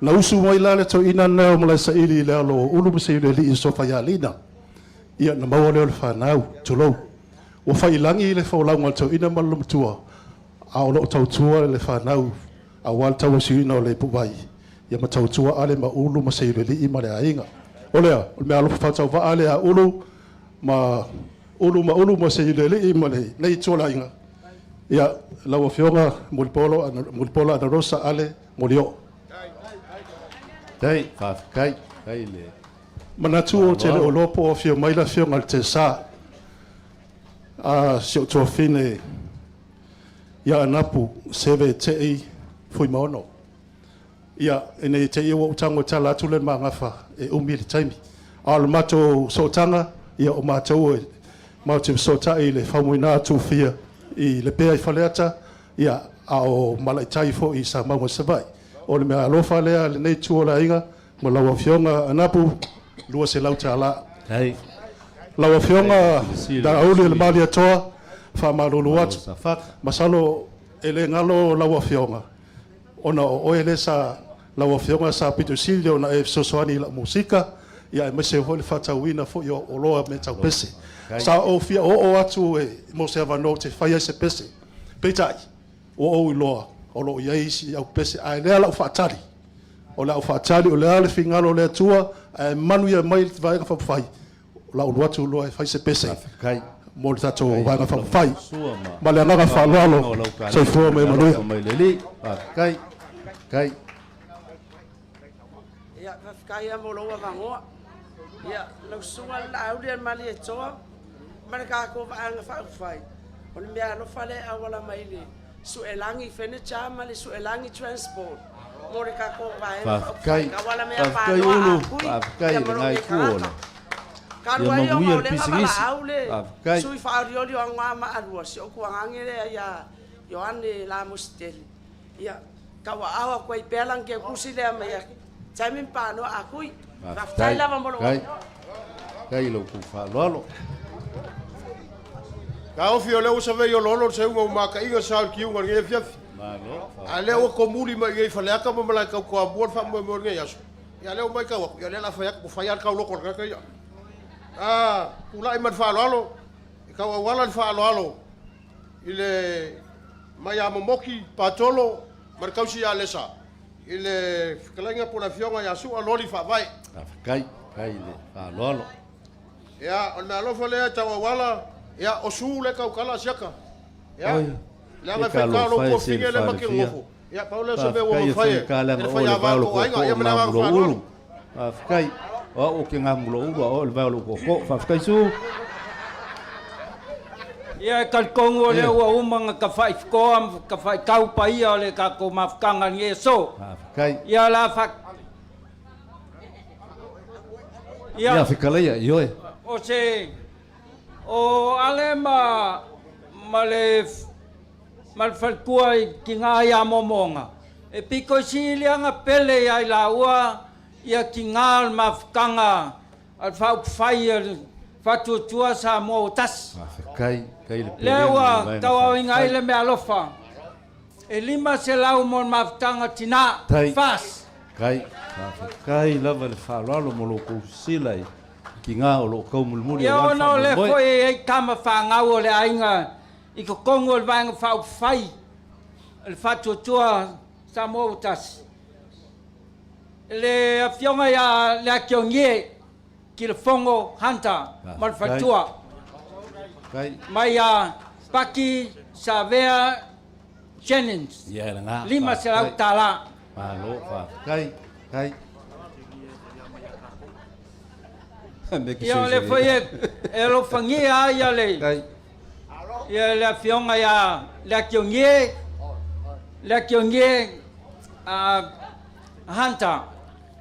na usu mo ilale to ina na malesa ili le lo ulu se le li sofa ya lina ia na mawale le fa nau to lo o fa ilangi le fa la ngal to ina malum tua a lo to tua le fa nau a wal taw si no le pubai ia ma to tua ale ma ulu ma se le li ma le ainga ole o me alo fa tau va ale a ulu ma ulu se le li ma le nei tola inga ia lawa fionga mulpolo ana rosa ale molio dai fa kai le manatu o tele o lopo o fio mai la fionga te sa a sio to fine ia napu seve te foi mono ia ene te o tango tala tule mangafa e umili taimi al mato sotanga ia o mato te sota ile famuina tu fia i le pea i faleata ia ao malaitai fo i sa mau savai o le mea alofa lea le nei tuola inga mo lawa fionga anapu lua se lau tala lawa fionga da auli le mali atoa fa malulu atu masalo ele ngalo lawa fionga ona o ele sa lawa fionga sa Peter Silio na e sosoani la musika ia e mese ho le fatawina fo yo o loa me tau pese sa o fia o atu e mo se ava no te fai se pese petai o loa o lo ia isi au pese ai le ala fatali o la fatali o le ala fingalo le tua e manu ia mai vai ka fai la o atu lo e fai se pese kai mo tato vai ka fai ma le nga fa lo se fo me mo mai le li kai ia kai mo lo va ngo ia lo sunga la au le mali e toa marka ko va anga fa fai on mea no fale awala mai le su elangi furniture mali su elangi transport more ka ko va kai awala mea fa kai ngai kuola kan wa yo mo le aule su fa rioli anga ma alua si o ku angere ya Ioane la musteli. Ia kawa awa koe pelang ke kusile ama ia. Taimin pano akui. Raftai lava molo. Kai lo ku fa lolo. Ka ofi o leo sa vei o lolo se unga umaka inga sa ki unga nge fiafi. A leo ko muli mai nge fa leaka mo mala ka ko abor fa mo nge yaso. Ya leo mai ka wa ya le la fa ya ko fa ya ka lo ko ka ya. Kula iman fa lolo. Ka wa wala fa lolo. Ile mai a momoki patolo mar kausi ya lesa. Ile kalanga pula fionga ya su a loli fa vai. Kai le fa lolo. Ya on na lo fa le ta wala. Ya osu le kau kala siaka. Ya. La ma fe kalo ko finge le make ngofo. Ya Paulo se be wo faye. Ele fa ya va ko ainga ya mena va fa. Kai o ke ngamulo ulu o le va lo ko fa kai su. Ia kalkongo le ua umanga ka fai koa ka fai kau pai ole ka ko mafkanga ni so. Kai. Ia la fa. Ia fikaleia io e. O se o ale male malfalkua ki ngā ia momonga. E piko silianga pele ai la ua ia ki ngā mafkanga al fau fai fatutua sa mo tas. Kai le lewa tawa inga ile me alofa. E lima se lau mon maftanga tina fas. Kai lava le fa lalo mo lo ko silai. Ki ngā o lo kau mulmuri ia ona le foi e kama whangau o le ainga i ko kongo le vanga whau whai le whatutua sa mōtas le awhionga ia le akio ngie ki le whongo hanta ma le whatua mai a Paki Savea Jennings lima se lau tala kai ia le foi e lo fangia ia le ia le fionga ia le kiongie a hanta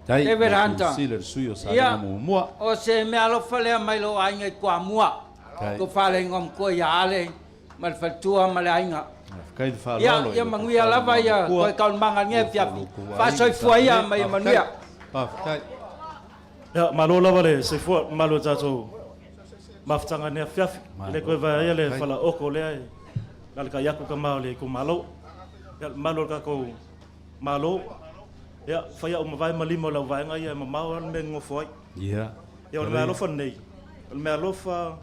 David Hunter ia o se me alo fale mai lo ainga kwa mua ko fale ngom ko ia ale mal fatua mal ainga ia manguia lava ia ko kaun manga nge fiafi fa soi fuia mai manuia Ya malola vale se fo malo tato maftanga ne fiafi le ko va ia le fala oko le ai dal ka yaku ka male ko malo ya malo ka ko malo ya fa ya vai malimo la vai nga ia mau me ngofoi ya le malo fa nei le malo fa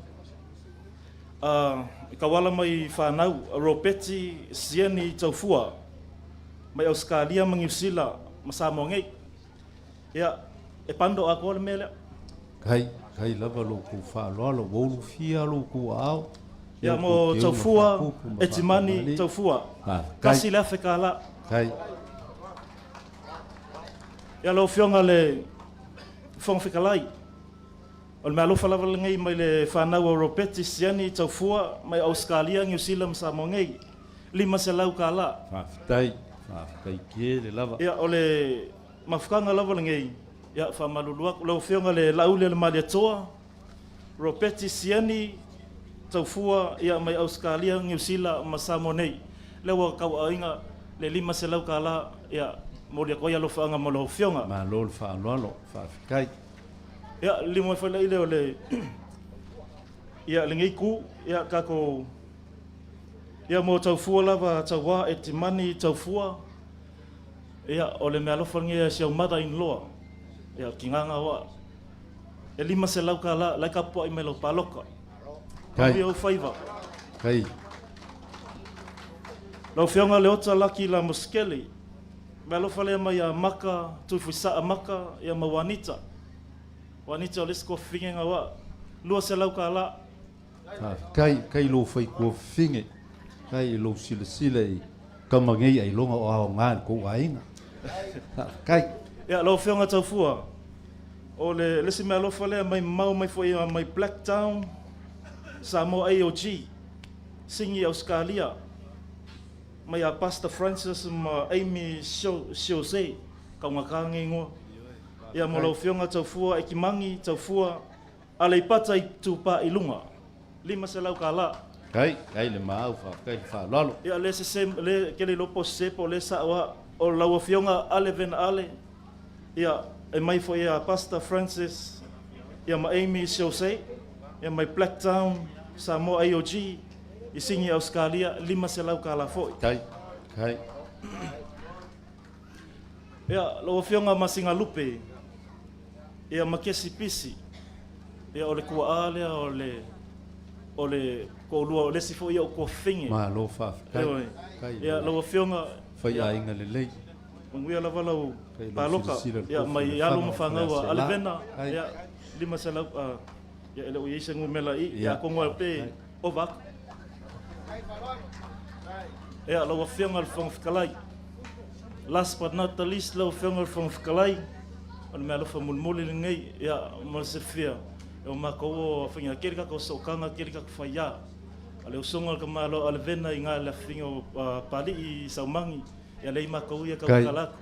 ka wala mai fa nau ropeti sieni tofua mai australia mangisila masamo ngai ya e pando a ko mele kai lava lo ku fa lo wo fia lo ku ao ya mo tofua e timani tofua kasi la fekala kai ya lo fionga le fong fekalai ol malo fala val ngai mai le fana wo ropeti siani tofua mai australia new zealand sa mo ngai lima se lau kala kai ke le lava ya ole mafkanga lava ngai ya fa malulua lo fionga le laule le mali toa ropeti siani tofua ya mai australia new zealand masamo nei le wa ka ainga le lima se lau kala ya mo le ko ya lo fanga mo lo fionga ma lo fa lo fa kai ya limo fa le le ya le ngai ku ya ka ko ya mo tofua lava tawa etimani tofua ya ole me alo fangia sia mother in law ya kinganga wa e lima se lau kala la ka po i melo paloka kai o faiva kai lo fionga le ota laki la muskeli melo fale mai ya maka tu fusa maka ya mawanita wanita le sko finga wa lo se lau kala kai lo fai ko finge kai lo sile kama ngai ai longa o ao ngan ko ainga kai ya lo fionga tofua o le se me lo fale mai mau mai foi mai Black Town Samo AOG singi Australia mai a Pastor Francis ma Amy Jose ka ngaka ngingo ya mo lo fionga tofua e kimangi tofua ale pata i tupa ilunga lima se lau kala Kai le mau fa kai fa lalo. Ia le se le ke le lopo se po le sa wa o la wa fionga ale ven ale. Ia e mai fo ia Pastor Francis. Ia ma Amy Jose. Ia mai Blacktown Samoa AOG. I singi Australia 5 se lau kala foi. Kai. Ia lo fionga masinga lupe. Ia makesi pisi. Ia ole kua ale ole ko lua le sifo ia ko fingi. Ma lo fa. Kai. Ia lo fionga fai ainga le lei. Ngui ala valau paloka. Ia mai alu mafanga wa alvena. Ia 5 se lau ia ele o yese ngumela I ia ko ngol pe ovak. Ia lo fionga al fong fikalai. Last but not the least, lo fionga al fong fikalai. On me alofa mulmuli ngai ia mo se fia. O mako finga kirika ko sokanga kirika ko faya. Ale usonga ka malo alvena inga la finga pali I saumangi. Ia le mako ia ka kala.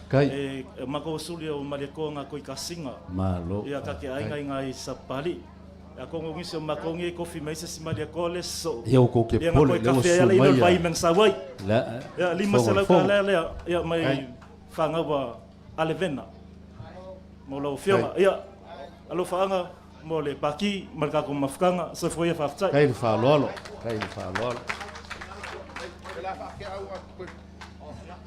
Kai. Mako suli o maleko nga ko ikasinga. Malo. Ia ka ke ainga inga I sapali. Ya ko ngi so mako ngi ko fi mai se simalia ko le so. Ia ko ke pole le so ia le vai men sawai. La. Ia 5 sala kala le ia mai fanga wa alvena. Mo lo fionga ia alo fanga mo le paki marka ko mafkanga se foi a fafta kai fa lolo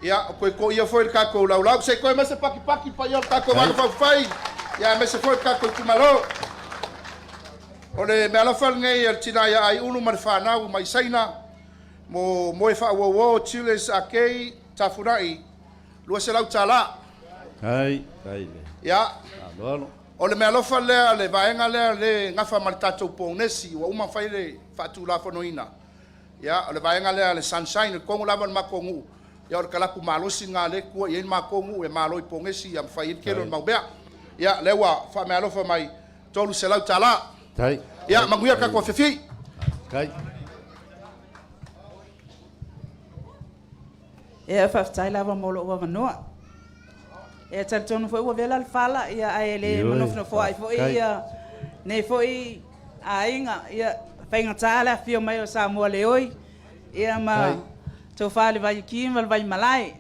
ia ko ia foi ka ko lau se ko me se paki pa ia ka ko ma fa fai ia me se foi ka ko tumalo ole me ala fal ngai al tina ia ai unu mar fa na mai saina mo e fa wo chiles akei tafurai lo se lau tala kai ya lolo ole me alofa le vaenga le ngafa maltato ponesi wa uma faile fatu la fonoina ya ole vaenga le sunshine ko ngula makongu ya ole kala ku malo singa le ku ye makongu e malo pongesi am fail kelo maubea ya lewa fa me alofa mai tolu selau tala kai ya manguia ka ko fefi kai e fa tsaila va molo va noa e talitonu foi ua vela le fala ia ae le manofo ai foi ia nei foi ainga ia faigatā le afio mai o Samoa leoi ia ma tofā le vai kima le vai malai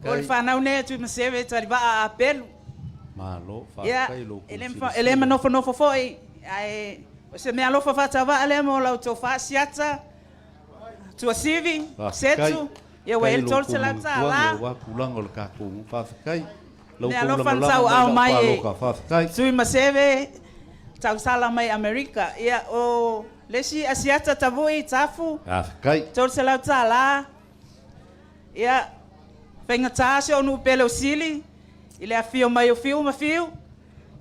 o le fanau nei atu maseve talivaa apelu malo ia ele manofo foi ae o se mea alofa faatavaa lea mo lau tofā siata tuasivi setu ia ua ele tolu se lautālā wa kulanga le kakungu faafekai le alofa tau au mai sui maseve tau sala mai Amerika ia o lesi asiata tavui tafu kai tol se lau tala ia fengatā se onu pele o sili i le afio mai o fiu mafiu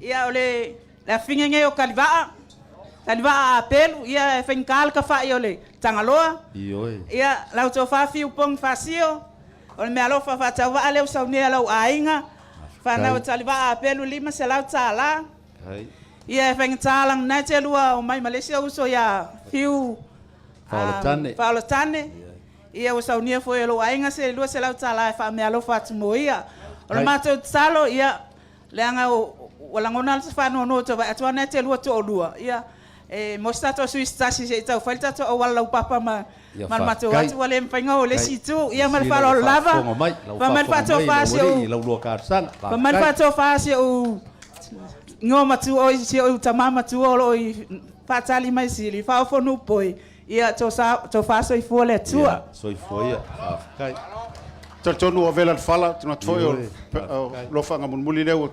ia o le afingenge o kalivaa apelu ia fenkal ka fa o le tangaloa ia lau tau fa fiu pong fasio o le mea alofa fa tau va le o saunia lau ainga Fana o taliva apelu 5 se lau tala. Ia fengtalang na te lua o mai Malaysia uso ya fiu Faolotane. Ia o saunia foi lo ainga se lua se lau tala fa me alo fatmoia. O mato salo ia leanga o langona se fa no to va atwana te lua to lua. Ia mostato suistasi se tau falta to o wala papa ma mato watu wale mfanga o le situ ia mal falo lava fa mal fato fasi o la lua karsan fa mal fato fasi o ngoma tu o si o tamama tu o fatali mai sili fa fo no poi ia to faso I fole tua so I foi kai tonu o vela fala tuna foi lo fanga mulmuli leo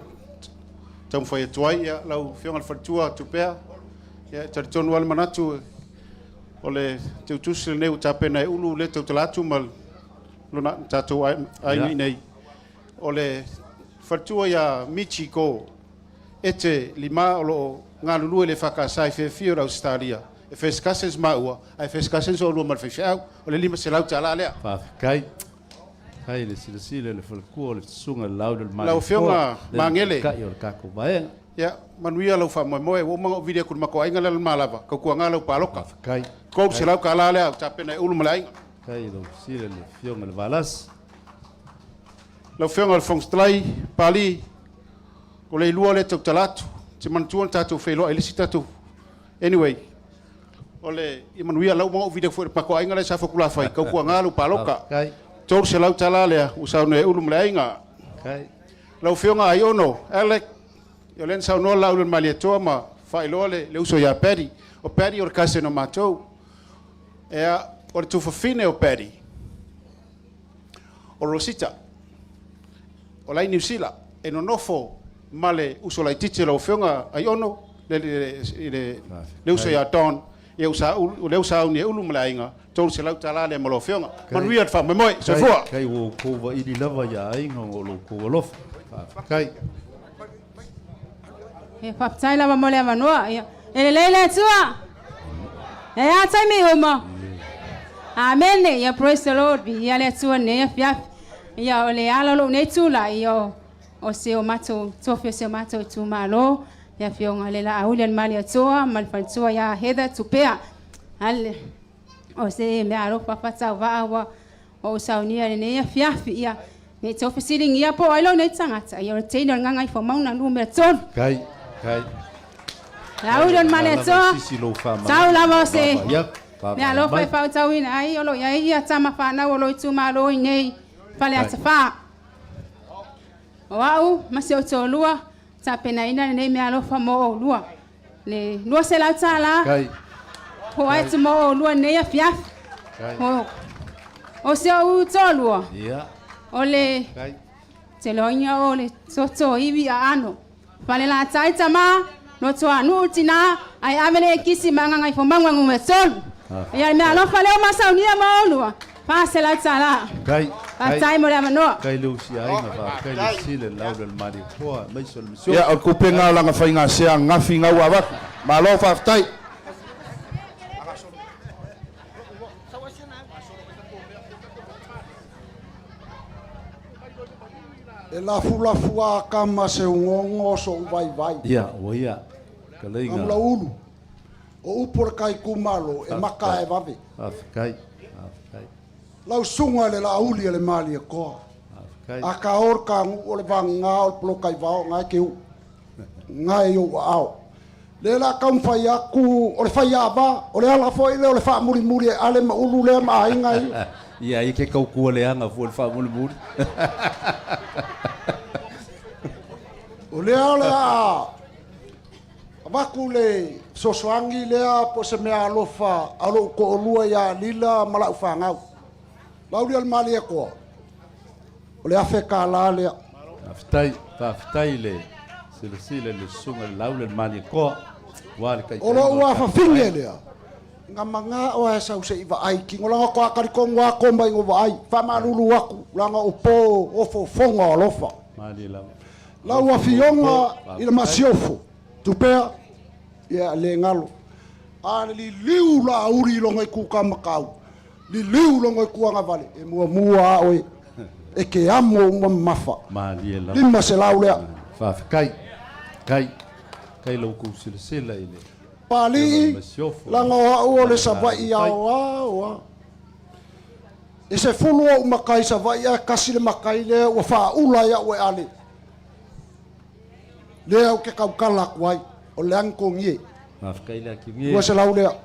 tam foi tuai ia lau fionga fatua tu pea ia tonu al manatu ole te tusil nei utapena ulu le te talatu mal lona tatu ai nei ole fatua ya Michiko ete lima lo ngalulu le faka sai fe fio Australia e feskases maua ai feskases o lo mal fe fiau ole lima se lau tala le fa kai kai le sile le falku le sunga lau del mal lau fionga mangele kai o kako bae ya manuia lau fa moe o mango video kun mako ainga le malava ko ku ngala paloka kai ko se lau kala le tapena ulu malai kai lo sile le fionga le valas lau fionga le fongstrai pali o le lua le talatu te mantuan tatu felo ele sitatu anyway Ole Immanuia lau mo video fu pa ko ainga le sa fu kula fai ko ku ngalu paloka. Tor se lau tala le usau ne ulum le ainga. Lau fionga ayono Alec yo len sa no lau le malia toma fai lole le uso ya peri. O peri o kase no matou. O tu fine o peri. O Rosita. O lai New Zealand e no nofo male uso lai tite lo fionga ayono le uso ya don e usa le usa ni ulu mlainga tol se lau tala le malo fionga man wiat fa me moi se fua kai wo ko va idi lava ya inga o lo ko lof kai e fa tsai lava mole manoa e le tua e a tsai mi homa amen ya praise the lord bi ya le tua ne ya ya ole ala lo ne tula yo o se o mato tofio se mato tu malo ya fionga le la aulian malia toa malfantua ya heda tupea al o se me aro papata wa o saunia ne ya fiafi ya ne tofi sitting ya po ilo ne tangata ya retainer nganga fo mauna numero ton kai la aulian malia toa sau la mo se me alo fa fa tawin ai olo ya tama fa na olo tu malo nei pale atafa wau masio tolua ta pena ina nei me alo fa mo lua le lua se la tala kai ho ai tu mo lua nei ya fiaf o se o tolua ya ole kai te lonya ole soto ibi ano pale la tai tama no to anu tina ai amene kisi manga ngai fo manga ngume son ya me alo fa le o masaunia mo lua pa se la tala kai tai mo le mano kai lusi ai nga va kai lusi le lauda le mari poa mai sol misio ya o kupenga langa fainga sea ngafi nga wa ma lo fa tai e la fua kama se ngongo so vai ya o ya kalinga am la ulu o upor kai kumalo e maka e vave kai lau sunga le la uli le mali ko a ka or ka o le vanga o plo kai va nga ke nga yo ao le la kam fa ya ku o le fa ya ba o le ala fo ile o le fa muri ale ma ulu le ma inga ia i ke kau ku le anga fo le fa muri o le ala ba ku le so swangi le po se me alofa alo ko lua ya lila mala fa ngau Laudi al mali ko. Ole afe kala le. Aftai le. Sile le sunga laudi al mali ko. Wale kai. Olo wa fa finge le. Ngamanga o esa use iva ai ki ngola ko akari ko ngwa ko mbai ngo ai. Fa malulu waku langa upo ofo fonga lofa. Mali la. La wa fionga ila masiofo. Tupea ya le ngalo. Ali liu la uri longa ku kamakau. Li liu longa kuanga vale e mua oe e ke amo mafa mali la lima se laulea fa kai lo ku sila ile pali langa o le savai ia wa e se fulu o makai savai a kasi le makai le o fa ula ya o ale le o ke kaukala kwai o le anko ngie fa kai la ki ngie wa se laulea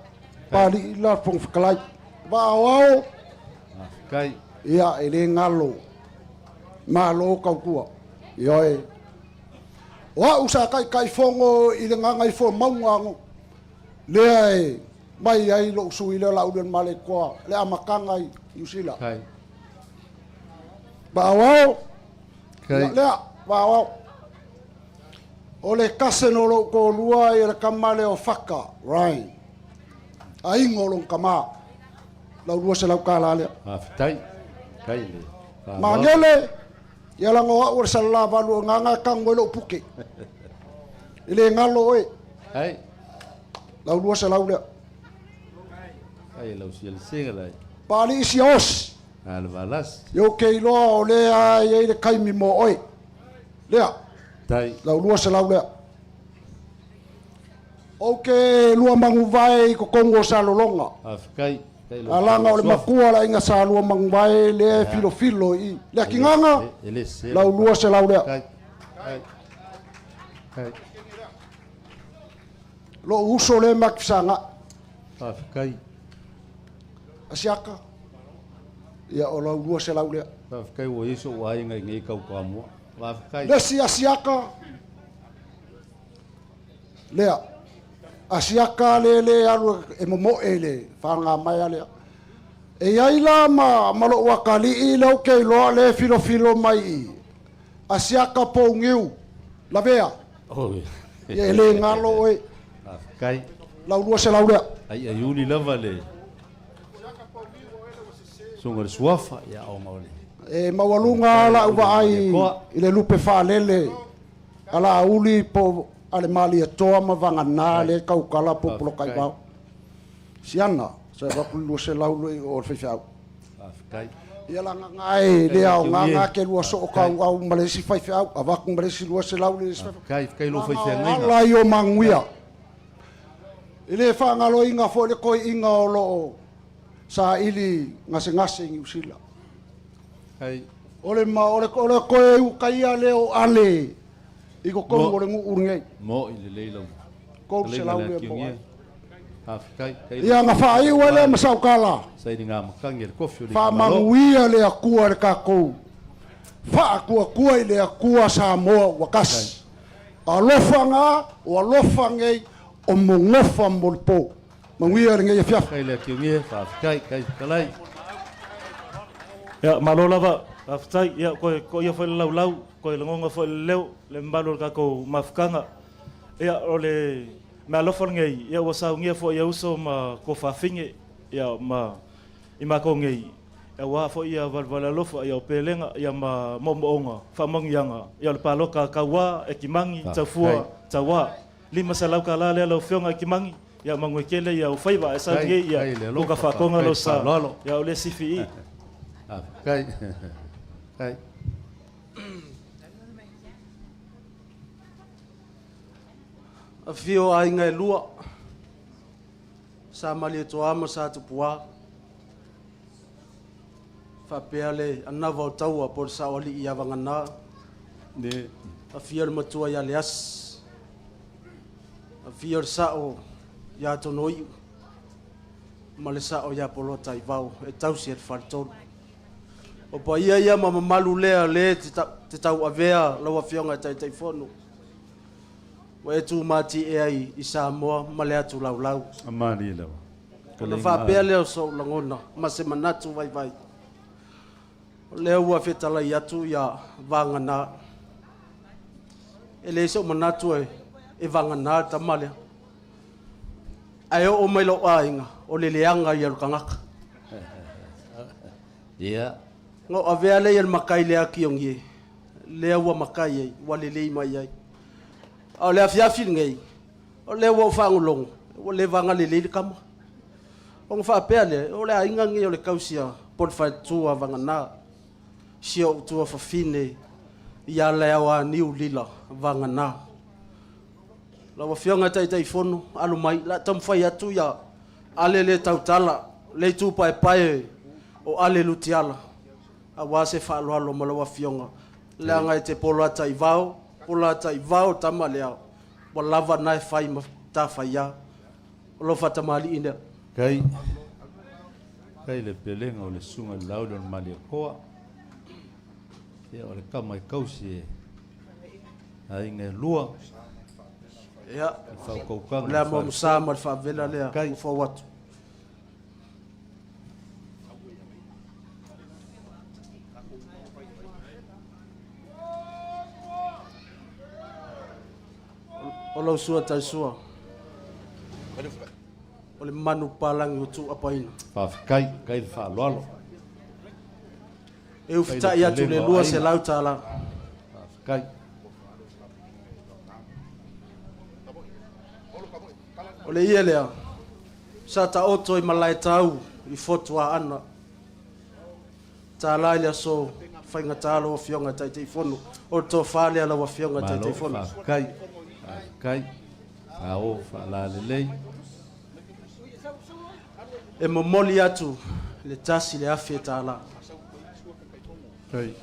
pali la fong kalai Wao kai ia ele ngalo malo kaukua yoe wa usa kai fongo ile ngai fo maungango le ai mai ai lo sui le lauden male ko le amakanga yusila kai wao kai le wao ole kaseno lo ko lua ile kamale o faka right ai ngolong kama lau lua se lau kala lea. Aftai, kai le. Mangele, ia lango wa ur sala valu nganga kang welo puke. Ile ngalo oe. Hai. Lau lua se lau lea. Kai lau sial singa lai. Pali isi os. Al balas. Yo kei loa o lea ye kai mi mo oe. Lea. Tai. Lau lua se lau lea. Oke lua mangu vai ko kongo sa lolonga. Afkai. Alanga o le makua la inga sa lua mangwai le filo i. Le kinganga. Lau lua se lau lea. Lo uso le makisanga. Whawhikai. Asiaka. Ia o lau lua se lau lea. Whawhikai o iso o ai ngai ngai kau kua mua. Whawhikai. Lesi asiaka. Lea. Asiaka le alu e momo le. Whanga mai lea. E aila malo wakali I lau kei loa le filo mai. Asiaka po ngiu. Lavea. Oi. Ia le ngalo e. Whawhikai. Lau lua se lau lea. Ai uni lava le. Songa le suafa ia o maole. E mawalunga la uwa ai I le lupe whaalele. Ala uli po ale mali e toa mawanga nā le kaukala po polokai wau. Siana, sa waku lua se lau lui o whiwhiau. Whawhikai. Ia langa ngai le au nganga ke lua so o kau au malesi whiwhiau. A waku malesi lua se lau le swefa. Whawhikai lo whiwhiau ngai. Ala I o manguia. I le whangalo inga fo le koi inga o loo. Sa ili ngase ngi usila. Hai. Ole koe u kaia leo ale. Iko kou ole ngu urngei. Mo I le leila. Kou se lau lea po ai. Whawhikai. Ia ngā whaai ua lea masau kala. Sai ni ngā makangi le kofi o le Whamanguia lea kua le kākou. Wha kua I lea kua sa moa wakasi. Alofa ngā o alofa ngei o mongofa molpo. Manguia ngei e fiafa. Kai le kiungie, whawhikai, kai kalai. Ia, malo lava, whawhitai, ia, ko ia whai lau, ko i langonga whai leo, le mbalo le kako mawhikanga. Ia, o le mea lofa ngei, ia, ua sau ngia whai ia uso ma ko whawhinge, ia, I mako ngei. Ia, waa whai ia walwala lofa, ia, o pelenga, ia, ma momoonga, whamangianga, ia, le paloka kawa, e kimangi, taufua, tawa. Lima sa lau ka la lea lau whionga e kimangi. Ya mangwekele ya ufaiva esa nge ya ko ka fakonga lo sa ya ole sifi kai kai afio ai ngai lua sa mali to ama sa tu pua fa peale anava taua por sa oli ia vangana ne afio matua ya leas afio sa o ya tonoi malesa o ya polo tai vau e tau si e fartol o pa ia mama malu lea le te tau avea lawa fionga tai fono o e tu mati e ai I Samoa malea tu lau amani lawa le fa pe le so langona ma se manatu vai le ua fetala ia tu ya vangana ele so manatu e vangana tamale ai o mai lo ainga o le leanga ia kangaka ia ngo avea le il makai le akiongi le ua makai wa le le mai ai o le afia ngai o le wo fangulong o le vanga le le kama o fa pele o le ainga ngi o le kausia por fa tu avanga na sio tu fa fine ia le wa niu lila vanga na la wa fionga tai fono alu mai la tam fa ya tu ya ale le tautala le tu pai o ale lutiala a wa se fa lo mo wa fionga le anga te polo tai vao tama le o lava nai fai ma ta fa ya lo fa tamali ina kai le pelenga o le sunga laudon mali koa e o le kama kausi ai nge lua ya la mo sama fa vela le kai fa wat o lo sua tai sua o le manu palang o tu apaina fa kai fa lolo e ufta ia tu le lua se lau tala kai o le ia lea sa ta oto I malai tau I fotua ana ta lai lea so whainga talo o fionga tai fono o to whale ala wa fionga tai fono kai a o fa la lei e momoli atu le tasi le afi tala kai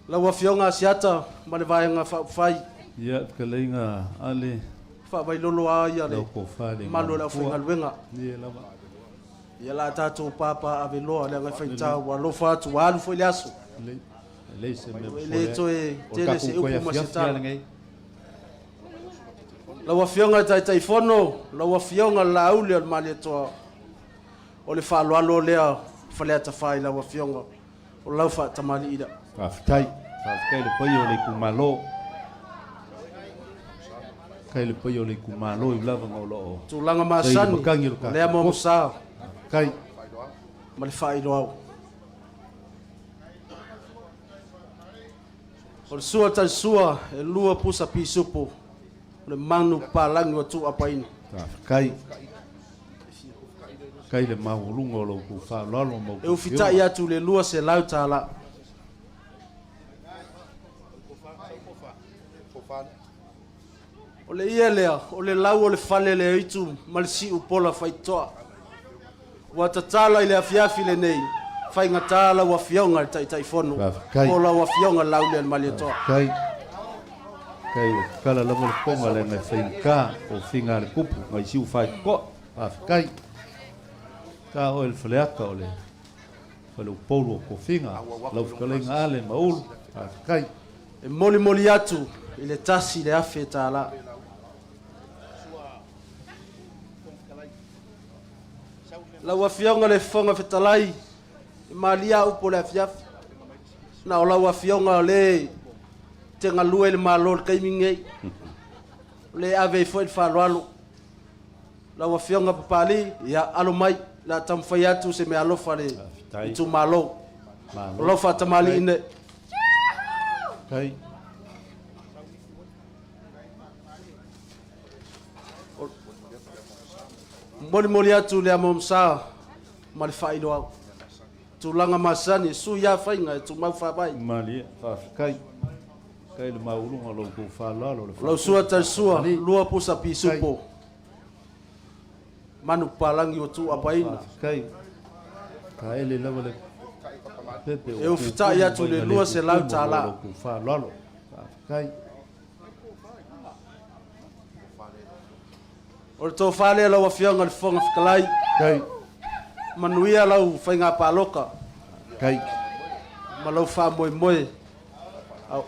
la wa fionga siata ma le vaenga fai Ia kalenga ale. Fa vai lolo ai ale. Ko fale. Malo la fu ngalwenga. Ia lava. Ia la tatou papa ave loa le ngai faita wa lo fa tu walu foi laso. Le se me. Le toe tele se upu masitala. La wa fionga tai fono, la wa fionga la uli al mali to. O le fa lo lea fale ta fai la wa fionga. O la fa tamali ida. Aftai. Kai le poio le kumalo. Kai le poio le kumalo I lava ngolo. Tu langa masani. Le amo sa. Kai. Ma le fai lo. O sua tan sua e lua pusa pisupo. Le manu palangi o tu apaini. Kai. Kai le maulungo lo ku fa lolo mo. E ufita ia tu le lua se lau tala. O le ia lea, o le lau o le fale le itu, malisi upola faitoa. Wa tatala ile afiafi le nei, fai ngatala wa fionga tai fono. Pola wa fionga lau le malitoa. Kai. Kai kala lava le ponga le ngai whainka o whinga le kupu, ngai siu whai ko, kai. Ka o el whaleaka o le whale upolu o ko whinga, lau whakalenga ale maulu, kai. E moli atu, ile tasi le afe tala. La wafionga le fonga fetalai malia upo le afiafi na la wafionga le tenga lue le malol kai mingai le ave foi fa loalo la wafionga papali ya alomai la tamfayatu se me alofa le tu malo lo fa tamali ine kai moli atu le amomsa mal faido au tu langa masani su ya fainga tu mau fa bai mali fa kai le maulunga lo ku fa lalo lo sua tal sua lua pusa pisupo manu palangi o tu apaina kai kai le lava le pepe e ufita ya tu le lua se lau tala ku fa lalo kai o to fale la wa fianga le fonga fikalai kai manuia lau fainga paloka kai malau fa moi au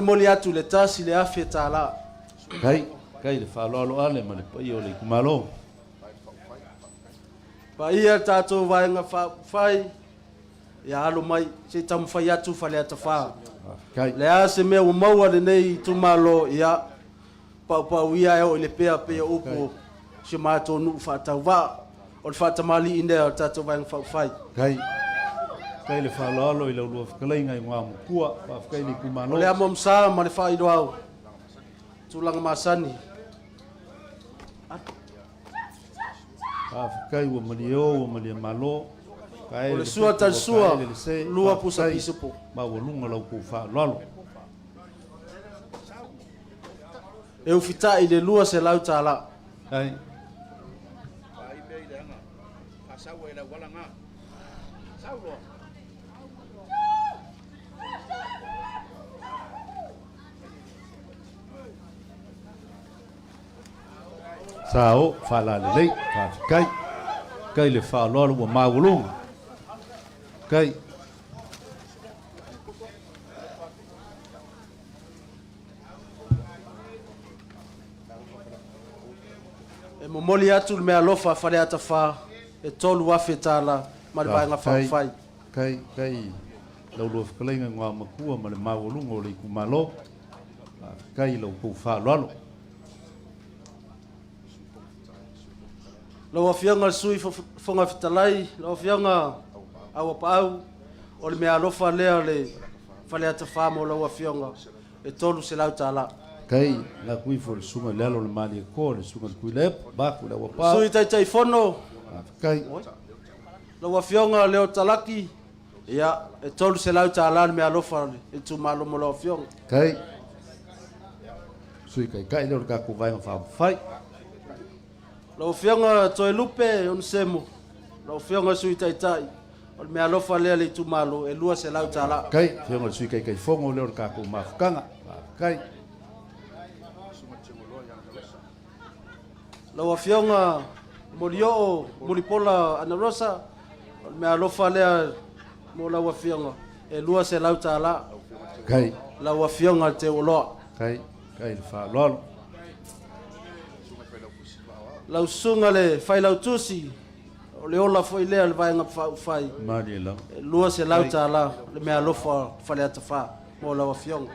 moli atu le tasi le afe tala kai le fa lalo ale ma le pai o le kumalo pa ia tato vai nga fai ya alo mai se tam fai atu fale atafa kai le ase me o maua le nei tu malo ia pa ia o le pea upo se mato nu fa tava o fa tamali inde tato vai nga fai kai le fa lalo I le lu kalai ngai ngwa kua pa kai ni kumalo le amom sa ma le fa ido au tu langa masani kai wo malio malo kai le sua tal sua lua pusa pisupo ma wo lunga lo ku fa lalo e ufita I le lua se lau tala kai sao fala le lei kai le fa lo wa maulung kai e momoli atu me alofa fale atafa e tolu afetala ma le vai nga fai kai lo fkalenga ngwa makua ma le maulung o le kumalo kai lo ku fa lo lo afianga sui fonga fitalai lo afianga awa pau o le me alofa le fale atafa mo lo afianga e tolu se lau tala kai la kui for sunga lalo le mali ko le sunga kui le ba ku la wapa sui tai fono kai lo afianga le o talaki ya e tolu se lau tala me alofa e tu malo mo lo afianga kai sui kai le ka ku vai fa fai lo fianga toi lupe on semo lo fianga sui tai O le mea lofa lea le tu malo e lua se lau tala. Kai, fionga sui kai fongo leo ka ko mafukanga. Kai. Lawa fionga Morio, Moripola, Ana Rosa, me alofa lea mo lawa fionga. E lua se lau tala. Kai. Lawa fionga te uloa. Kai, kai fa lolo. Lau sunga le fai lau tusi. O le ola foi lea le vai nga fai. Mari lau. E lua se lau tala. Le me alofa fale atafa. Mo lawa fionga.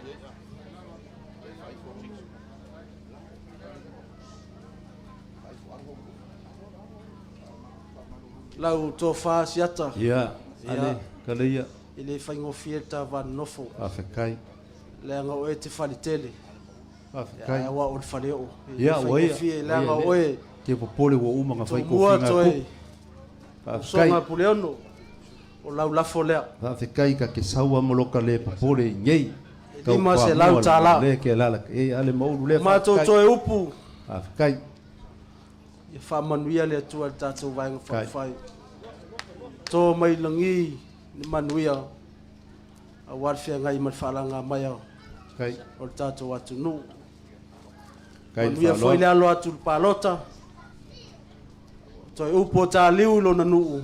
Lau to fa siata. Ya, ale kaleia. Ile fai ngofieta van nofo. Afekai. Le nga o te fali tele. Afekai. Ya wa o fali o. Ya, oia. Le nga o ke popole wo uma nga fai ko finga. Afekai. Songa puleono. O lau la folea. Afekai ka ke saua moloka le popole ngei. Ima se lau tala. Le ke lala. E ale maulu le. Ma to to e upu. Afekai. Ia whamanuia le atua le tātou vaenga whawhai. Tō mai langi ni manuia a warwhia ngai man whalanga mai au. Kai. O le tātou atu nu. Kai manuia foi le alo atu le pālota. Tō e upo tā liu lo na nuu.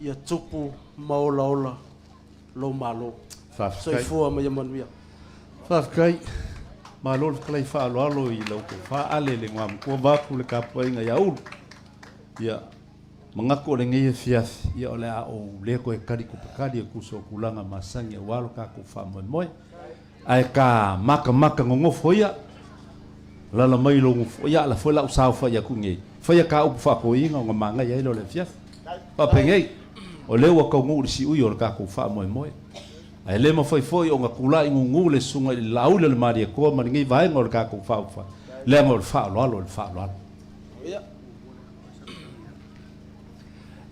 Ia tupu maola ola lo malo. So i fua mai a manuia. Whawhai. Ma lo klai fa alo I lo ko fa ale le ngam ko ba ku le ka poinga ya ul ya manga ko le ngi fiaf ya ole a o le ko e kari ko kari ku so kulanga masanga walo ka ku fa mo moi ai ka maka ngo foia la mai lo ya la foi la usau fa ya ku ngi fa ya ka u fa ko inga ngo manga ya lo le fiaf pa pengei o le wa ko ngu si u yo ka ku fa mo moi ai le ma foi o nga kula I ngungu le sunga I lau le maria ko ma ngi vai ngor ka ku fa le ngor fa lo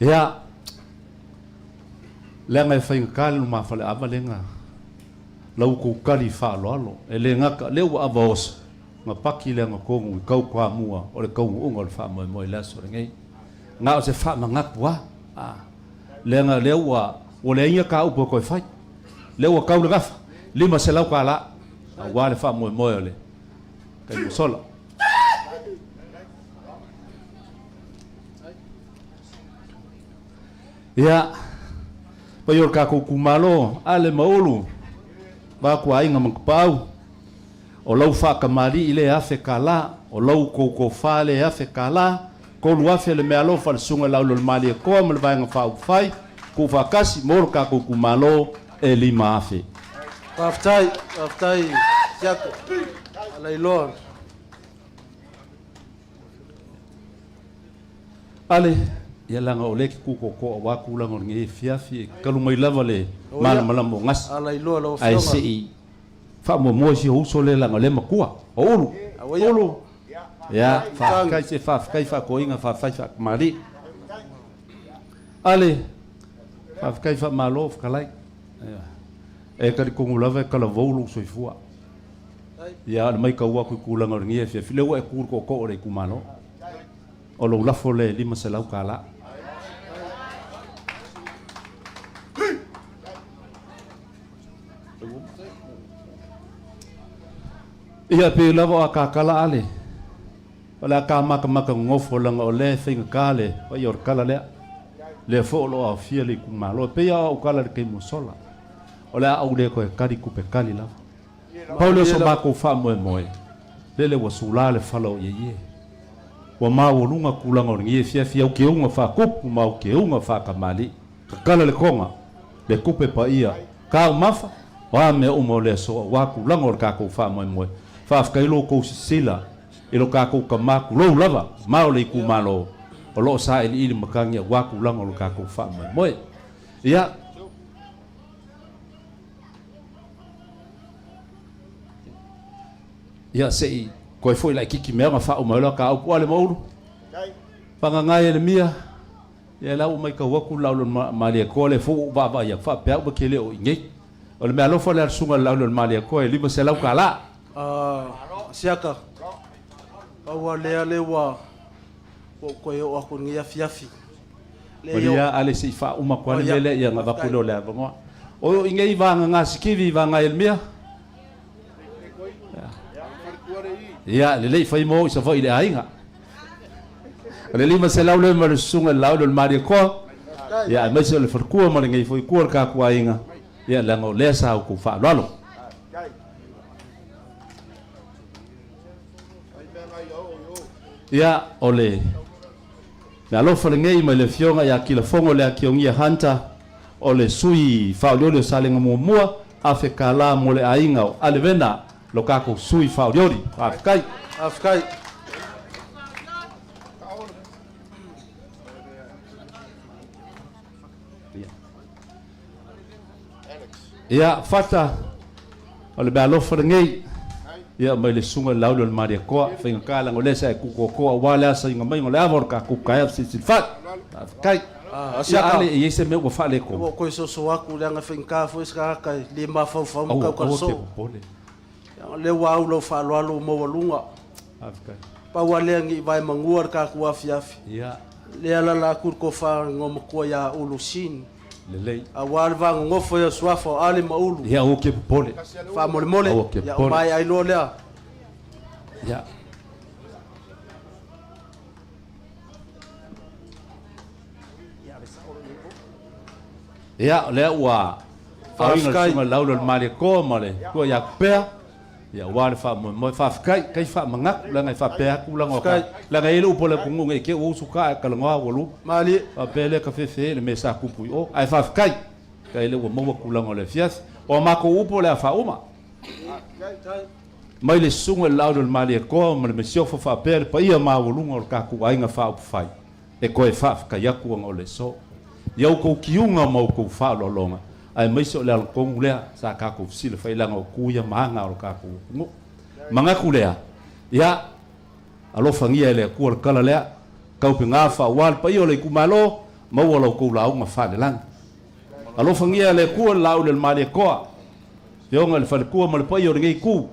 ya le ngai fai ka le ma fa le ava le nga lau ku kali fa lo e le nga ka le wa avos ma paki le nga ko ngu kau kwa mua o le kau ngor fa mo la so ngai nga o se fa ma nga kwa le nga le wa o le ia ka u ko fai le wa kau ngafa lima se lau kala wa le fa mo le kai mo sola ya pa yor ka ku kumalo ale maulu ba ku ai ngam pau o lau fa kamari ile afe kala o lau ko fa le afe kala ko lu afe le me alo fa sunga lau le mali ko mo va nga fa fai ku fa kasi mor ka ku kumalo e lima afe. Aftai, siako. Alailor. Ale, ia langa o leki kuko ko wa kula ngor ngi fiafi kalu mai lava le mal mo ngas. Alailor lo ai sei. Fa mo si ho so le langa le makua. O ulu. Ulu. Ya, fa kai ko inga fa mari. Ale. Fa kai fa malo kalai. E kari kongu lava e kala volu so I fua. Ia mai ka ua kui kulanga ringi e fia. File ua e kur ko o rei kumano. O lo lafo le lima se lau kala. Ia pe lava a ka kala ale. Wala ka maka ngofo langa o le whinga kale. Wa ior kala lea. Le fo lo a fia le kumalo. Pe ia o kala le kei musola. Ole au le ko kari ku pe kali la. Paulo so ba ko fa mo Lele wa sula le falo ye. Wa ma wo lunga kulanga o ngi fia o ke unga fa ku ma o ke unga fa kamali. Kala le konga. Le kupe pa ia. Ka mafa. Wa me o mo le so wa kulanga o ka ko fa mo Fa fa ilo ko sila. Ilo ka ko ka ma ku lo lava. Ma o le ku malo. O lo sa ili makangia wa kulanga o ka ko fa mo Ia ia sei ko foi la kiki me nga fa o malo ka o ale maulu panga ngai le mia ia la o mai ka wa ku la lo mali ko le fu ba ia fa pe ba kele o ngi o le malo fa le sunga la lo mali ko e lima se la kala siaka wa le wa ko e o ko ngia fiafi Maria ale si fa uma kwa lele ia nga vakulo le avonga. O inge ivanga nga sikivi ivanga elmia. Ya lele fa imo sa foi le ainga. Lele ma se laulo ma sunga laulo mari ko. Ya ma se le farkua ma ngai foi kuar ka ku ainga. Ya lango le sa ku fa lalo. Ya ole. Na lo fa ngai ma le fionga ya kila fongo le akiongia hanta ole sui fa le salenga mo mua afeka la mo le ainga ale vena lo kako sui fa yori afkai afkai ya fata ole ba lo fa ngai ya mai le sunga laulo maria ko finga kala ngole sa ku ko wala sa ngai ngole avor ka ku kai si fat afkai ya ale ye se me ko fa le ko ko so so aku le nga finka fo ska ka le ma fa fa ka ka so le wa lo fa lo mo walunga afkai pa wale ngi vai manguar ka ku afiafi ya le ala la kur ko fa ngom ko ya ulusin lele awal va ngofo ya swafo ale maulu ya o ke pole fa mole mole ya mai ai lo le ya ya le wa fa inga laulo mari ko male ko ya pe ya wa fa mo fa kai fa mangak la ngai fa pe ku la ngoka la ngai lu pole ku ngai ke o suka ka la ngwa wolu mali fa pe le ka fe le mesa ku pu o ai fa kai kai le wo mo ku la ngole fias o ma ko u pole fa uma mai le sunga laulo mari ko mo le sio fa pe pa ia ma wolu ngol ka ku ai nga fa u fai e ko e fa ka ya ku ngole so ya ko kiunga mo ko fa lo longa ai mai so le al kongulea sa ka ko sile fa ilanga ku ya manga o ka ku manga kulea ya alo fangia le ku al kala le ka pe nga fa wal pa yo le ku malo ma wala ku la ma fa le lang alo fangia le ku la le mali ko yo ngal fa ku ma le pa yo ngai ku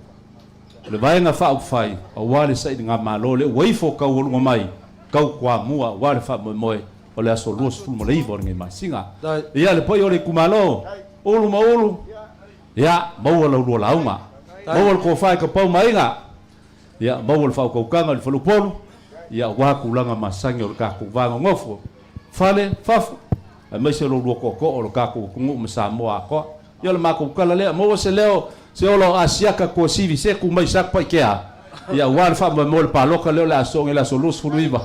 le vai nga fa fai o wale sai nga malo le wai fo ka wol mai ka kwa mua wale fa mo o le aso luas fu mo leivo ngai masinga ia le poi o le kumalo ulu ma ulu ya mau la ulu la uma mau ko fai ka pau mainga ya mau fa ko kanga le fulu polu ya wa ku langa masangi o ka ku vanga ngofo fale fafu mai se lo ko o ka ku ngu msa mo ko ya le ma ku kala le mo se leo se o lo asia ka ko sivi se ku mai sak pa kia ya wa fa mo le pa lo ka le la so ngi la so lus fu viva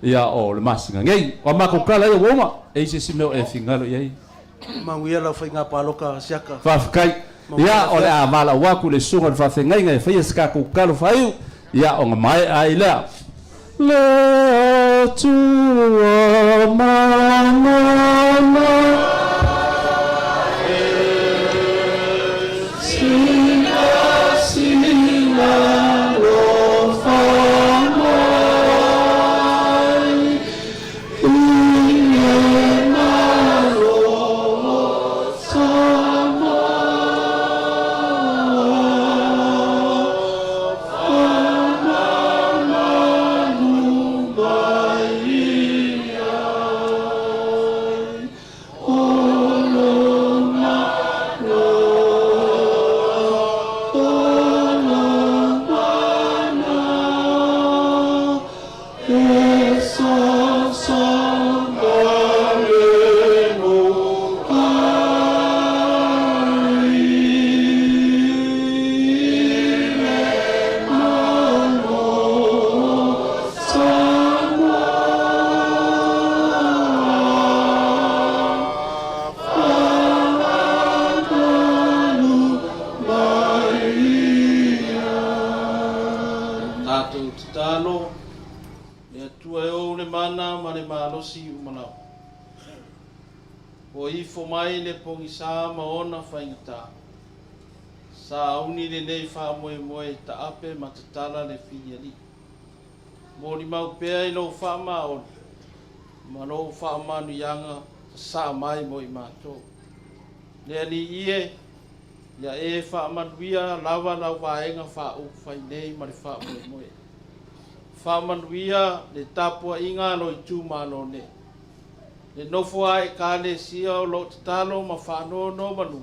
ya o le masinga ngai o ma ko kala e woma e se simeo e fingalo ye manguia la finga paloka siaka fa kai ya o le amala wa ku le sunga fa finga ngai fa yeska ku kalo fa ya o mai ai la le tu mama singa singa lo fa sa maona faingata sa uni le nei fa moe moe ta ape matatala le fiali mori mau pe no fa ma o mano fa ma nu yanga sa mai moi mato le ali ie ya e fa ma via lava la vaenga fa u fa nei ma fa moe moe fa ma via le tapua inga no tu ma no ne Le nofo ai ka le sia o lo talo ma whanono manu.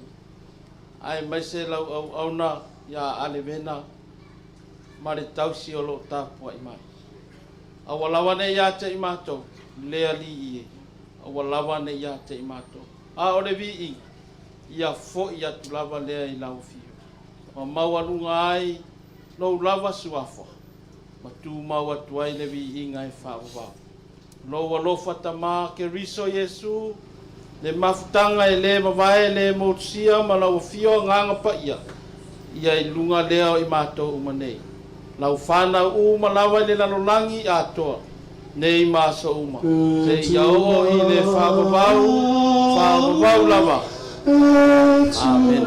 Ai mai se lau au na ia ale vena. Ma le tausi o lo tāpua i mai. Awalawa ne ia te i mātou. Lea li ie. Awalawa ne ia te i mātou. A o le vi i. Ia fo ia tu lava lea i lau fio. Ma mau alunga ai. Lo lava suafa. Ma tu mau atu ai le vi i ngai whaavavau. Lo alofa tama ke riso Yesu. Le mafutanga e le mawae le mausia ma lau fio nganga pa ia. Ia i lunga lea i mātou umanei. Lau whana uma lawa le lalolangi atoa. Nei maso uma. Se iao i le whaavavau lava. Amen.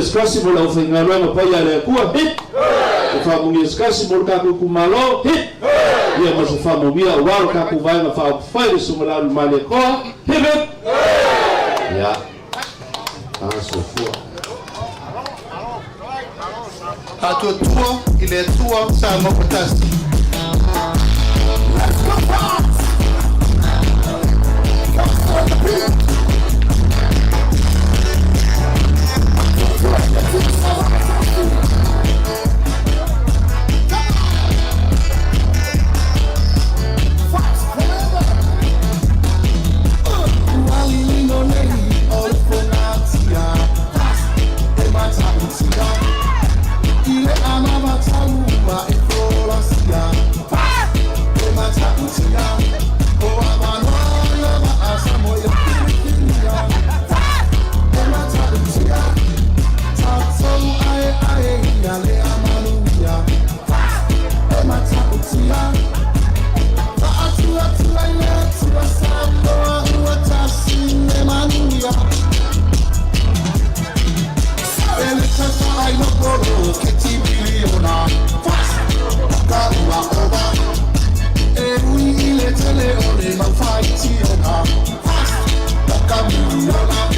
Skasi mo la ufinga lwa pa ya le kuwa hit fa mo ngi skasi mo ka ku malo hit ya mo fa mo bia wa ka ku vai na fa fa su mo la male ko hit ya so fo a tua il est tua sa mo potasti Tele ole ma fight you na. Fast. Come you